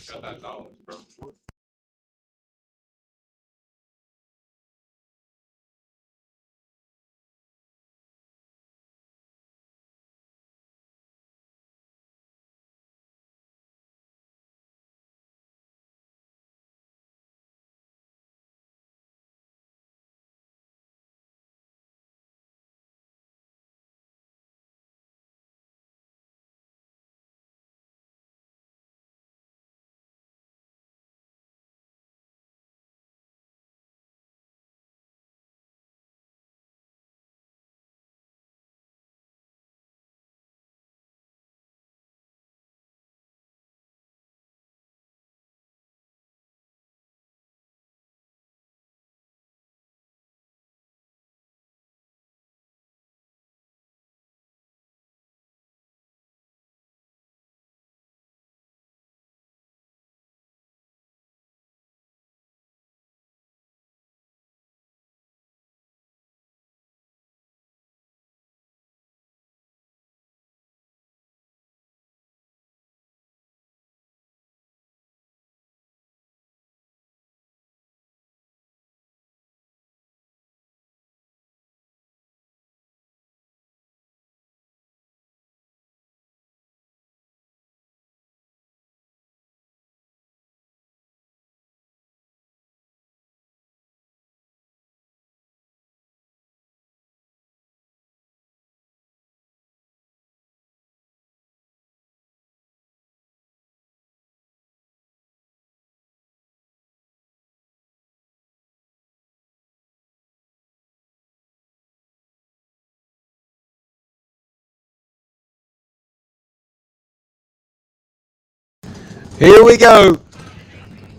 Here we go.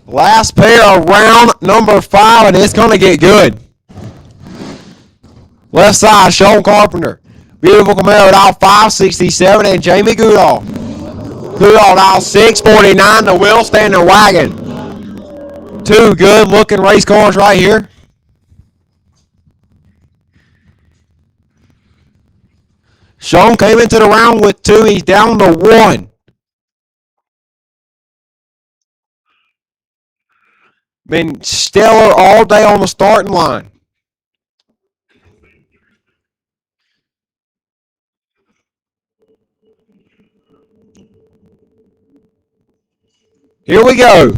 Last pair of round number 5, and it's going to get good. Left side, Sean Carpenter. Beautiful Camaro, dial 567, and Jamie Goodall. Goodall, dial 649, the Will Standing Wagon. 2 good-looking race cars right here. Sean came into the round with 2. He's down to 1. Been stellar all day on the starting line. Here we go.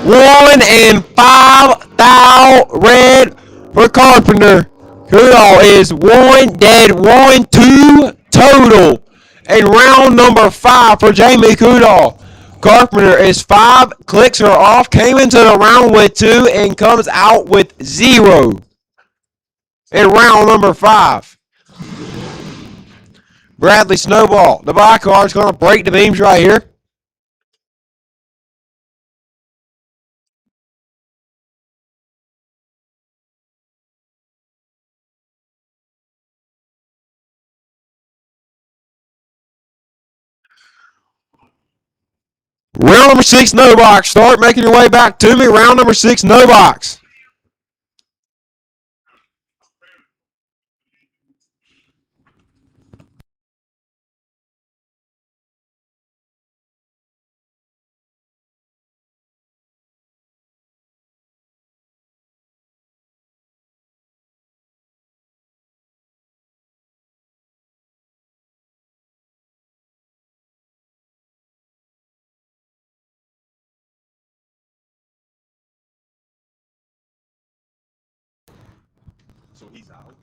1 and 5 thou red for Carpenter. Goodall is 1 dead, 1, 2 total. And round number 5 for Jamie Goodall. Carpenter is 5, clicks her off, came into the round with 2, and comes out with 0. In round number 5. Bradley Snowball. The bike car is going to break the beams right here. Round number 6, no box. Start making your way back to me. Round number 6, no box. So he's out.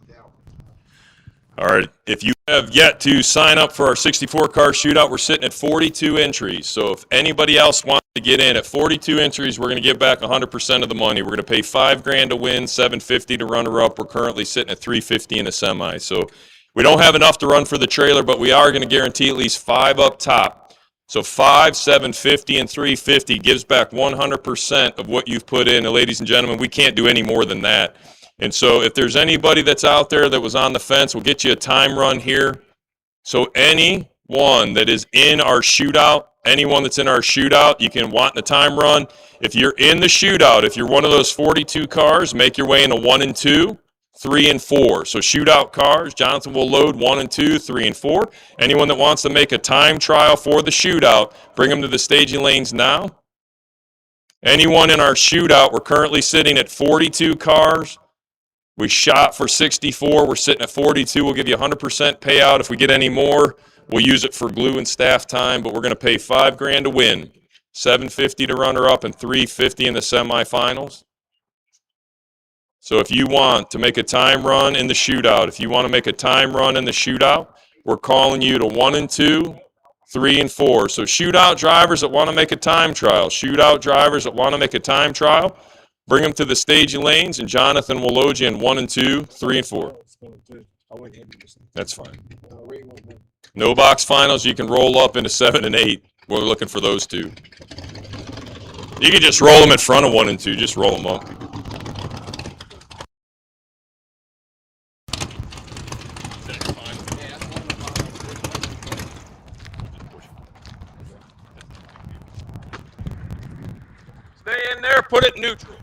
All right. If you have yet to sign up for our 64 car shootout, we're sitting at 42 entries. So if anybody else wants to get in at 42 entries, we're going to give back 100% of the money. We're going to pay $5,000 to win, $750 to runner up. We're currently sitting at $350 in a semi. So we don't have enough to run for the trailer, but we are going to guarantee at least 5 up top. So 5, 750, and 350 gives back 100% of what you've put in. And ladies and gentlemen, we can't do any more than that. And so if there's anybody that's out there that was on the fence, we'll get you a time run here. So anyone that is in our shootout, anyone that's in our shootout, you can want the time run. If you're in the shootout, if you're one of those 42 cars, make your way into 1 and 2, 3 and 4. So shootout cars, Jonathan will load 1 and 2, 3 and 4. Anyone that wants to make a time trial for the shootout, bring them to the staging lanes now. Anyone in our shootout, we're currently sitting at 42 cars. We shot for 64. We're sitting at 42. We'll give you 100% payout. If we get any more, we'll use it for glue and staff time, but we're going to pay $5,000 to win, $750 to runner up, and $350 in the semifinals. So if you want to make a time run in the shootout, we're calling you to 1 and 2, 3 and 4. So shootout drivers that want to make a time trial, bring them to the staging lanes, and Jonathan will load you in 1 and 2, 3 and 4. That's fine. No box finals. You can roll up into 7 and 8. We're looking for those two. You can just roll them in front of 1 and 2. Just roll them up. Stay in there. Put it neutral.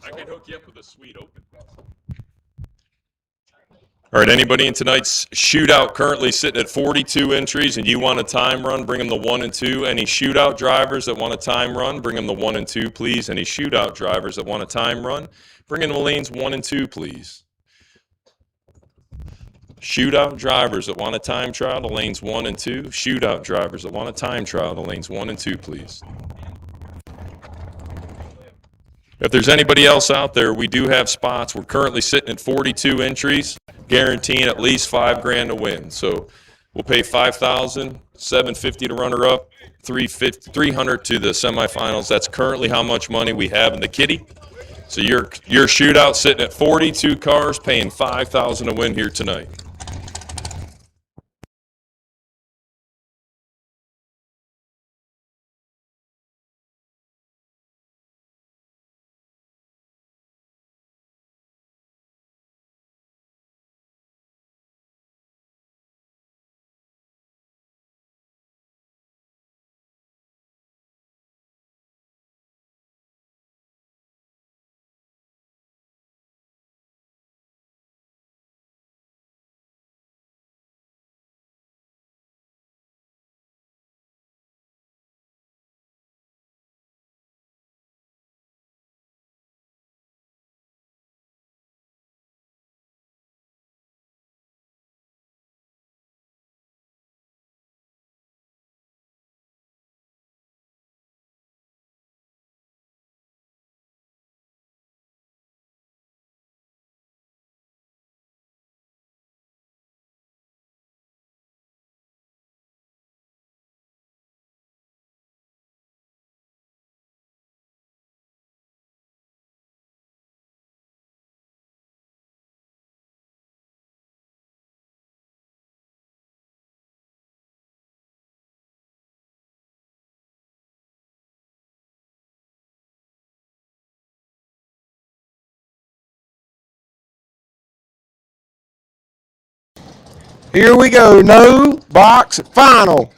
I can hook you up with a sweet open. All right, anybody in tonight's shootout currently sitting at 42 entries and you want a time run, bring them to 1 and 2. Any shootout drivers that want a time run, bring them to 1 and 2, please. Any shootout drivers that want a time run, bring them to lanes 1 and 2, please. Shootout drivers that want a time trial to lanes 1 and 2. Shootout drivers that want a time trial to lanes 1 and 2, please. If there's anybody else out there, we do have spots. We're currently sitting at 42 entries, guaranteeing at least $5,000 to win. So we'll pay $5,000, $750 to runner up, $300 to the semifinals. That's currently how much money we have in the kitty. So your shootout sitting at 42 cars, paying $5,000 to win here tonight. Here we go. No box final.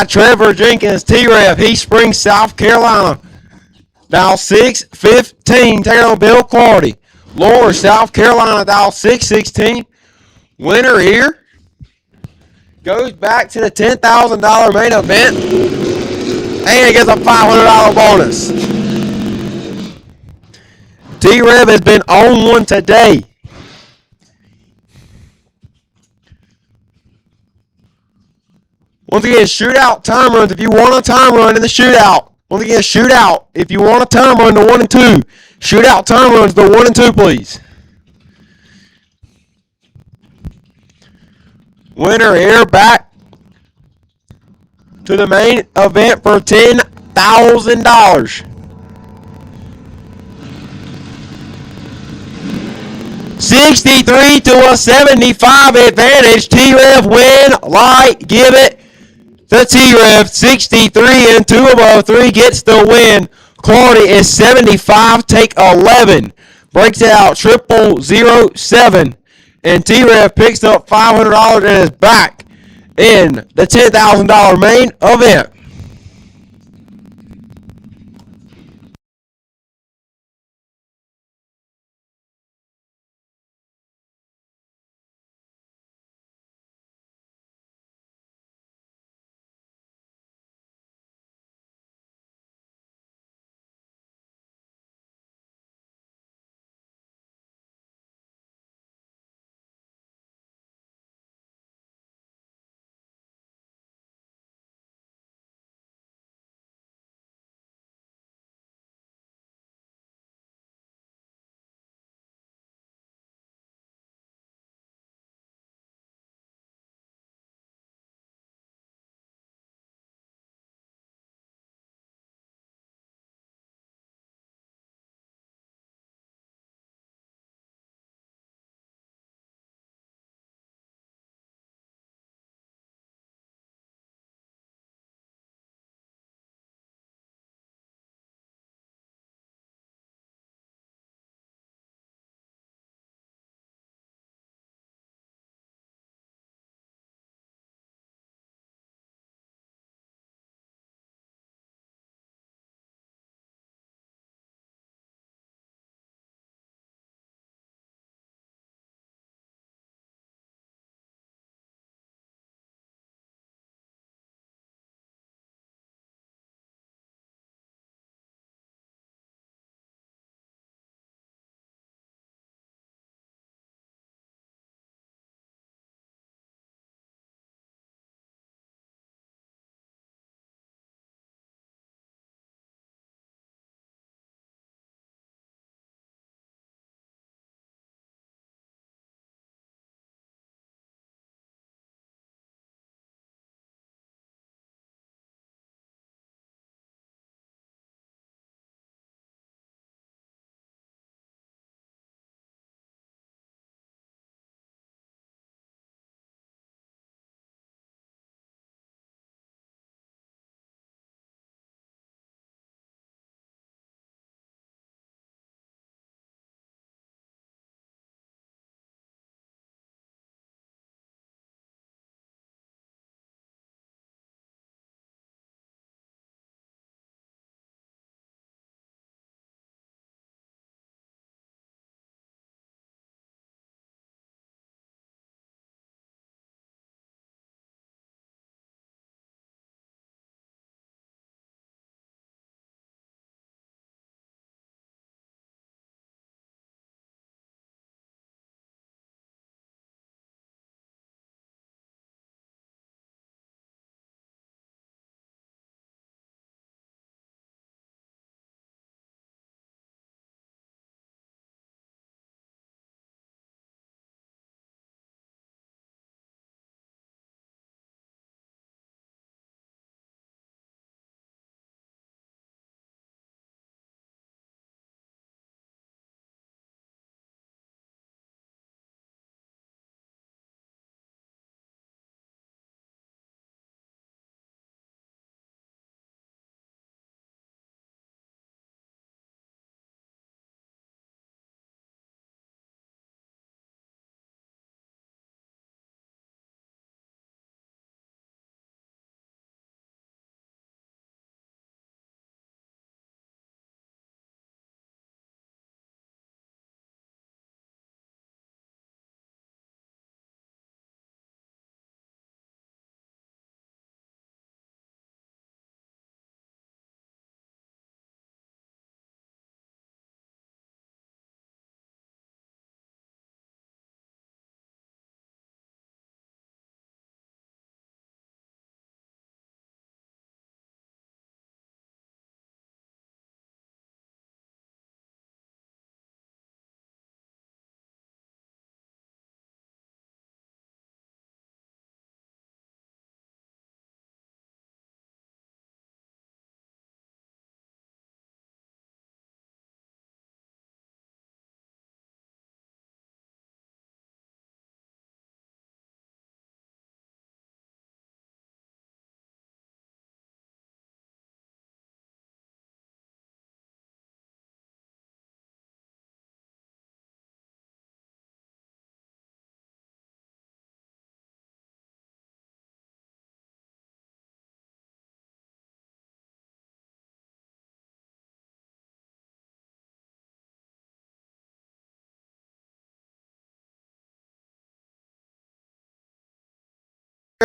Trevor Jenkins, T-Rev, East Springs, South Carolina. Dial 615, Taylor Bill Clardy. Lower South Carolina, dial 616. Winner here goes back to the $10,000 main event and gets a $500 bonus. T-Rev has been on one today. Once again, shootout time runs. If you want a time run in the shootout, once again, shootout. If you want a time run, the 1 and 2. Shootout time runs, the 1 and 2, please. Winner here back to the main event for $10,000. 63 to a 75 advantage. T-Rev win, light, give it. The T-Rev 63 and 2 above 3 gets the win. Clardy is 75, take 11. Breaks it out 0007. And T-Rev picks up $500 and is back in the $10,000 main event.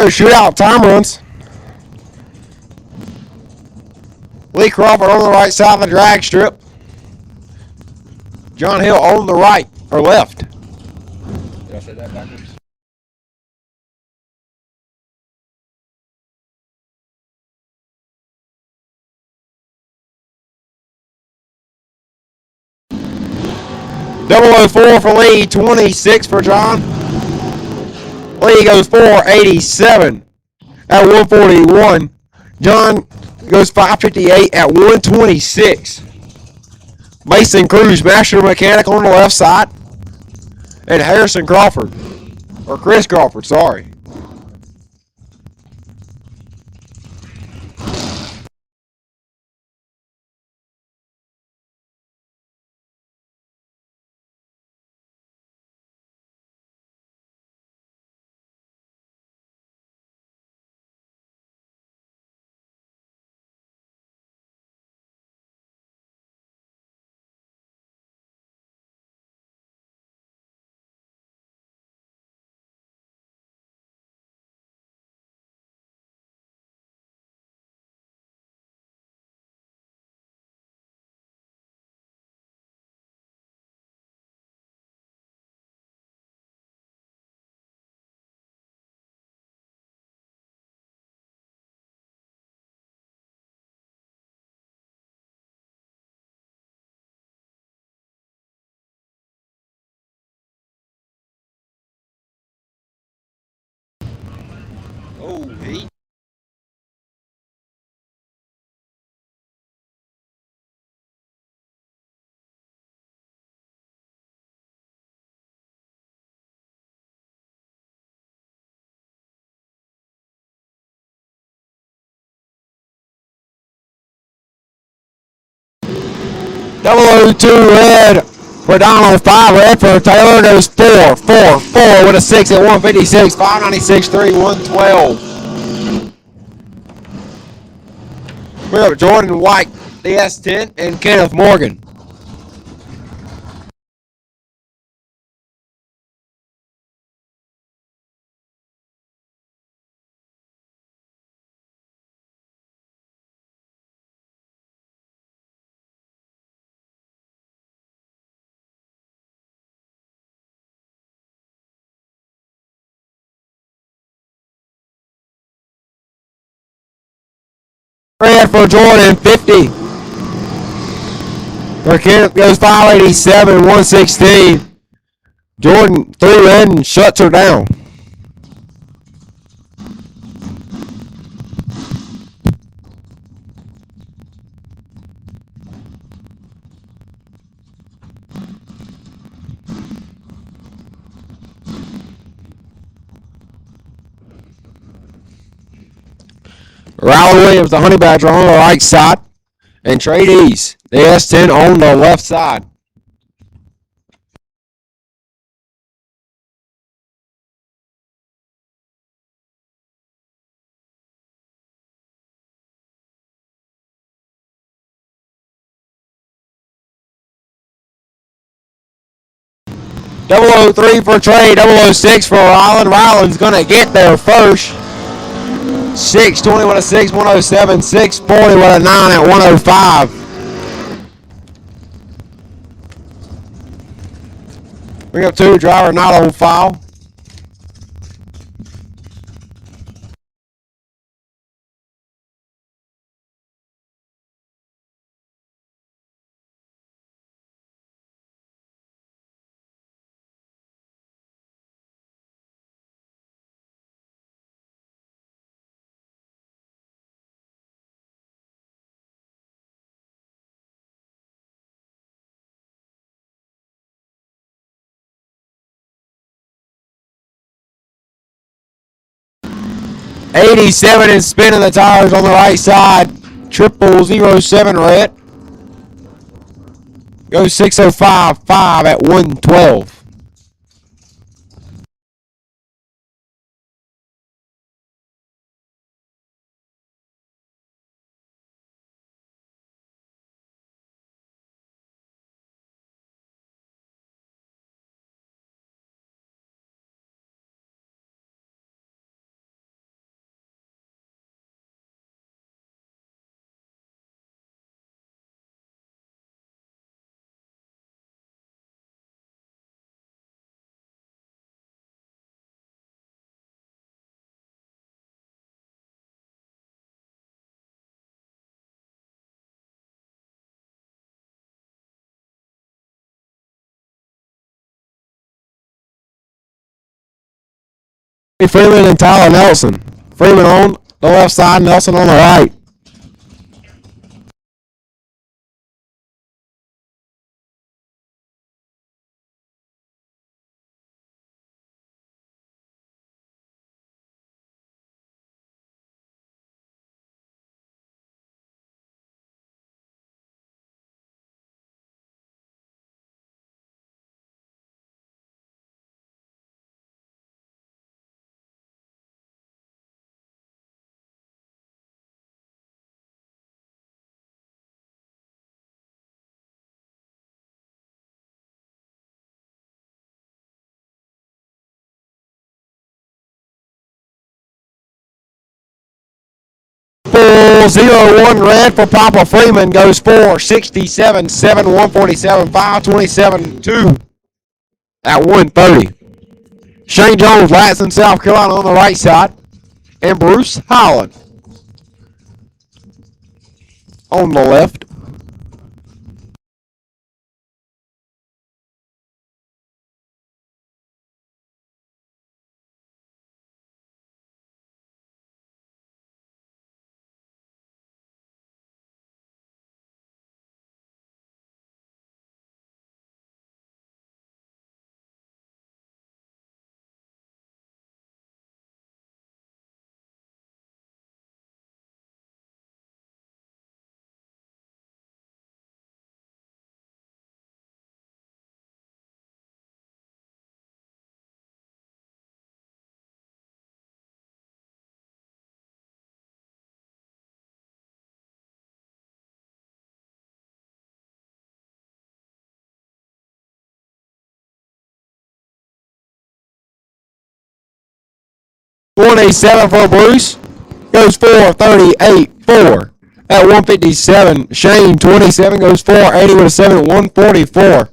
Shootout time runs. Lee Crawford on the right side of the drag strip. John Hill on the right or left. Did I say that backwards? Double 04 for Lee, 26 for John. Lee goes 487 at 141. John goes 558 at 126. Mason Cruz, Master Mechanic on the left side. And Harrison Crawford, or Chris Crawford, sorry. Oh, heat. Double 02 red for Donald, 5 red for Taylor, goes 4, 4, 4 with a 6 at 156, 596, 3, 112. We have Jordan White, DS10, and Kenneth Morgan. Red for Jordan, 50. For Kenneth goes 587, 116. Jordan 3 red and shuts her down. Riley Williams, the Honey Badger, on the right side. And Trade Ease, the S10 on the left side. Double 03 for Trey, 006 for Ryland. Ryland's going to get there first. 620 with a 6, 107, 640 with a 9 at 105. Bring up 2, driver not on file. '87 and spinning the tires on the right side. 0007 red. Goes 605, 5 at 112. Freeman and Tyler Nelson. Freeman on the left side, Nelson on the right. Full 0-1 red for Papa Freeman goes 467, 7, 147, 527, 2 at 130. Shane Jones, Latson, South Carolina on the right side. And Bruce Holland on the left. $187 for Bruce. Goes 438.4 at 157. Shane 27 goes 480 with a 7 at 144.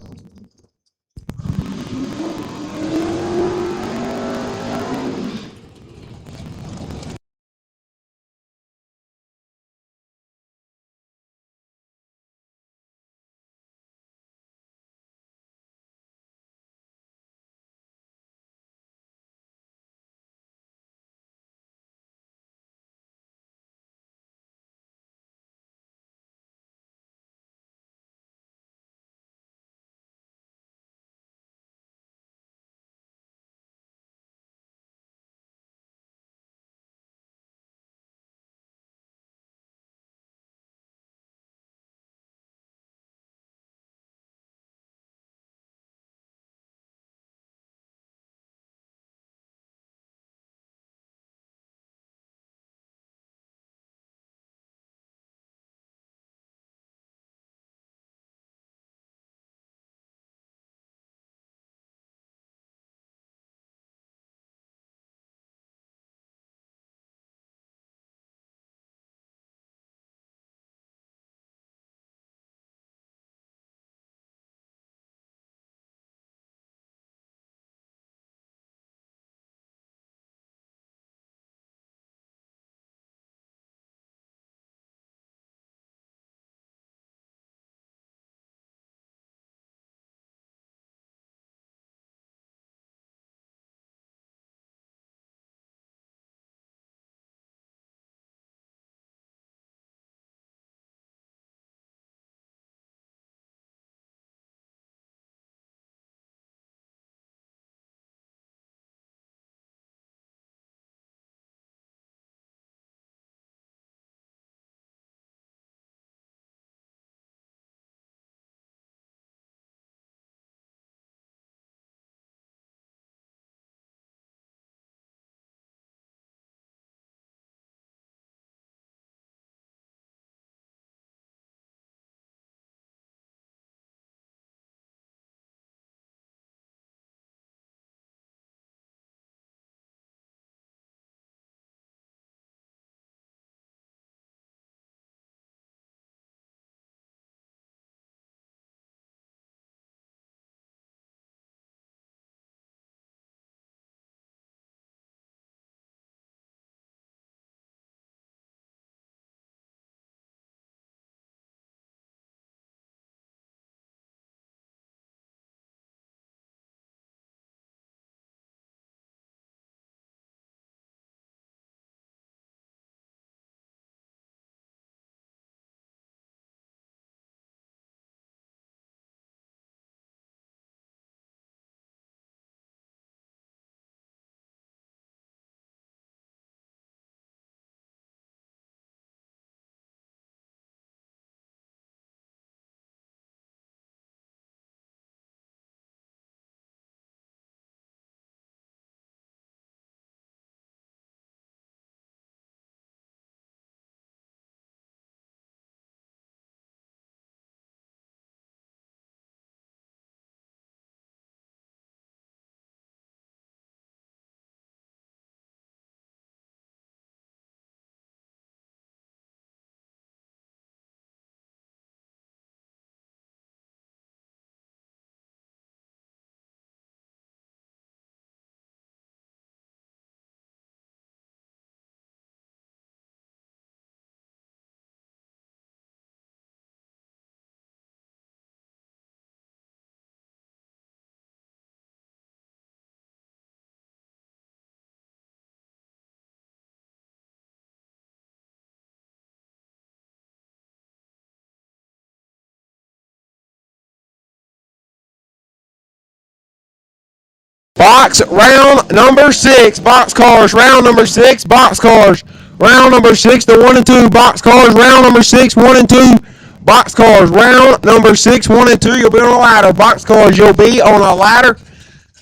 Box round number 6. Box cars round number 6. Box cars round number 6 to 1 and 2. Box cars round number 6, 1 and 2. Box cars round number 6, 1 and 2. You'll be on a ladder. Box cars, you'll be on a ladder.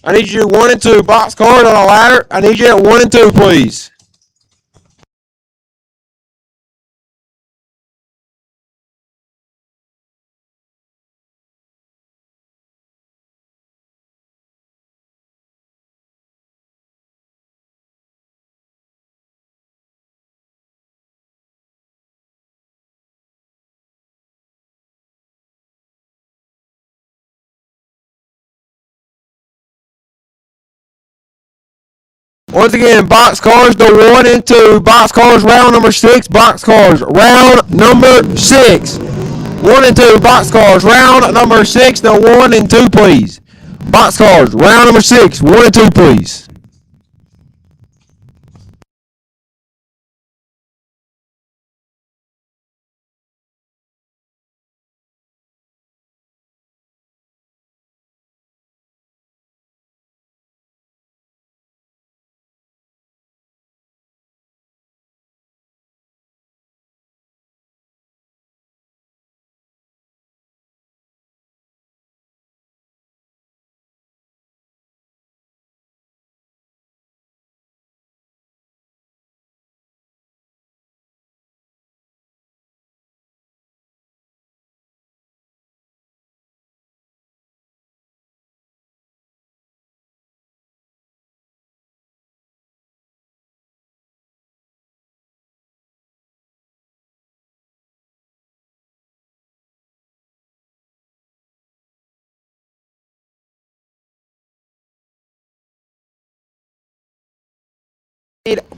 I need you to 1 and 2. Box cars on a ladder. I need you at 1 and 2, please. Once again, box cars to 1 and 2. Box cars round number 6. Box cars round number 6. 1 and 2. Box cars round number 6 to 1 and 2, please. Box cars round number 6. 1 and 2, please.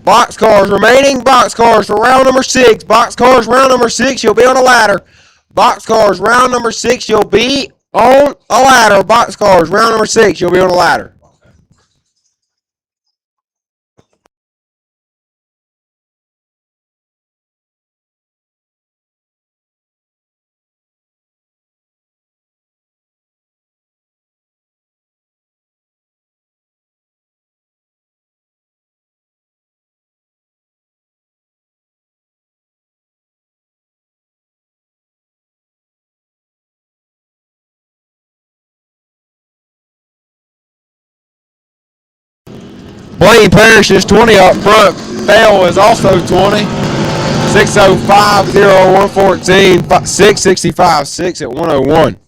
Box cars remaining. Box cars for round number 6. Box cars round number 6. You'll be on a ladder. Box cars round number 6. You'll be on a ladder. Box cars round number 6. You'll be on a ladder. Blaine Parrish is 20 up front. Bell is also 20. 605 0114 665 6 at 101.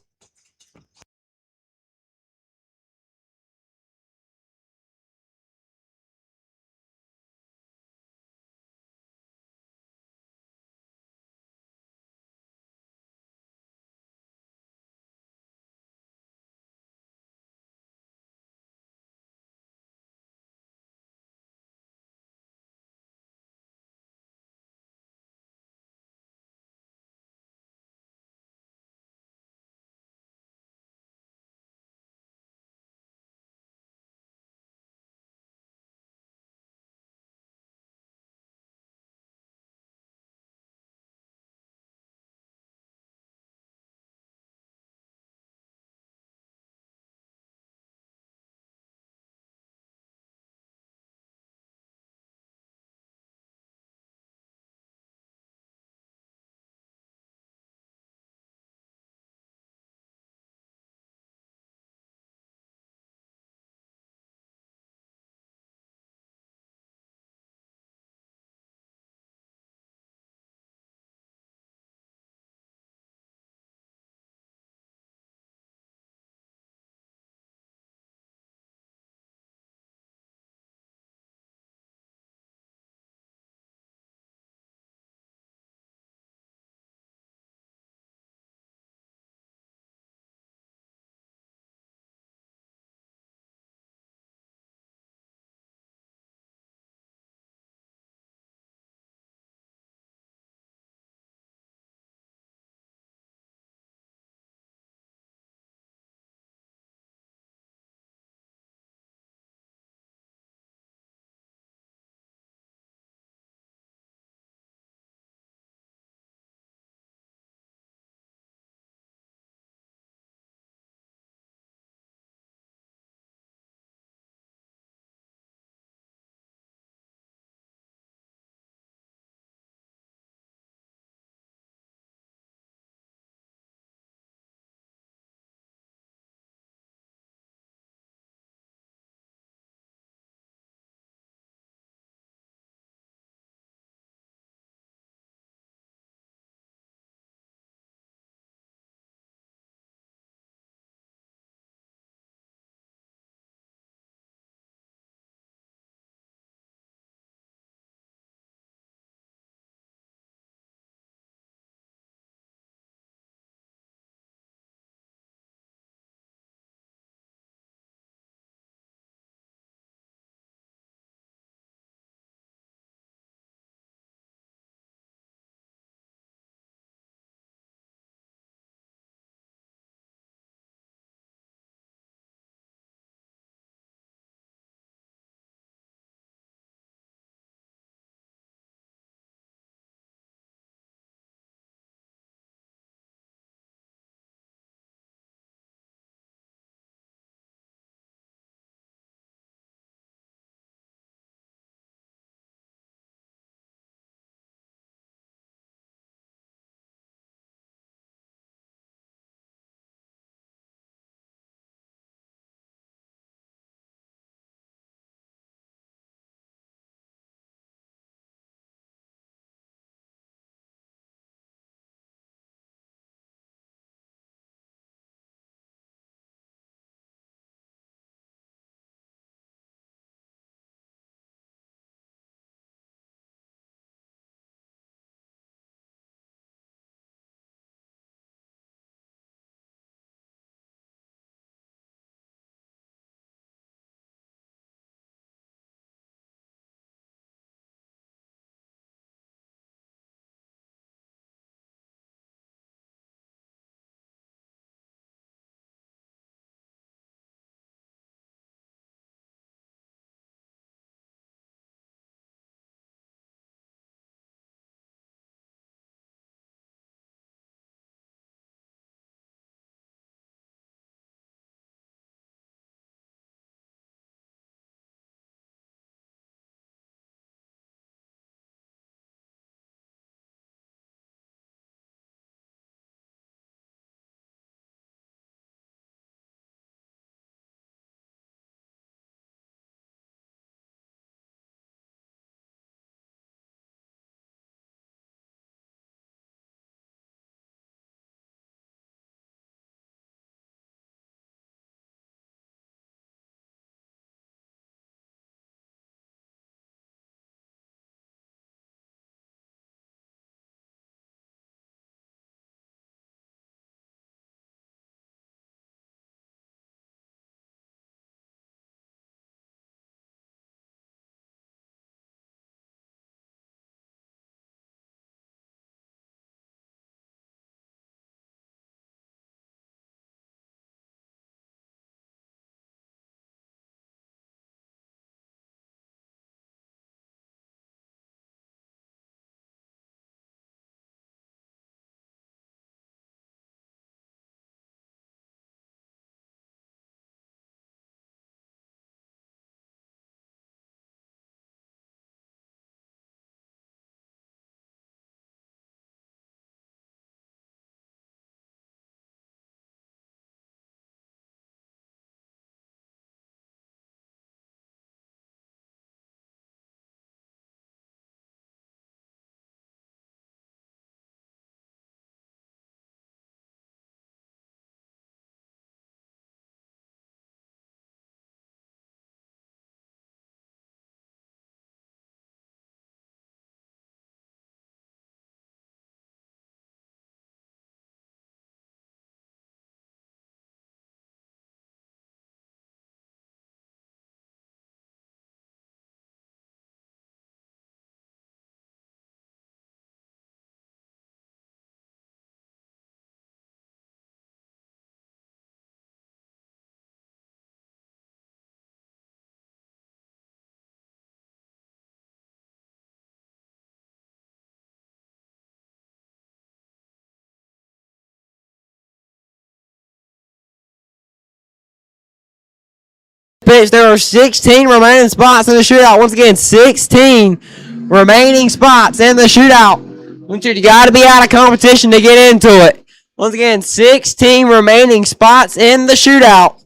pitch. There are 16 remaining spots in the shootout. Once again, 16 remaining spots in the shootout. You got to be out of competition to get into it. Once again, 16 remaining spots in the shootout.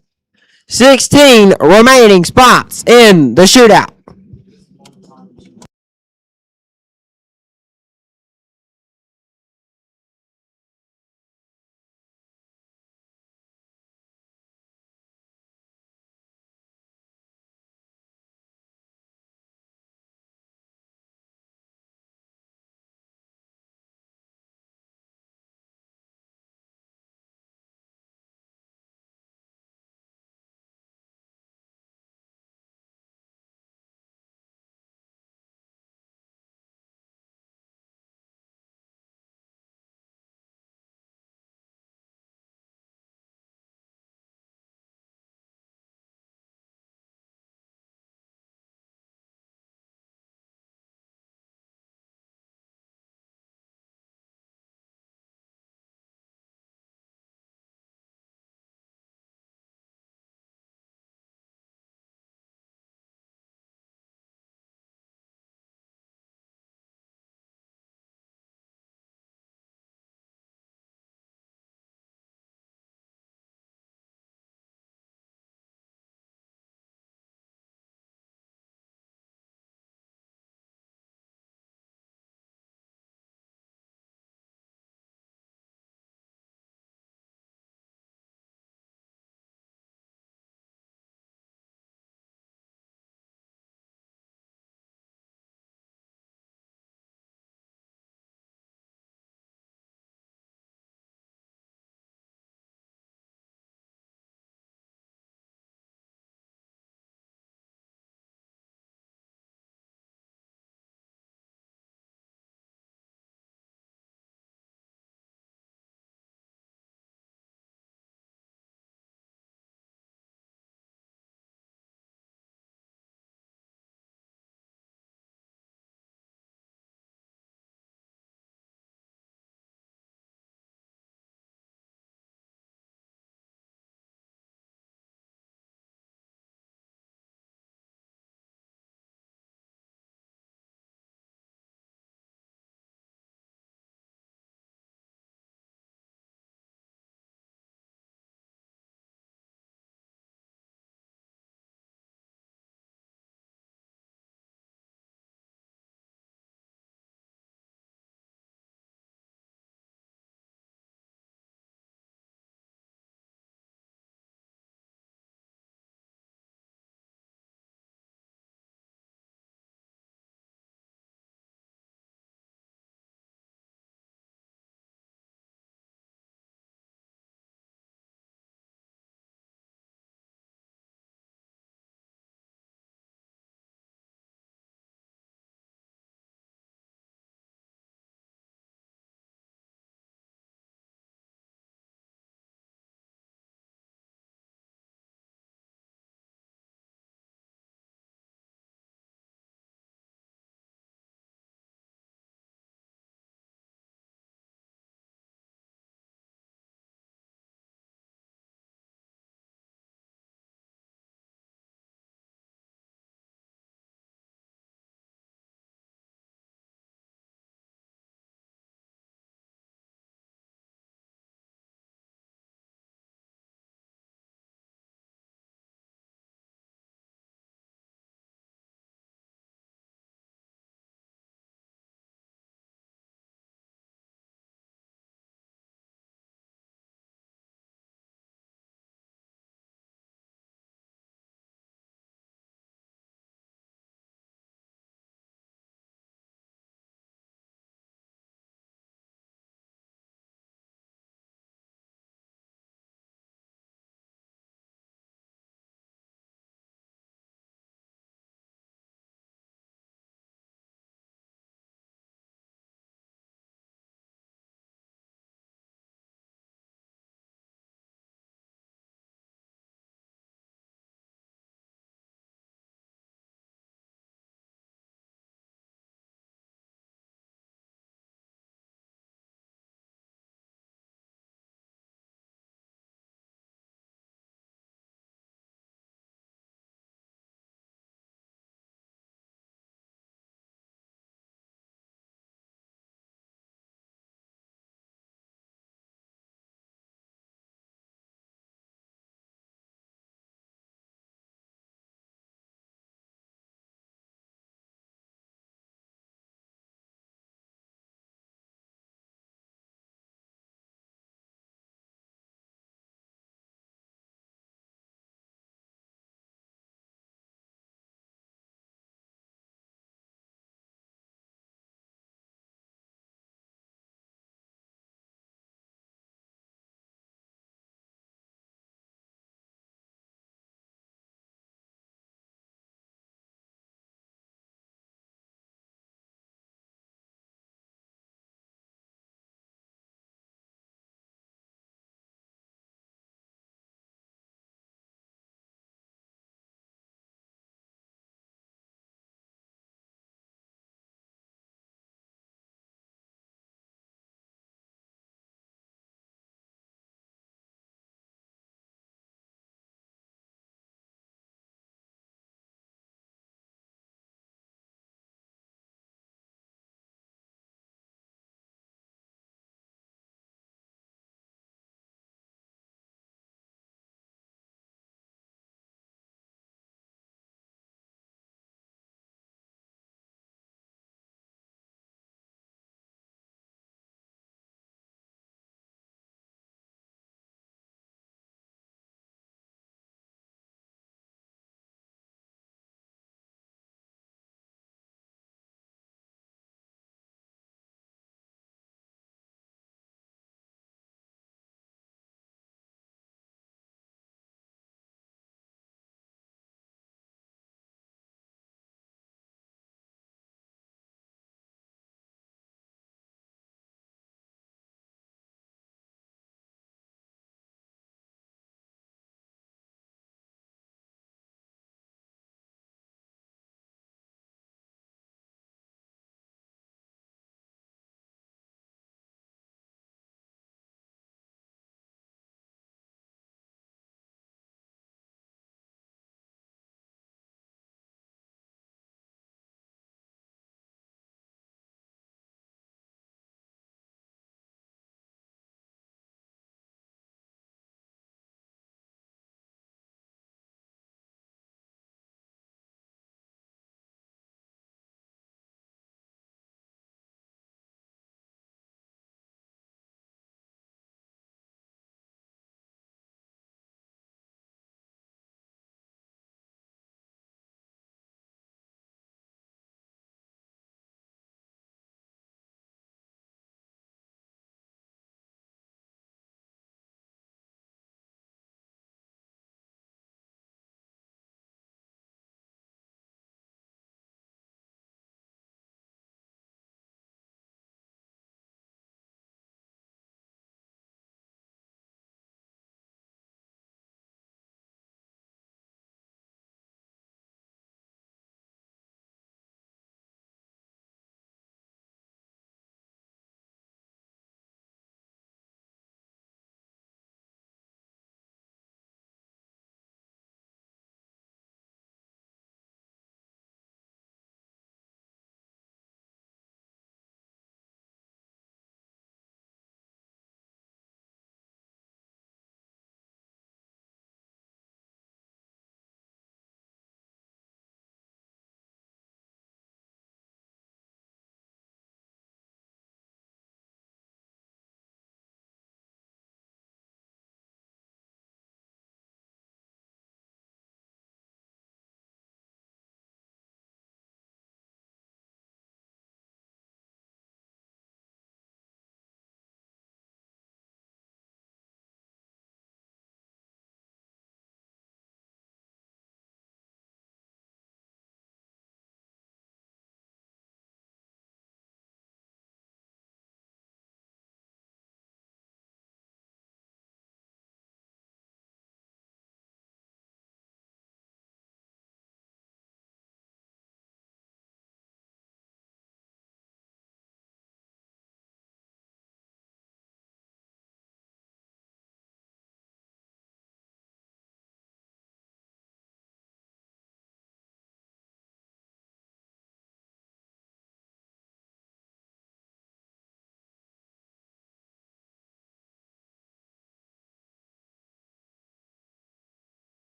16 remaining spots in the shootout.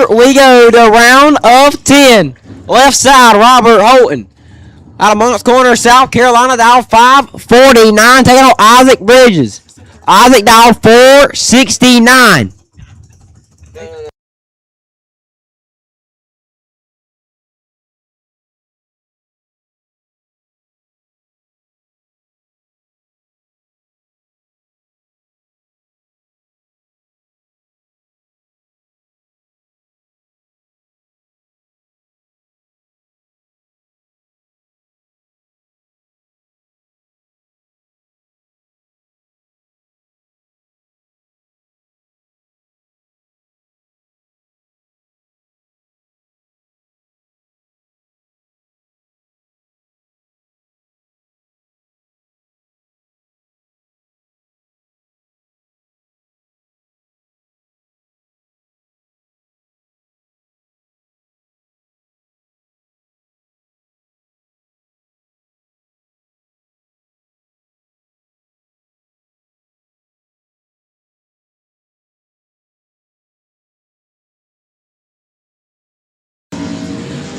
Here we go to round of 10. Left side, Robert Holton. Out of Moncks Corner, South Carolina, dial 549. Taking on Isaac Bridges. Isaac dial 469.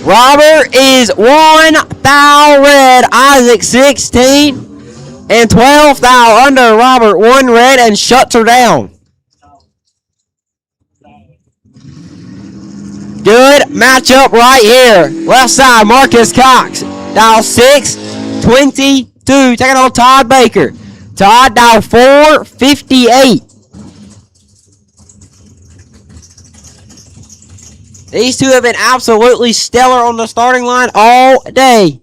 Robert is 1 thou red, Isaac 16, and 12 thou under. Robert 1 red and shuts her down. Good matchup right here. Left side, Marcus Cox, dial 622, taking on Todd Baker. Todd dial 458. These two have been absolutely stellar on the starting line all day.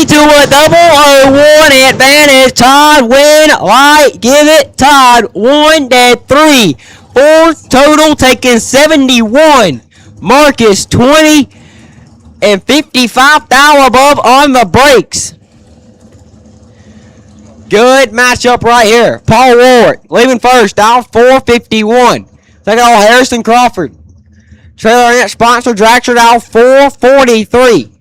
To a 001 advantage. Todd win light. Give it Todd. 1 dead 3. 4 total taking 71. Marcus 20 and 55 thou above on the brakes. Good matchup right here. Paul Ward leaving first. Dial 451. Taking on Harrison Crawford. Trailer Ranch sponsor Dragster dial 443.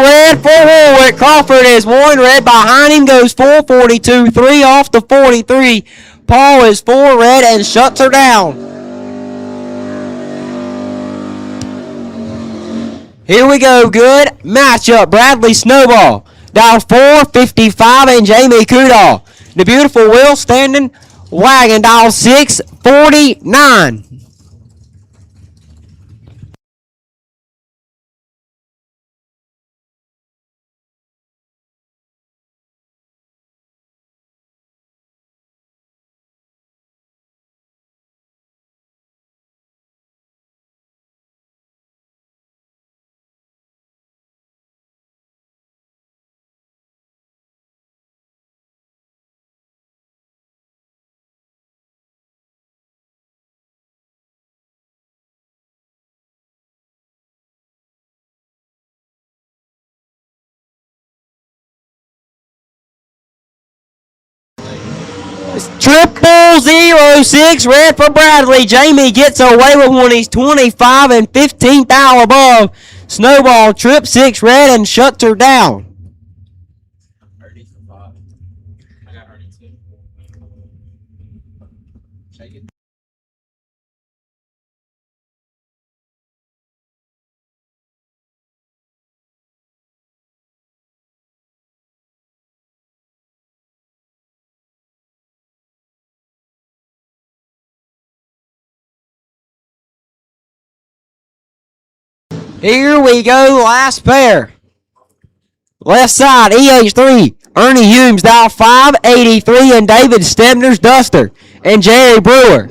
Red for Warwick. Crawford is 1 red. Behind him goes 442. 3 off the 43. Paul is 4 red and shuts her down. Here we go. Good matchup. Bradley Snowball. Dial 455 and Jamie Kudall. The beautiful Will Standing Wagon. Dial 649. Triple 06 red for Bradley. Jamie gets away with one. He's 25 and 15 thou above. Snowball trip 6 red and shuts her down. Ernie for 5. I got Ernie too. Take it. Here we go, last pair. Left side, EH3. Ernie Humes, dial 583, and David Stebner's Duster. And Jerry Brewer,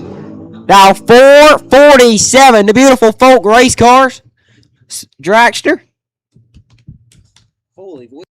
dial 447. The beautiful folk race cars. Dragster. Holy boy.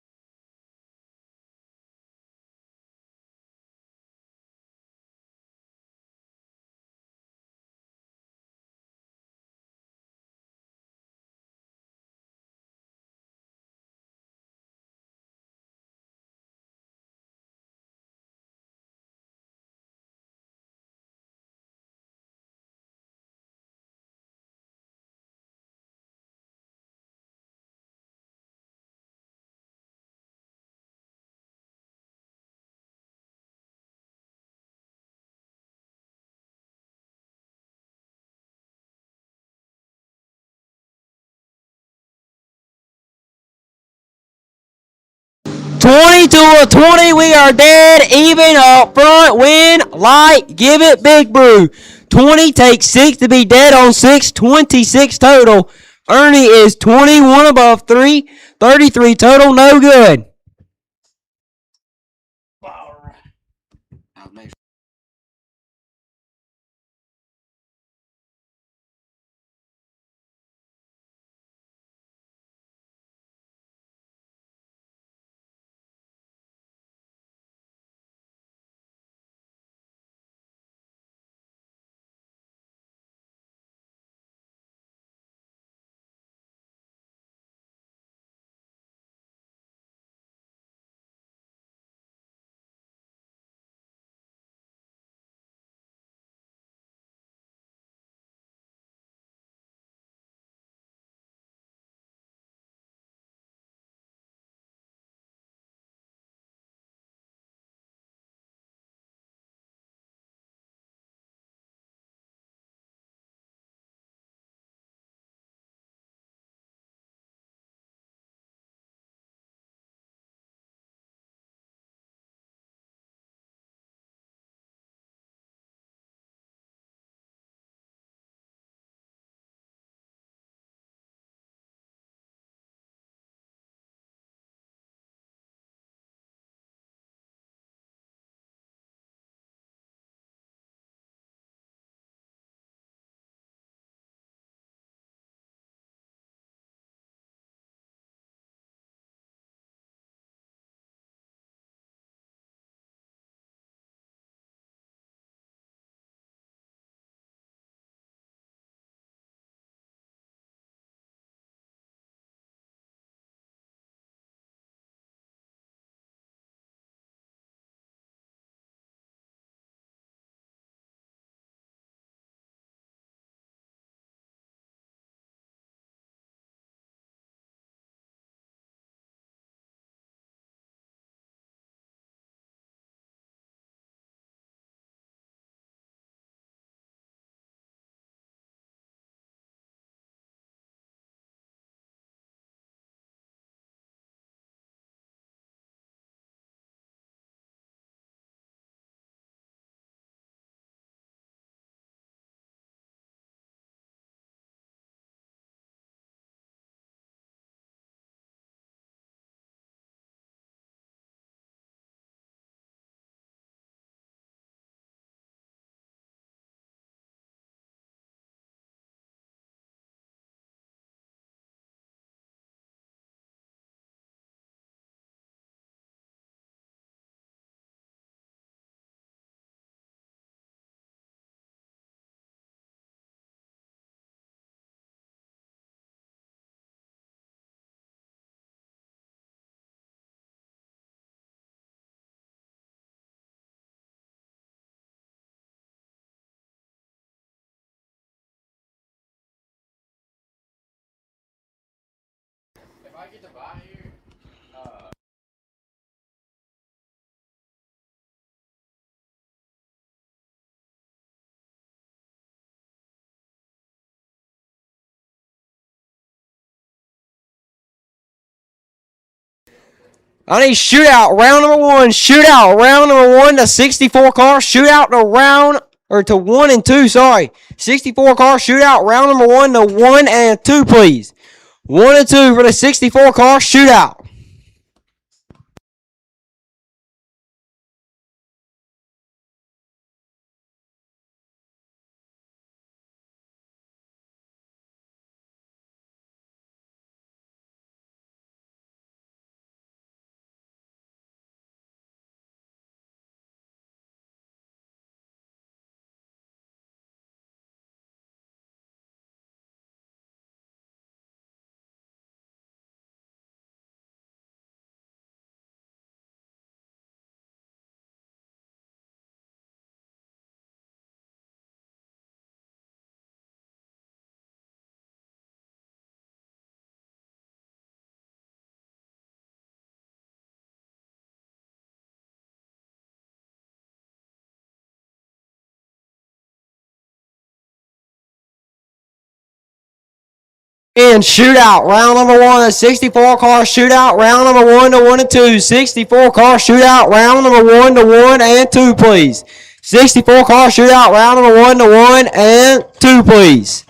To a 20, we are dead even up front. Win, light, give it Big Brew. 20 takes 6 to be dead on 6, 26 total. Ernie is 21 above 3, 33 total, no good. I need shootout round number 1. Shootout round number 1 to 64 car. Shootout to round to 1 and 2. Sorry, 64 car shootout round number 1 to 1 and 2, please. 1 and 2 for the 64 car shootout. In shootout, round number 1, a 64 car shootout, round number 1 to 1 and 2. 64 car shootout, round number 1 to 1 and 2, please. 64 car shootout, round number 1 to 1 and 2, please.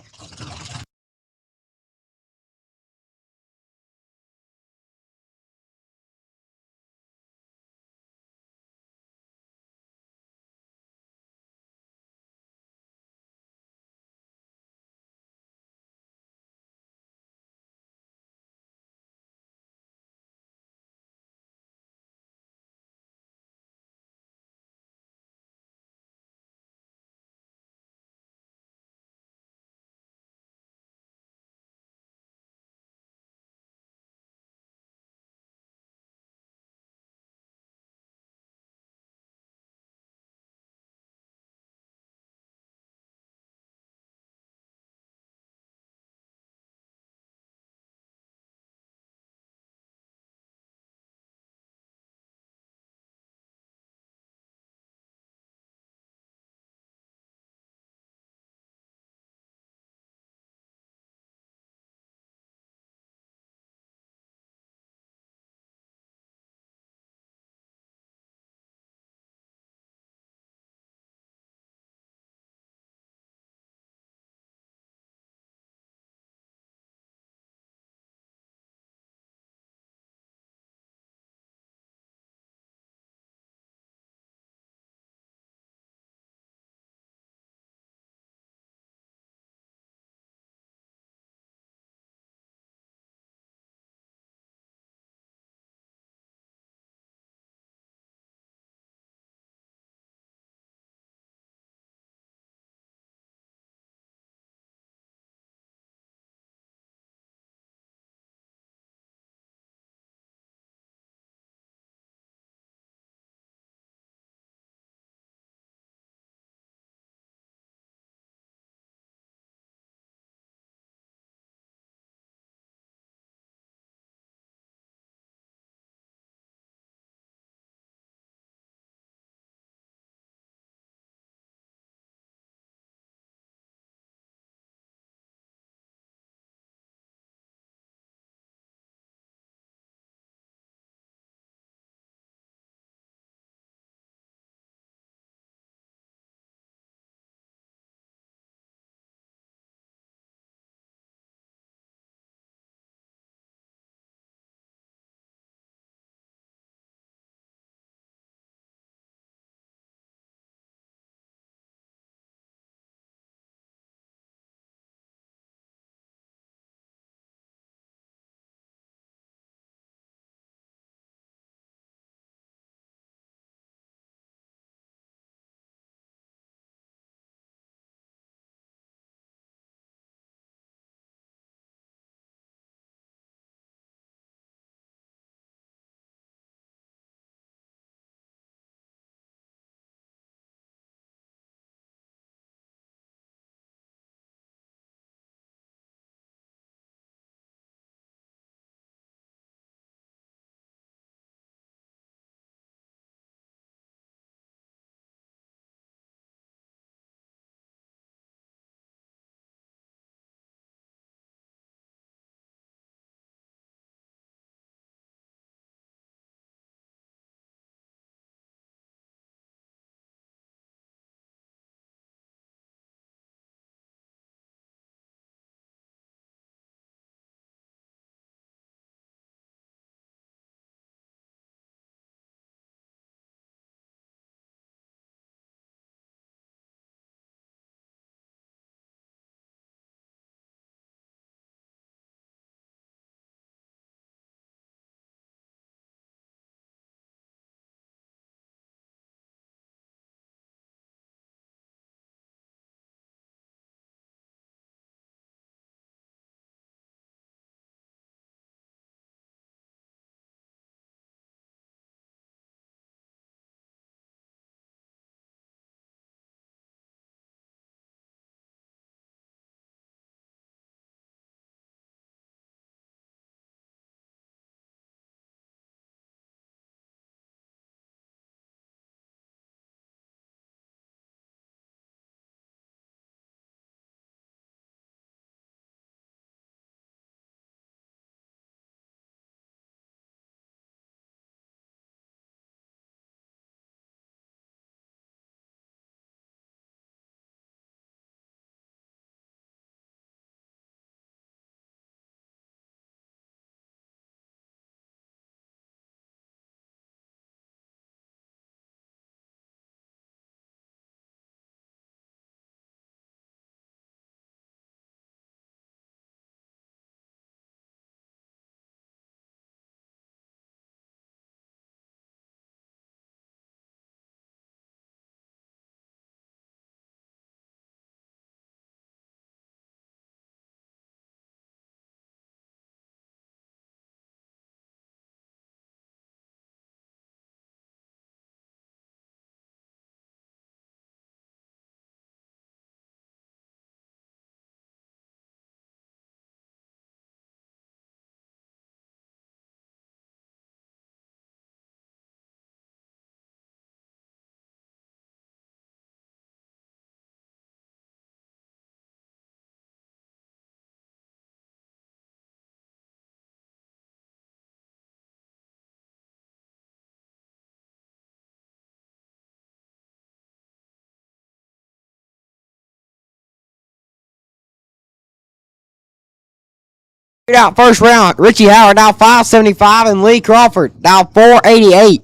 Shootout first round. Richie Howard down 575 and Lee Crawford down 488.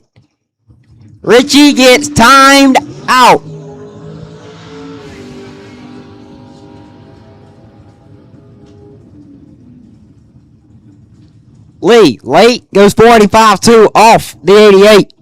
Richie gets timed out. Lee late goes 485 2 off the 88.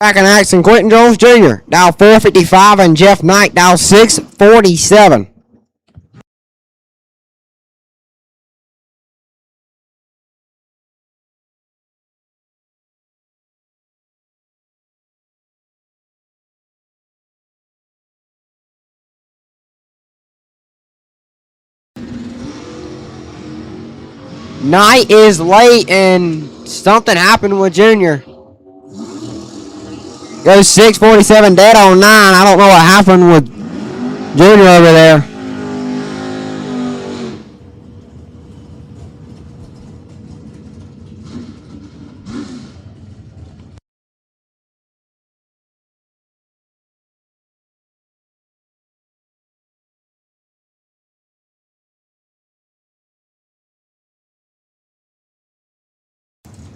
Back in action, Quentin Jones Jr. down 455 and Jeff Knight down 647. Knight is late and something happened with Junior. Goes 647 dead on 9. I don't know what happened with Junior over there.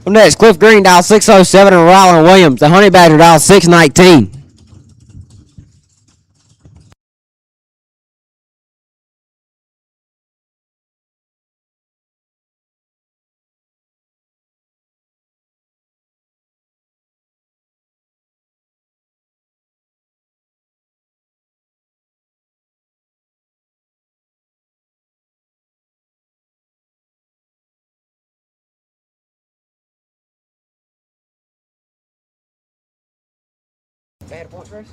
Next, Cliff Green down 607 and Rylan Williams. The Honey Badger down 619. They had a points race?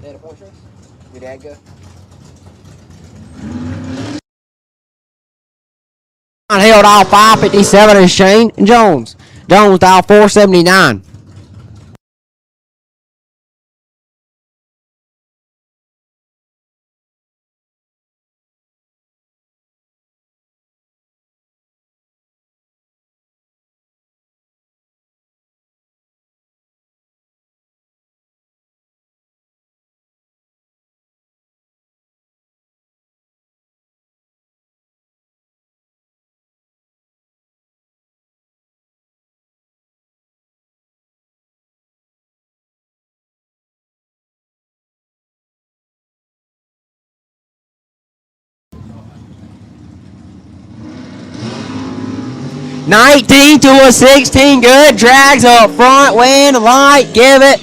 They had a points race? Your dad go? Held out 557 and Shane Jones. Jones down 479. 19 to a 16. Good. Drags up front. Win. Light. Give it.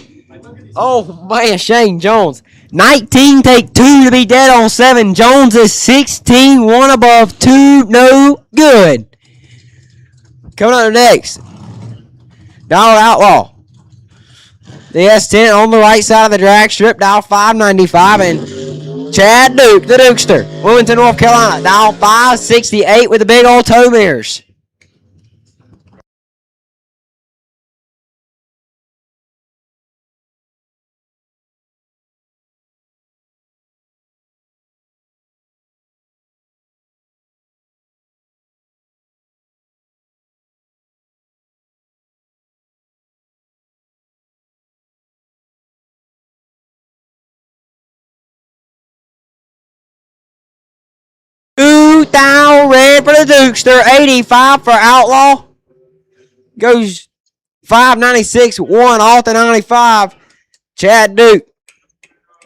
Oh, man. Shane Jones. 19. Take 2 to be dead on 7. Jones is 16. 1 above 2. No good. Coming up next. Dollar Outlaw. The S10 on the right side of the drag strip. Dial 595. And Chad Duke, the Dukester. Wilmington, North Carolina. Dial 568 with the big old toe mirrors. $2,000 red for the Dukester. 85 for Outlaw. Goes 596. 1 off the 95. Chad Duke.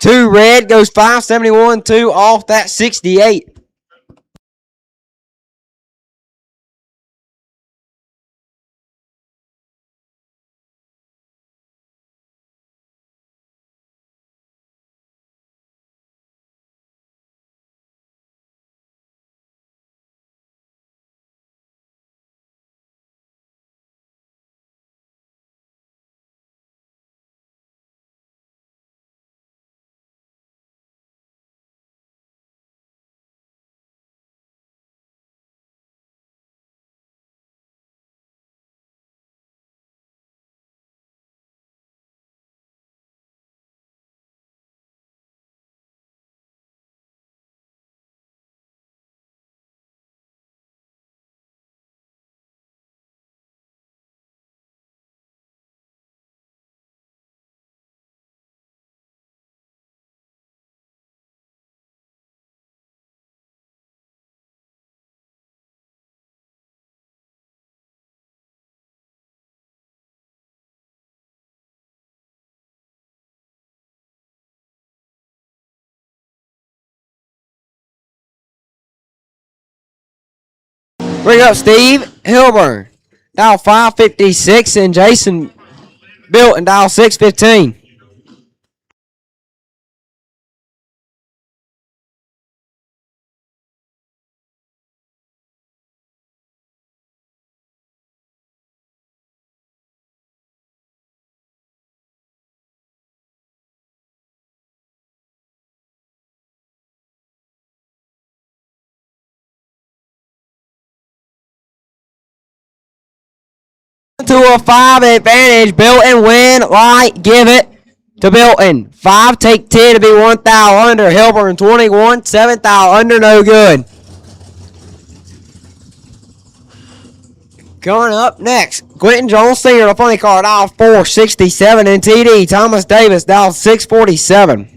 2 red goes 571. 2 off that 68. Bring up Steve Hilburn. Dial 556 and Jason Built and dial 615. To a 5 advantage. Bilton win. Light. Give it to Bilton. 5 take 10 to be 1 thou under. Hilburn 21. 7 thou under. No good. Coming up next, Quentin Jones Sr. the funny car dial 467 and TD. Thomas Davis dial 647.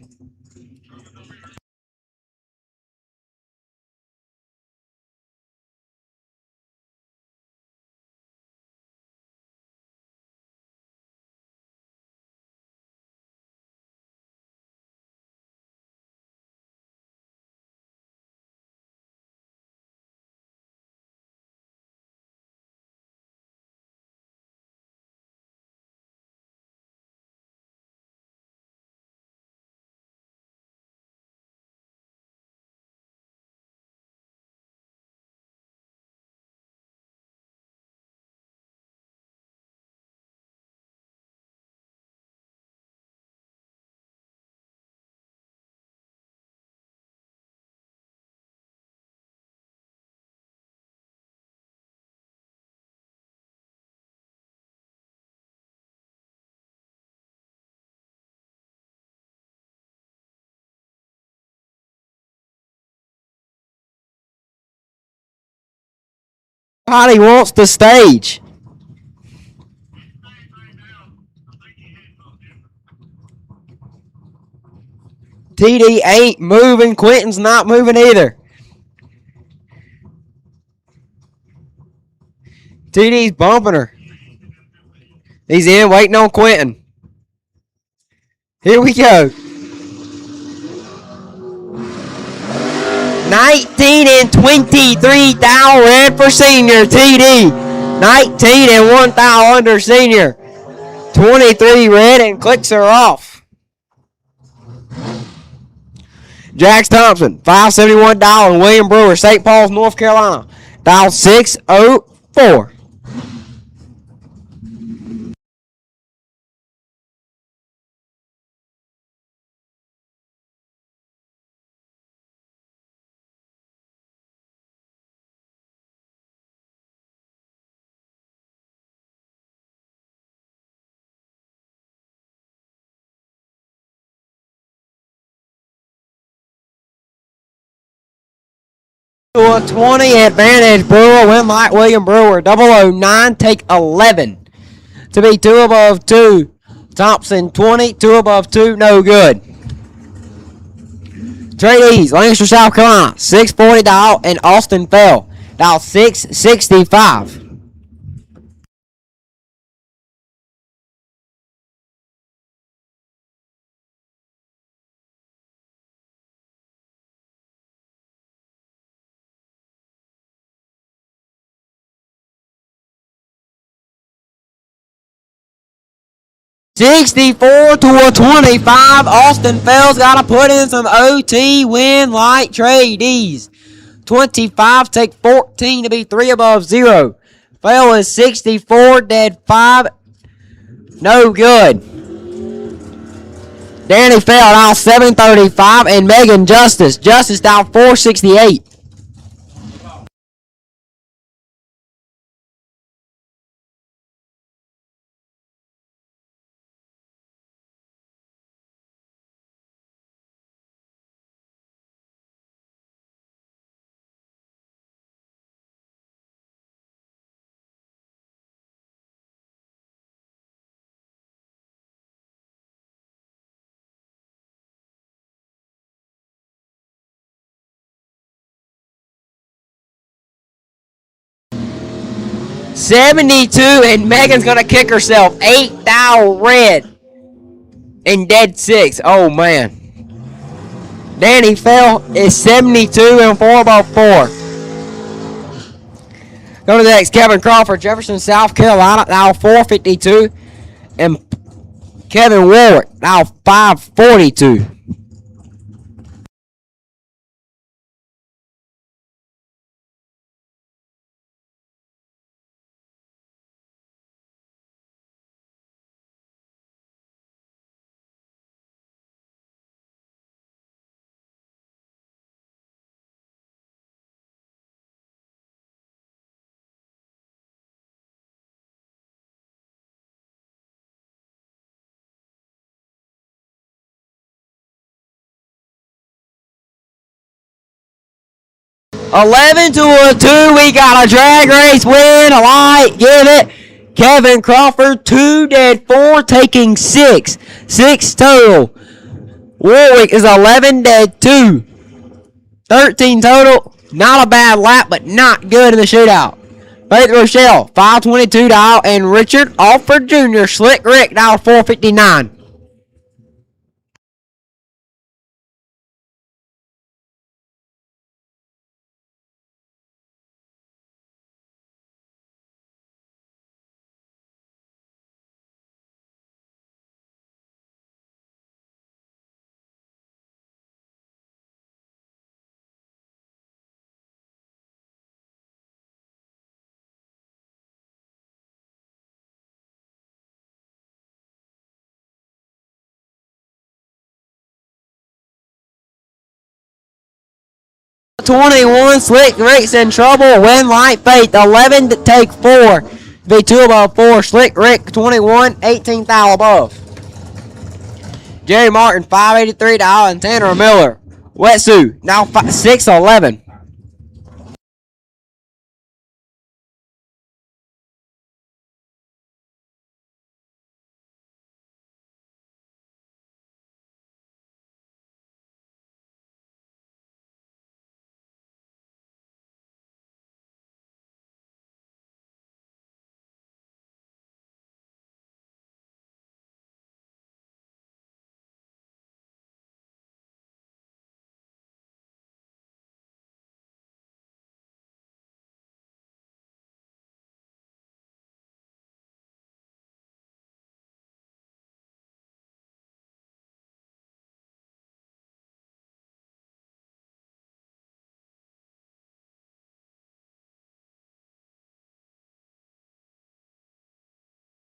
Everybody wants the stage. TD ain't moving. Quentin's not moving either. TD's bumping her. He's in, waiting on Quentin. Here we go. 19 and 23 thou red for senior TD. 19 and 1 thou under senior. 23 red and clicks are off. Jax Thompson, $571 and William Brewer, St. Paul's, North Carolina. Dial 604. To a 20 advantage, Brewer, win light, William Brewer. 009, take 11. To be 2 above 2. Thompson, 20, 2 above 2, no good. Trade Lancaster, South Carolina, $640 and Austin Fell. Dial 665. $64 to a 25. Austin Fell's got to put in some OT, win light tradies. 25, take 14 to be 3 above 0. Fell is 64, dead 5. No good. Danny Fell now 735 and Megan Justice. Justice down 468. $72 and Megan's gonna kick herself. 8 thou red and dead 6. Oh man. Danny Fell is 72 and 4 above 4. Go to the next. Kevin Crawford, Jefferson, South Carolina, now 452. And Kevin Warwick, now 542. $11 to a 2. We got a drag race win. A light. Give it. Kevin Crawford, 2 dead 4, taking 6. 6 total. Warwick is 11 dead 2. 13 total. Not a bad lap, but not good in the shootout. Faith Rochelle, $522. And Richard Alford Jr., Slick Rick, now $459. $21, Slick Rick's in trouble. Win light Faith, 11 to take 4. Be 2 above 4. Slick Rick, 21, 18 thou above. Jerry Martin, $583. And Tanner Miller, Wetsuit, now 611.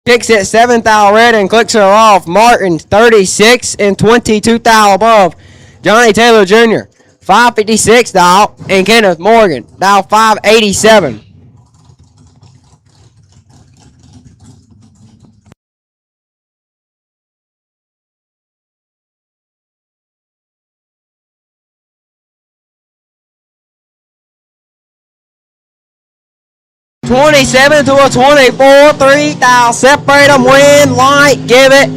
Kicks it 7th thou red and clicks her off. Martin 36 and 22 thou above. Johnny Taylor Jr. 556 thou and Kenneth Morgan thou 587. $27 to a 24, 3 thou separate them, win, light, give it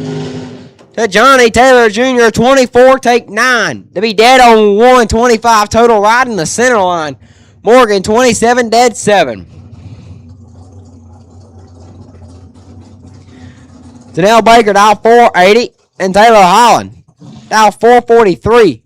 to Johnny Taylor Jr. 24, take 9. To be dead on 1, 25 total, right in the center line. Morgan 27, dead 7. Janelle Baker dial 480 and Taylor Holland dial 443.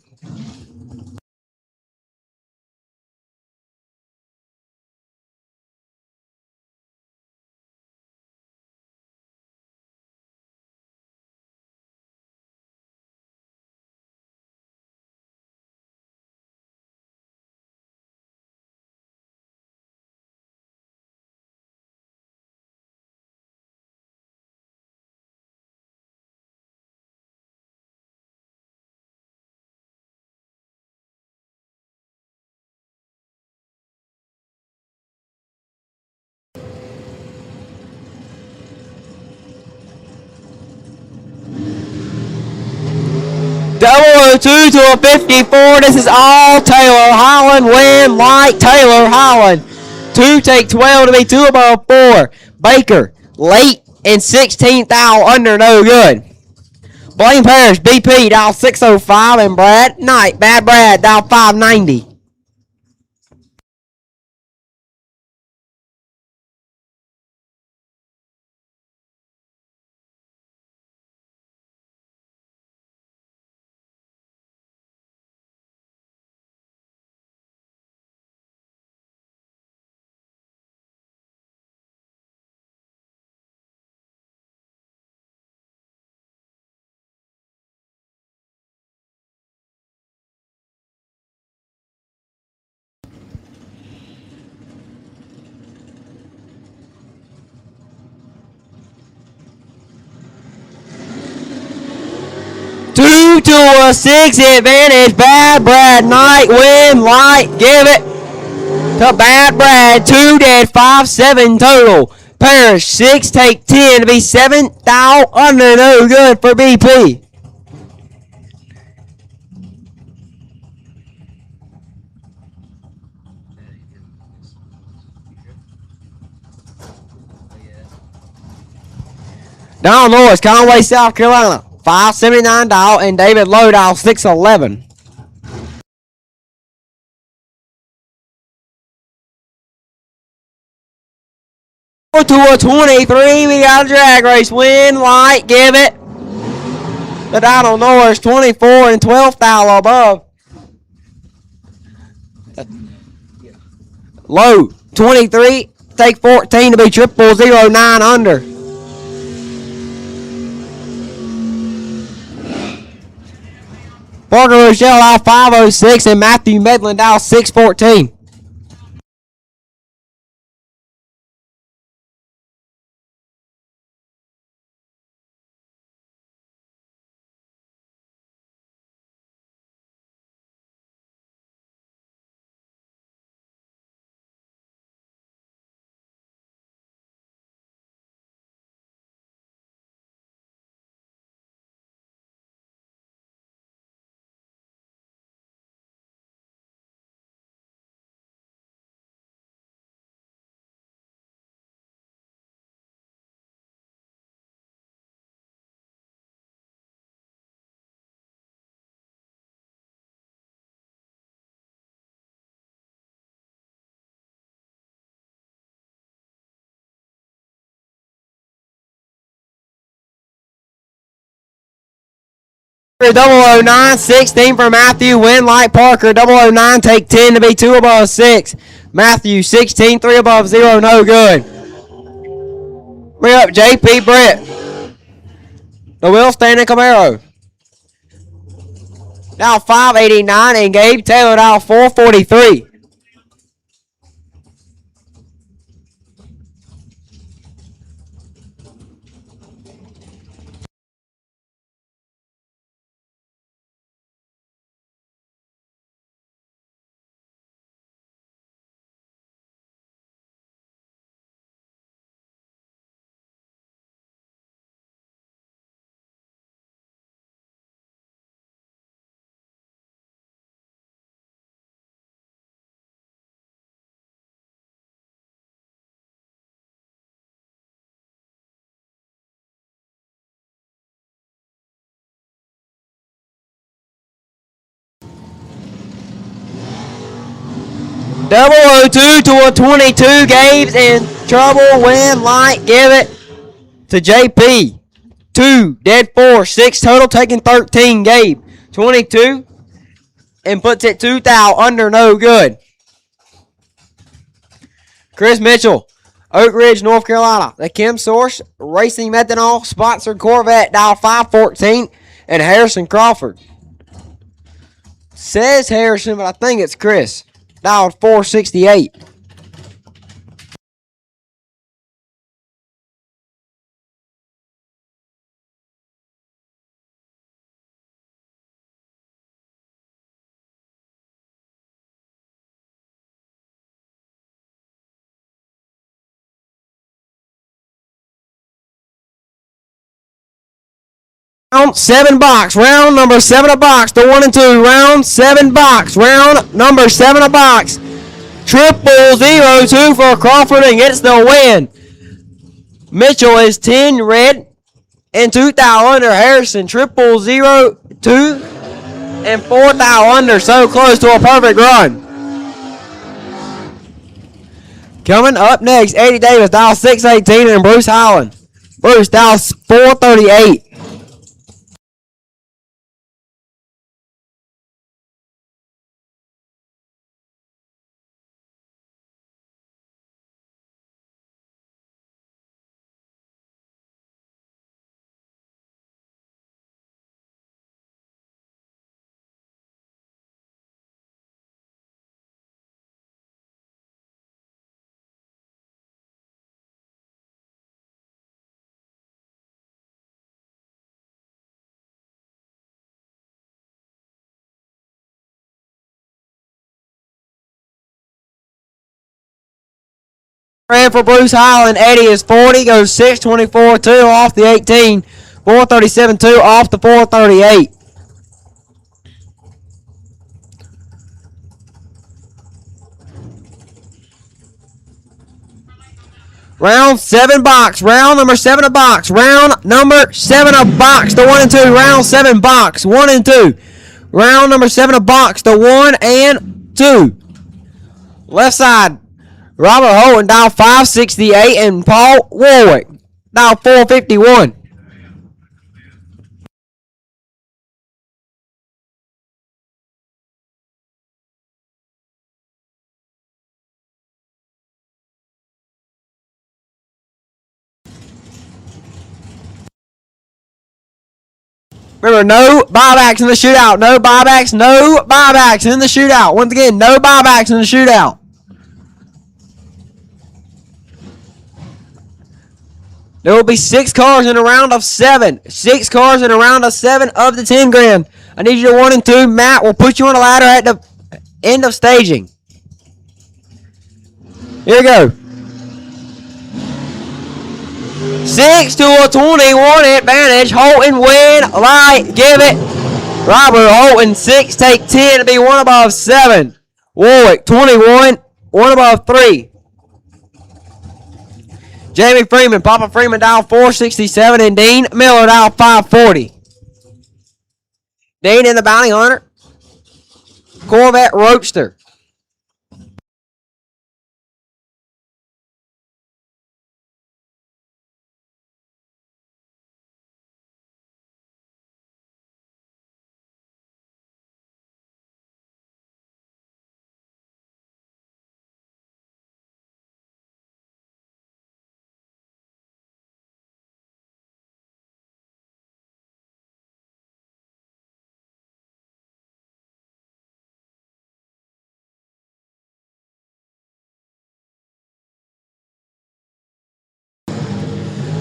Double 02 to a 54. This is all Taylor Holland. Win, light, Taylor Holland. 2 take 12 to be 2 above 4. Baker, late and 16th thou under, no good. Blaine Parrish, BP, dial 605, and Brad Knight, Bad Brad, dial 590. Two to a 6 advantage. Bad Brad Knight, win, light, give it to Bad Brad. 2 dead, 5-7 total. Parrish 6 take 10 to be 7 thou under, no good for BP. Donald Norris, Conway, South Carolina, 579 dial, and David Lowe dial 611. To a 23, we got a drag race win, light, give it to Donald Norris, 24 and 12 thou above. Low 23, take 14 to be 009 under. Parker Rochelle out 506 and Matthew Medlin out 614. Double 09, 16 for Matthew, win light Parker, 009, take 10 to be 2 above 6. Matthew, 16, 3 above 0, no good. Bring up JP Brett. The Will Standing Camaro. Now 589 and Gabe Taylor now 443. 002 to a 22. Gabe's in trouble. Win light. Give it to JP. 2, dead 4, 6 total, taking 13. Gabe, 22, and puts it 2,000 under, no good. Chris Mitchell, Oak Ridge, North Carolina. The Kim Source Racing Methanol sponsored Corvette, dial 514, and Harrison Crawford. Says Harrison, but I think it's Chris. Dial 468. Round 7 box. Round number 7 a box. The 1 and 2. Round 7 box. Round number 7 a box. 002 for Crawford and gets the win. Mitchell is 10 red and 2,000 under. Harrison 002 and 4,000 under. So close to a perfect run. Coming up next, Eddie Davis, dial 618, and Bruce Howland. Bruce, dial 438. Ran for Bruce Highland. Eddie is 40, goes 624-2 off the 18, 437-2 off the 438. Round 7 box. Round number 7 a box. Round number 7 a box. The 1 and 2. Round 7 box. 1 and 2. Round number 7 a box. The 1 and 2. Left side. Robert Holton, dial 568, and Paul Warwick, dial 451. Remember, no buybacks in the shootout. No buybacks. No buybacks in the shootout. Once again, no buybacks in the shootout. There will be 6 cars in a round of 7. 6 cars in a round of 7 of the 10 grand. I need you to 1 and 2. Matt will put you on a ladder at the end of staging. Here we go. 6 to a 21 advantage. Holton win. Light. Give it. Robert Holton 6. Take 10 to be 1 above 7. Warwick 21. 1 above 3. Jamie Freeman, Papa Freeman, dial 467, and Dean Miller, dial 540. Dean in the Bounty Hunter. Corvette Roadster.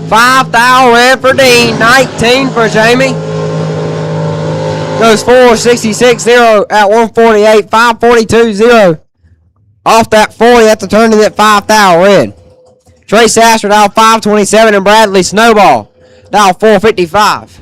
$5,000 for Dean, 19 for Jamie. Goes 466-0 at 148, 542-0. Off that 40, that's a turn to that 5,000 red. Trey Sasser, dial 527, and Bradley Snowball, dial 455.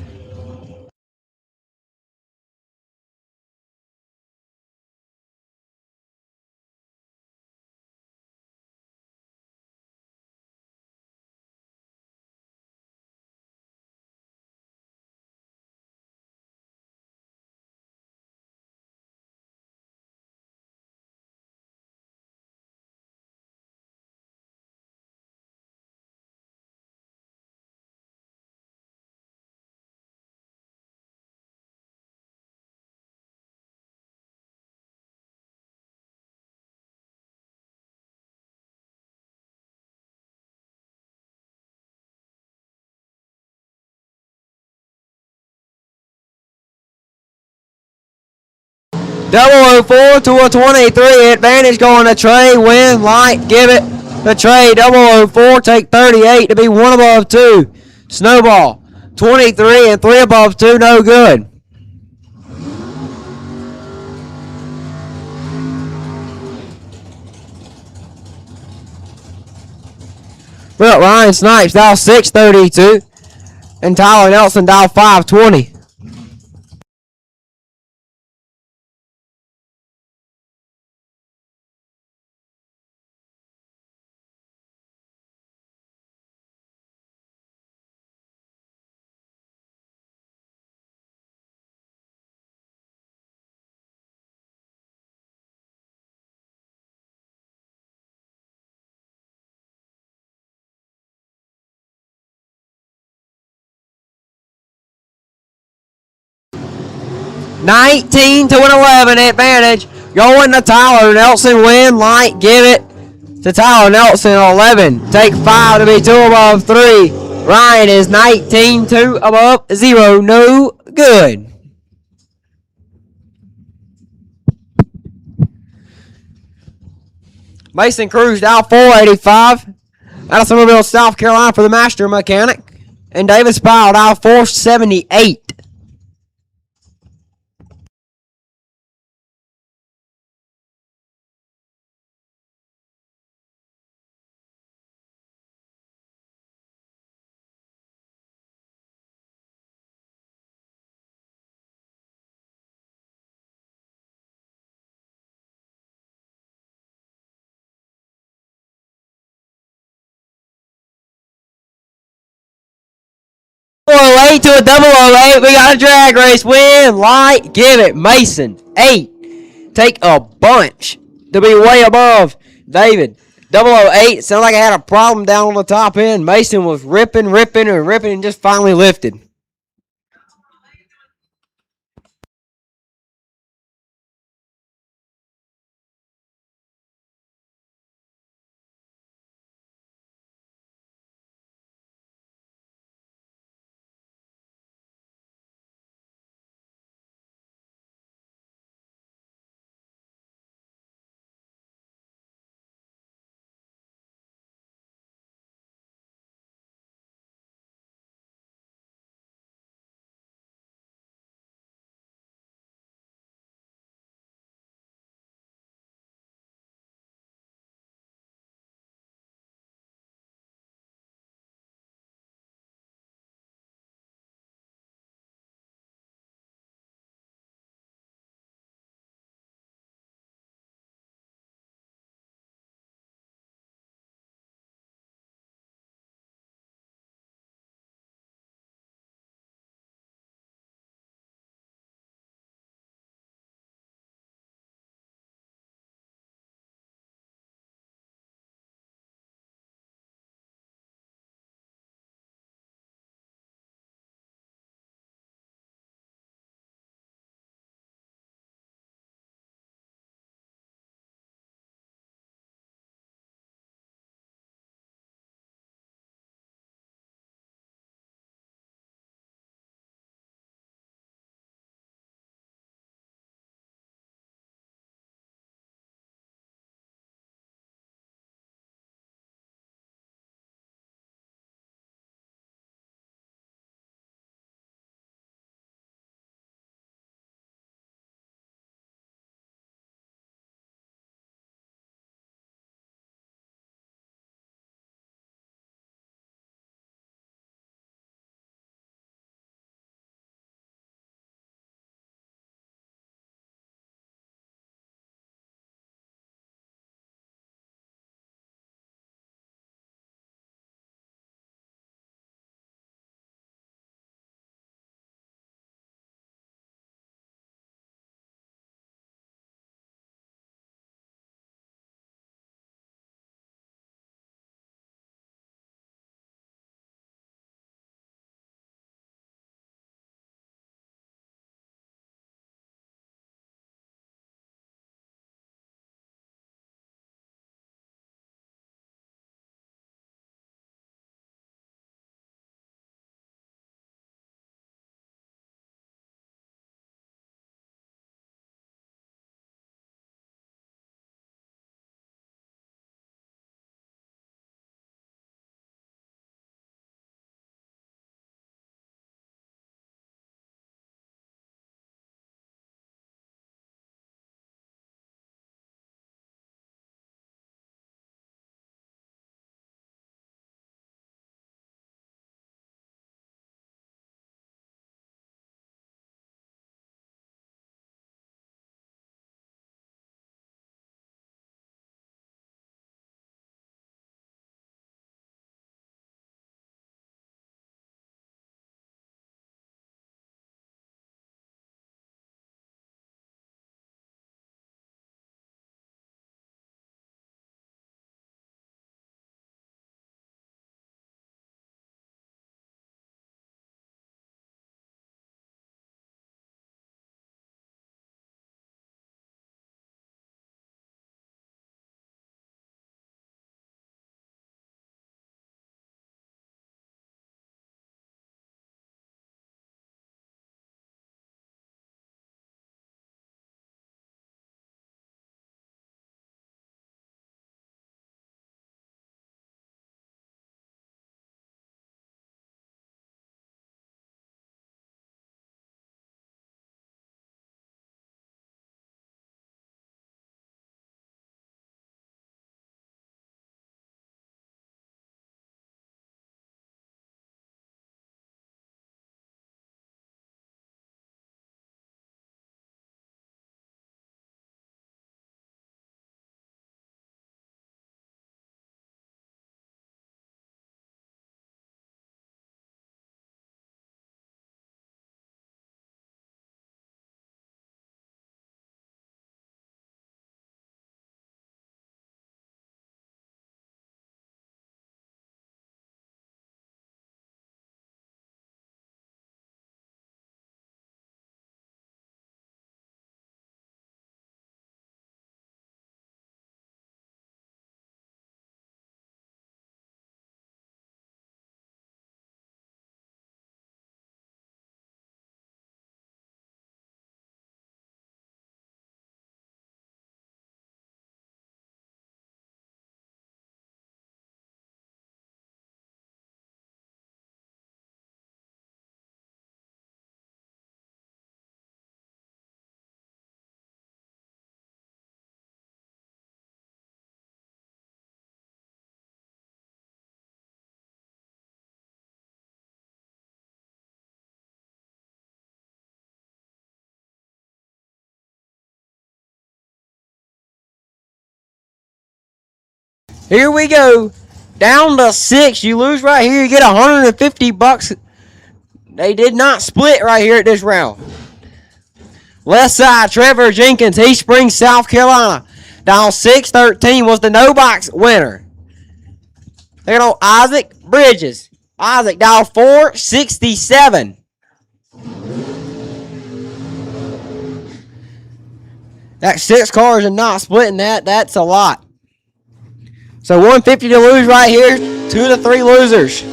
004 to a 23. Advantage going to Trey. Win, light, give it to Trey. 004, take 38 to be 1 above 2. Snowball, 23 and 3 above 2, no good. Well, Ryan Snipes, dial 632. And Tyler Nelson, dial 520. $19 to an 11 advantage. Going to Tyler Nelson. Win, light, give it to Tyler Nelson. 11. Take 5 to be 2 above 3. Ryan is 19, 2 above 0. No good. Mason Cruz, dial 485. Out of Somerville, South Carolina for the Master Mechanic. And Davis Powell, dial 478. To a 008. We got a drag race win. Light, give it. Mason, 8. Take a bunch to be way above David. 008. Sounded like I had a problem down on the top end. Mason was ripping and just finally lifted. Here we go. Down to 6. You lose right here. You get $150. They did not split right here at this round. Left side, Trevor Jenkins, East Springs, South Carolina. Down 6-13 was the no box winner. There go Isaac Bridges. Isaac down 467. That's 6 cars and not splitting that. That's a lot. So 150 to lose right here. 2 to 3 losers.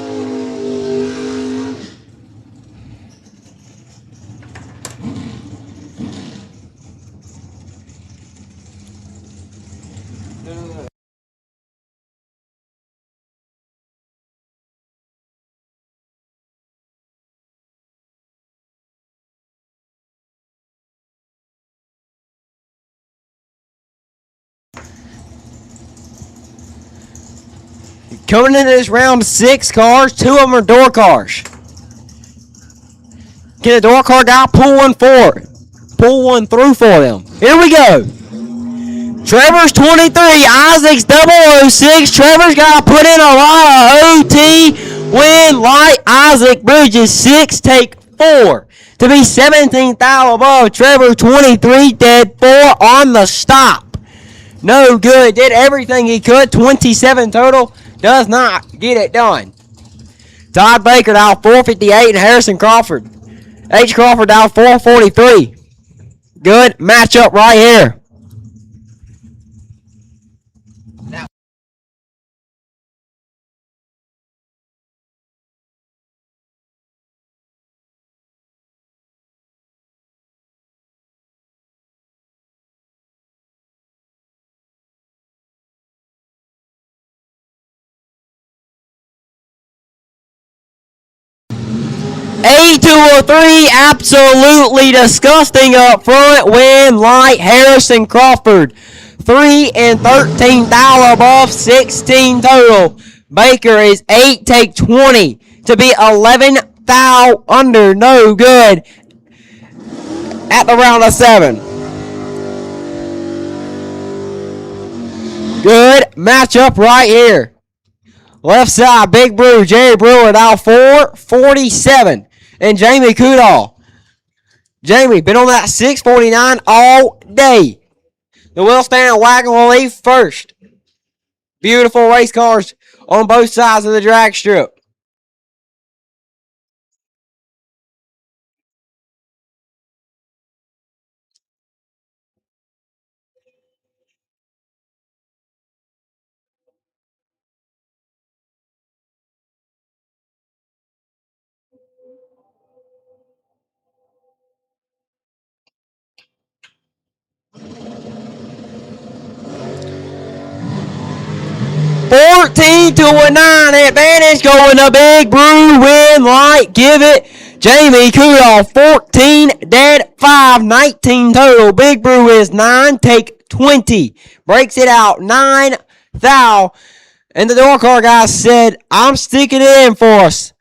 Coming into this round, 6 cars. 2 of them are door cars. Get a door car down, pull one forward. Pull one through for them. Here we go. Trevor's 23, Isaac's 006. Trevor's got to put in a lot of OT. Win light, Isaac Bridges 6, take 4. To be 17th out above, Trevor 23, dead 4 on the stop. No good, did everything he could, 27 total. Does not get it done. Todd Baker down 458 and Harrison Crawford. H. Crawford down 443. Good matchup right here. A203, absolutely disgusting up front. Win light, Harrison Crawford. 3 and 13 thou above, 16 total. Baker is 8, take 20 to be 11 thou under, no good at the round of 7. Good matchup right here. Left side, Big Brew, Jerry Brewer now 447. And Jamie Coudal. Jamie, been on that 649 all day. The Will Stand Wagon will leave first. Beautiful race cars on both sides of the drag strip. $14 to a 9 advantage going to Big Brew. Win light, give it. Jamie Coudal 14, dead 5, 19 total. Big Brew is 9, take 20. Breaks it out 9 thou. And the door car guy said, I'm sticking it in for us.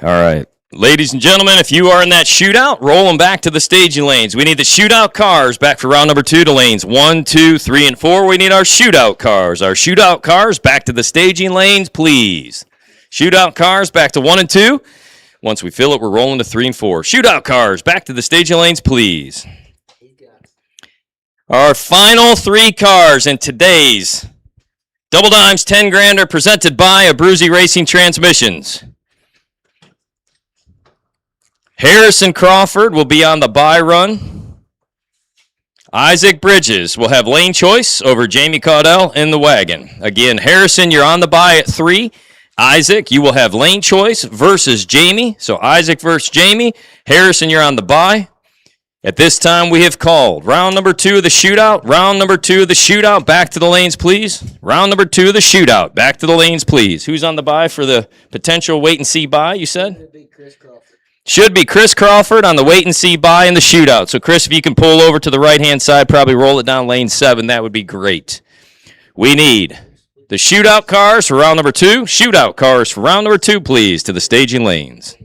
All right. Ladies and gentlemen, if you are in that shootout, roll them back to the staging lanes. We need the shootout cars back for round number 2 to lanes 1, 2, 3, and 4. We need our shootout cars. Our shootout cars back to the staging lanes, please. Shootout cars back to 1 and 2. Once we fill it, we're rolling to 3 and 4. Shootout cars back to the staging lanes, please. Our final 3 cars in today's Double Dimes 10 Grand are presented by Abruzzi Racing Transmissions. Harrison Crawford will be on the buy run. Isaac Bridges will have lane choice over Jamie Caudell in the wagon. Again, Harrison, you're on the buy at 3. Isaac, you will have lane choice versus Jamie. So Isaac versus Jamie. Harrison, you're on the buy. At this time, we have called round number 2 of the shootout. Round number 2 of the shootout. Back to the lanes, please. Round number 2 of the shootout. Back to the lanes, please. Who's on the buy for the potential wait-and-see buy, you said? Should be Chris Crawford on the wait-and-see buy in the shootout. So, Chris, if you can pull over to the right-hand side, probably roll it down lane 7, that would be great. We need the shootout cars for round number 2. Shootout cars for round number 2, please, to the staging lanes.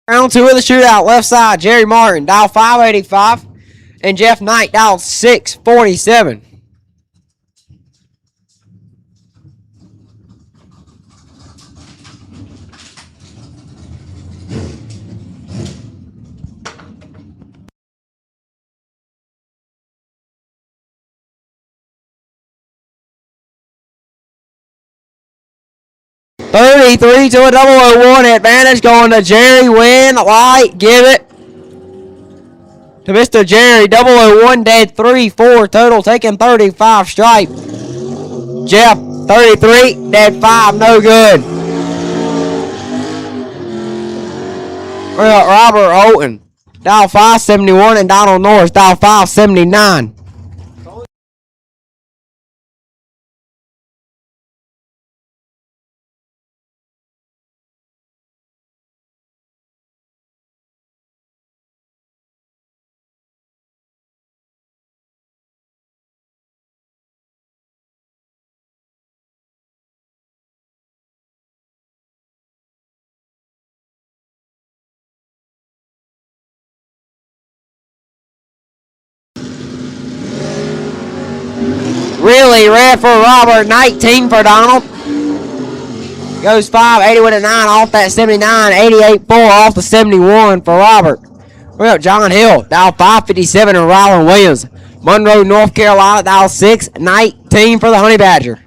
Round 2 of the shootout, left side, Jerry Martin, dial 585, and Jeff Knight, dial 647. $33 to a 001 advantage going to Jerry. Win, light, give it to Mr. Jerry. 001 dead 3-4 total, taking 35 stripe. Jeff 33 dead 5, no good. Well, Robert Houghton, dial 571, and Donald Norris, dial 579. Really red for Robert, 19 for Donald. Goes 580 with a 9 off that 79, 88-4 off the 71 for Robert. We got John Hill, dial 557, and Rylan Williams. Monroe, North Carolina, dial 619 for the Honey Badger.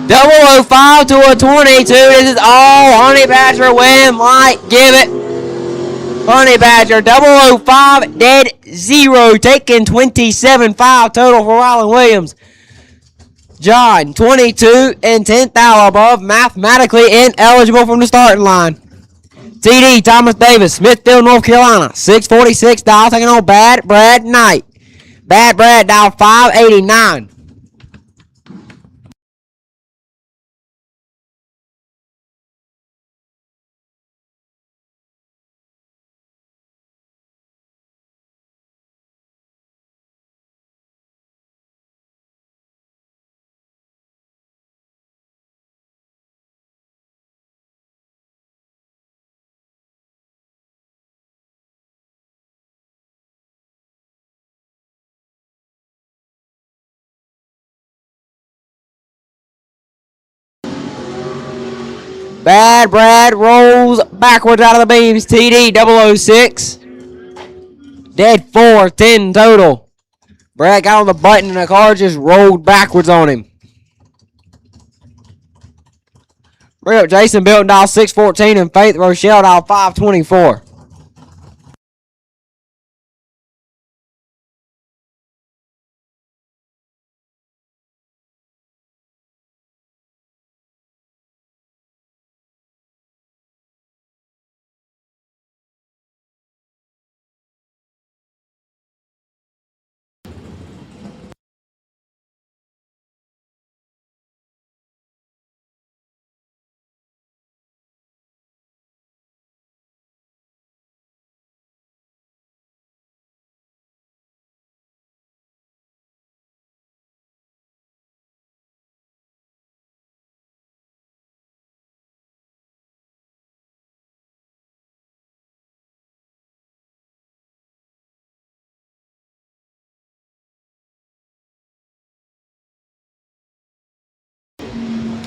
Double 05 to a 22. This is all Honey Badger win. Light, give it. Honey Badger, 005, dead 0. Taking 27-5 total for Rylan Williams. John, 22 and 10th out above. Mathematically ineligible from the starting line. TD, Thomas Davis, Smithfield, North Carolina. 646 dial, taking on Bad Brad Knight. Bad Brad, dial 589. Bad Brad rolls backwards out of the beams. TD 006. Dead 4, 10 total. Brad got on the button and the car just rolled backwards on him. Bring up Jason Bilton, dial 614, and Faith Rochelle, dial 524.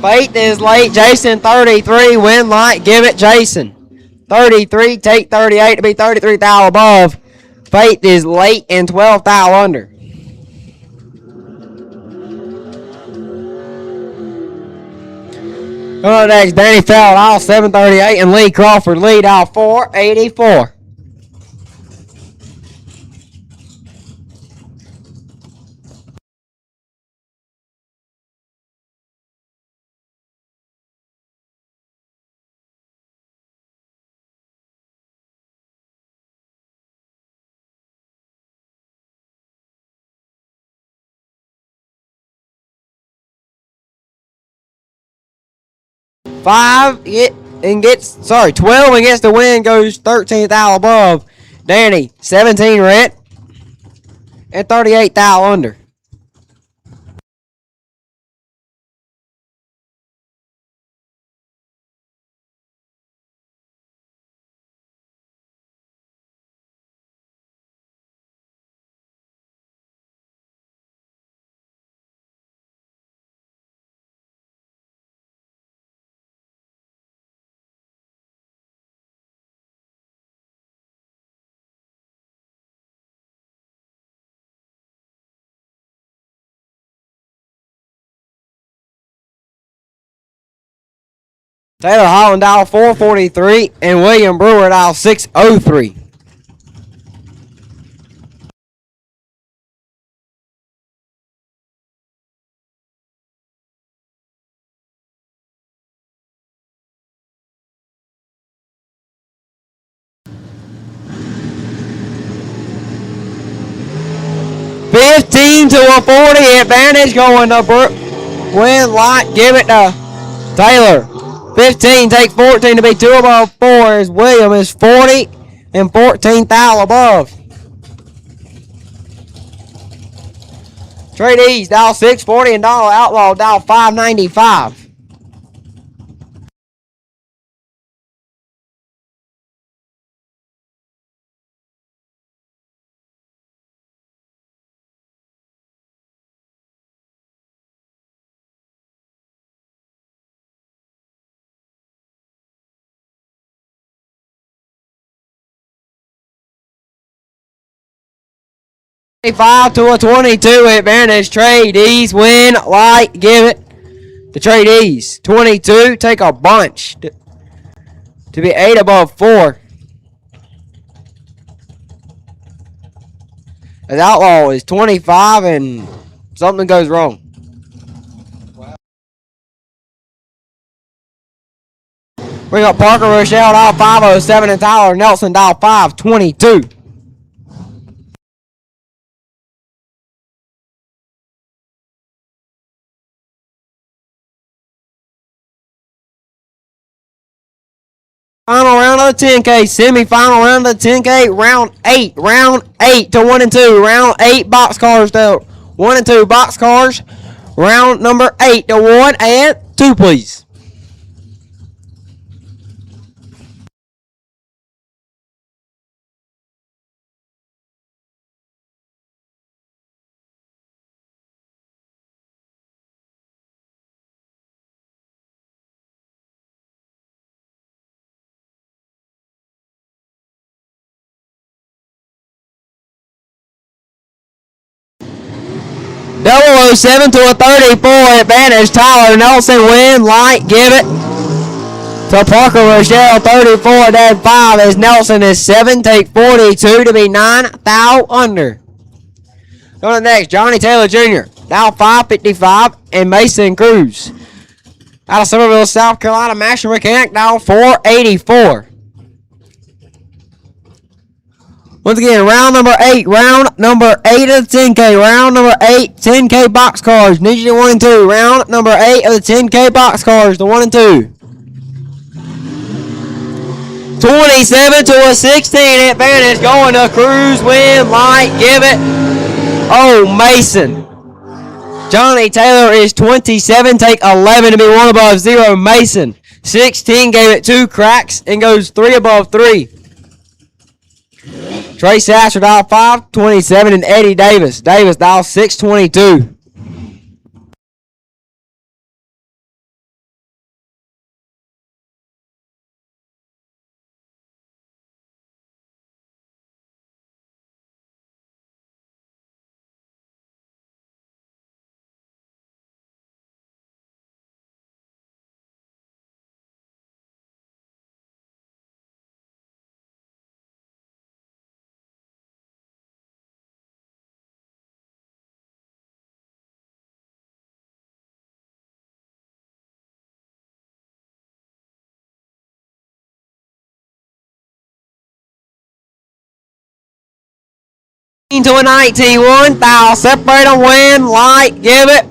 Faith is late. Jason 33. Win light. Give it Jason. 33. Take 38 to be 33 thou above. Faith is late and 12 thou under. Next, Danny Feld, aisle 738, and Lee Crawford, lead aisle 484. 12 and gets the win, goes 13th out above. Danny, 17 rent and 38th out under. Taylor Holland dial 443 and William Brewer dial 603. $15 to a 40 advantage going to win light. Give it to Taylor. 15 take 14 to be 2 above 4 as William is 40 and 14th out above. Trade East dial 640 and Dollar Outlaw dial 595. $5 to a 22 advantage. Trade East win light. Give it to Trade East. 22 take a bunch to be 8 above 4. As Outlaw is 25 and something goes wrong. We got Parker Rochelle dial 507 and Tyler Nelson dial 522. Final round of the 10K, semi-final round of the 10K, round 8 to 1 and 2, round 8 box cars to 1 and 2 box cars, round number 8 to 1 and 2, please. Double 07 to a 34 advantage. Tyler Nelson win light. Give it to Parker Rochelle 34 dead 5 as Nelson is 7 take 42 to be 9 thou under. Going to the next, Johnny Taylor Jr. Dial 555 and Mason Cruz out of Somerville, South Carolina. Master Mechanic dial 484. Once again, round number 8 of the 10K, round number 8, 10K box cars, need you to 1 and 2, round number 8 of the 10K box cars, the 1 and 2. 27 to a 16 advantage, going to Cruz, win, light, give it, oh, Mason. Johnny Taylor is 27, take 11 to be 1 above 0, Mason. 16 gave it 2 cracks and goes 3 above 3. Trey Sasser dial 527 and Eddie Davis. Davis dial 622. To a 19, 1 foul, separate them, win, light, give it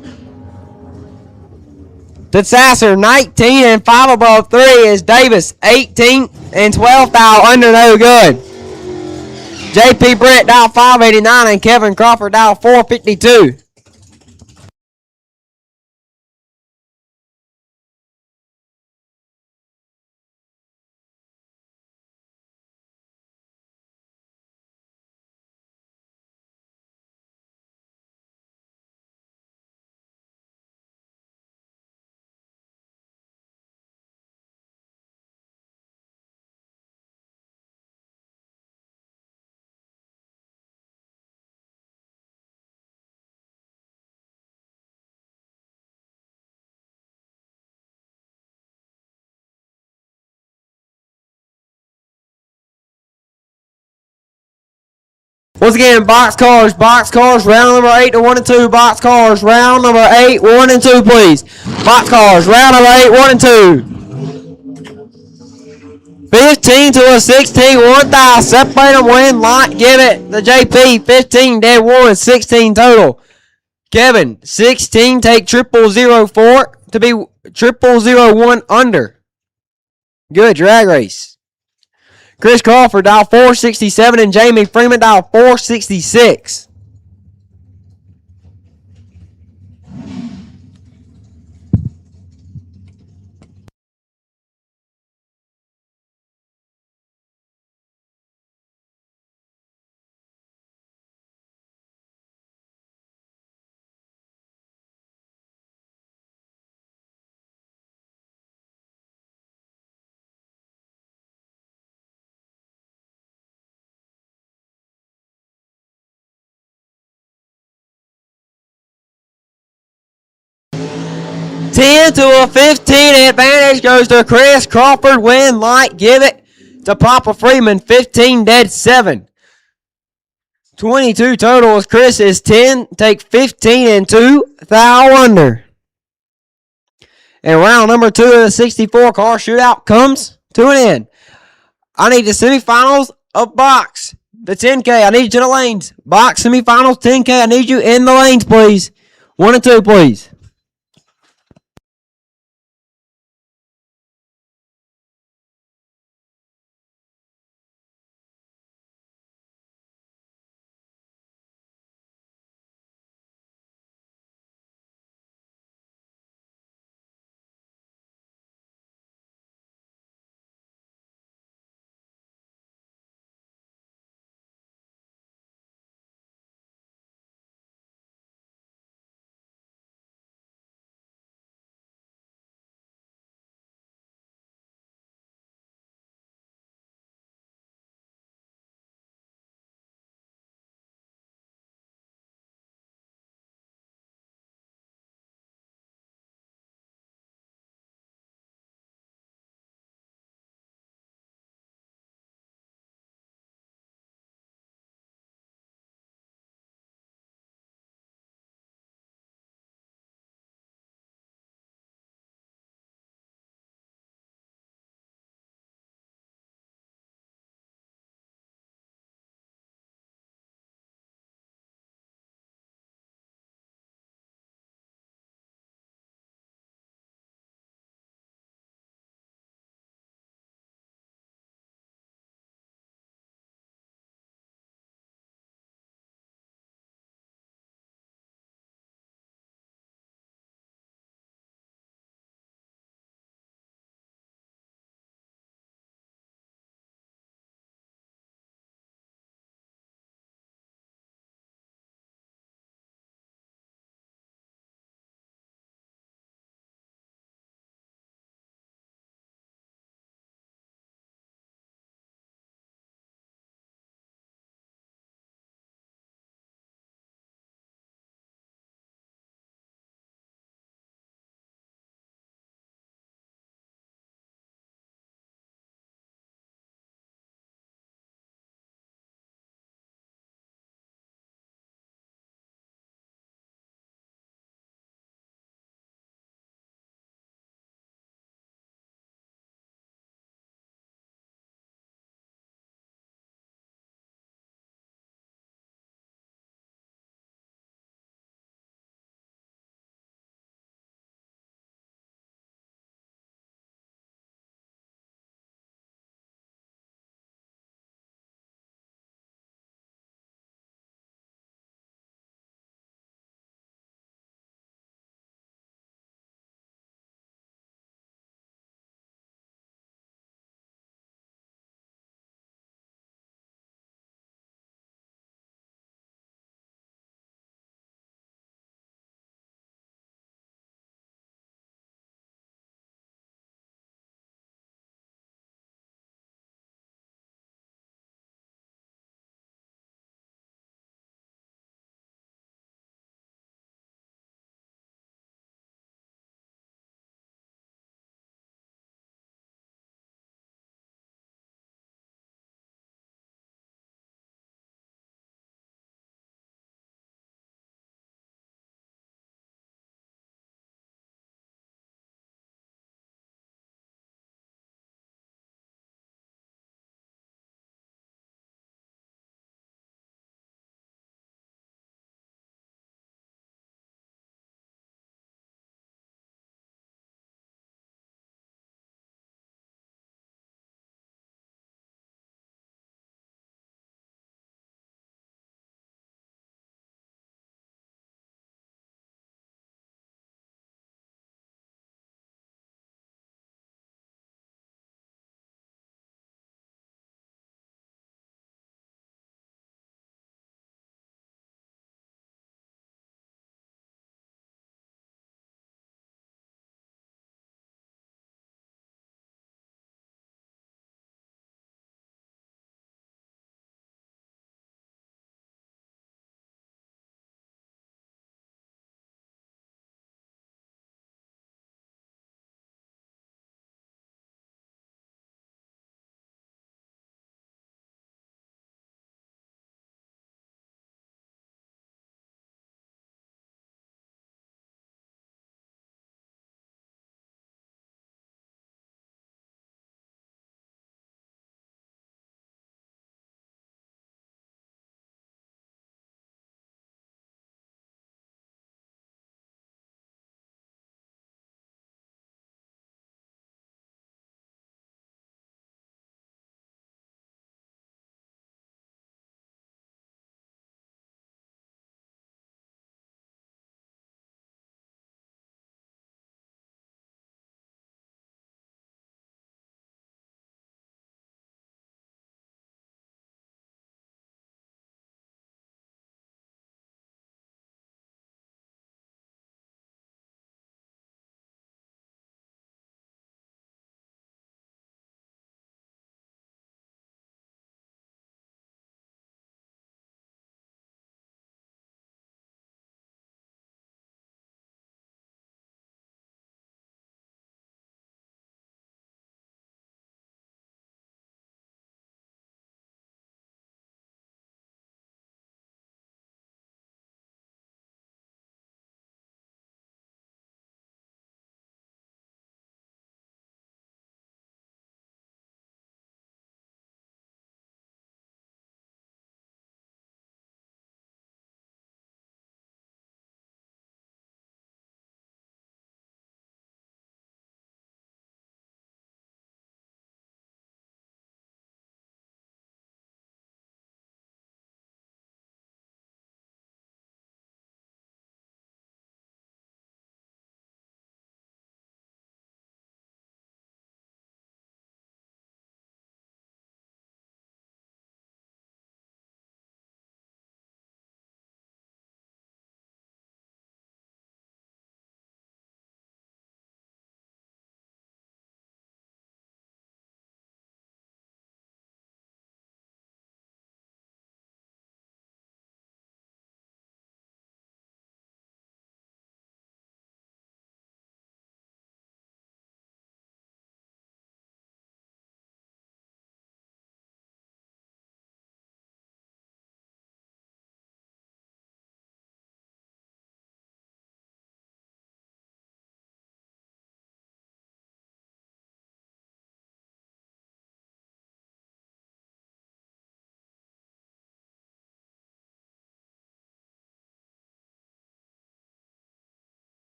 To Sasser, 19 and 5 above 3 is Davis, 18 and 12 thou under no good. JP Brett dial 589 and Kevin Crawford dial 452. Once again, box cars, round number 8 to 1 and 2, box cars, round number 8, 1 and 2, please. Box cars, round number 8, 1 and 2. 15 to a 16, 1 thou, separate them, win, lot, give it. The JP, 15, dead 1, 16 total. Kevin, 16, take 0004 to be 0001 under. Good, drag race. Chris Crawford, dial 467, and Jamie Freeman, dial 466. Ten to a 15, advantage goes to Chris Crawford, win, light, give it to Papa Freeman, 15, dead 7. 22 total as Chris is 10, take 15 and 2, thou under. And round number 2 of the 64 car shootout comes to an end. I need the semifinals of box. The 10K, I need you in the lanes. Box semifinals, 10K, I need you in the lanes, please. 1 and 2, please.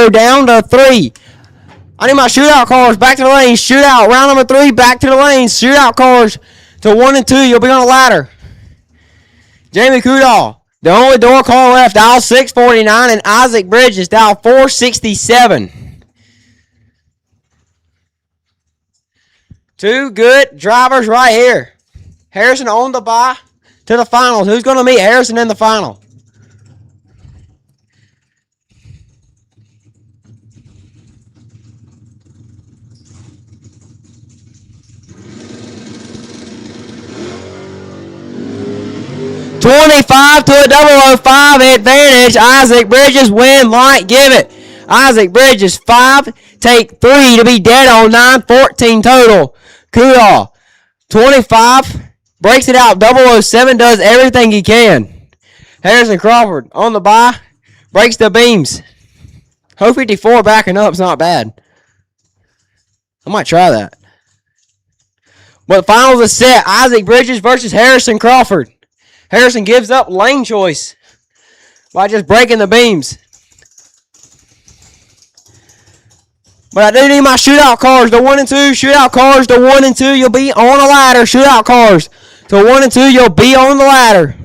0 down to 3. I need my shootout cars back to the lanes. Shootout, round number 3, back to the lanes. Shootout cars to 1 and 2. You'll be on the ladder. Jamie Kudal, the only door call left, dial 649, and Isaac Bridges, dial 467. 2 good drivers right here. Harrison on the bye to the finals. Who's going to meet Harrison in the final? $25 to a 005 advantage. Isaac Bridges win, might give it. Isaac Bridges 5, take 3 to be dead on 9, 14 total. Kudal 25, breaks it out. 007 does everything he can. Harrison Crawford on the bye, breaks the beams. Ho 54 backing up is not bad. I might try that. But the finals is set. Isaac Bridges versus Harrison Crawford. Harrison gives up lane choice by just breaking the beams. But I do need my shootout cars to 1 and 2. Shootout cars to 1 and 2. You'll be on a ladder. Shootout cars to 1 and 2. You'll be on the ladder.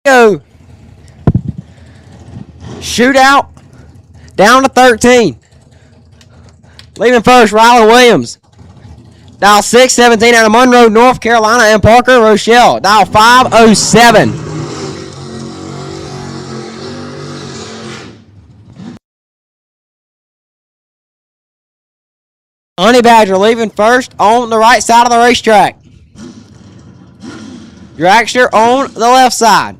Go. Shootout down to 13. Leaving first, Rylan Williams. Dial 617 out of Monroe, North Carolina, and Parker Rochelle. Dial 507. Honey Badger leaving first on the right side of the racetrack. Dragster on the left side.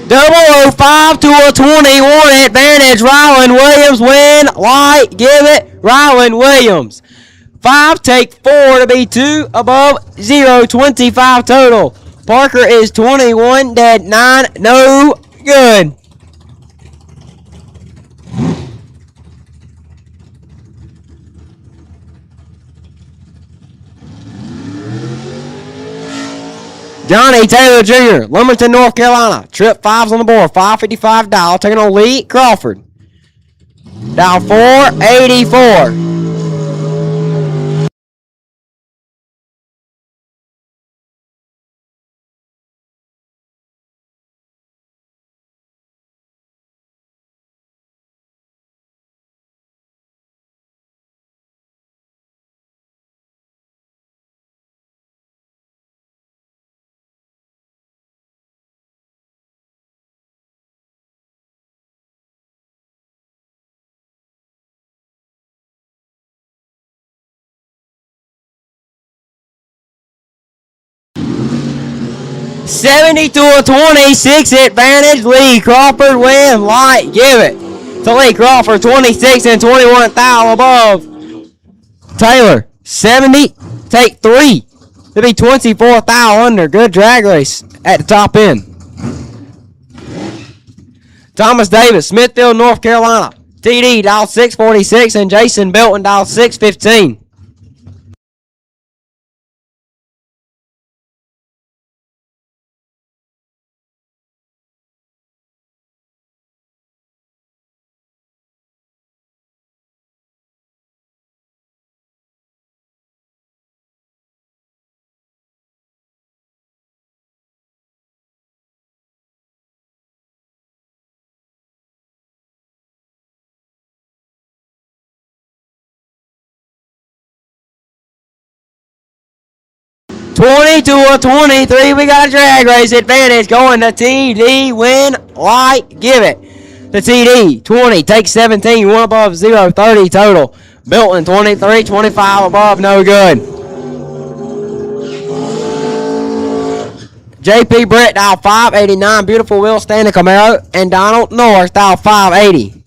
Double 05 to a 21 advantage. Rylan Williams win. Light, give it. Rylan Williams. 5 take 4 to be 2 above 0. 25 total. Parker is 21 dead 9. No good. Johnny Taylor Jr., Lumberton, North Carolina. Trip 5's on the board. 555 dial. Taking on Lee Crawford. Dial 484. $70 to a 26 advantage. Lee Crawford win. Light, give it to Lee Crawford. 26 and 21 thou above Taylor. 70 take 3 to be 24 thou under. Good drag race at the top end. Thomas Davis, Smithfield, North Carolina. TD dial 646 and Jason Belton dial 615. $20 to a 23. We got a drag race advantage going to TD. Win, light, give it to TD. 20, take 17, 1 above 0, 30 total. Belton 23, 25 above, no good. JP Brett dial 589. Beautiful Will Standing Camaro. And Donald North dial 580.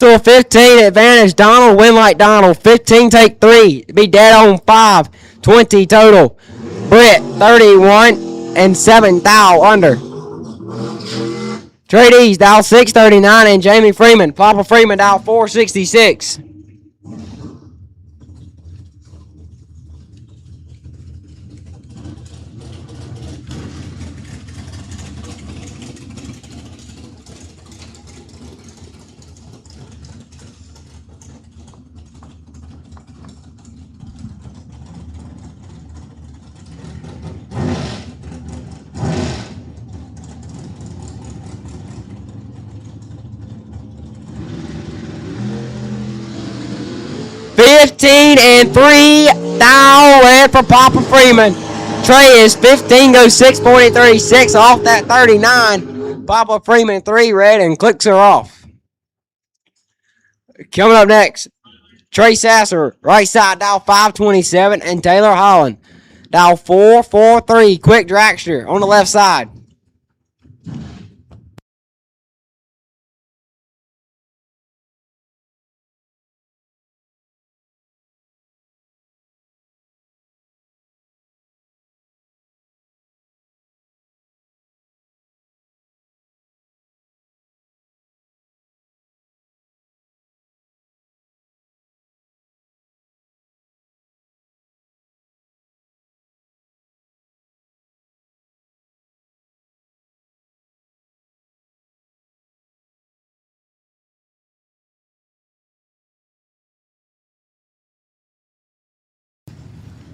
To a 15 advantage. Donald win like Donald. 15 take 3. Be dead on 5. 20 total. Britt 31 and 7 thou under. Trades dial 639 and Jamie Freeman. Papa Freeman dial 466. 15 and 3 down red for Papa Freeman. Trey is 15, goes 6.36 off that 39. Papa Freeman 3 red and clicks her off. Coming up next, Trey Sasser, right side, dial 527, and Taylor Holland, dial 443. Quick dragster on the left side.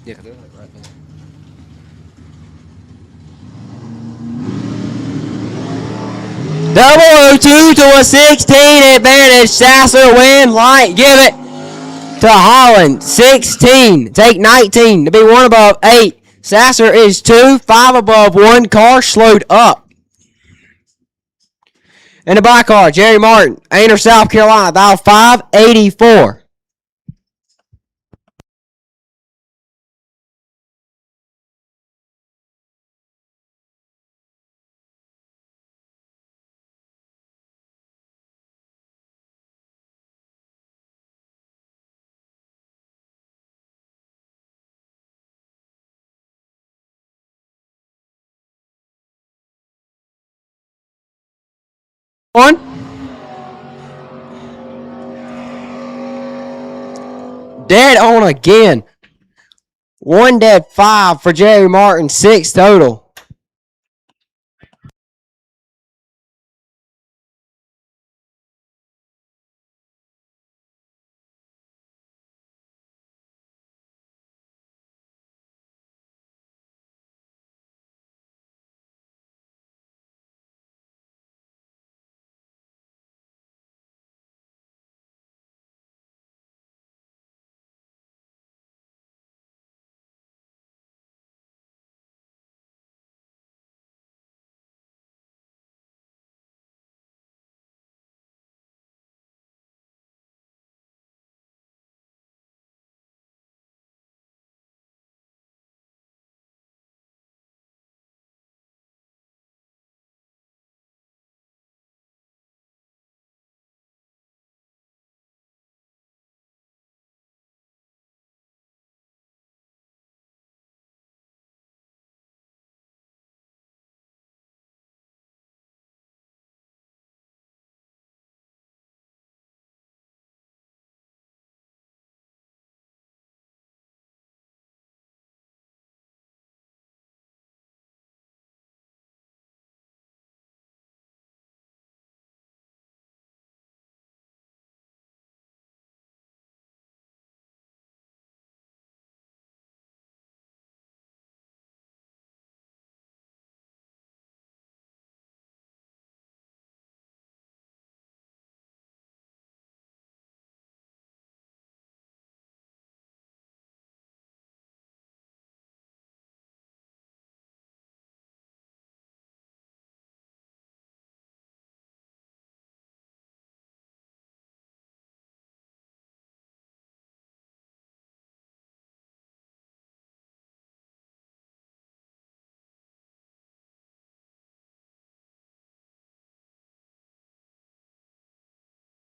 Yeah, they're like right there. Double 02 to a 16 advantage. Sasser win light. Give it to Holland. 16. Take 19 to be 1 above 8. Sasser is 2. 5 above 1. Car slowed up. And the by car, Jerry Martin, Ainer, South Carolina, dial 584. One. Dead on again. 1 dead, 5 for Jerry Martin, 6 total.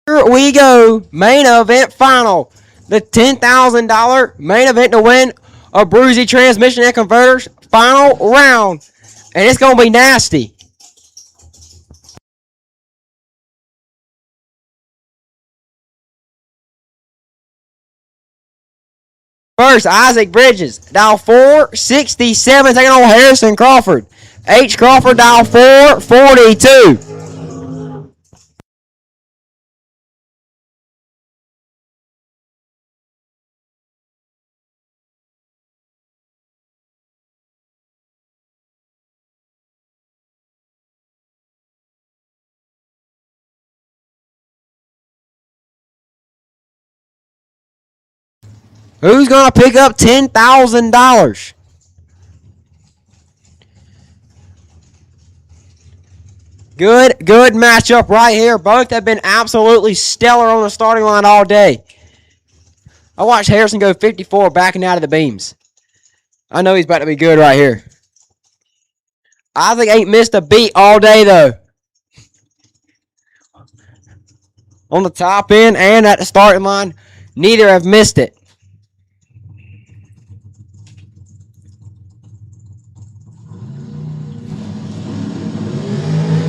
Here we go. Main event final. The $10,000 main event to win a Bruzy transmission and converters final round. And it's going to be nasty. First, Isaac Bridges, dial 467, taking on Harrison Crawford. H. Crawford, dial 442. Who's gonna pick up $10,000? Good matchup right here. Both have been absolutely stellar on the starting line all day. I watched Harrison go 54 backing out of the beams. I know he's about to be good right here. Isaac ain't missed a beat all day, though. On the top end and at the starting line, neither have missed it.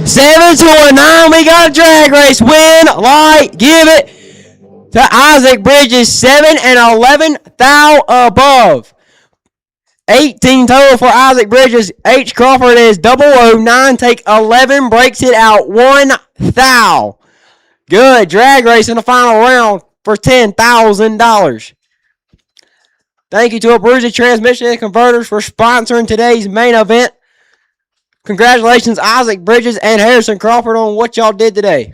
Seven to a 9, we got a drag race win. Light, give it to Isaac Bridges. 7 and 11, thou above. 18 total for Isaac Bridges. H. Crawford is 009, take 11, breaks it out 1 thou. Good drag race in the final round for $10,000. Thank you to Abruzzi Transmission and Converters for sponsoring today's main event. Congratulations, Isaac Bridges and Harrison Crawford, on what y'all did today.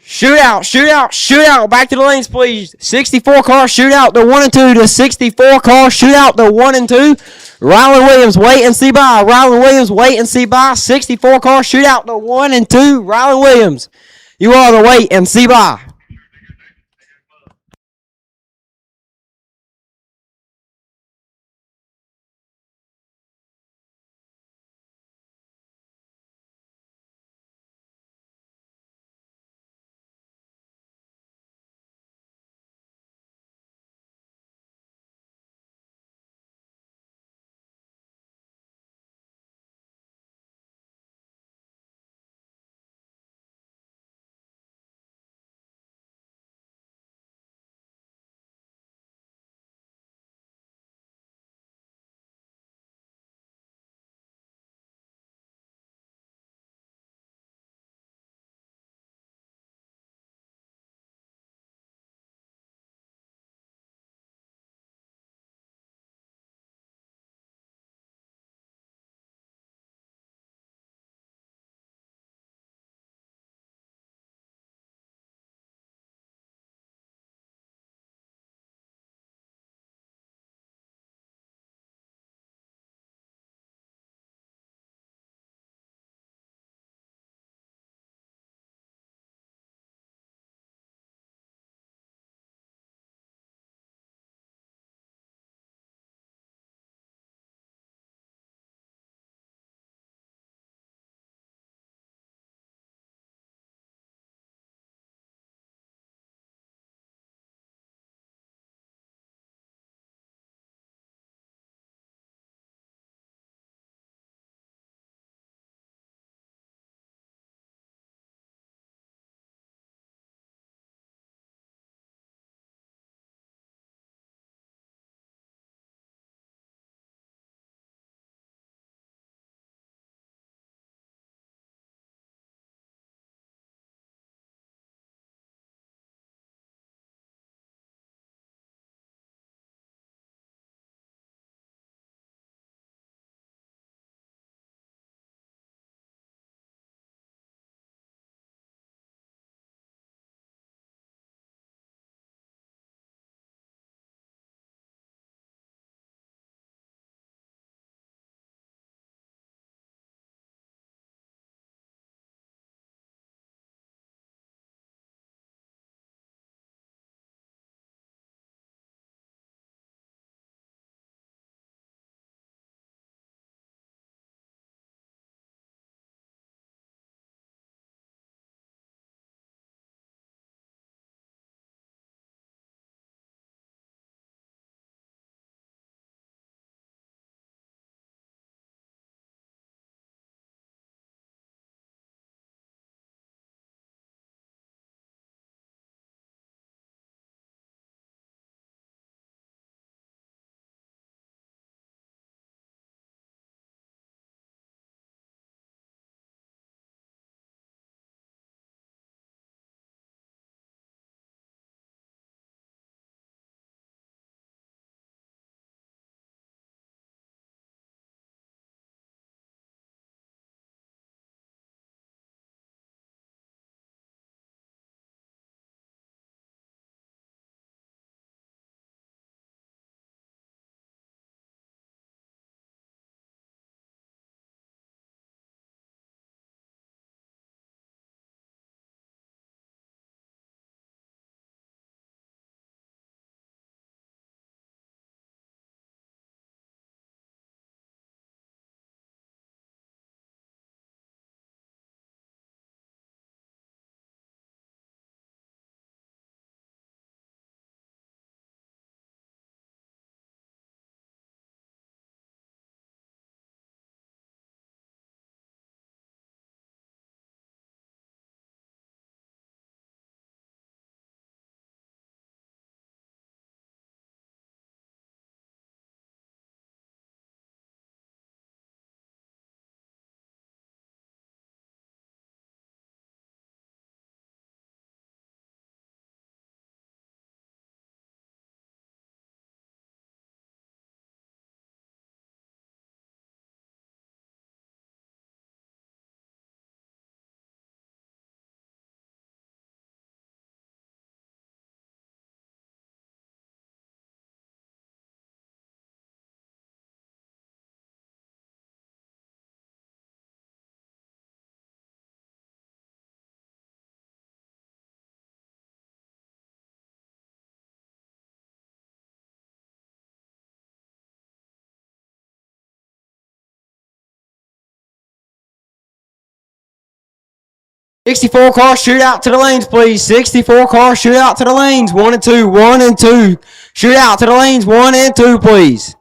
Shootout. Back to the lanes, please. 64 car shootout, the 1 and 2 to 64 car shootout, the 1 and 2. Rylan Williams, wait and see by. 64 car shootout, the 1 and 2. Rylan Williams, you are the wait and see by. 64 car shootout to the lanes, please. 64 car shootout to the lanes. 1 and 2. 1 and 2. Shootout to the lanes. 1 and 2, please.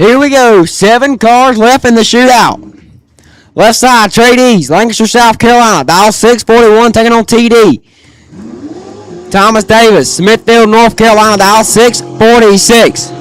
Here we go. 7 cars left in the shootout. Left side, Trade East, Lancaster, South Carolina. Dial 641 taking on TD. Thomas Davis, Smithfield, North Carolina. Dial 646.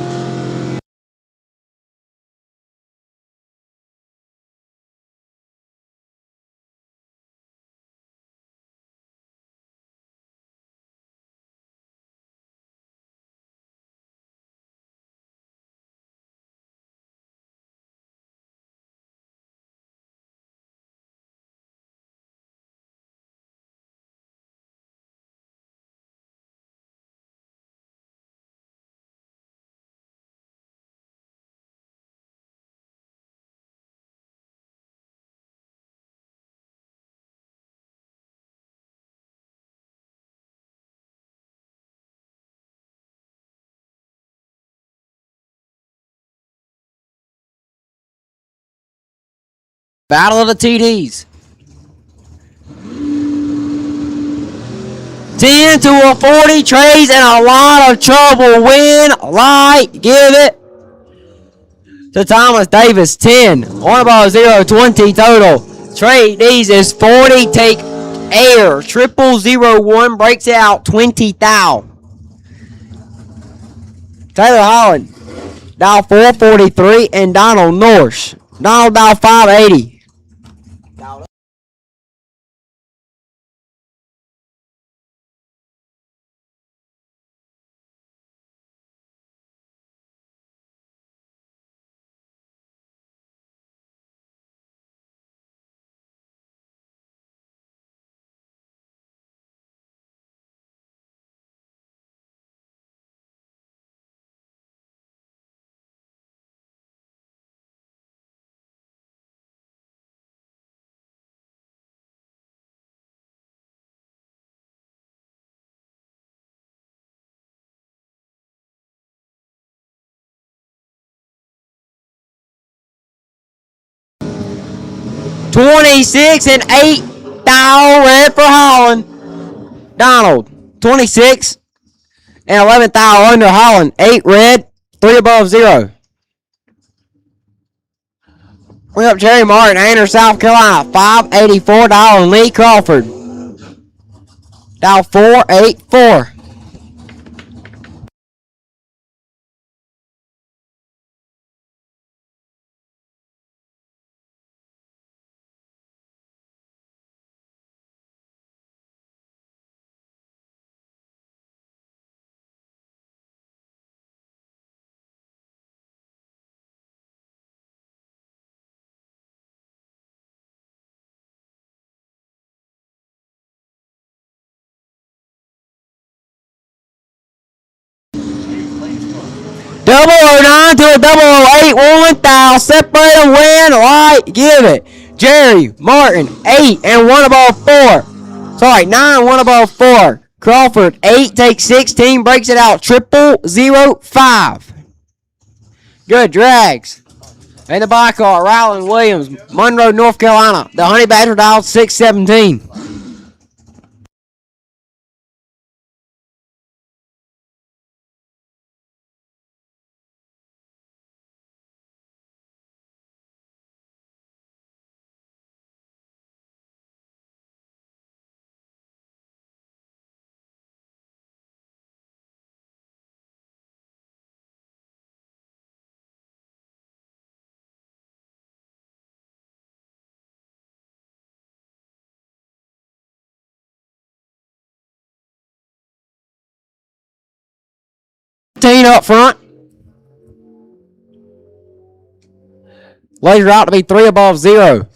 Battle of the TDs. 10 to a 40. Trey's in a lot of trouble. Win, light, give it to Thomas Davis. 10. On about 0, 20 total. Trey D's is 40. Take air. 0001 breaks it out. 20 thou. Taylor Holland. Dial 443 and Donald Norse. Donald dial 580. $26 and $8 red for Holland. Donald, 26 and 11 under Holland. 8 red, 3 above 0. We up Jerry Martin, Aner, South Carolina. $584 Lee Crawford. Dial 484. Double 09 to a 008. 1,000. Separate and win. Light. Give it. Jerry Martin, 8 and 1 above 4. Sorry, 9, 1 above 4. Crawford, 8, takes 16, breaks it out. 0005. Good drags. And the bike car, Ryland Williams, Monroe, North Carolina. The Honey Badger dialed 617. Up front. Laser out to be 3 above 0.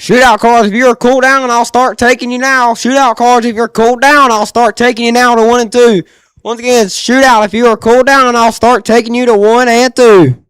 Shootout cards, if you're cooled down, I'll start taking you now. Shootout cards, if you're cooled down, I'll start taking you now to 1 and 2. Once again, shootout, if you are cooled down, I'll start taking you to 1 and 2.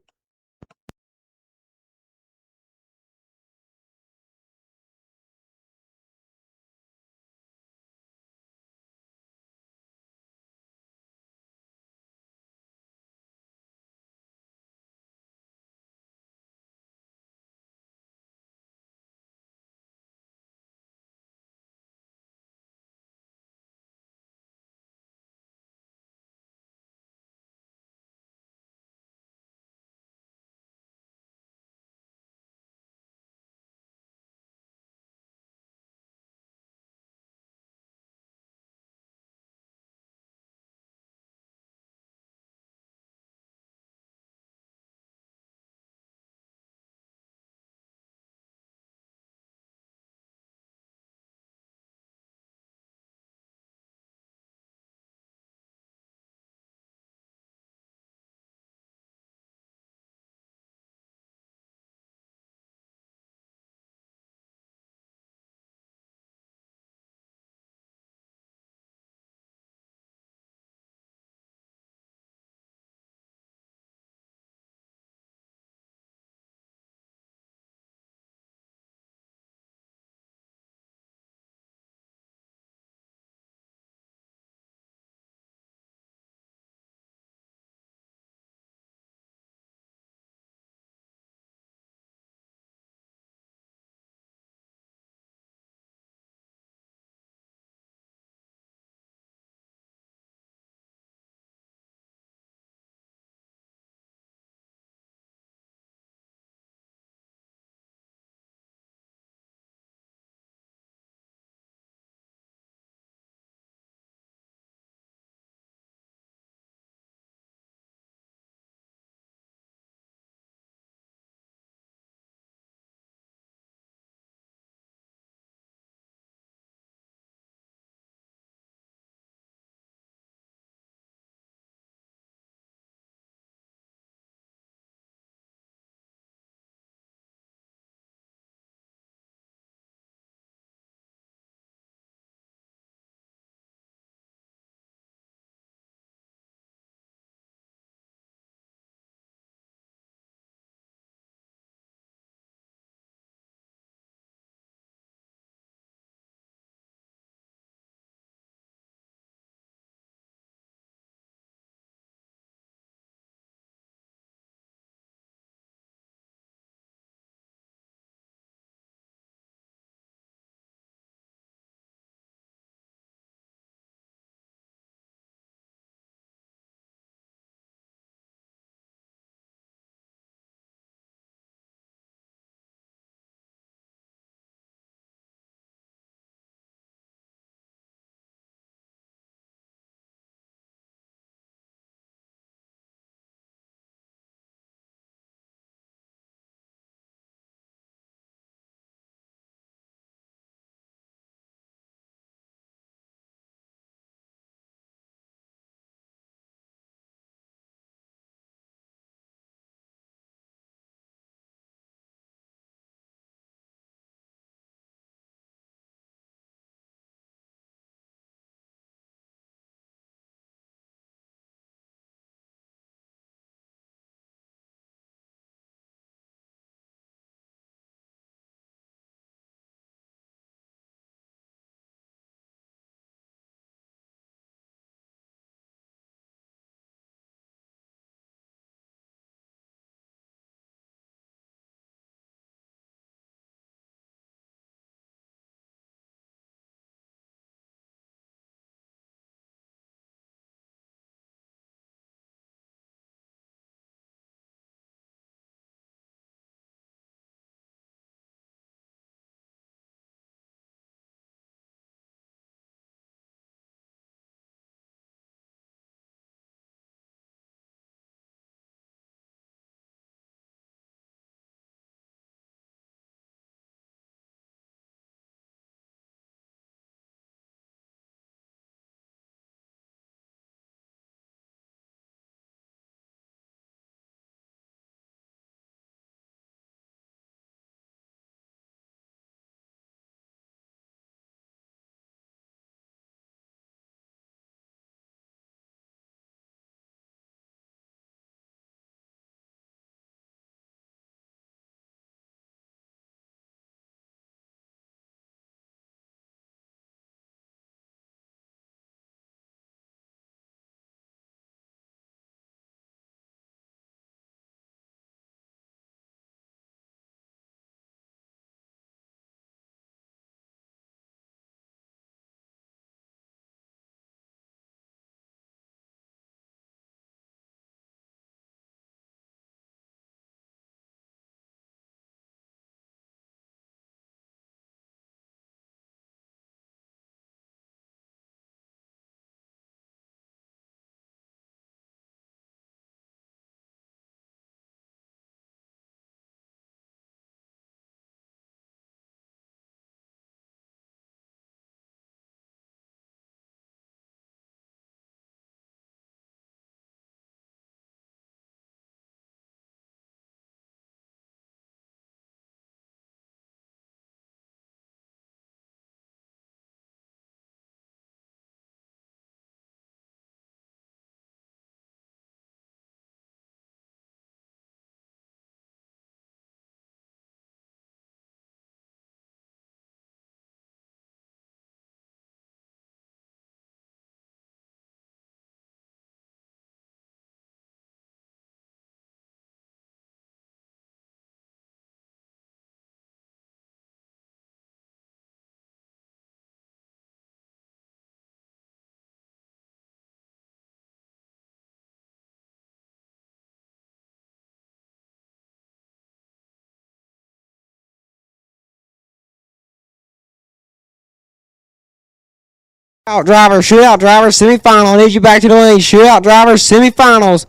Shootout driver, semifinal. I need you back to the lanes. Shootout driver, semifinals.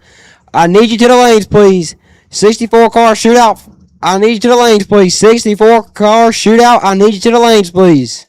I need you to the lanes, please. 64 car shootout. I need you to the lanes, please. 64 car shootout. I need you to the lanes, please.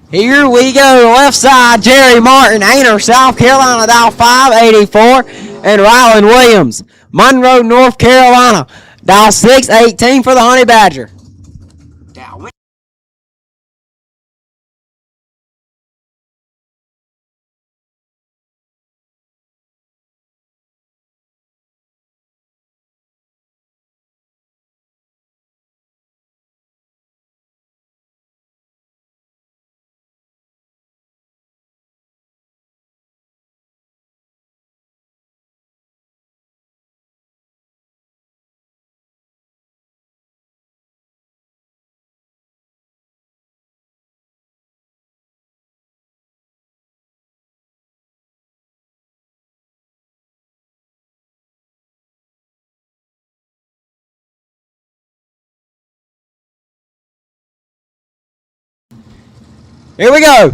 Here we go, left side, Jerry Martin, Ainer, South Carolina, dial 584, and Rylan Williams, Monroe, North Carolina, dial 618 for the Honey Badger. Here we go.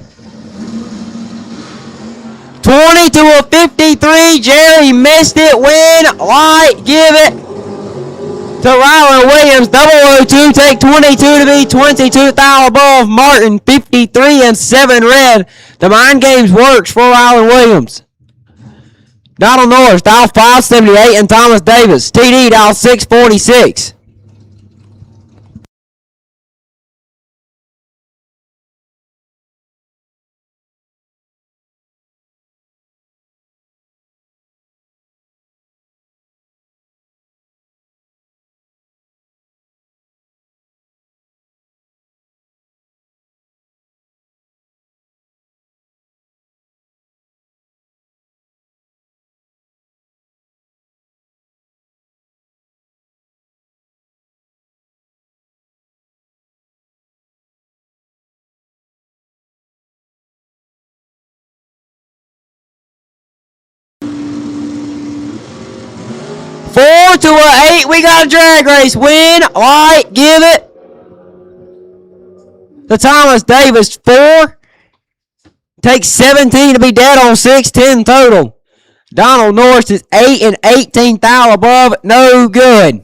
20 to a 53. Jerry missed it. Win. Light. Give it to Rylan Williams. 002. Take 22 to be 22. Thou above Martin. 53 and 7 red. The mind games works for Rylan Williams. Donald Norris. Dial 578 and Thomas Davis. TD. Dial 646. Four to a 8. We got a drag race. Win. Light. Give it to Thomas Davis. 4. Takes 17 to be dead on 6. 10 total. Donald Norris is 8 and 18. Thou above. No good.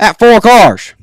At 4 cars.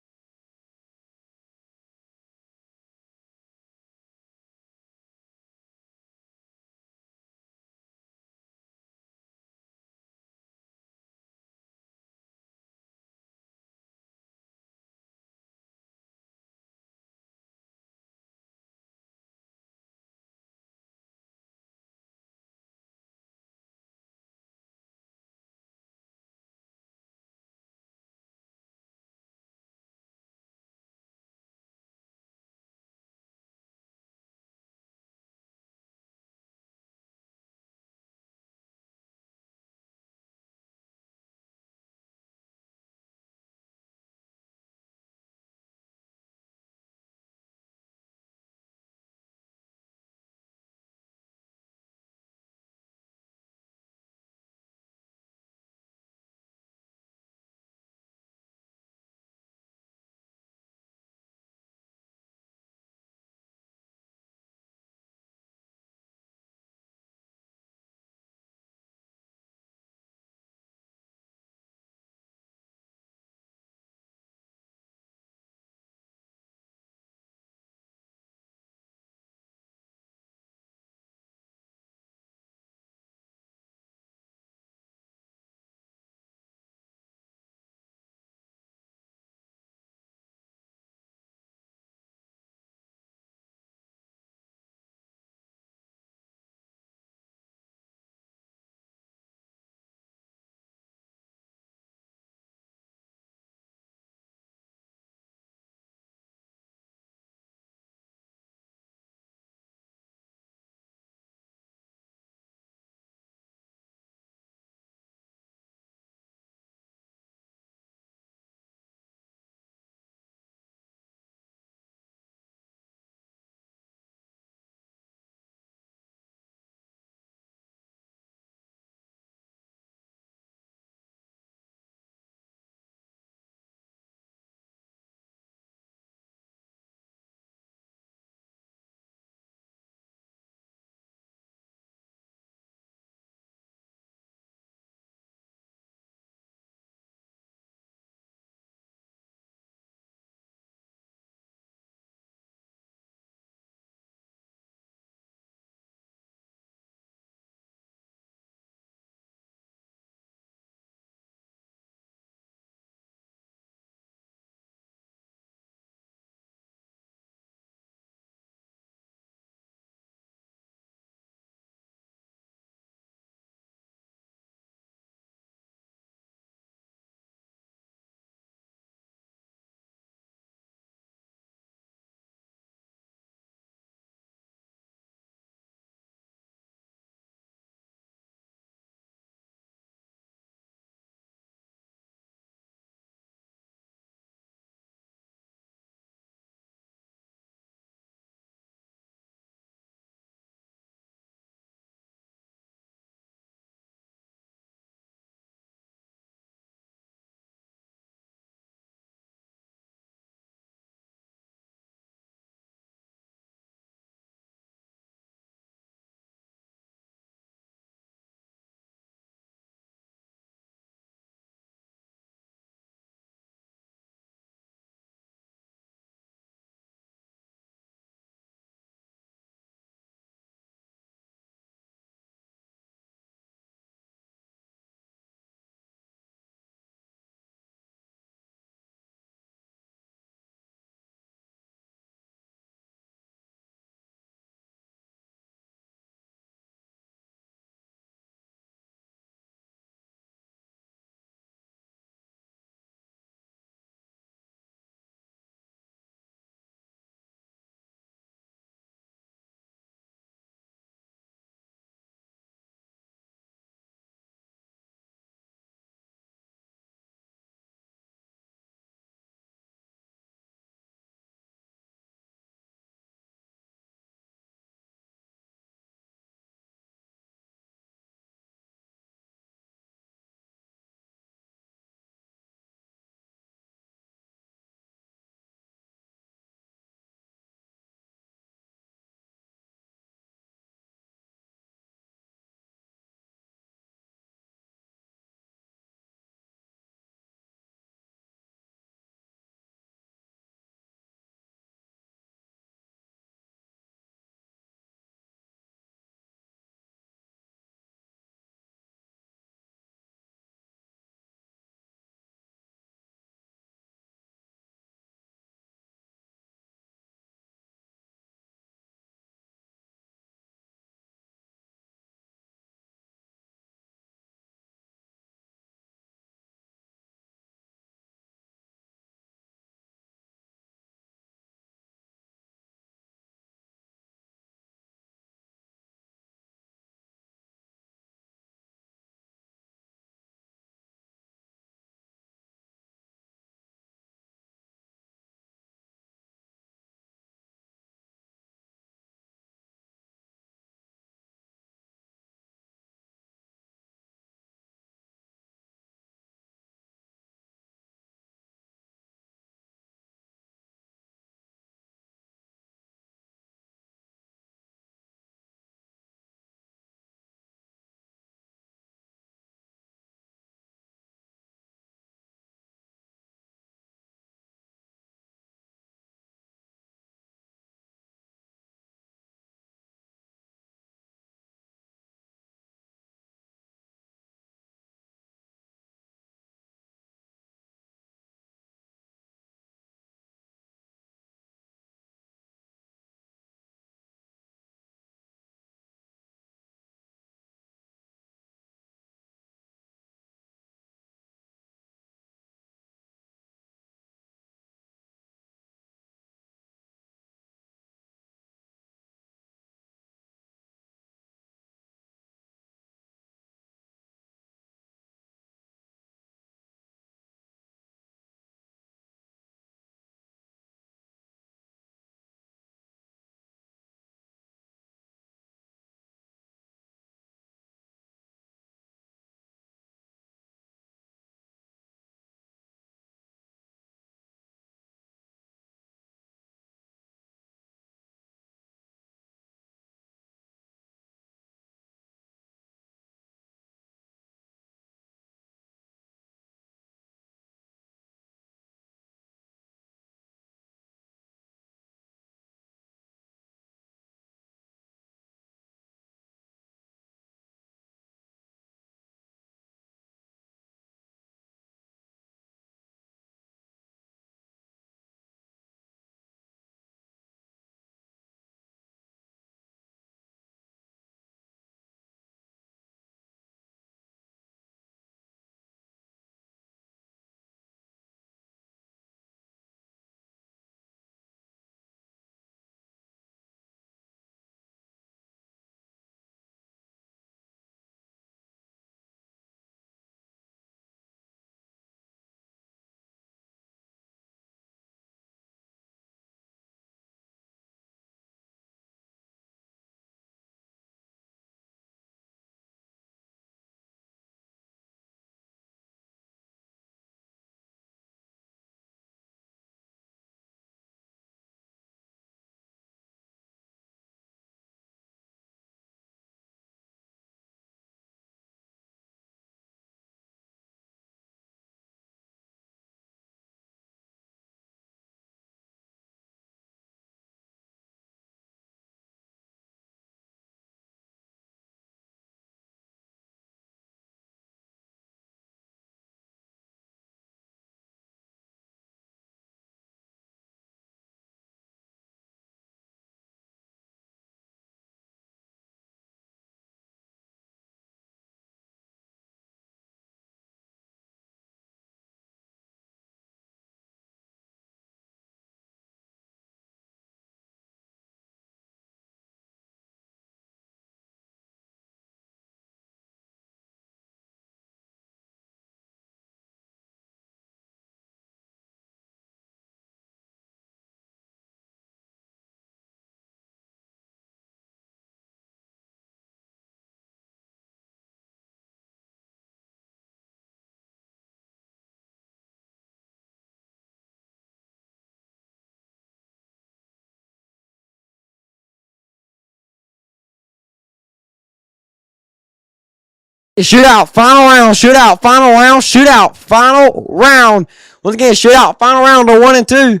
Shootout, final round, shootout, final round, shootout, final round. Once again, shootout, final round to 1 and 2.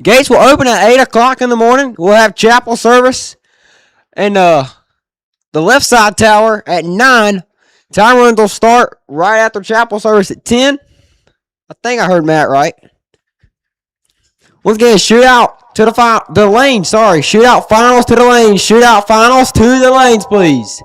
Gates will open at 8 o'clock in the morning. We'll have chapel service. And the left side tower at 9. Time runs will start right after chapel service at 10. I think I heard Matt right. Once again, shootout to the lane. Sorry, shootout finals to the lane. Shootout finals to the lanes, please.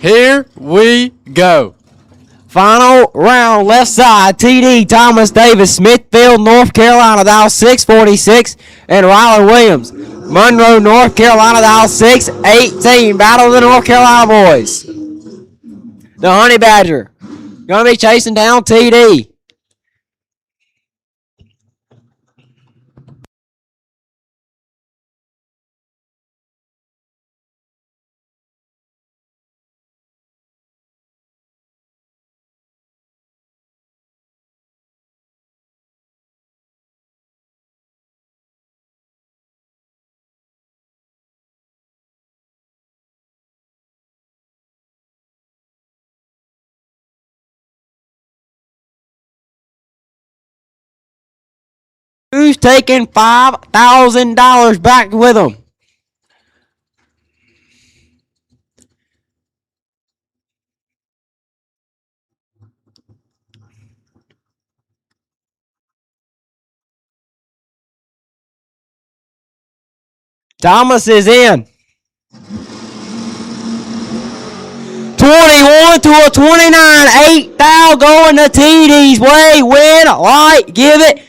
Here we go. Final round, left side, TD, Thomas Davis, Smithfield, North Carolina, dial 646, and Rylan Williams. Monroe, North Carolina, dial 618. Battle of the North Carolina boys. The Honey Badger going to be chasing down TD. Who's taking $5,000 back with them? Thomas is in. 21 to a 29. 8 thou going to TD's way. Win, light, give it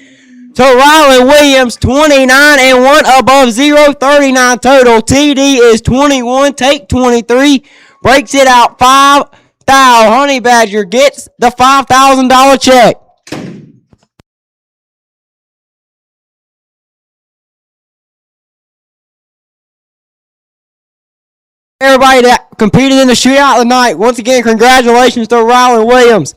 to Rylan Williams. 29 and 1 above 0. 39 total. TD is 21. Take 23. Breaks it out 5 thou. Honey Badger gets the $5,000 check. Everybody that competed in the shootout tonight, once again, congratulations to Rylan Williams.